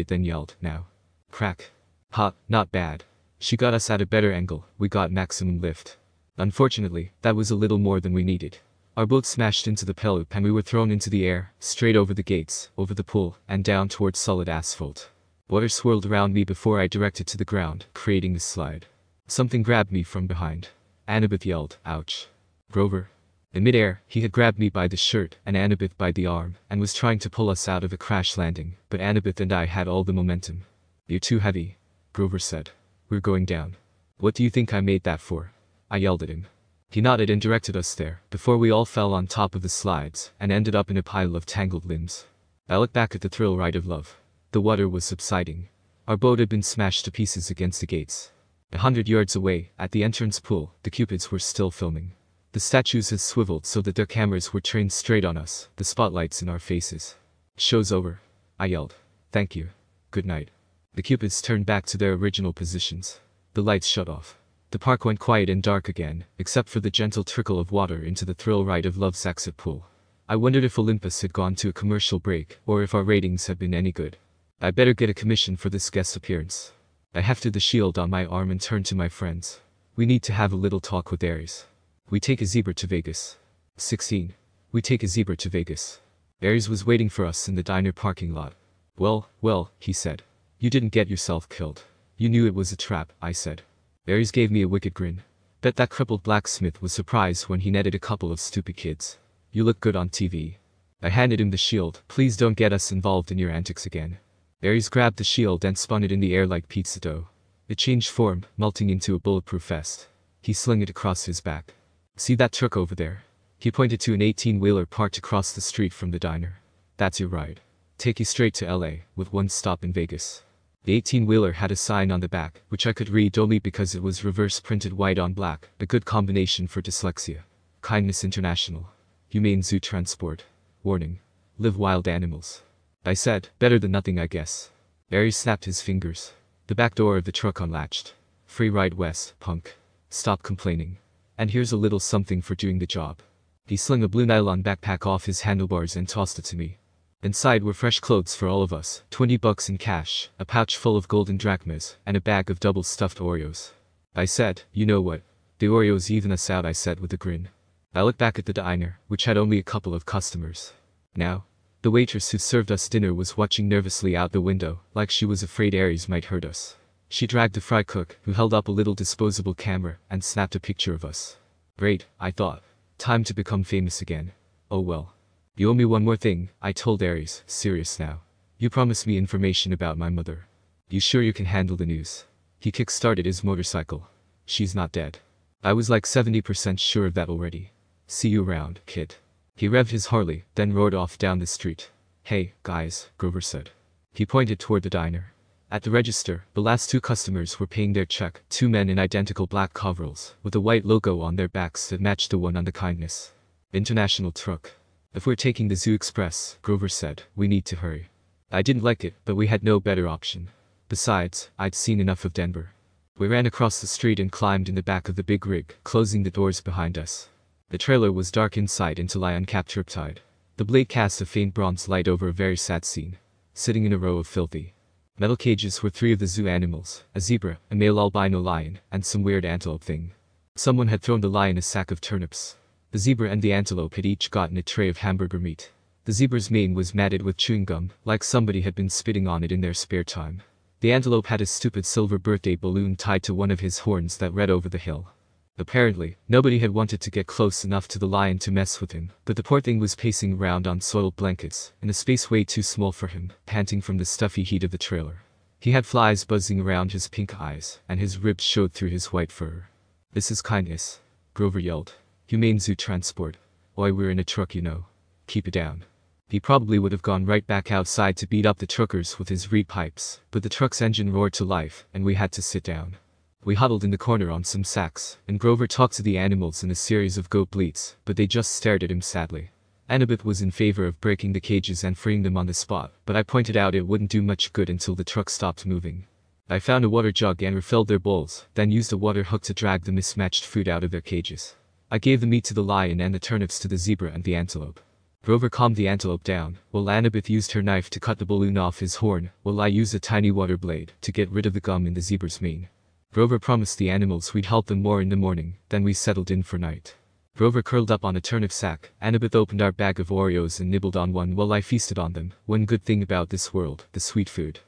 then yelled, "Now." Crack. Ha, not bad. She got us at a better angle, we got maximum lift. Unfortunately, that was a little more than we needed. Our boat smashed into the pillar and we were thrown into the air, straight over the gates, over the pool, and down towards solid asphalt. Water swirled around me before I directed to the ground, creating a slide. Something grabbed me from behind. Anabeth yelled, "Ouch." "Grover." In midair, he had grabbed me by the shirt and Anabeth by the arm and was trying to pull us out of a crash landing, but Anabeth and I had all the momentum. "You're too heavy," Grover said. "We're going down." "What do you think I made that for?" I yelled at him. He nodded and directed us there, before we all fell on top of the slides and ended up in a pile of tangled limbs. I looked back at the thrill ride of love. The water was subsiding. Our boat had been smashed to pieces against the gates. 100 yards away, at the entrance pool, the Cupids were still filming. The statues had swiveled so that their cameras were trained straight on us, the spotlights in our faces. "Show's over," I yelled. "Thank you. Good night." The Cupids turned back to their original positions. The lights shut off. The park went quiet and dark again, except for the gentle trickle of water into the thrill ride of love's exit pool. I wondered if Olympus had gone to a commercial break, or if our ratings had been any good. I better get a commission for this guest appearance. I hefted the shield on my arm and turned to my friends. "We need to have a little talk with Ares. We take a zebra to Vegas." 16. We take a zebra to Vegas. Ares was waiting for us in the diner parking lot. Well, he said. "You didn't get yourself killed. You knew it was a trap," I said. Ares gave me a wicked grin. Bet that crippled blacksmith was surprised when he netted a couple of stupid kids. "You look good on TV." I handed him the shield. "Please don't get us involved in your antics again." Ares grabbed the shield and spun it in the air like pizza dough. It changed form, melting into a bulletproof vest. He slung it across his back. "See that truck over there?" He pointed to an 18-wheeler parked across the street from the diner. "That's your ride. Take you straight to LA, with one stop in Vegas." The 18-wheeler had a sign on the back, which I could read only because it was reverse printed white on black, a good combination for dyslexia. "Kindness International. Humane Zoo Transport. Warning. Live wild animals." I said, "Better than nothing, I guess." Ares snapped his fingers. The back door of the truck unlatched. "Free ride west, punk. Stop complaining. And here's a little something for doing the job." He slung a blue nylon backpack off his handlebars and tossed it to me. Inside were fresh clothes for all of us, $20 in cash, a pouch full of golden drachmas, and a bag of double-stuffed Oreos. I said, "You know what? The Oreos even us out," I said with a grin. I looked back at the diner, which had only a couple of customers. Now, the waitress who served us dinner was watching nervously out the window, like she was afraid Ares might hurt us. She dragged the fry cook, who held up a little disposable camera, and snapped a picture of us. Great, I thought. Time to become famous again. Oh well. "You owe me one more thing," I told Ares, serious now. "You promised me information about my mother. You sure you can handle the news?" He kick-started his motorcycle. "She's not dead. I was like 70% sure of that already. See you around, kid." He revved his Harley, then roared off down the street. "Hey, guys," Grover said. He pointed toward the diner. At the register, the last two customers were paying their check, two men in identical black coveralls, with a white logo on their backs that matched the one on the Kindness International truck. "If we're taking the Zoo Express," Grover said, "we need to hurry." I didn't like it, but we had no better option. Besides, I'd seen enough of Denver. We ran across the street and climbed in the back of the big rig, closing the doors behind us. The trailer was dark inside until I uncapped Triptide. The blade cast a faint bronze light over a very sad scene. Sitting in a row of filthy metal cages were three of the zoo animals, a zebra, a male albino lion, and some weird antelope thing. Someone had thrown the lion a sack of turnips. The zebra and the antelope had each gotten a tray of hamburger meat. The zebra's mane was matted with chewing gum, like somebody had been spitting on it in their spare time. The antelope had a stupid silver birthday balloon tied to one of his horns that read over the hill. Apparently, nobody had wanted to get close enough to the lion to mess with him, but the poor thing was pacing around on soiled blankets, in a space way too small for him, panting from the stuffy heat of the trailer. He had flies buzzing around his pink eyes, and his ribs showed through his white fur. "This is Kindness," Grover yelled. "Humane Zoo Transport. Oi, we're in a truck, you know. Keep it down." He probably would have gone right back outside to beat up the truckers with his reed pipes, but the truck's engine roared to life, and we had to sit down. We huddled in the corner on some sacks, and Grover talked to the animals in a series of goat bleats, but they just stared at him sadly. Anabeth was in favor of breaking the cages and freeing them on the spot, but I pointed out it wouldn't do much good until the truck stopped moving. I found a water jug and refilled their bowls, then used a water hook to drag the mismatched food out of their cages. I gave the meat to the lion and the turnips to the zebra and the antelope. Grover calmed the antelope down, while Anabeth used her knife to cut the balloon off his horn, while I used a tiny water blade to get rid of the gum in the zebra's mane. Grover promised the animals we'd help them more in the morning, then we settled in for night. Grover curled up on a turnip sack, Anabeth opened our bag of Oreos and nibbled on one while I feasted on them. One good thing about this world, the sweet food.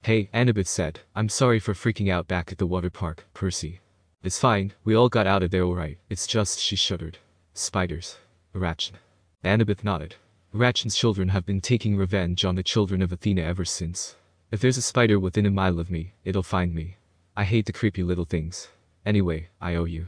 "Hey," Anabeth said, "I'm sorry for freaking out back at the water park, Percy." "It's fine, we all got out of there alright, it's just," she shuddered. Spiders. Arachne. Anabeth nodded. Arachne's children have been taking revenge on the children of Athena ever since. If there's a spider within a mile of me, it'll find me. I hate the creepy little things. Anyway, I owe you.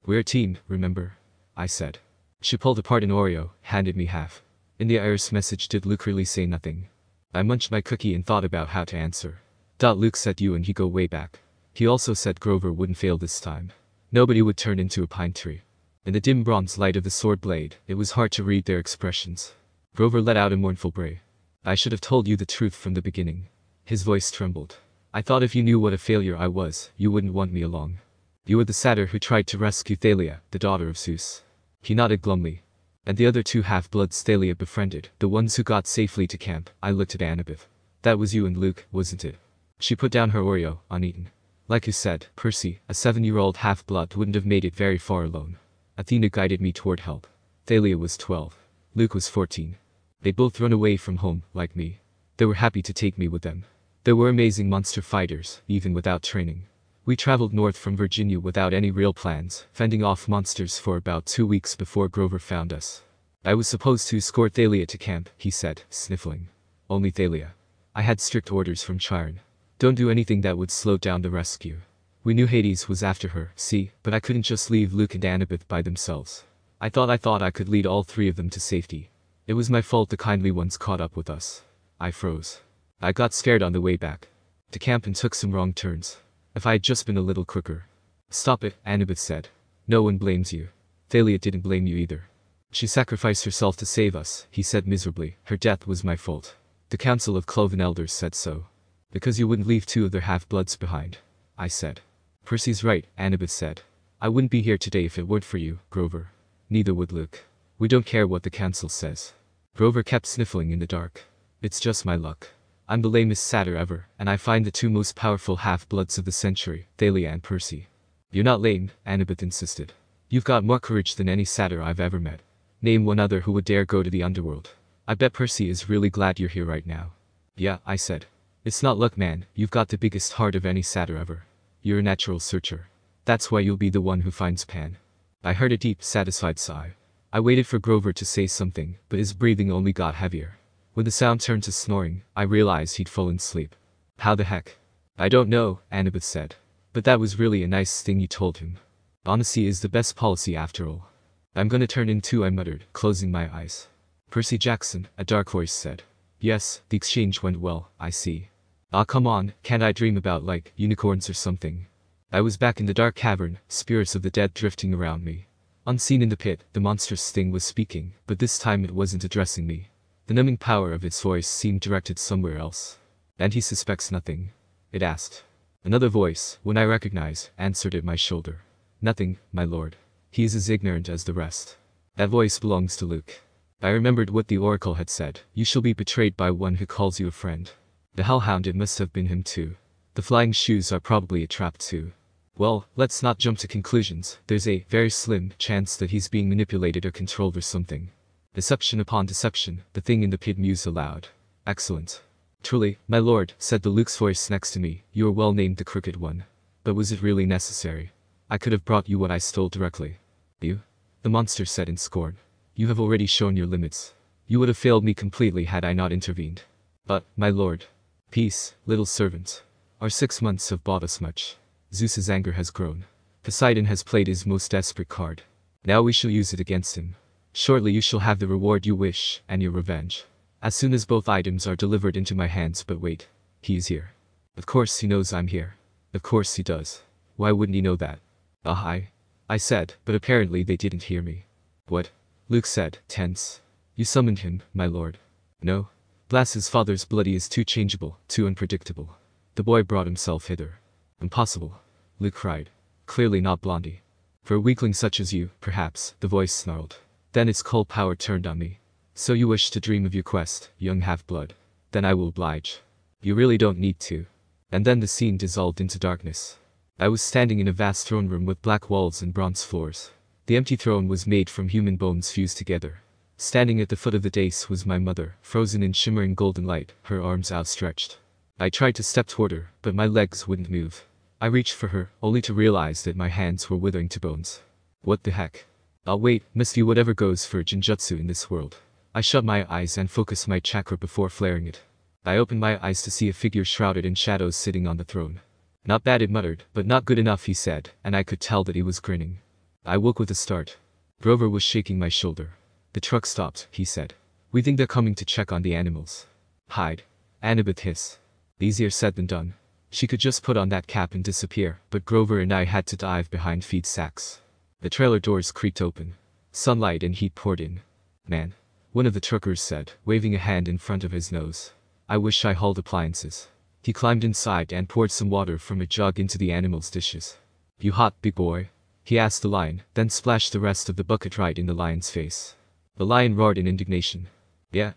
We're a team, remember? I said. She pulled apart an Oreo, handed me half. In the iris message did Luke really say nothing? I munched my cookie and thought about how to answer. Luke said you and he go way back. He also said Grover wouldn't fail this time. Nobody would turn into a pine tree. In the dim bronze light of the sword blade, it was hard to read their expressions. Grover let out a mournful bray. I should have told you the truth from the beginning. His voice trembled. I thought if you knew what a failure I was, you wouldn't want me along. You were the satyr who tried to rescue Thalia, the daughter of Zeus. He nodded glumly. And the other two half-bloods Thalia befriended, the ones who got safely to camp. I looked at Anabeth. That was you and Luke, wasn't it? She put down her Oreo, uneaten. Like you said, Percy, a 7-year-old half-blood wouldn't have made it very far alone. Athena guided me toward help. Thalia was 12. Luke was 14. They both run away from home, like me. They were happy to take me with them. They were amazing monster fighters, even without training. We traveled north from Virginia without any real plans, fending off monsters for about 2 weeks before Grover found us. I was supposed to escort Thalia to camp, he said, sniffling. Only Thalia. I had strict orders from Chiron. Don't do anything that would slow down the rescue. We knew Hades was after her, see, but I couldn't just leave Luke and Anabeth by themselves. I thought I could lead all three of them to safety. It was my fault the kindly ones caught up with us. I froze. I got scared on the way back to camp and took some wrong turns. If I had just been a little quicker. Stop it, Anabeth said. No one blames you. Thalia didn't blame you either. She sacrificed herself to save us, he said miserably. Her death was my fault. The Council of Cloven Elders said so. Because you wouldn't leave 2 of their half-bloods behind. I said. Percy's right, Anabeth said. I wouldn't be here today if it weren't for you, Grover. Neither would Luke. We don't care what the Council says. Grover kept sniffling in the dark. It's just my luck. I'm the lamest satyr ever, and I find the 2 most powerful half-bloods of the century, Thalia and Percy. You're not lame, Anabeth insisted. You've got more courage than any satyr I've ever met. Name one other who would dare go to the underworld. I bet Percy is really glad you're here right now. Yeah, I said. It's not luck, man, you've got the biggest heart of any satyr ever. You're a natural searcher. That's why you'll be the one who finds Pan. I heard a deep, satisfied sigh. I waited for Grover to say something, but his breathing only got heavier. When the sound turned to snoring, I realized he'd fallen asleep. How the heck? I don't know, Anabeth said. But that was really a nice thing you told him. Honesty is the best policy after all. I'm gonna turn in too, I muttered, closing my eyes. Percy Jackson, a dark voice said. Yes, the exchange went well, I see. Ah, come on, can't I dream about, like, unicorns or something? I was back in the dark cavern, spirits of the dead drifting around me. Unseen in the pit, the monstrous thing was speaking, but this time it wasn't addressing me. The numbing power of its voice seemed directed somewhere else. And he suspects nothing? It asked. Another voice, one I recognized, answered at my shoulder. Nothing, my lord. He is as ignorant as the rest. That voice belongs to Luke. I remembered what the oracle had said. You shall be betrayed by one who calls you a friend. The hellhound, it must have been him too. The flying shoes are probably a trap too. Well, let's not jump to conclusions. There's a very slim chance that he's being manipulated or controlled or something. Deception upon deception, the thing in the pit mused aloud. Excellent. Truly, my lord, said the Luke's voice next to me, you are well named the Crooked One. But was it really necessary? I could have brought you what I stole directly. You? The monster said in scorn. You have already shown your limits. You would have failed me completely had I not intervened. But, my lord. Peace, little servant. Our 6 months have bought us much. Zeus's anger has grown. Poseidon has played his most desperate card. Now we shall use it against him. Shortly you shall have the reward you wish, and your revenge. As soon as both items are delivered into my hands, but wait. He is here. Of course he knows I'm here. Of course he does. Why wouldn't he know that? I said, but apparently they didn't hear me. What? Luke said, tense. You summoned him, my lord. No. Blas's father's bloody is too changeable, too unpredictable. The boy brought himself hither. Impossible. Luke cried. Clearly not Blondie. For a weakling such as you, perhaps, the voice snarled. Then its cold power turned on me. So you wish to dream of your quest, young half-blood. Then I will oblige. You really don't need to. And then the scene dissolved into darkness. I was standing in a vast throne room with black walls and bronze floors. The empty throne was made from human bones fused together. Standing at the foot of the dais was my mother, frozen in shimmering golden light, her arms outstretched. I tried to step toward her, but my legs wouldn't move. I reached for her, only to realize that my hands were withering to bones. What the heck? I'll wait, must be whatever goes for Jinjutsu in this world. I shut my eyes and focus my chakra before flaring it. I opened my eyes to see a figure shrouded in shadows sitting on the throne. Not bad, it muttered, but not good enough, he said, and I could tell that he was grinning. I woke with a start. Grover was shaking my shoulder. The truck stopped, he said. We think they're coming to check on the animals. Hide. Anabeth hissed. Easier said than done. She could just put on that cap and disappear, but Grover and I had to dive behind feed sacks. The trailer doors creaked open. Sunlight and heat poured in. Man. One of the truckers said, waving a hand in front of his nose. I wish I hauled appliances. He climbed inside and poured some water from a jug into the animals' dishes. You hot, big boy? He asked the lion, then splashed the rest of the bucket right in the lion's face. The lion roared in indignation. Yeah,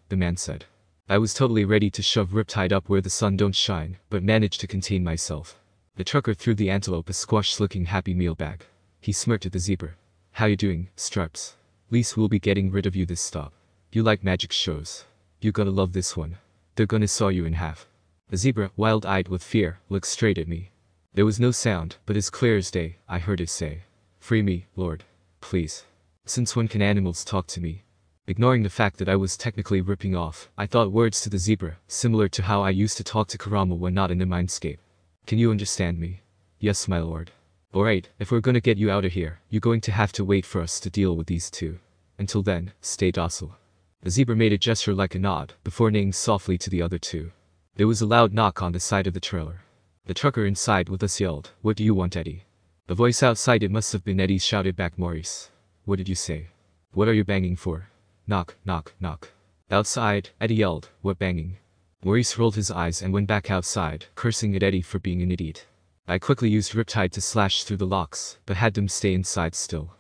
the man said. I was totally ready to shove Riptide up where the sun don't shine, but managed to contain myself. The trucker threw the antelope a squash-looking Happy Meal bag. He smirked at the zebra. How you doing, Stripes? Least we'll be getting rid of you this stop. You like magic shows. You gotta love this one. They're gonna saw you in half. The zebra, wild-eyed with fear, looked straight at me. There was no sound, but as clear as day, I heard it say, Free me, Lord. Please. Since when can animals talk to me? Ignoring the fact that I was technically ripping off, I thought words to the zebra, similar to how I used to talk to Kurama when not in the mindscape. Can you understand me? Yes, my lord. Alright, if we're gonna get you out of here, you're going to have to wait for us to deal with these two. Until then, stay docile. The zebra made a gesture like a nod, before neighing softly to the other two. There was a loud knock on the side of the trailer. The trucker inside with us yelled, What do you want, Eddie? The voice outside, it must have been Eddie, shouted back Maurice. What did you say? What are you banging for? Knock, knock, knock. Outside, Eddie yelled, What banging? Maurice rolled his eyes and went back outside, cursing at Eddie for being an idiot. I quickly used Riptide to slash through the locks, but had them stay inside still.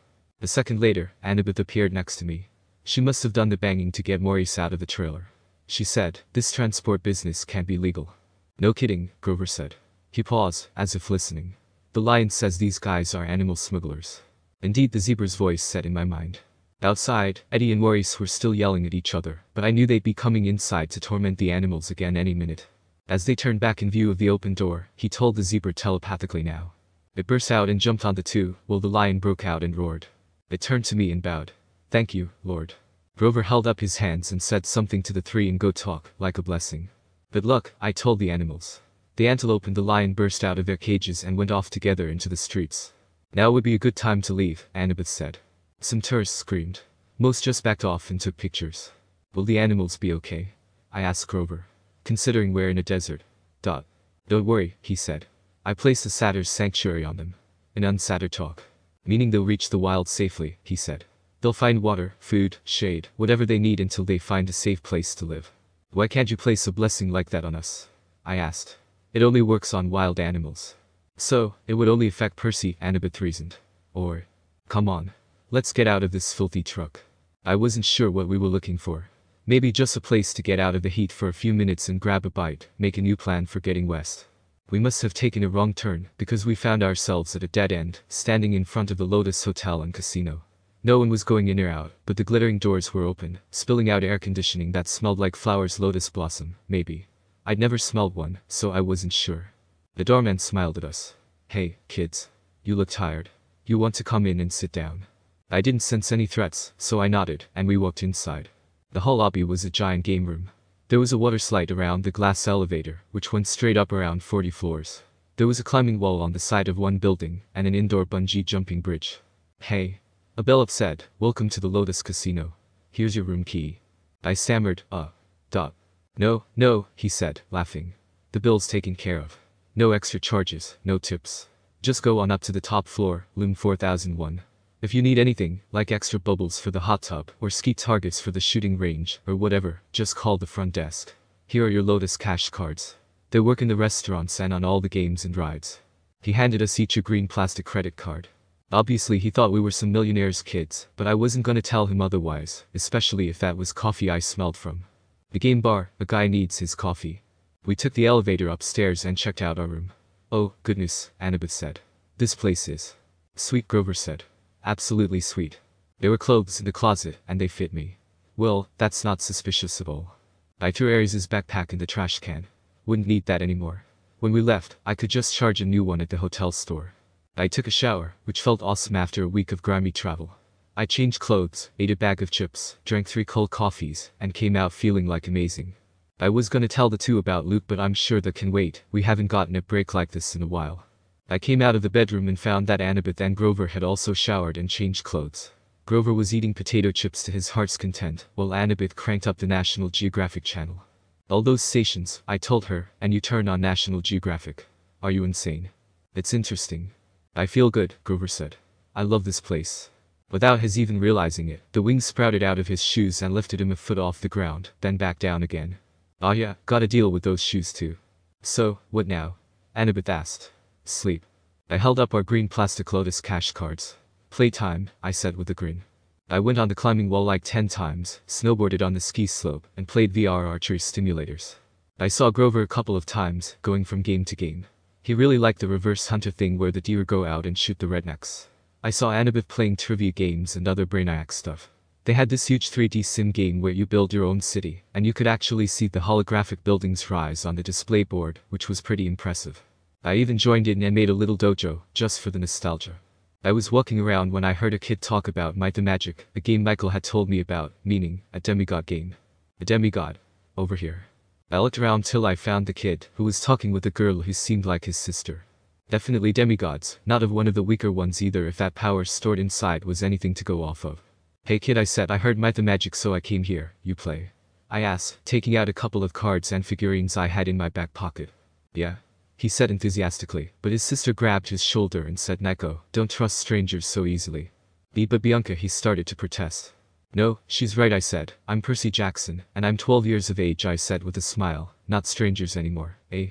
A second later, Anabeth appeared next to me. She must have done the banging to get Maurice out of the trailer. She said, This transport business can't be legal. No kidding, Grover said. He paused, as if listening. The lion says these guys are animal smugglers. Indeed, the zebra's voice said in my mind. Outside, Eddie and Maurice were still yelling at each other, but I knew they'd be coming inside to torment the animals again any minute. As they turned back in view of the open door, he told the zebra telepathically now. It burst out and jumped on the two, while the lion broke out and roared. It turned to me and bowed. Thank you, Lord. Grover held up his hands and said something to the three in Go Talk, like a blessing. Good luck, I told the animals. The antelope and the lion burst out of their cages and went off together into the streets. Now would be a good time to leave, Anabeth said. Some tourists screamed. Most just backed off and took pictures. Will the animals be okay? I asked Grover. Considering we're in a desert. Don't worry, he said. I placed a satyr's sanctuary on them. An unsatyr talk. Meaning they'll reach the wild safely, he said. They'll find water, food, shade, whatever they need until they find a safe place to live. Why can't you place a blessing like that on us? I asked. It only works on wild animals. So, it would only affect Percy, Anabeth reasoned. Or, come on. Let's get out of this filthy truck. I wasn't sure what we were looking for. Maybe just a place to get out of the heat for a few minutes and grab a bite, make a new plan for getting west. We must have taken a wrong turn, because we found ourselves at a dead end, standing in front of the Lotus Hotel and Casino. No one was going in or out, but the glittering doors were open, spilling out air conditioning that smelled like flowers, lotus blossom, maybe. I'd never smelled one, so I wasn't sure. The doorman smiled at us. Hey, kids. You look tired. You want to come in and sit down? I didn't sense any threats, so I nodded, and we walked inside. The whole lobby was a giant game room. There was a water slide around the glass elevator, which went straight up around 40 floors. There was a climbing wall on the side of one building, and an indoor bungee jumping bridge. Hey. Abelov said, Welcome to the Lotus Casino. Here's your room key. I stammered, No, he said, laughing. The bill's taken care of. No extra charges, no tips. Just go on up to the top floor, room 4001. If you need anything, like extra bubbles for the hot tub, or ski targets for the shooting range, or whatever, just call the front desk. Here are your Lotus cash cards. They work in the restaurants and on all the games and rides. He handed us each a green plastic credit card. Obviously he thought we were some millionaire's kids, but I wasn't gonna tell him otherwise, especially if that was coffee I smelled from. The game bar, a guy needs his coffee. We took the elevator upstairs and checked out our room. Oh, goodness, Anabeth said. This place is sweet, Grover said. Absolutely sweet. There were clothes in the closet, and they fit me. Well, that's not suspicious at all. I threw Aries' backpack in the trash can. Wouldn't need that anymore. When we left, I could just charge a new one at the hotel store. I took a shower, which felt awesome after a week of grimy travel. I changed clothes, ate a bag of chips, drank 3 cold coffees, and came out feeling like amazing. I was gonna tell the two about Luke, but I'm sure that can wait. We haven't gotten a break like this in a while. I came out of the bedroom and found that Anabeth and Grover had also showered and changed clothes. Grover was eating potato chips to his heart's content, while Anabeth cranked up the National Geographic channel. All those stations, I told her, and you turn on National Geographic. Are you insane? It's interesting. I feel good, Grover said. I love this place. Without his even realizing it, the wings sprouted out of his shoes and lifted him a foot off the ground, then back down again. Oh yeah, gotta deal with those shoes too. So, what now? Anabeth asked. Sleep. I held up our green plastic Lotus cash cards. Playtime, I said with a grin. I went on the climbing wall like 10 times, snowboarded on the ski slope, and played VR archery stimulators. I saw Grover a couple of times, going from game to game. He really liked the reverse hunter thing where the deer go out and shoot the rednecks. I saw Anabeth playing trivia games and other brainiac stuff. They had this huge 3D sim game where you build your own city, and you could actually see the holographic buildings rise on the display board, which was pretty impressive. I even joined in and made a little dojo, just for the nostalgia. I was walking around when I heard a kid talk about Might the Magic, a game Michael had told me about, meaning, a demigod game. A demigod. Over here. I looked around till I found the kid, who was talking with a girl who seemed like his sister. Definitely demigods, not of one of the weaker ones either if that power stored inside was anything to go off of. Hey kid, I said, I heard Might the Magic so I came here, you play? I asked, taking out a couple of cards and figurines I had in my back pocket. Yeah? He said enthusiastically, but his sister grabbed his shoulder and said, Nico, don't trust strangers so easily. But Bianca, he started to protest. No, she's right, I said. I'm Percy Jackson, and I'm 12 years of age, I said with a smile. Not strangers anymore, eh?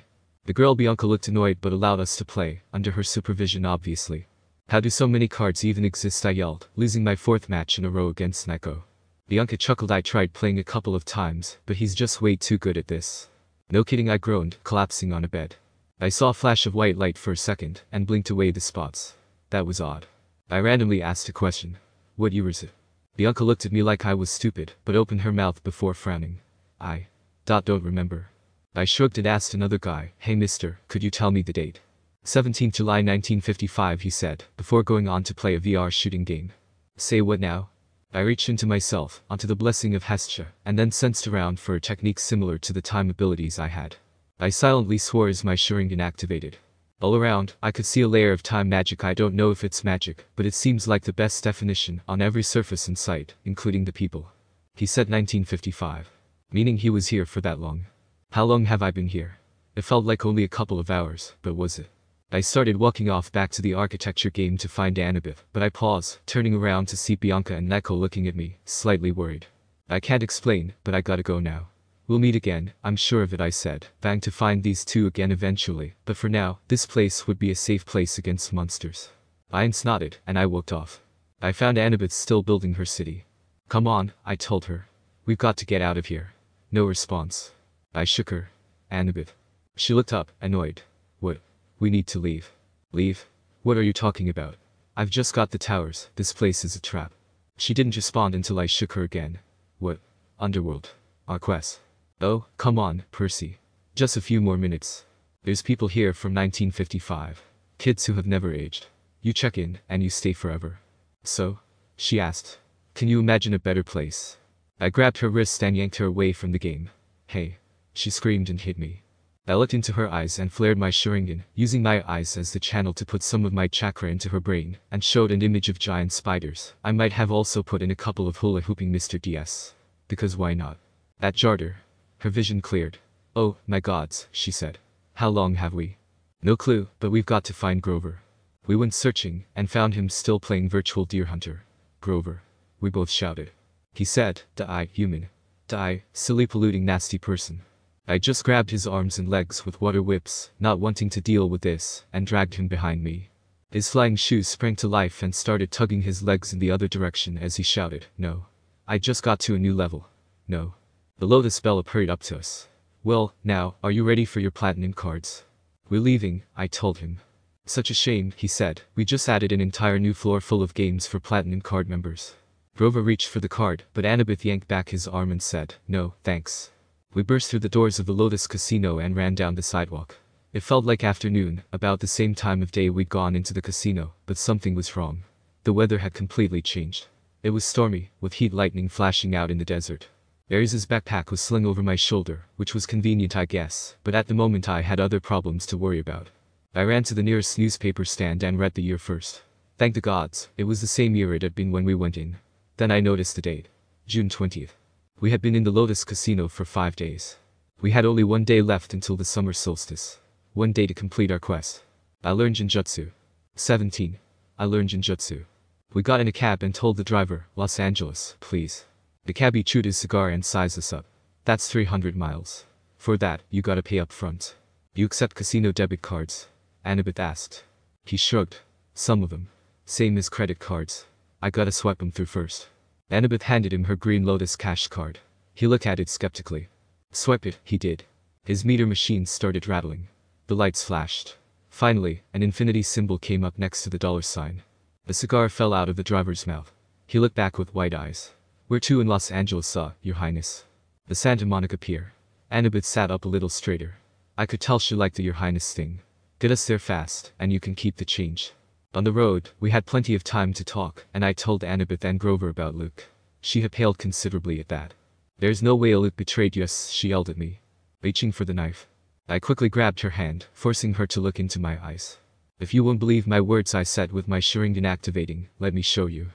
The girl Bianca looked annoyed but allowed us to play, under her supervision obviously. How do so many cards even exist, I yelled, losing my 4th match in a row against Nico. Bianca chuckled. I tried playing a couple of times, but he's just way too good at this. No kidding, I groaned, collapsing on a bed. I saw a flash of white light for a second, and blinked away the spots. That was odd. I randomly asked a question. What year is it? Bianca looked at me like I was stupid, but opened her mouth before frowning. I don't remember. I shrugged and asked another guy, hey mister, could you tell me the date? 17th July 1955, he said, before going on to play a VR shooting game. Say what now? I reached into myself, onto the blessing of Hestia, and then sensed around for a technique similar to the time abilities I had. I silently swore as my Sharingan activated. All around, I could see a layer of time magic. I don't know if it's magic, but it seems like the best definition on every surface in sight, including the people. He said 1955. Meaning he was here for that long. How long have I been here? It felt like only a couple of hours, but was it? I started walking off back to the architecture game to find Anabeth, but I paused, turning around to see Bianca and Nico looking at me, slightly worried. I can't explain, but I gotta go now. We'll meet again, I'm sure of it, I said, vowing to find these two again eventually, but for now, this place would be a safe place against monsters. I nodded, and I walked off. I found Anabeth still building her city. Come on, I told her. We've got to get out of here. No response. I shook her. Anabeth. She looked up, annoyed. What? We need to leave. Leave? What are you talking about? I've just got the towers, this place is a trap. She didn't respond until I shook her again. What? Underworld. Our quest. Oh, come on, Percy. Just a few more minutes. There's people here from 1955. Kids who have never aged. You check in, and you stay forever. So? She asked. Can you imagine a better place? I grabbed her wrist and yanked her away from the game. Hey. She screamed and hit me. I looked into her eyes and flared my Sharingan, using my eyes as the channel to put some of my chakra into her brain, and showed an image of giant spiders. I might have also put in a couple of hula hooping Mr. DS. Because why not? That jarred her. Her vision cleared. Oh, my gods, she said. How long have we? No clue, but we've got to find Grover. We went searching, and found him still playing virtual deer hunter. Grover. We both shouted. He said, die, human. Die, silly polluting nasty person. I just grabbed his arms and legs with water whips, not wanting to deal with this, and dragged him behind me. His flying shoes sprang to life and started tugging his legs in the other direction as he shouted, no. I just got to a new level. No. The Lotus Bella hurried up to us. Well, now, are you ready for your platinum cards? We're leaving, I told him. Such a shame, he said. We just added an entire new floor full of games for platinum card members. Grover reached for the card, but Anabeth yanked back his arm and said, no, thanks. We burst through the doors of the Lotus Casino and ran down the sidewalk. It felt like afternoon, about the same time of day we'd gone into the casino, but something was wrong. The weather had completely changed. It was stormy, with heat lightning flashing out in the desert. Aries' backpack was slung over my shoulder, which was convenient I guess, but at the moment I had other problems to worry about. I ran to the nearest newspaper stand and read the year first. Thank the gods, it was the same year it had been when we went in. Then I noticed the date. June 20th. We had been in the Lotus Casino for 5 days. We had only 1 day left until the summer solstice. 1 day to complete our quest. I learned Jinjutsu. 17. I learned Jinjutsu. We got in a cab and told the driver, Los Angeles, please. The cabbie chewed his cigar and sized us up. That's 300 miles. For that, you gotta pay up front. You accept casino debit cards? Anabeth asked. He shrugged. Some of them. Same as credit cards. I gotta swipe them through first. Anabeth handed him her green Lotus cash card. He looked at it skeptically. Swipe it, he did. His meter machine started rattling. The lights flashed. Finally, an infinity symbol came up next to the dollar sign. The cigar fell out of the driver's mouth. He looked back with wide eyes. Where to in Los Angeles, Your Highness? The Santa Monica Pier. Anabeth sat up a little straighter. I could tell she liked the Your Highness thing. Get us there fast, and you can keep the change. On the road, we had plenty of time to talk, and I told Anabeth and Grover about Luke. She had paled considerably at that. There's no way Luke betrayed us, she yelled at me. Reaching for the knife. I quickly grabbed her hand, forcing her to look into my eyes. If you won't believe my words, I said with my Sharingan activating, let me show you.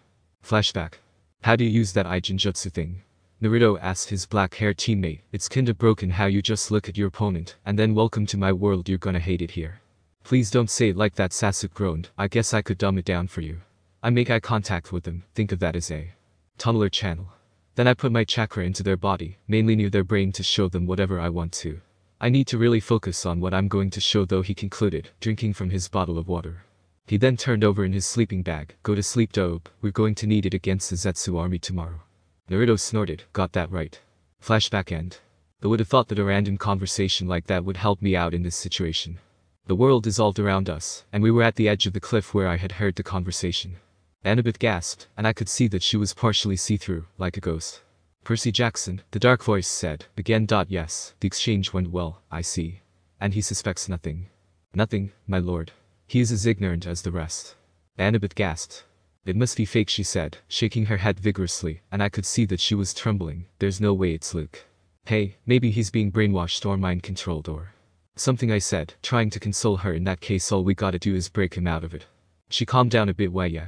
Flashback. How do you use that Jinjutsu thing? Naruto asked his black-haired teammate. It's kinda broken how you just look at your opponent, and then welcome to my world, you're gonna hate it here. Please don't say it like that, Sasuke groaned. I guess I could dumb it down for you. I make eye contact with them, think of that as a tunneler channel. Then I put my chakra into their body, mainly near their brain to show them whatever I want to. I need to really focus on what I'm going to show though, he concluded, drinking from his bottle of water. He then turned over in his sleeping bag. Go to sleep, dope, we're going to need it against the Zetsu army tomorrow. Naruto snorted, got that right. Flashback end. I would have thought that a random conversation like that would help me out in this situation. The world dissolved around us, and we were at the edge of the cliff where I had heard the conversation. Anabeth gasped, and I could see that she was partially see-through, like a ghost. Percy Jackson, the dark voice said, again. Yes, the exchange went well, I see. And he suspects nothing. Nothing, my lord. He is as ignorant as the rest. Anabeth gasped. It must be fake, she said, shaking her head vigorously, and I could see that she was trembling. There's no way it's Luke. Hey, maybe he's being brainwashed or mind-controlled or something, I said, trying to console her. In that case all we gotta do is break him out of it. She calmed down a bit. Why yeah.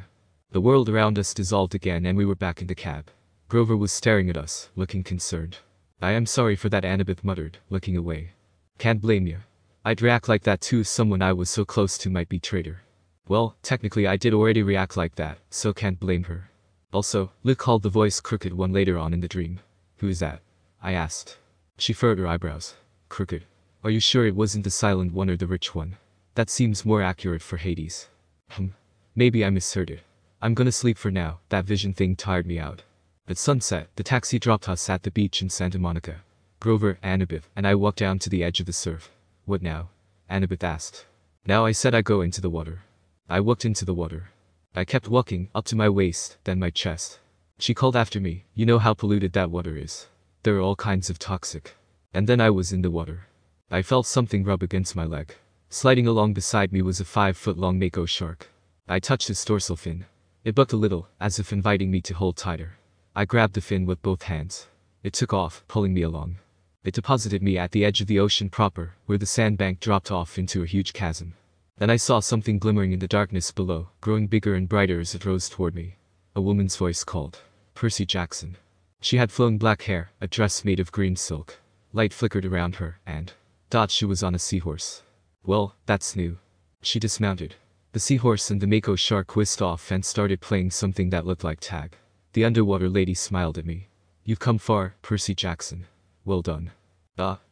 The world around us dissolved again and we were back in the cab. Grover was staring at us, looking concerned. I am sorry for that, Anabeth muttered, looking away. Can't blame you. I'd react like that too if someone I was so close to might be traitor. Well, technically I did already react like that, so can't blame her. Also, Luke called the voice Crooked One later on in the dream. Who is that? I asked. She furrowed her eyebrows. Crooked. Are you sure it wasn't the silent one or the rich one? That seems more accurate for Hades. Maybe I misheard it. I'm gonna sleep for now, that vision thing tired me out. At sunset, the taxi dropped us at the beach in Santa Monica. Grover, Anabeth, and I walked down to the edge of the surf. What now? Anabeth asked. Now, I said I go into the water. I walked into the water. I kept walking, up to my waist, then my chest. She called after me, you know how polluted that water is. There are all kinds of toxic. And then I was in the water. I felt something rub against my leg. Sliding along beside me was a 5-foot-long mako shark. I touched its dorsal fin. It bucked a little, as if inviting me to hold tighter. I grabbed the fin with both hands. It took off, pulling me along. It deposited me at the edge of the ocean proper, where the sandbank dropped off into a huge chasm. Then I saw something glimmering in the darkness below, growing bigger and brighter as it rose toward me. A woman's voice called. Percy Jackson. She had flowing black hair, a dress made of green silk. Light flickered around her, and she was on a seahorse. Well, that's new. She dismounted. The seahorse and the mako shark whisked off and started playing something that looked like tag. The underwater lady smiled at me. You've come far, Percy Jackson. Well done.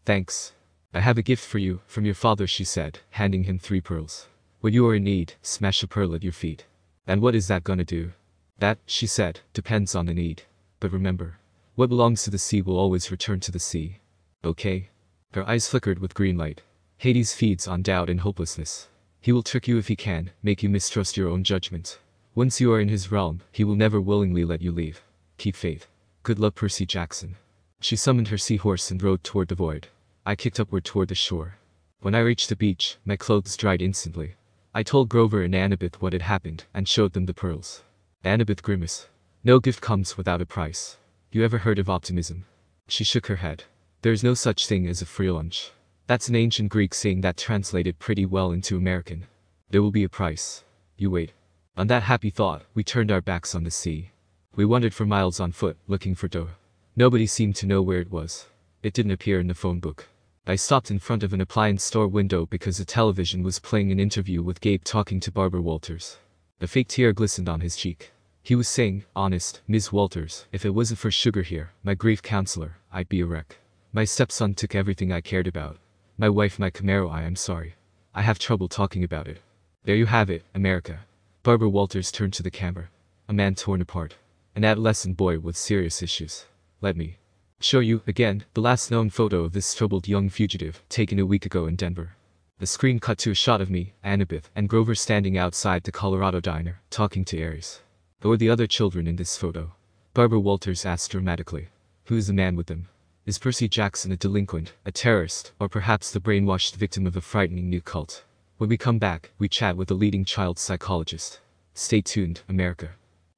Thanks. I have a gift for you, from your father, she said, handing him 3 pearls. When you are in need, smash a pearl at your feet. And what is that gonna do? That, she said, depends on the need. But remember, what belongs to the sea will always return to the sea. Okay? Her eyes flickered with green light. Hades feeds on doubt and hopelessness. He will trick you if he can, make you mistrust your own judgment. Once you are in his realm, he will never willingly let you leave. Keep faith. Good luck, Percy Jackson. She summoned her seahorse and rode toward the void. I kicked upward toward the shore. When I reached the beach, my clothes dried instantly. I told Grover and Anabeth what had happened and showed them the pearls. Anabeth grimaced. No gift comes without a price. You ever heard of optimism? She shook her head. There's no such thing as a free lunch. That's an ancient Greek saying that translated pretty well into American. There will be a price. You wait. On that happy thought, we turned our backs on the sea. We wandered for miles on foot, looking for dough. Nobody seemed to know where it was. It didn't appear in the phone book. I stopped in front of an appliance store window because a television was playing an interview with Gabe talking to Barbara Walters. A fake tear glistened on his cheek. He was saying, "Honest, Ms. Walters, if it wasn't for Sugar here, my grief counselor, I'd be a wreck. My stepson took everything I cared about. My wife, my Camaro, I am sorry. I have trouble talking about it. There you have it, America." Barbara Walters turned to the camera. A man torn apart. An adolescent boy with serious issues. Let me show you, again, the last known photo of this troubled young fugitive, taken a week ago in Denver. The screen cut to a shot of me, Anabeth, and Grover standing outside the Colorado diner, talking to Aries. Who are the other children in this photo? Barbara Walters asked dramatically. Who is the man with them? Is Percy Jackson a delinquent, a terrorist, or perhaps the brainwashed victim of a frightening new cult? When we come back, we chat with a leading child psychologist. Stay tuned, America.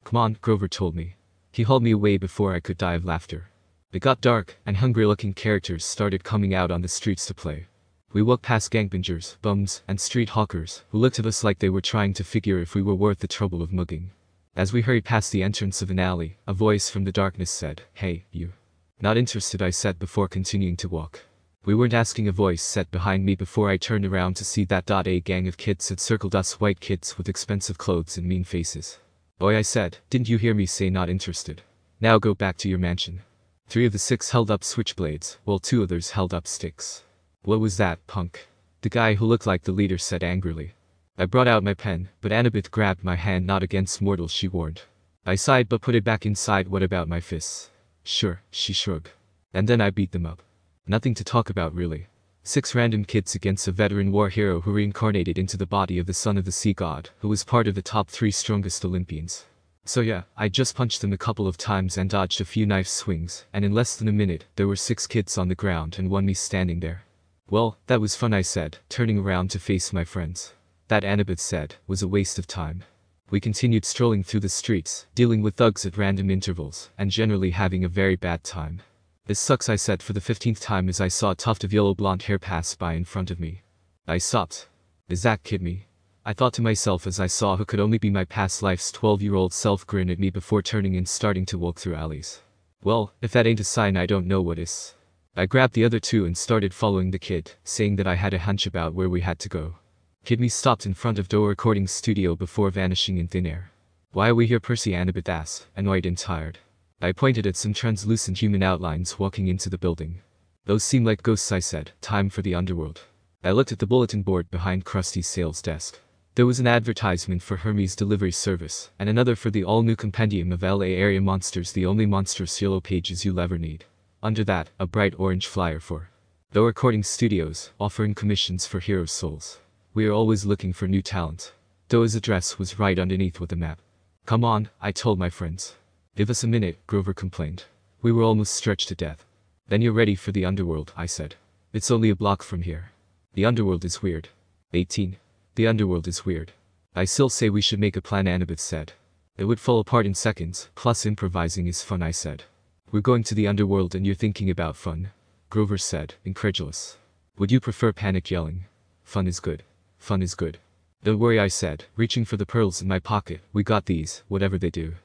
Come on, Grover told me. He hauled me away before I could die of laughter. It got dark, and hungry-looking characters started coming out on the streets to play. We walked past gangbangers, bums, and street hawkers, who looked at us like they were trying to figure if we were worth the trouble of mugging. As we hurried past the entrance of an alley, a voice from the darkness said, "Hey, you." Not interested, I said before continuing to walk. We weren't asking, a voice said behind me before I turned around to see that a gang of kids had circled us, white kids with expensive clothes and mean faces. "Oi," I said, "didn't you hear me say not interested? Now go back to your mansion." 3 of the 6 held up switchblades, while 2 others held up sticks. "What was that, punk?" the guy who looked like the leader said angrily. I brought out my pen, but Anabeth grabbed my hand. "Not against mortals," she warned. I sighed but put it back inside. "What about my fists?" "Sure," she shrugged. "And then I beat them up. Nothing to talk about really. 6 random kids against a veteran war hero who reincarnated into the body of the son of the sea god, who was part of the top 3 strongest Olympians. So yeah, I just punched them a couple of times and dodged a few knife swings, and in less than a minute, there were 6 kids on the ground and 1 me standing there." "Well, that was fun," I said, turning around to face my friends. "That," Anabeth said, "was a waste of time." We continued strolling through the streets, dealing with thugs at random intervals, and generally having a very bad time. "This sucks," I said for the 15th time as I saw a tuft of yellow blonde hair pass by in front of me. I stopped. "Is that kid me?" I thought to myself as I saw who could only be my past life's 12-year-old self grin at me before turning and starting to walk through alleys. Well, if that ain't a sign, I don't know what is. I grabbed the other 2 and started following the kid, saying that I had a hunch about where we had to go. Kid me stopped in front of the recording studio before vanishing in thin air. "Why are we here?" Percy, Anabeth asked, annoyed and tired. I pointed at some translucent human outlines walking into the building. "Those seem like ghosts," I said. "Time for the underworld." I looked at the bulletin board behind Krusty's sales desk. There was an advertisement for Hermes delivery service, and another for the all-new compendium of LA area monsters, the only monstrous yellow pages you'll ever need. Under that, a bright orange flyer for the recording studios, offering commissions for heroes' souls. We are always looking for new talent. Doa's address was right underneath with a map. "Come on," I told my friends. "Give us a minute," Grover complained. We were almost stretched to death. "Then you're ready for the underworld," I said. "It's only a block from here." "The underworld is weird." 18. "The underworld is weird. I still say we should make a plan," Anabeth said. "It would fall apart in seconds, plus improvising is fun," I said. "We're going to the underworld and you're thinking about fun?" Grover said, incredulous. "Would you prefer panic yelling? Fun is good. Fun is good." "Don't worry," I said, reaching for the pearls in my pocket. "We got these, whatever they do."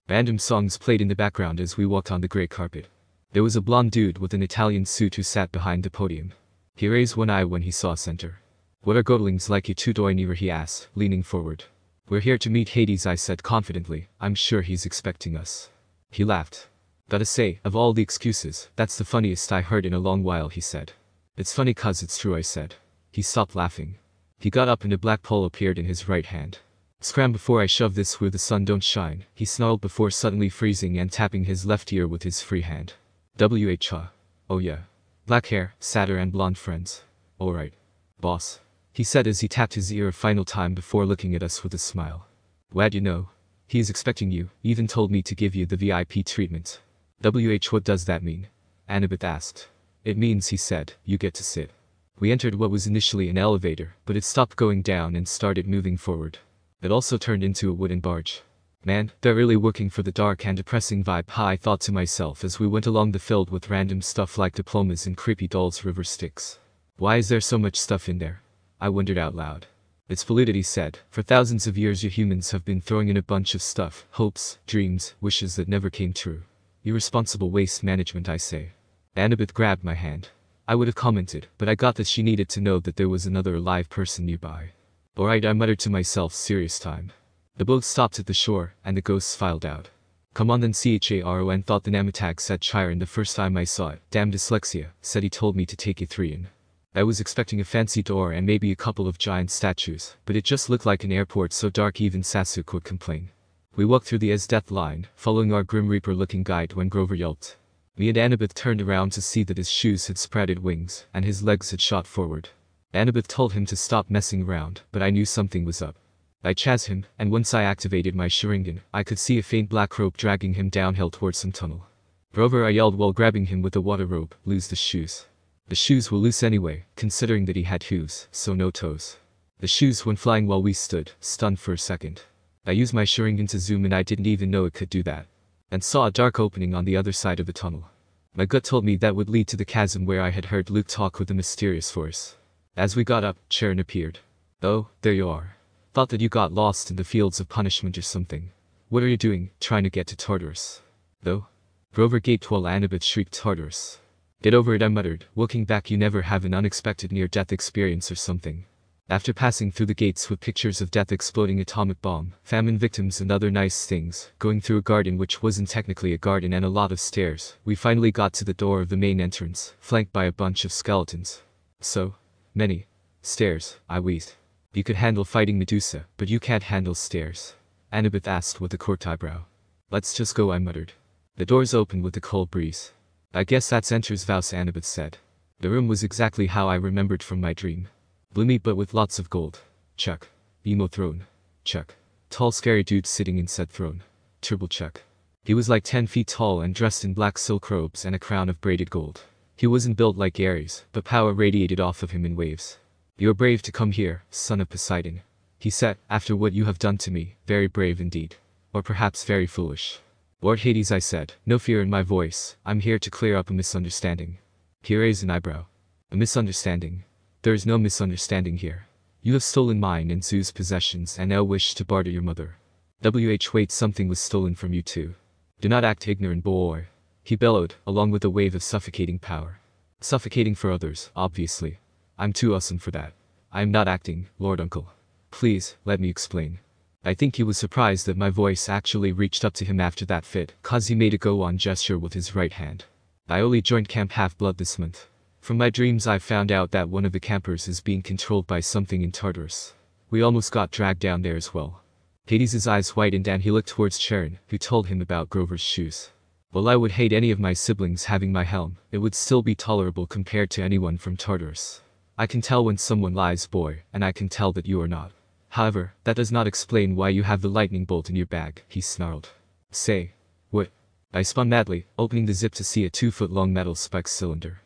Random songs played in the background as we walked on the gray carpet. There was a blonde dude with an Italian suit who sat behind the podium. He raised one eye when he saw Center. "What are godlings like you two doing here?" he asked, leaning forward. "We're here to meet Hades," I said confidently. "I'm sure he's expecting us." He laughed. "Gotta say, of all the excuses, that's the funniest I heard in a long while," he said. "It's funny 'cause it's true," I said. He stopped laughing. He got up and a black pole appeared in his right hand. "Scram before I shove this where the sun don't shine," he snarled before suddenly freezing and tapping his left ear with his free hand. "WH. Oh yeah. Black hair, satyr and blonde friends. Alright. Boss," he said as he tapped his ear a final time before looking at us with a smile. "Wha'd you know? He is expecting you, even told me to give you the VIP treatment." "WH, what does that mean?" Anabeth asked. "It means," he said, "you get to sit We entered what was initially an elevator, but it stopped going down and started moving forward. It also turned into a wooden barge. Man, they're really working for the dark and depressing vibe, I thought to myself as we went along the filled with random stuff like diplomas and creepy dolls river sticks. Why is there so much stuff in there? I wondered out loud. It's polluted, he said. For thousands of years you humans have been throwing in a bunch of stuff, hopes, dreams, wishes that never came true. Irresponsible waste management, I say. Anabeth grabbed my hand. I would have commented, but I got that she needed to know that there was another alive person nearby. Alright, I muttered to myself, serious time. The boat stopped at the shore, and the ghosts filed out. Come on then, Charon thought the Namatag said Chiron the first time I saw it. Damn dyslexia, said he told me to take it 3 in. I was expecting a fancy door and maybe a couple of giant statues, but it just looked like an airport so dark even Sasuke would complain. We walked through the Death line, following our Grim Reaper looking guide when Grover yelped. Me and Anabeth turned around to see that his shoes had sprouted wings, and his legs had shot forward. Anabeth told him to stop messing around, but I knew something was up. I chased him, and once I activated my Sharingan, I could see a faint black rope dragging him downhill towards some tunnel. Grover, I yelled while grabbing him with the water rope, lose the shoes. The shoes were loose anyway, considering that he had hooves, so no toes. The shoes went flying while we stood, stunned for a second. I used my Sharingan to zoom and I didn't even know it could do that. And saw a dark opening on the other side of the tunnel. My gut told me that would lead to the chasm where I had heard Luke talk with the mysterious voice. As we got up, Charon appeared. Oh, there you are. Thought that you got lost in the fields of punishment or something. What are you doing, trying to get to Tartarus? Though? Grover gaped while Anabeth shrieked Tartarus. Get over it, I muttered. Looking back, you never have an unexpected near-death experience or something. After passing through the gates with pictures of death, exploding atomic bomb, famine victims and other nice things, going through a garden which wasn't technically a garden and a lot of stairs, we finally got to the door of the main entrance, flanked by a bunch of skeletons. So many stairs, I wheezed. You could handle fighting Medusa, but you can't handle stairs. Anabeth asked with a corked eyebrow. Let's just go, I muttered. The doors opened with a cold breeze. I guess that's Enter's Vows, Anabeth said. The room was exactly how I remembered from my dream. Gloomy but with lots of gold. Check. Emo throne. Check. Tall scary dude sitting in said throne. Triple check. He was like 10 feet tall and dressed in black silk robes and a crown of braided gold. He wasn't built like Ares, but power radiated off of him in waves. You are brave to come here, son of Poseidon. He said, after what you have done to me, very brave indeed. Or perhaps very foolish. Lord Hades, I said, no fear in my voice, I'm here to clear up a misunderstanding. He raised an eyebrow. A misunderstanding? There is no misunderstanding here. You have stolen mine and Zeus' possessions and now wish to barter your mother. Wait, something was stolen from you too. Do not act ignorant, boy. He bellowed, along with a wave of suffocating power. Suffocating for others, obviously. I'm too awesome for that. I am not acting, Lord Uncle. Please, let me explain. I think he was surprised that my voice actually reached up to him after that fit, cause he made a go-on gesture with his right hand. I only joined Camp Half-Blood this month. From my dreams I found out that one of the campers is being controlled by something in Tartarus. We almost got dragged down there as well. Hades' eyes widened and he looked towards Charon, who told him about Grover's shoes. While I would hate any of my siblings having my helm, it would still be tolerable compared to anyone from Tartarus. I can tell when someone lies, boy, and I can tell that you are not. However, that does not explain why you have the lightning bolt in your bag, he snarled. Say. What? I spun madly, opening the zip to see a 2-foot-long metal spike cylinder.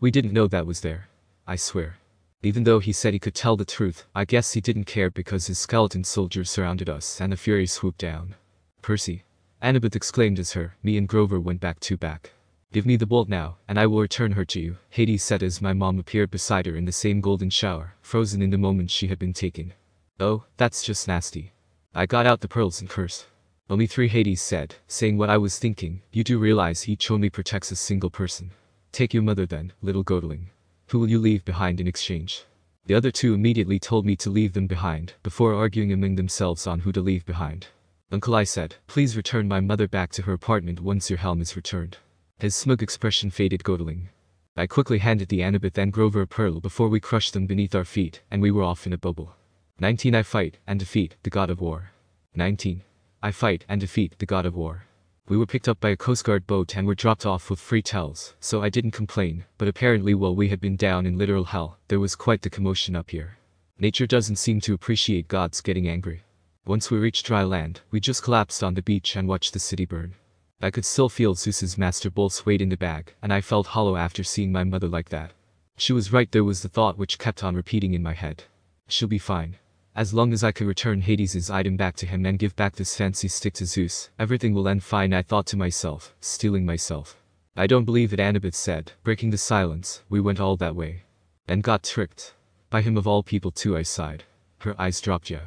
We didn't know that was there. I swear. Even though he said he could tell the truth, I guess he didn't care because his skeleton soldiers surrounded us and the Fury swooped down. Percy. Anabeth exclaimed as me and Grover went back to back. Give me the bolt now, and I will return her to you, Hades said as my mom appeared beside her in the same golden shower, frozen in the moment she had been taken. Oh, that's just nasty. I got out the pearls and cursed. Only 3, Hades said, saying what I was thinking. You do realize each only protects a single person. Take your mother then, little godling. Who will you leave behind in exchange? The other 2 immediately told me to leave them behind, before arguing among themselves on who to leave behind. Uncle, I said, please return my mother back to her apartment once your helm is returned. His smug expression faded, godling. I quickly handed the Anabeth and Grover a pearl before we crushed them beneath our feet, and we were off in a bubble. 19. I fight and defeat the god of war. 19. I fight and defeat the god of war. We were picked up by a Coast Guard boat and were dropped off with free towels, so I didn't complain, but apparently while we had been down in literal hell, there was quite the commotion up here. Nature doesn't seem to appreciate gods getting angry. Once we reached dry land, we just collapsed on the beach and watched the city burn. I could still feel Zeus's master bolt's weight in the bag, and I felt hollow after seeing my mother like that. She was right, there was the thought which kept on repeating in my head. She'll be fine. As long as I can return Hades' item back to him and give back this fancy stick to Zeus, everything will end fine, I thought to myself, steeling myself. I don't believe it, Anabeth said, breaking the silence. We went all that way. And got tricked. By him of all people too, I sighed. Her eyes dropped. Yeah.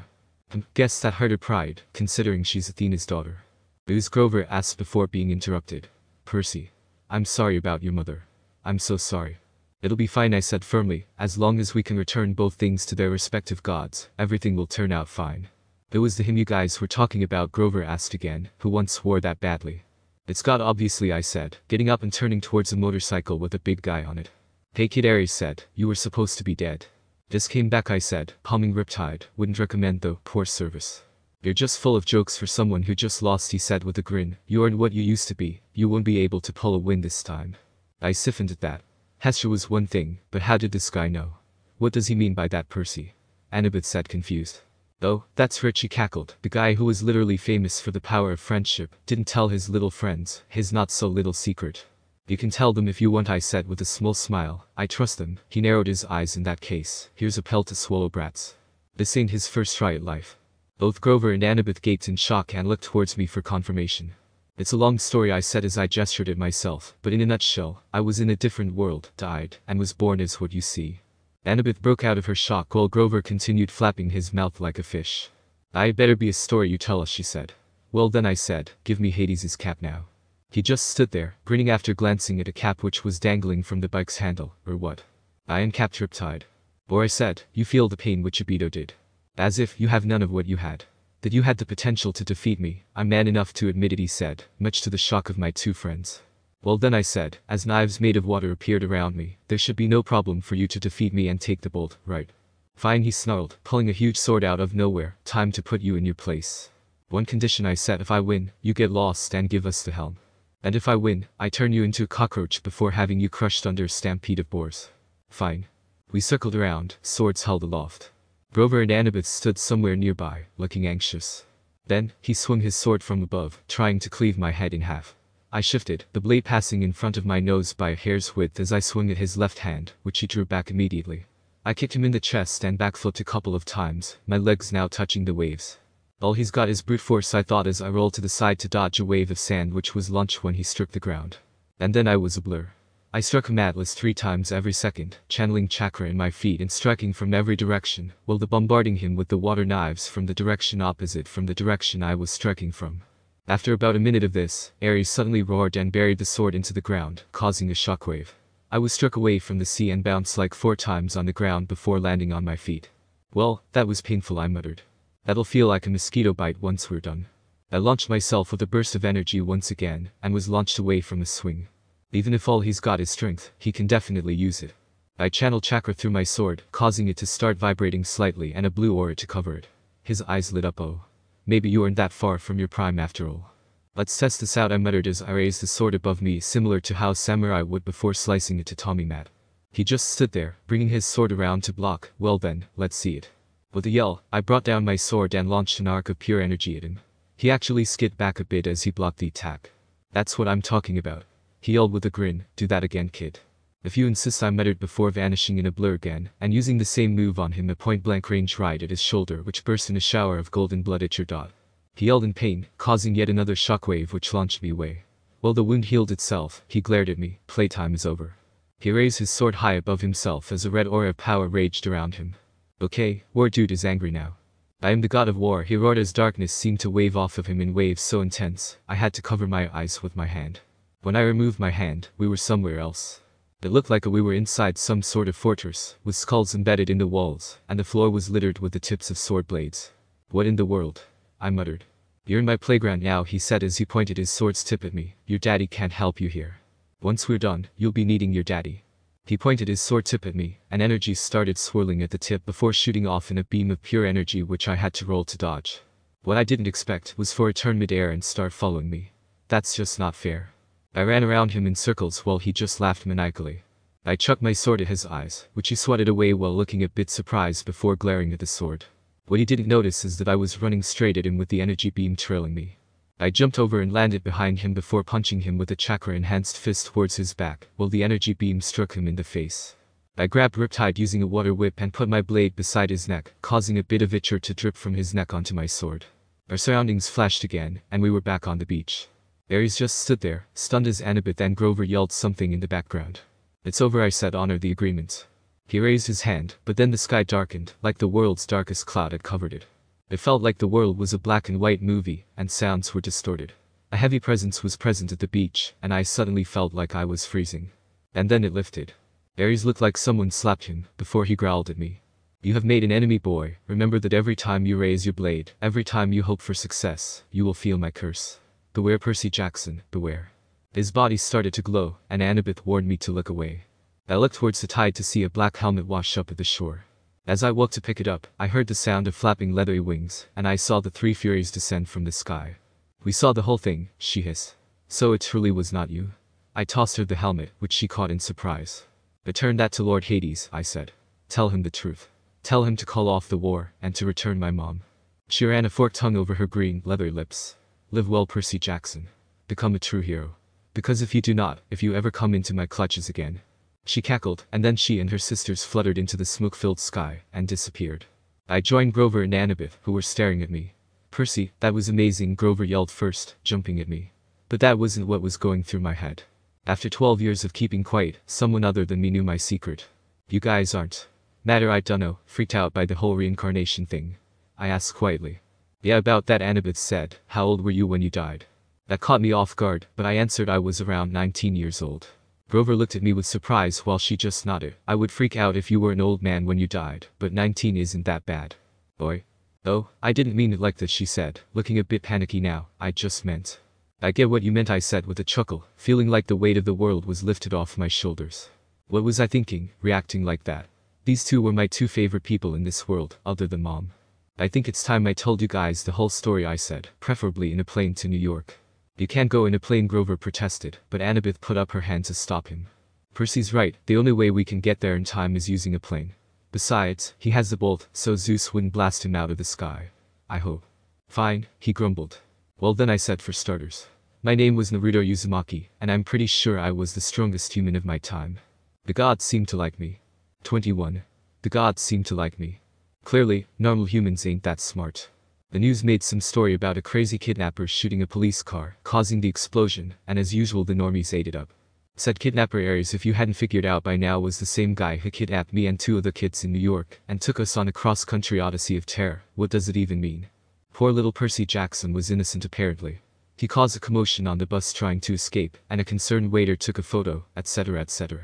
Guess that hurt her pride, considering she's Athena's daughter. It Grover asked before being interrupted. Percy. I'm sorry about your mother. I'm so sorry. It'll be fine, I said firmly. As long as we can return both things to their respective gods, everything will turn out fine. It was the him you guys were talking about, Grover asked again, who once swore that badly. It's God obviously, I said, getting up and turning towards a motorcycle with a big guy on it. Hey kid, Ares said, you were supposed to be dead. Just came back, I said, palming Riptide. Wouldn't recommend though, poor service. You're just full of jokes for someone who just lost, he said with a grin. You aren't what you used to be. You won't be able to pull a win this time. I stiffened at that. Hester was one thing, but how did this guy know? What does he mean by that, Percy? Anabeth said, confused. Oh, that's Rich, he cackled. The guy who was literally famous for the power of friendship didn't tell his little friends his not-so-little secret. You can tell them if you want, I said with a small smile. I trust them. He narrowed his eyes. In that case, here's a pill to swallow, brats. This ain't his first try at life. Both Grover and Anabeth gaped in shock and looked towards me for confirmation. It's a long story, I said as I gestured at myself, but in a nutshell, I was in a different world, died, and was born as what you see. Anabeth broke out of her shock while Grover continued flapping his mouth like a fish. I better be a story you tell us, she said. Well then, I said, give me Hades' cap now. He just stood there, grinning after glancing at a cap which was dangling from the bike's handle, or what? I uncapped Riptide. Or I said, you feel the pain which Abito did. As if you have none of what you had. That you had the potential to defeat me, I'm man enough to admit it, he said, much to the shock of my two friends. Well then, I said, as knives made of water appeared around me, there should be no problem for you to defeat me and take the bolt, right? Fine, he snarled, pulling a huge sword out of nowhere. Time to put you in your place. One condition, I said, if I win, you get lost and give us the helm. And if I win, I turn you into a cockroach before having you crushed under a stampede of boars. Fine. We circled around, swords held aloft. Grover and Anabeth stood somewhere nearby, looking anxious. Then, he swung his sword from above, trying to cleave my head in half. I shifted, the blade passing in front of my nose by a hair's width as I swung at his left hand, which he drew back immediately. I kicked him in the chest and backflipped a couple of times, my legs now touching the waves. All he's got is brute force, I thought as I rolled to the side to dodge a wave of sand which was launched when he struck the ground. And then I was a blur. I struck him Atlas 3 times every second, channeling chakra in my feet and striking from every direction, while bombarding him with the water knives from the direction opposite from the direction I was striking from. After about a minute of this, Ares suddenly roared and buried the sword into the ground, causing a shockwave. I was struck away from the sea and bounced like 4 times on the ground before landing on my feet. Well, that was painful, I muttered. That'll feel like a mosquito bite once we're done. I launched myself with a burst of energy once again, and was launched away from the swing. Even if all he's got is strength, he can definitely use it. I channeled chakra through my sword, causing it to start vibrating slightly and a blue aura to cover it. His eyes lit up. Oh. Maybe you aren't that far from your prime after all. Let's test this out, I muttered as I raised the sword above me, similar to how samurai would before slicing it to Tommy Mat. He just stood there, bringing his sword around to block. Well then, let's see it. With a yell, I brought down my sword and launched an arc of pure energy at him. He actually skid back a bit as he blocked the attack. That's what I'm talking about. He yelled with a grin, do that again, kid. If you insist, I muttered before vanishing in a blur again, and using the same move on him, a point-blank range right at his shoulder which burst in a shower of golden blood at your dot. He yelled in pain, causing yet another shockwave which launched me away. While the wound healed itself, he glared at me. Playtime is over. He raised his sword high above himself as a red aura of power raged around him. Okay, war dude is angry now. I am the god of war, he roared as darkness seemed to wave off of him in waves so intense, I had to cover my eyes with my hand. When I removed my hand, we were somewhere else. It looked like we were inside some sort of fortress, with skulls embedded in the walls, and the floor was littered with the tips of sword blades. What in the world? I muttered. You're in my playground now, he said as he pointed his sword's tip at me. Your daddy can't help you here. Once we're done, you'll be needing your daddy. He pointed his sword tip at me, and energy started swirling at the tip before shooting off in a beam of pure energy which I had to roll to dodge. What I didn't expect was for it to turn mid-air and start following me. That's just not fair. I ran around him in circles while he just laughed maniacally. I chucked my sword at his eyes, which he swatted away while looking a bit surprised before glaring at the sword. What he didn't notice is that I was running straight at him with the energy beam trailing me. I jumped over and landed behind him before punching him with a chakra-enhanced fist towards his back, while the energy beam struck him in the face. I grabbed Riptide using a water whip and put my blade beside his neck, causing a bit of ichor to drip from his neck onto my sword. Our surroundings flashed again, and we were back on the beach. Ares just stood there, stunned as Anabeth and Grover yelled something in the background. "It's over," I said. "Honor the agreement." He raised his hand, but then the sky darkened, like the world's darkest cloud had covered it. It felt like the world was a black and white movie, and sounds were distorted. A heavy presence was present at the beach, and I suddenly felt like I was freezing. And then it lifted. Ares looked like someone slapped him, before he growled at me. "You have made an enemy, boy. Remember that every time you raise your blade, every time you hope for success, you will feel my curse. Beware, Percy Jackson, beware." His body started to glow, and Anabeth warned me to look away. I looked towards the tide to see a black helmet wash up at the shore. As I walked to pick it up, I heard the sound of flapping leathery wings, and I saw the three Furies descend from the sky. "We saw the whole thing," she hissed. "So it truly was not you?" I tossed her the helmet, which she caught in surprise. "Return that to Lord Hades," I said. "Tell him the truth. Tell him to call off the war, and to return my mom." She ran a forked tongue over her green, leathery lips. "Live well, Percy Jackson. Become a true hero. Because if you do not, if you ever come into my clutches again..." She cackled, and then she and her sisters fluttered into the smoke-filled sky, and disappeared. I joined Grover and Anabeth, who were staring at me. "Percy, that was amazing," Grover yelled first, jumping at me. But that wasn't what was going through my head. After 12 years of keeping quiet, someone other than me knew my secret. "You guys aren't matter?" I dunno, freaked out by the whole reincarnation thing. I asked quietly. "Yeah, about that," Anabeth said. "How old were you when you died?" That caught me off guard, but I answered I was around 19 years old. Grover looked at me with surprise while she just nodded. "I would freak out if you were an old man when you died, but 19 isn't that bad." "Boy." "Oh, I didn't mean it like that," she said, looking a bit panicky now. "I just meant..." "I get what you meant," I said with a chuckle, feeling like the weight of the world was lifted off my shoulders. What was I thinking, reacting like that? These two were my two favorite people in this world, other than Mom. "I think it's time I told you guys the whole story," I said, "preferably in a plane to New York." "You can't go in a plane," Grover protested, but Anabeth put up her hand to stop him. "Percy's right, the only way we can get there in time is using a plane. Besides, he has the bolt, so Zeus wouldn't blast him out of the sky. I hope." "Fine," he grumbled. "Well then," I said, "for starters. My name was Naruto Uzumaki, and I'm pretty sure I was the strongest human of my time. The gods seemed to like me." 21. The gods seemed to like me. Clearly, normal humans ain't that smart. The news made some story about a crazy kidnapper shooting a police car, causing the explosion, and as usual the normies ate it up. Said kidnapper Ares, if you hadn't figured out by now, was the same guy who kidnapped me and two other kids in New York, and took us on a cross-country odyssey of terror. What does it even mean? Poor little Percy Jackson was innocent apparently. He caused a commotion on the bus trying to escape, and a concerned waiter took a photo, etc., etc.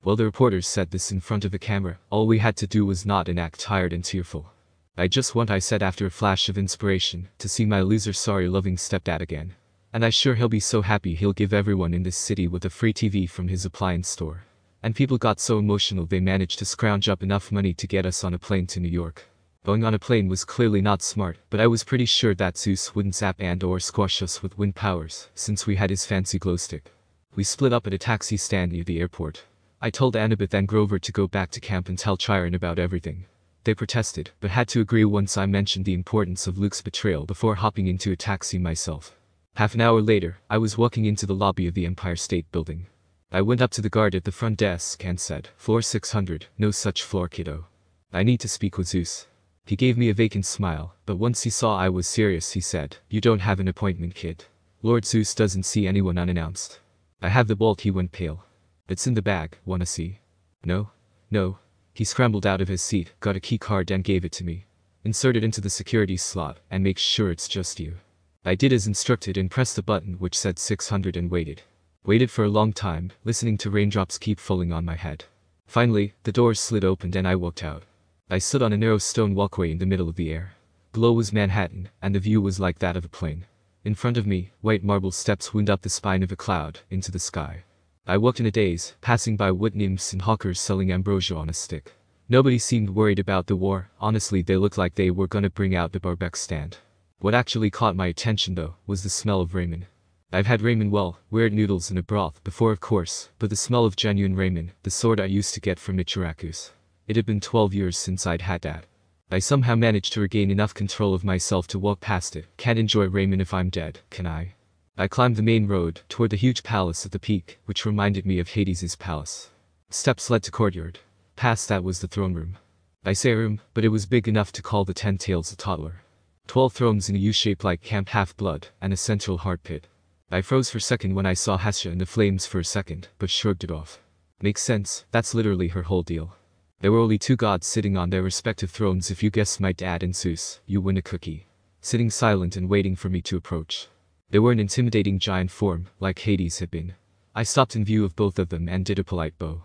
Well, the reporters said this in front of a camera. All we had to do was nod and act tired and tearful. "I just want," I said after a flash of inspiration, "to see my loser sorry loving stepdad again. And I sure he'll be so happy he'll give everyone in this city with a free TV from his appliance store." And people got so emotional they managed to scrounge up enough money to get us on a plane to New York. Going on a plane was clearly not smart, but I was pretty sure that Zeus wouldn't zap and or squash us with wind powers, since we had his fancy glow stick. We split up at a taxi stand near the airport. I told Anabeth and Grover to go back to camp and tell Chiron about everything. They protested, but had to agree once I mentioned the importance of Luke's betrayal before hopping into a taxi myself. Half an hour later, I was walking into the lobby of the Empire State Building. I went up to the guard at the front desk and said, "Floor 600, no such floor, kiddo. I need to speak with Zeus." He gave me a vacant smile, but once he saw I was serious he said, "You don't have an appointment, kid. Lord Zeus doesn't see anyone unannounced." "I have the bolt." He went pale. "It's in the bag, wanna see?" "No. No." He scrambled out of his seat, got a key card and gave it to me. "Insert it into the security slot, and make sure it's just you." I did as instructed and pressed the button which said 600 and waited. Waited for a long time, listening to raindrops keep falling on my head. Finally, the doors slid open and I walked out. I stood on a narrow stone walkway in the middle of the air. Below was Manhattan, and the view was like that of a plane. In front of me, white marble steps wound up the spine of a cloud, into the sky. I walked in a daze, passing by wood nymphs and hawkers selling ambrosia on a stick. Nobody seemed worried about the war. Honestly, they looked like they were gonna bring out the barbecue stand. What actually caught my attention though, was the smell of ramen. I've had ramen, well, weird noodles in a broth before of course, but the smell of genuine ramen, the sort I used to get from Ichiraku's. It had been 12 years since I'd had that. I somehow managed to regain enough control of myself to walk past it. Can't enjoy ramen if I'm dead, can I? I climbed the main road, toward the huge palace at the peak, which reminded me of Hades's palace. Steps led to courtyard. Past that was the throne room. I say room, but it was big enough to call the 10 tails a toddler. 12 thrones in a U-shape like Camp Half-Blood, and a central hard pit. I froze for a second when I saw Hestia in the flames for a second, but shrugged it off. Makes sense, that's literally her whole deal. There were only 2 gods sitting on their respective thrones. If you guessed my dad and Zeus, you win a cookie. Sitting silent and waiting for me to approach. They were an intimidating giant form, like Hades had been. I stopped in view of both of them and did a polite bow.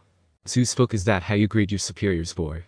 Zeus spoke. Is that how you greet your superiors, boy?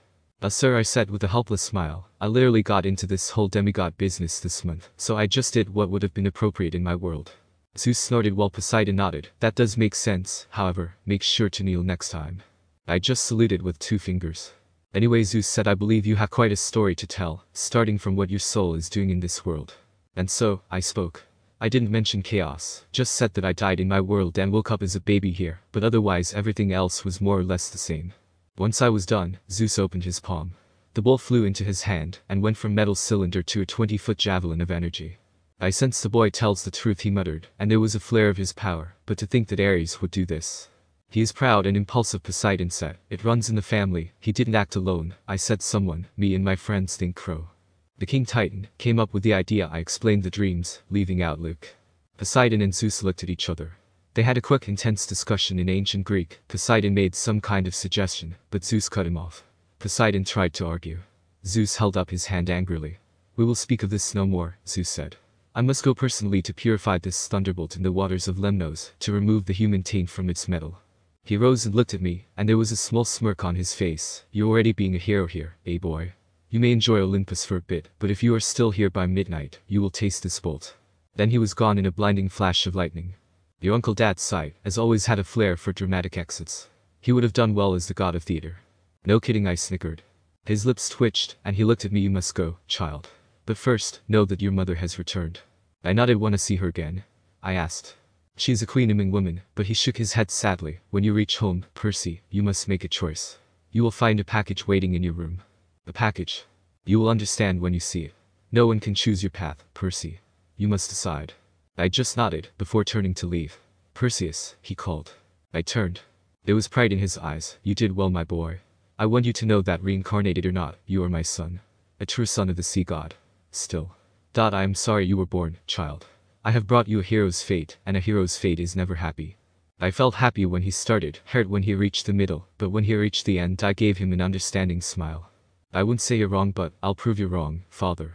Sir, I said with a helpless smile. I literally got into this whole demigod business this month, so I just did what would have been appropriate in my world. Zeus snorted while Poseidon nodded. That does make sense, however, make sure to kneel next time. I just saluted with 2 fingers. Anyway, Zeus said, I believe you have quite a story to tell, starting from what your soul is doing in this world. And so, I spoke. I didn't mention chaos, just said that I died in my world and woke up as a baby here, but otherwise everything else was more or less the same. Once I was done, Zeus opened his palm. The bowl flew into his hand, and went from metal cylinder to a 20-foot javelin of energy. I sense the boy tells the truth, he muttered, and there was a flare of his power, but to think that Ares would do this. He is proud and impulsive, Poseidon said. It runs in the family. He didn't act alone. I said someone, me and my friends think Crow. The King Titan came up with the idea. I explained the dreams, leaving out Luke. Poseidon and Zeus looked at each other. They had a quick, intense discussion in ancient Greek. Poseidon made some kind of suggestion, but Zeus cut him off. Poseidon tried to argue. Zeus held up his hand angrily. We will speak of this no more, Zeus said. I must go personally to purify this thunderbolt in the waters of Lemnos, to remove the human taint from its metal. He rose and looked at me, and there was a small smirk on his face. You're already being a hero here, eh boy? You may enjoy Olympus for a bit, but if you are still here by midnight, you will taste this bolt. Then he was gone in a blinding flash of lightning. Your Uncle Dad sighed, as always had a flair for dramatic exits. He would have done well as the god of theater. No kidding, I snickered. His lips twitched, and he looked at me. You must go, child. But first, know that your mother has returned. I nodded. Want to see her again? I asked. She is a queen among women, but he shook his head sadly. When you reach home, Percy, you must make a choice. You will find a package waiting in your room. A package. You will understand when you see it. No one can choose your path, Percy. You must decide. I just nodded, before turning to leave. Perseus, he called. I turned. There was pride in his eyes. You did well, my boy. I want you to know that reincarnated or not, you are my son. A true son of the sea god. Still. I am sorry you were born, child. I have brought you a hero's fate, and a hero's fate is never happy. I felt happy when he started, hurt when he reached the middle, but when he reached the end I gave him an understanding smile. I wouldn't say you're wrong, but I'll prove you wrong, father.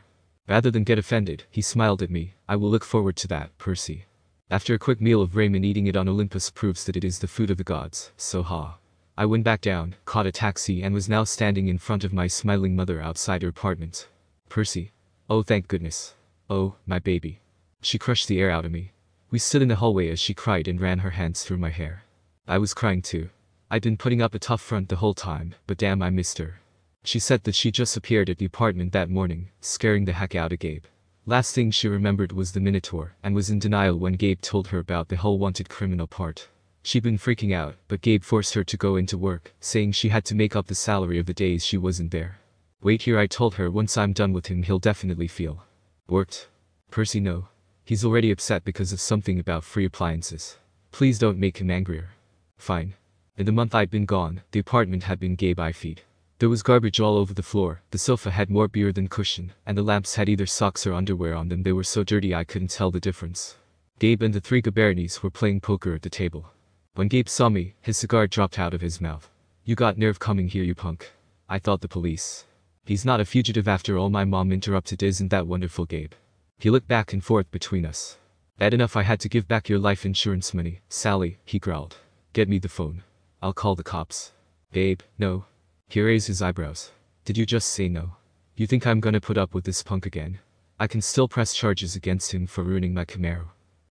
Rather than get offended, he smiled at me. I will look forward to that, Percy. After a quick meal of ramen, eating it on Olympus proves that it is the food of the gods, so ha. I went back down, caught a taxi, and was now standing in front of my smiling mother outside her apartment. Percy. Oh, thank goodness. Oh, my baby. She crushed the air out of me. We stood in the hallway as she cried and ran her hands through my hair. I was crying too. I'd been putting up a tough front the whole time, but damn, I missed her. She said that she just appeared at the apartment that morning, scaring the heck out of Gabe. Last thing she remembered was the Minotaur, and was in denial when Gabe told her about the whole wanted criminal part. She'd been freaking out, but Gabe forced her to go into work, saying she had to make up the salary of the days she wasn't there. Wait here, I told her, once I'm done with him he'll definitely feel. Worked? Percy, no. He's already upset because of something about free appliances. Please don't make him angrier. Fine. In the month I'd been gone, the apartment had been Gabe-ified. There was garbage all over the floor, the sofa had more beer than cushion, and the lamps had either socks or underwear on them. They were so dirty I couldn't tell the difference. Gabe and the 3 Gabernis were playing poker at the table. When Gabe saw me, his cigar dropped out of his mouth. You got nerve coming here, you punk. I thought the police. He's not a fugitive after all, my mom interrupted. Isn't that wonderful, Gabe? He looked back and forth between us. Bad enough I had to give back your life insurance money, Sally, he growled. Get me the phone. I'll call the cops. Babe, no. He raised his eyebrows. Did you just say no? You think I'm gonna put up with this punk again? I can still press charges against him for ruining my Camaro.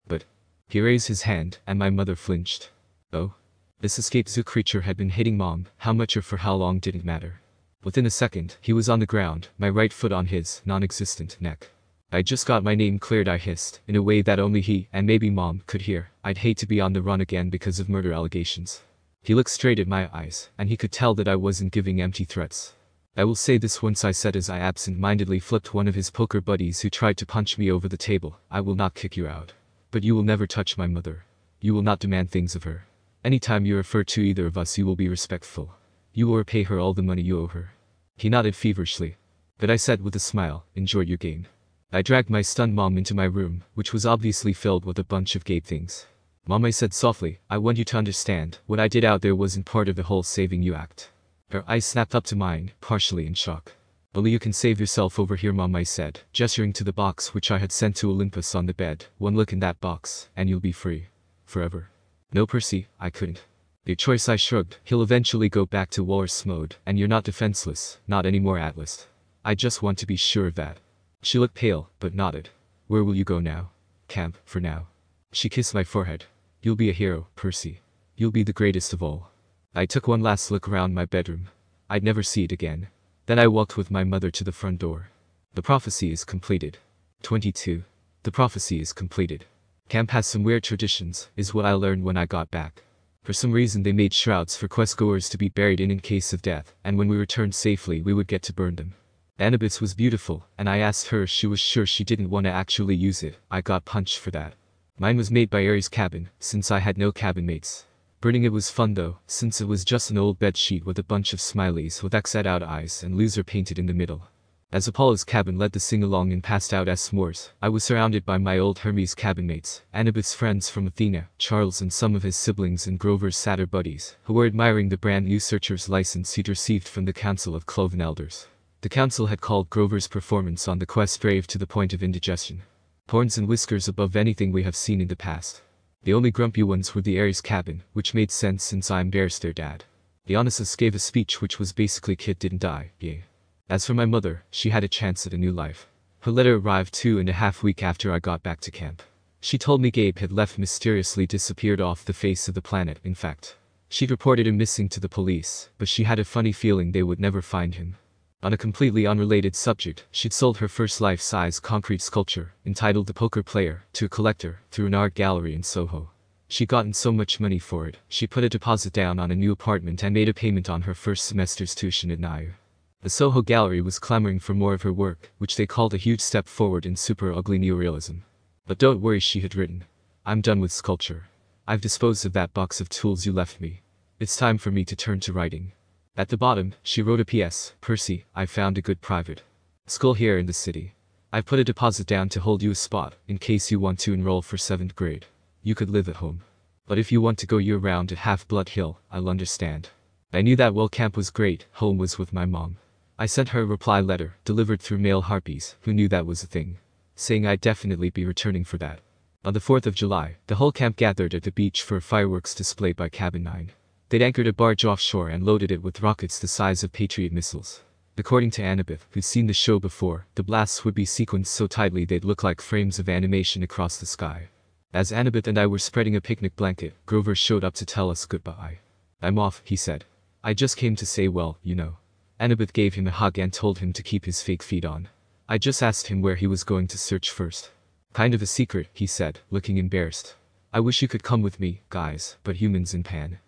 But. He raised his hand, and my mother flinched. Oh? This escaped zoo creature had been hitting Mom. How much or for how long didn't matter. Within a second, he was on the ground, my right foot on his non-existent neck. I just got my name cleared, I hissed, in a way that only he, and maybe Mom, could hear. I'd hate to be on the run again because of murder allegations. He looked straight at my eyes, and he could tell that I wasn't giving empty threats. I will say this once, I said as I absent-mindedly flipped one of his poker buddies who tried to punch me over the table. I will not kick you out. But you will never touch my mother. You will not demand things of her. Anytime you refer to either of us you will be respectful. You will repay her all the money you owe her. He nodded feverishly. But I said with a smile, enjoy your game. I dragged my stunned mom into my room, which was obviously filled with a bunch of gay things. Mom, I said softly, I want you to understand, what I did out there wasn't part of the whole saving you act. Her eyes snapped up to mine, partially in shock. Only you can save yourself over here, Mom, I said, gesturing to the box which I had sent to Olympus on the bed. One look in that box, and you'll be free. Forever. No, Percy, I couldn't. Your choice, I shrugged. He'll eventually go back to walrus mode, and you're not defenseless, not anymore, Atlas. I just want to be sure of that. She looked pale, but nodded. Where will you go now? Camp, for now. She kissed my forehead. You'll be a hero, Percy. You'll be the greatest of all. I took one last look around my bedroom. I'd never see it again. Then I walked with my mother to the front door. The prophecy is completed. 22. The prophecy is completed. Camp has some weird traditions, is what I learned when I got back. For some reason they made shrouds for questgoers to be buried in case of death, and when we returned safely we would get to burn them. Anabeth was beautiful, and I asked her if she was sure she didn't want to actually use it. I got punched for that. Mine was made by Ares' cabin, since I had no cabin mates. Burning it was fun though, since it was just an old bed sheet with a bunch of smileys with X'd out eyes and loser painted in the middle. As Apollo's cabin led the sing-along and passed out s'mores, I was surrounded by my old Hermes cabin mates, Anabeth's friends from Athena, Charles and some of his siblings and Grover's sadder buddies, who were admiring the brand new searcher's license he'd received from the Council of Cloven Elders. The council had called Grover's performance on the quest brave to the point of indigestion. Horns and whiskers above anything we have seen in the past. The only grumpy ones were the Ares cabin, which made sense since I embarrassed their dad. Dionysus gave a speech which was basically kid didn't die, yay. As for my mother, she had a chance at a new life. Her letter arrived 2.5 weeks after I got back to camp. She told me Gabe had left mysteriously disappeared off the face of the planet. In fact, she'd reported him missing to the police, but she had a funny feeling they would never find him. On a completely unrelated subject, she'd sold her first life-size concrete sculpture, entitled The Poker Player, to a collector, through an art gallery in Soho. She'd gotten so much money for it, she put a deposit down on a new apartment and made a payment on her first semester's tuition at NIU. The Soho Gallery was clamoring for more of her work, which they called a huge step forward in super ugly neorealism. But don't worry, she had written. I'm done with sculpture. I've disposed of that box of tools you left me. It's time for me to turn to writing. At the bottom, she wrote a PS, Percy, I found a good private school here in the city. I've put a deposit down to hold you a spot, in case you want to enroll for 7th grade. You could live at home. But if you want to go year-round at Half-Blood Hill, I'll understand. I knew that while camp was great, home was with my mom. I sent her a reply letter, delivered through male harpies, who knew that was a thing, saying I'd definitely be returning for that. On the 4th of July, the whole camp gathered at the beach for a fireworks display by Cabin 9. They'd anchored a barge offshore and loaded it with rockets the size of Patriot missiles. According to Anabeth, who'd seen the show before, the blasts would be sequenced so tightly they'd look like frames of animation across the sky. As Anabeth and I were spreading a picnic blanket, Grover showed up to tell us goodbye. I'm off, he said. I just came to say, well, you know. Anabeth gave him a hug and told him to keep his fake feet on. I just asked him where he was going to search first. Kind of a secret, he said, looking embarrassed. I wish you could come with me, guys, but humans in Pan.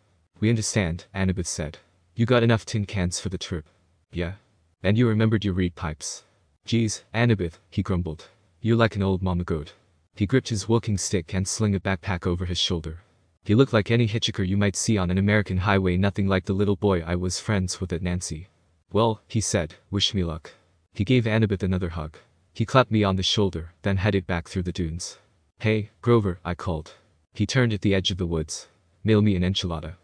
We understand, Anabeth said. You got enough tin cans for the trip. Yeah. And you remembered your reed pipes. Geez, Anabeth, he grumbled. You're like an old mama goat. He gripped his walking stick and slung a backpack over his shoulder. He looked like any hitchhiker you might see on an American highway, nothing like the little boy I was friends with at Nancy. Well, he said, wish me luck. He gave Anabeth another hug. He clapped me on the shoulder, then headed back through the dunes. Hey, Grover, I called. He turned at the edge of the woods. Mail me an enchilada.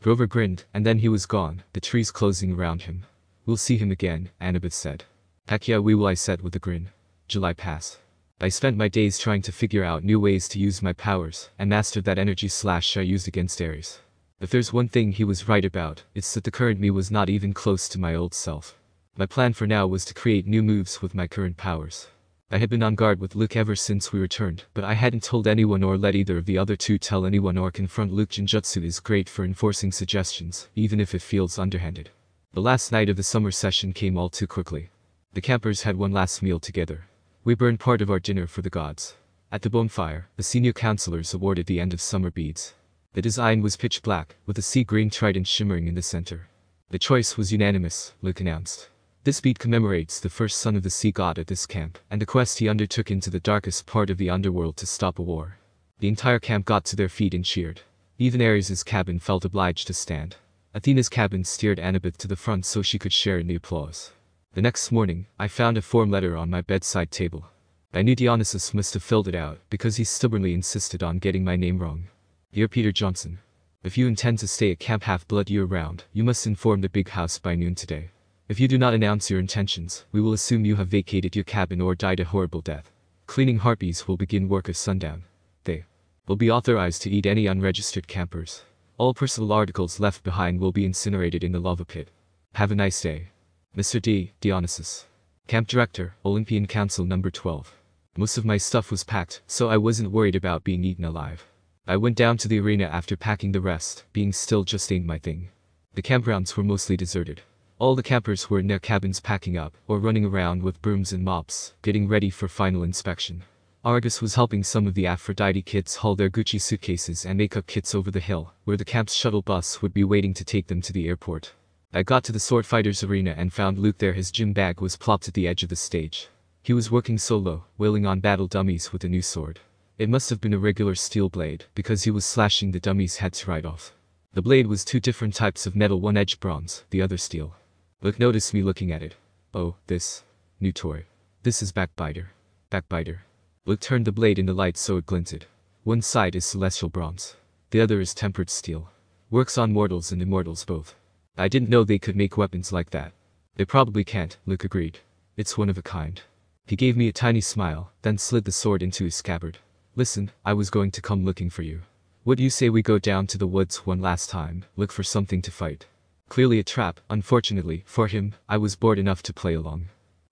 Grover grinned, and then he was gone, the trees closing around him. We'll see him again, Anabeth said. Heck yeah, we will, I said with a grin. July passed. I spent my days trying to figure out new ways to use my powers, and mastered that energy slash I used against Ares. If there's one thing he was right about, it's that the current me was not even close to my old self. My plan for now was to create new moves with my current powers. I had been on guard with Luke ever since we returned, but I hadn't told anyone or let either of the other two tell anyone or confront Luke. Genjutsu is great for enforcing suggestions, even if it feels underhanded. The last night of the summer session came all too quickly. The campers had one last meal together. We burned part of our dinner for the gods. At the bonfire, the senior counselors awarded the end of summer beads. The design was pitch black, with a sea green trident shimmering in the center. The choice was unanimous, Luke announced. This bead commemorates the first son of the sea god at this camp, and the quest he undertook into the darkest part of the underworld to stop a war. The entire camp got to their feet and cheered. Even Ares' cabin felt obliged to stand. Athena's cabin steered Anabeth to the front so she could share in the applause. The next morning, I found a form letter on my bedside table. I knew Dionysus must have filled it out because he stubbornly insisted on getting my name wrong. Dear Peter Johnson, if you intend to stay at Camp Half-Blood year-round, you must inform the big house by noon today. If you do not announce your intentions, we will assume you have vacated your cabin or died a horrible death. Cleaning harpies will begin work at sundown. They will be authorized to eat any unregistered campers. All personal articles left behind will be incinerated in the lava pit. Have a nice day. Mr. D. Dionysus. Camp Director, Olympian Council Number 12. Most of my stuff was packed, so I wasn't worried about being eaten alive. I went down to the arena after packing the rest, being still just ain't my thing. The campgrounds were mostly deserted. All the campers were in their cabins packing up, or running around with brooms and mops, getting ready for final inspection. Argus was helping some of the Aphrodite kids haul their Gucci suitcases and makeup kits over the hill, where the camp's shuttle bus would be waiting to take them to the airport. I got to the Sword Fighters arena and found Luke there. His gym bag was plopped at the edge of the stage. He was working solo, wailing on battle dummies with a new sword. It must have been a regular steel blade, because he was slashing the dummies' heads right off. The blade was two different types of metal, one edged bronze, the other steel. Luke noticed me looking at it. Oh, this new toy. This is Backbiter. Backbiter. Luke turned the blade in the light so it glinted. One side is celestial bronze. The other is tempered steel. Works on mortals and immortals both. I didn't know they could make weapons like that. They probably can't, Luke agreed. It's one of a kind. He gave me a tiny smile, then slid the sword into his scabbard. Listen, I was going to come looking for you. What do you say we go down to the woods one last time, look for something to fight? Clearly a trap. Unfortunately, for him, I was bored enough to play along.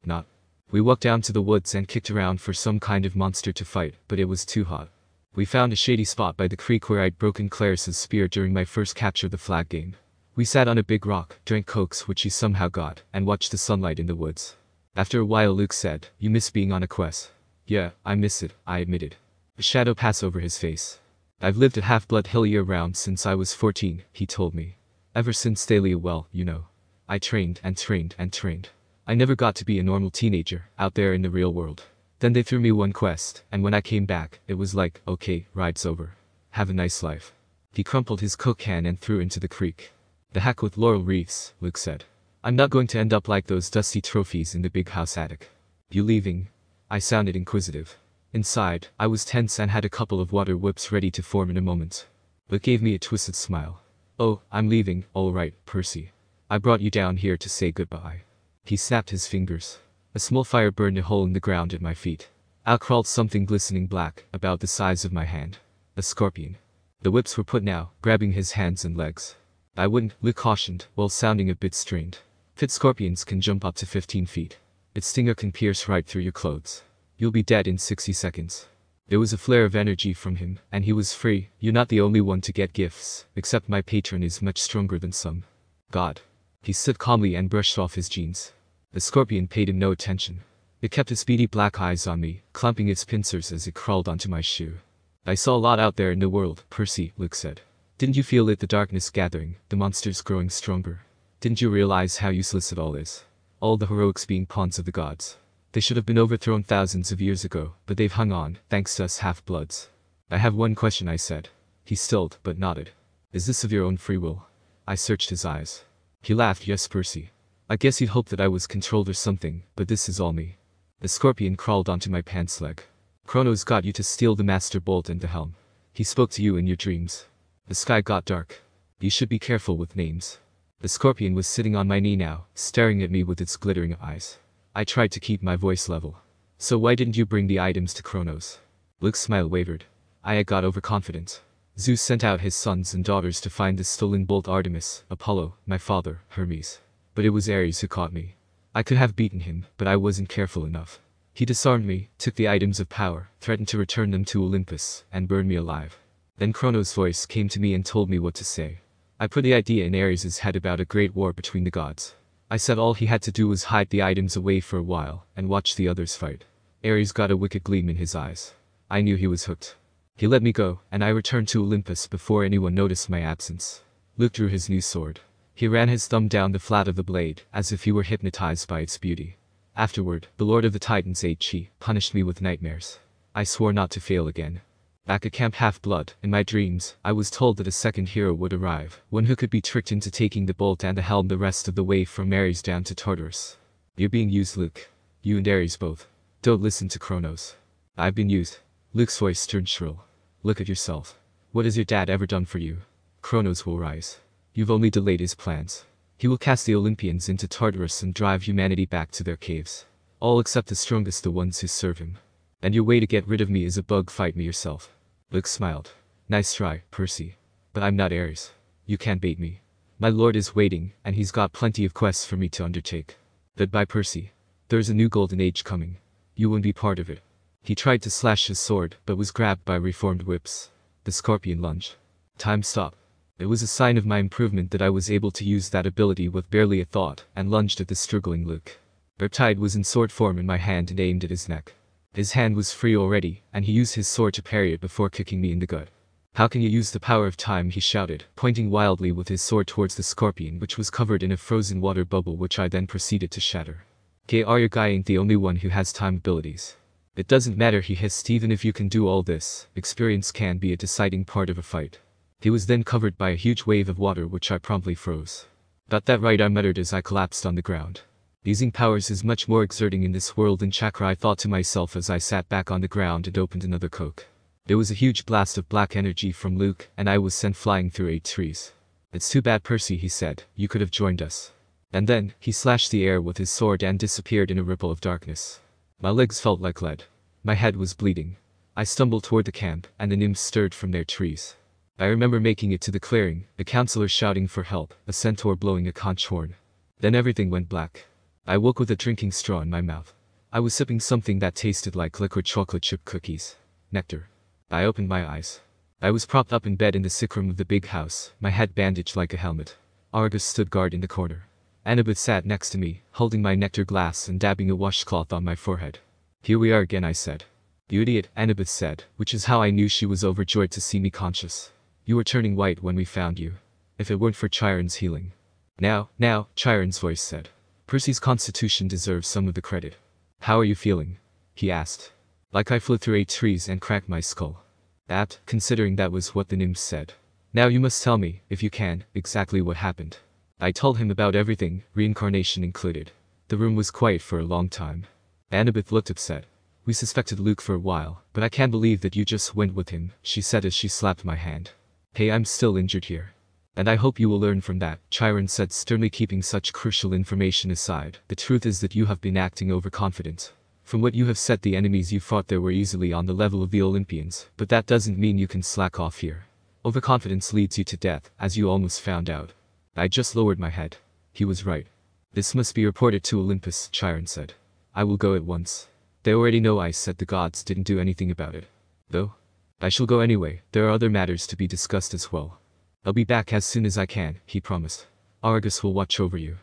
Not. We walked down to the woods and kicked around for some kind of monster to fight, but it was too hot. We found a shady spot by the creek where I'd broken Claris's spear during my first capture the flag game. We sat on a big rock, drank cokes which he somehow got, and watched the sunlight in the woods. After a while Luke said, "You miss being on a quest." "Yeah, I miss it," I admitted. A shadow passed over his face. "I've lived at Half-Blood Hill year-round since I was 14, he told me. Ever since Thalia, well, you know. I trained and trained and trained. I never got to be a normal teenager, out there in the real world. Then they threw me one quest, and when I came back, it was like, okay, ride's over. Have a nice life." He crumpled his Coke can and threw into the creek. "The heck with laurel wreaths," Luke said. "I'm not going to end up like those dusty trophies in the big house attic." "You leaving?" I sounded inquisitive. Inside, I was tense and had a couple of water whips ready to form in a moment. Luke gave me a twisted smile. "Oh, I'm leaving, all right, Percy. I brought you down here to say goodbye." He snapped his fingers. A small fire burned a hole in the ground at my feet. Out crawled something glistening black, about the size of my hand. A scorpion. The whips were put now, grabbing his hands and legs. "I wouldn't," Luke cautioned, while sounding a bit strained. "Pit scorpions can jump up to 15 feet. Its stinger can pierce right through your clothes. You'll be dead in 60 seconds. There was a flare of energy from him, and he was free. "You're not the only one to get gifts, except my patron is much stronger than some." "God." He stood calmly and brushed off his jeans. The scorpion paid him no attention. It kept its beady black eyes on me, clamping its pincers as it crawled onto my shoe. "I saw a lot out there in the world, Percy," Luke said. "Didn't you feel it, the darkness gathering, the monsters growing stronger? Didn't you realize how useless it all is? All the heroics being pawns of the gods. They should have been overthrown thousands of years ago, but they've hung on, thanks to us half-bloods." "I have one question," I said. He stilled, but nodded. "Is this of your own free will?" I searched his eyes. He laughed. "Yes, Percy. I guess he'd hoped that I was controlled or something, but this is all me." The scorpion crawled onto my pants leg. "Kronos got you to steal the master bolt and the helm. He spoke to you in your dreams." The sky got dark. "You should be careful with names." The scorpion was sitting on my knee now, staring at me with its glittering eyes. I tried to keep my voice level. "So why didn't you bring the items to Kronos?" Luke's smile wavered. I had got overconfident. Zeus sent out his sons and daughters to find the stolen bolt. Artemis, Apollo, my father, Hermes. But it was Ares who caught me. I could have beaten him, but I wasn't careful enough. He disarmed me, took the items of power, threatened to return them to Olympus, and burn me alive. Then Kronos' voice came to me and told me what to say. I put the idea in Ares' head about a great war between the gods. I said all he had to do was hide the items away for a while, and watch the others fight. Ares got a wicked gleam in his eyes. I knew he was hooked. He let me go, and I returned to Olympus before anyone noticed my absence. Luke drew his new sword. He ran his thumb down the flat of the blade, as if he were hypnotized by its beauty. Afterward, the Lord of the Titans He punished me with nightmares. I swore not to fail again. Back at Camp Half-Blood, in my dreams, I was told that a second hero would arrive, one who could be tricked into taking the bolt and the helm the rest of the way from Ares down to Tartarus. You're being used, Luke. You and Ares both. Don't listen to Kronos. I've been used. Luke's voice turned shrill. Look at yourself. What has your dad ever done for you? Kronos will rise. You've only delayed his plans. He will cast the Olympians into Tartarus and drive humanity back to their caves. All except the strongest, the ones who serve him. And your way to get rid of me is a bug fight me yourself. Luke smiled. Nice try, Percy. But I'm not Ares. You can't bait me. My lord is waiting, and he's got plenty of quests for me to undertake. Goodbye, Percy. There's a new golden age coming. You won't be part of it. He tried to slash his sword, but was grabbed by reformed whips. The scorpion lunge. Time stopped. It was a sign of my improvement that I was able to use that ability with barely a thought, and lunged at the struggling Luke. Riptide was in sword form in my hand and aimed at his neck. His hand was free already, and he used his sword to parry it before kicking me in the gut. How can you use the power of time, he shouted, pointing wildly with his sword towards the scorpion, which was covered in a frozen water bubble which I then proceeded to shatter. Your guy ain't the only one who has time abilities. It doesn't matter, he hissed, even if you can do all this, experience can be a deciding part of a fight. He was then covered by a huge wave of water which I promptly froze. Got that right, I muttered as I collapsed on the ground. Using powers is much more exerting in this world than chakra, I thought to myself as I sat back on the ground and opened another Coke. There was a huge blast of black energy from Luke, and I was sent flying through 8 trees. It's too bad, Percy, he said, you could have joined us. And then, he slashed the air with his sword and disappeared in a ripple of darkness. My legs felt like lead. My head was bleeding. I stumbled toward the camp, and the nymphs stirred from their trees. I remember making it to the clearing, the counselor shouting for help, a centaur blowing a conch horn. Then everything went black. I woke with a drinking straw in my mouth. I was sipping something that tasted like liquid chocolate chip cookies. Nectar. I opened my eyes. I was propped up in bed in the sick room of the big house, my head bandaged like a helmet. Argus stood guard in the corner. Anabeth sat next to me, holding my nectar glass and dabbing a washcloth on my forehead. Here we are again, I said. You idiot, Anabeth said, which is how I knew she was overjoyed to see me conscious. You were turning white when we found you. If it weren't for Chiron's healing. Now, Chiron's voice said. Percy's constitution deserves some of the credit. How are you feeling? He asked. Like I flew through 8 trees and cracked my skull. Apt, considering that was what the nymphs said. Now you must tell me, if you can, exactly what happened. I told him about everything, reincarnation included. The room was quiet for a long time. Anabeth looked upset. We suspected Luke for a while, but I can't believe that you just went with him, she said as she slapped my hand. Hey, I'm still injured here. And I hope you will learn from that, Chiron said, sternly, keeping such crucial information aside. The truth is that you have been acting overconfident. From what you have said, the enemies you fought there were easily on the level of the Olympians, but that doesn't mean you can slack off here. Overconfidence leads you to death, as you almost found out. I just lowered my head. He was right. This must be reported to Olympus, Chiron said. I will go at once. They already know I said the gods didn't do anything about it. Though. I shall go anyway, there are other matters to be discussed as well. I'll be back as soon as I can, he promised. Argus will watch over you.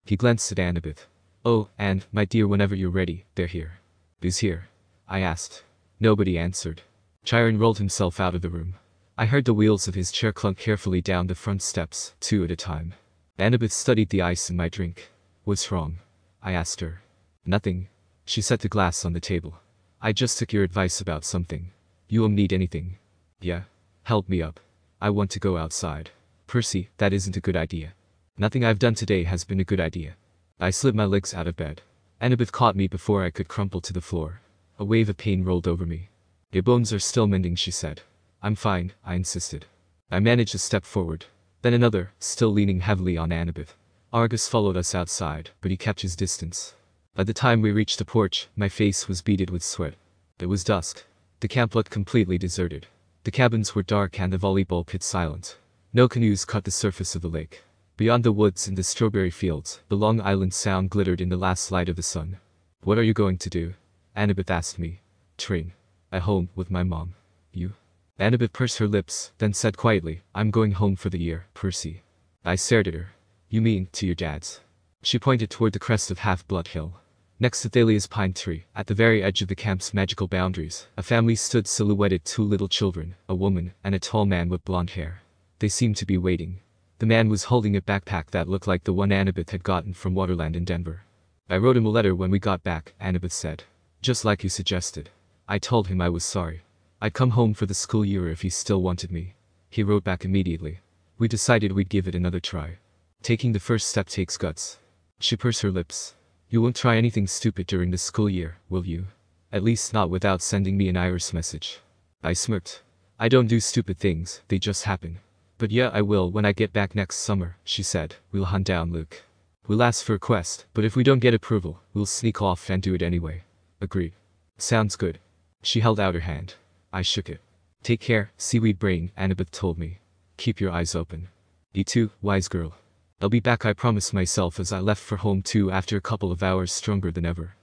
He glanced at Anabeth. Oh, and, my dear, whenever you're ready, they're here. Who's here? I asked. Nobody answered. Chiron rolled himself out of the room. I heard the wheels of his chair clunk carefully down the front steps, 2 at a time. Anabeth studied the ice in my drink. What's wrong? I asked her. Nothing. She set the glass on the table. I just took your advice about something. You won't need anything. Yeah? Help me up. I want to go outside. Percy, that isn't a good idea. Nothing I've done today has been a good idea. I slid my legs out of bed. Anabeth caught me before I could crumple to the floor. A wave of pain rolled over me. Your bones are still mending, she said. I'm fine, I insisted. I managed a step forward. Then another, still leaning heavily on Anabeth. Argus followed us outside, but he kept his distance. By the time we reached the porch, my face was beaded with sweat. It was dusk. The camp looked completely deserted. The cabins were dark and the volleyball pit silent. No canoes cut the surface of the lake. Beyond the woods and the strawberry fields, the Long Island Sound glittered in the last light of the sun. What are you going to do? Anabeth asked me. Train. At home, with my mom. You? Anabeth pursed her lips, then said quietly, I'm going home for the year, Percy. I stared at her. You mean, to your dad's? She pointed toward the crest of Half-Blood Hill. Next to Thalia's pine tree, at the very edge of the camp's magical boundaries, a family stood silhouetted, 2 little children, a woman, and a tall man with blonde hair. They seemed to be waiting. The man was holding a backpack that looked like the one Anabeth had gotten from Waterland in Denver. I wrote him a letter when we got back, Anabeth said. Just like you suggested. I told him I was sorry. I'd come home for the school year if he still wanted me. He wrote back immediately. We decided we'd give it another try. Taking the first step takes guts. She pursed her lips. You won't try anything stupid during the school year, will you? At least not without sending me an iris message. I smirked. I don't do stupid things, they just happen. But yeah, I will when I get back next summer, she said. We'll hunt down Luke. We'll ask for a quest, but if we don't get approval, we'll sneak off and do it anyway. Agreed. Sounds good. She held out her hand. I shook it. Take care, seaweed brain, Anabeth told me. Keep your eyes open. You too, wise girl. I'll be back, I promised myself as I left for home too after a couple of hours stronger than ever.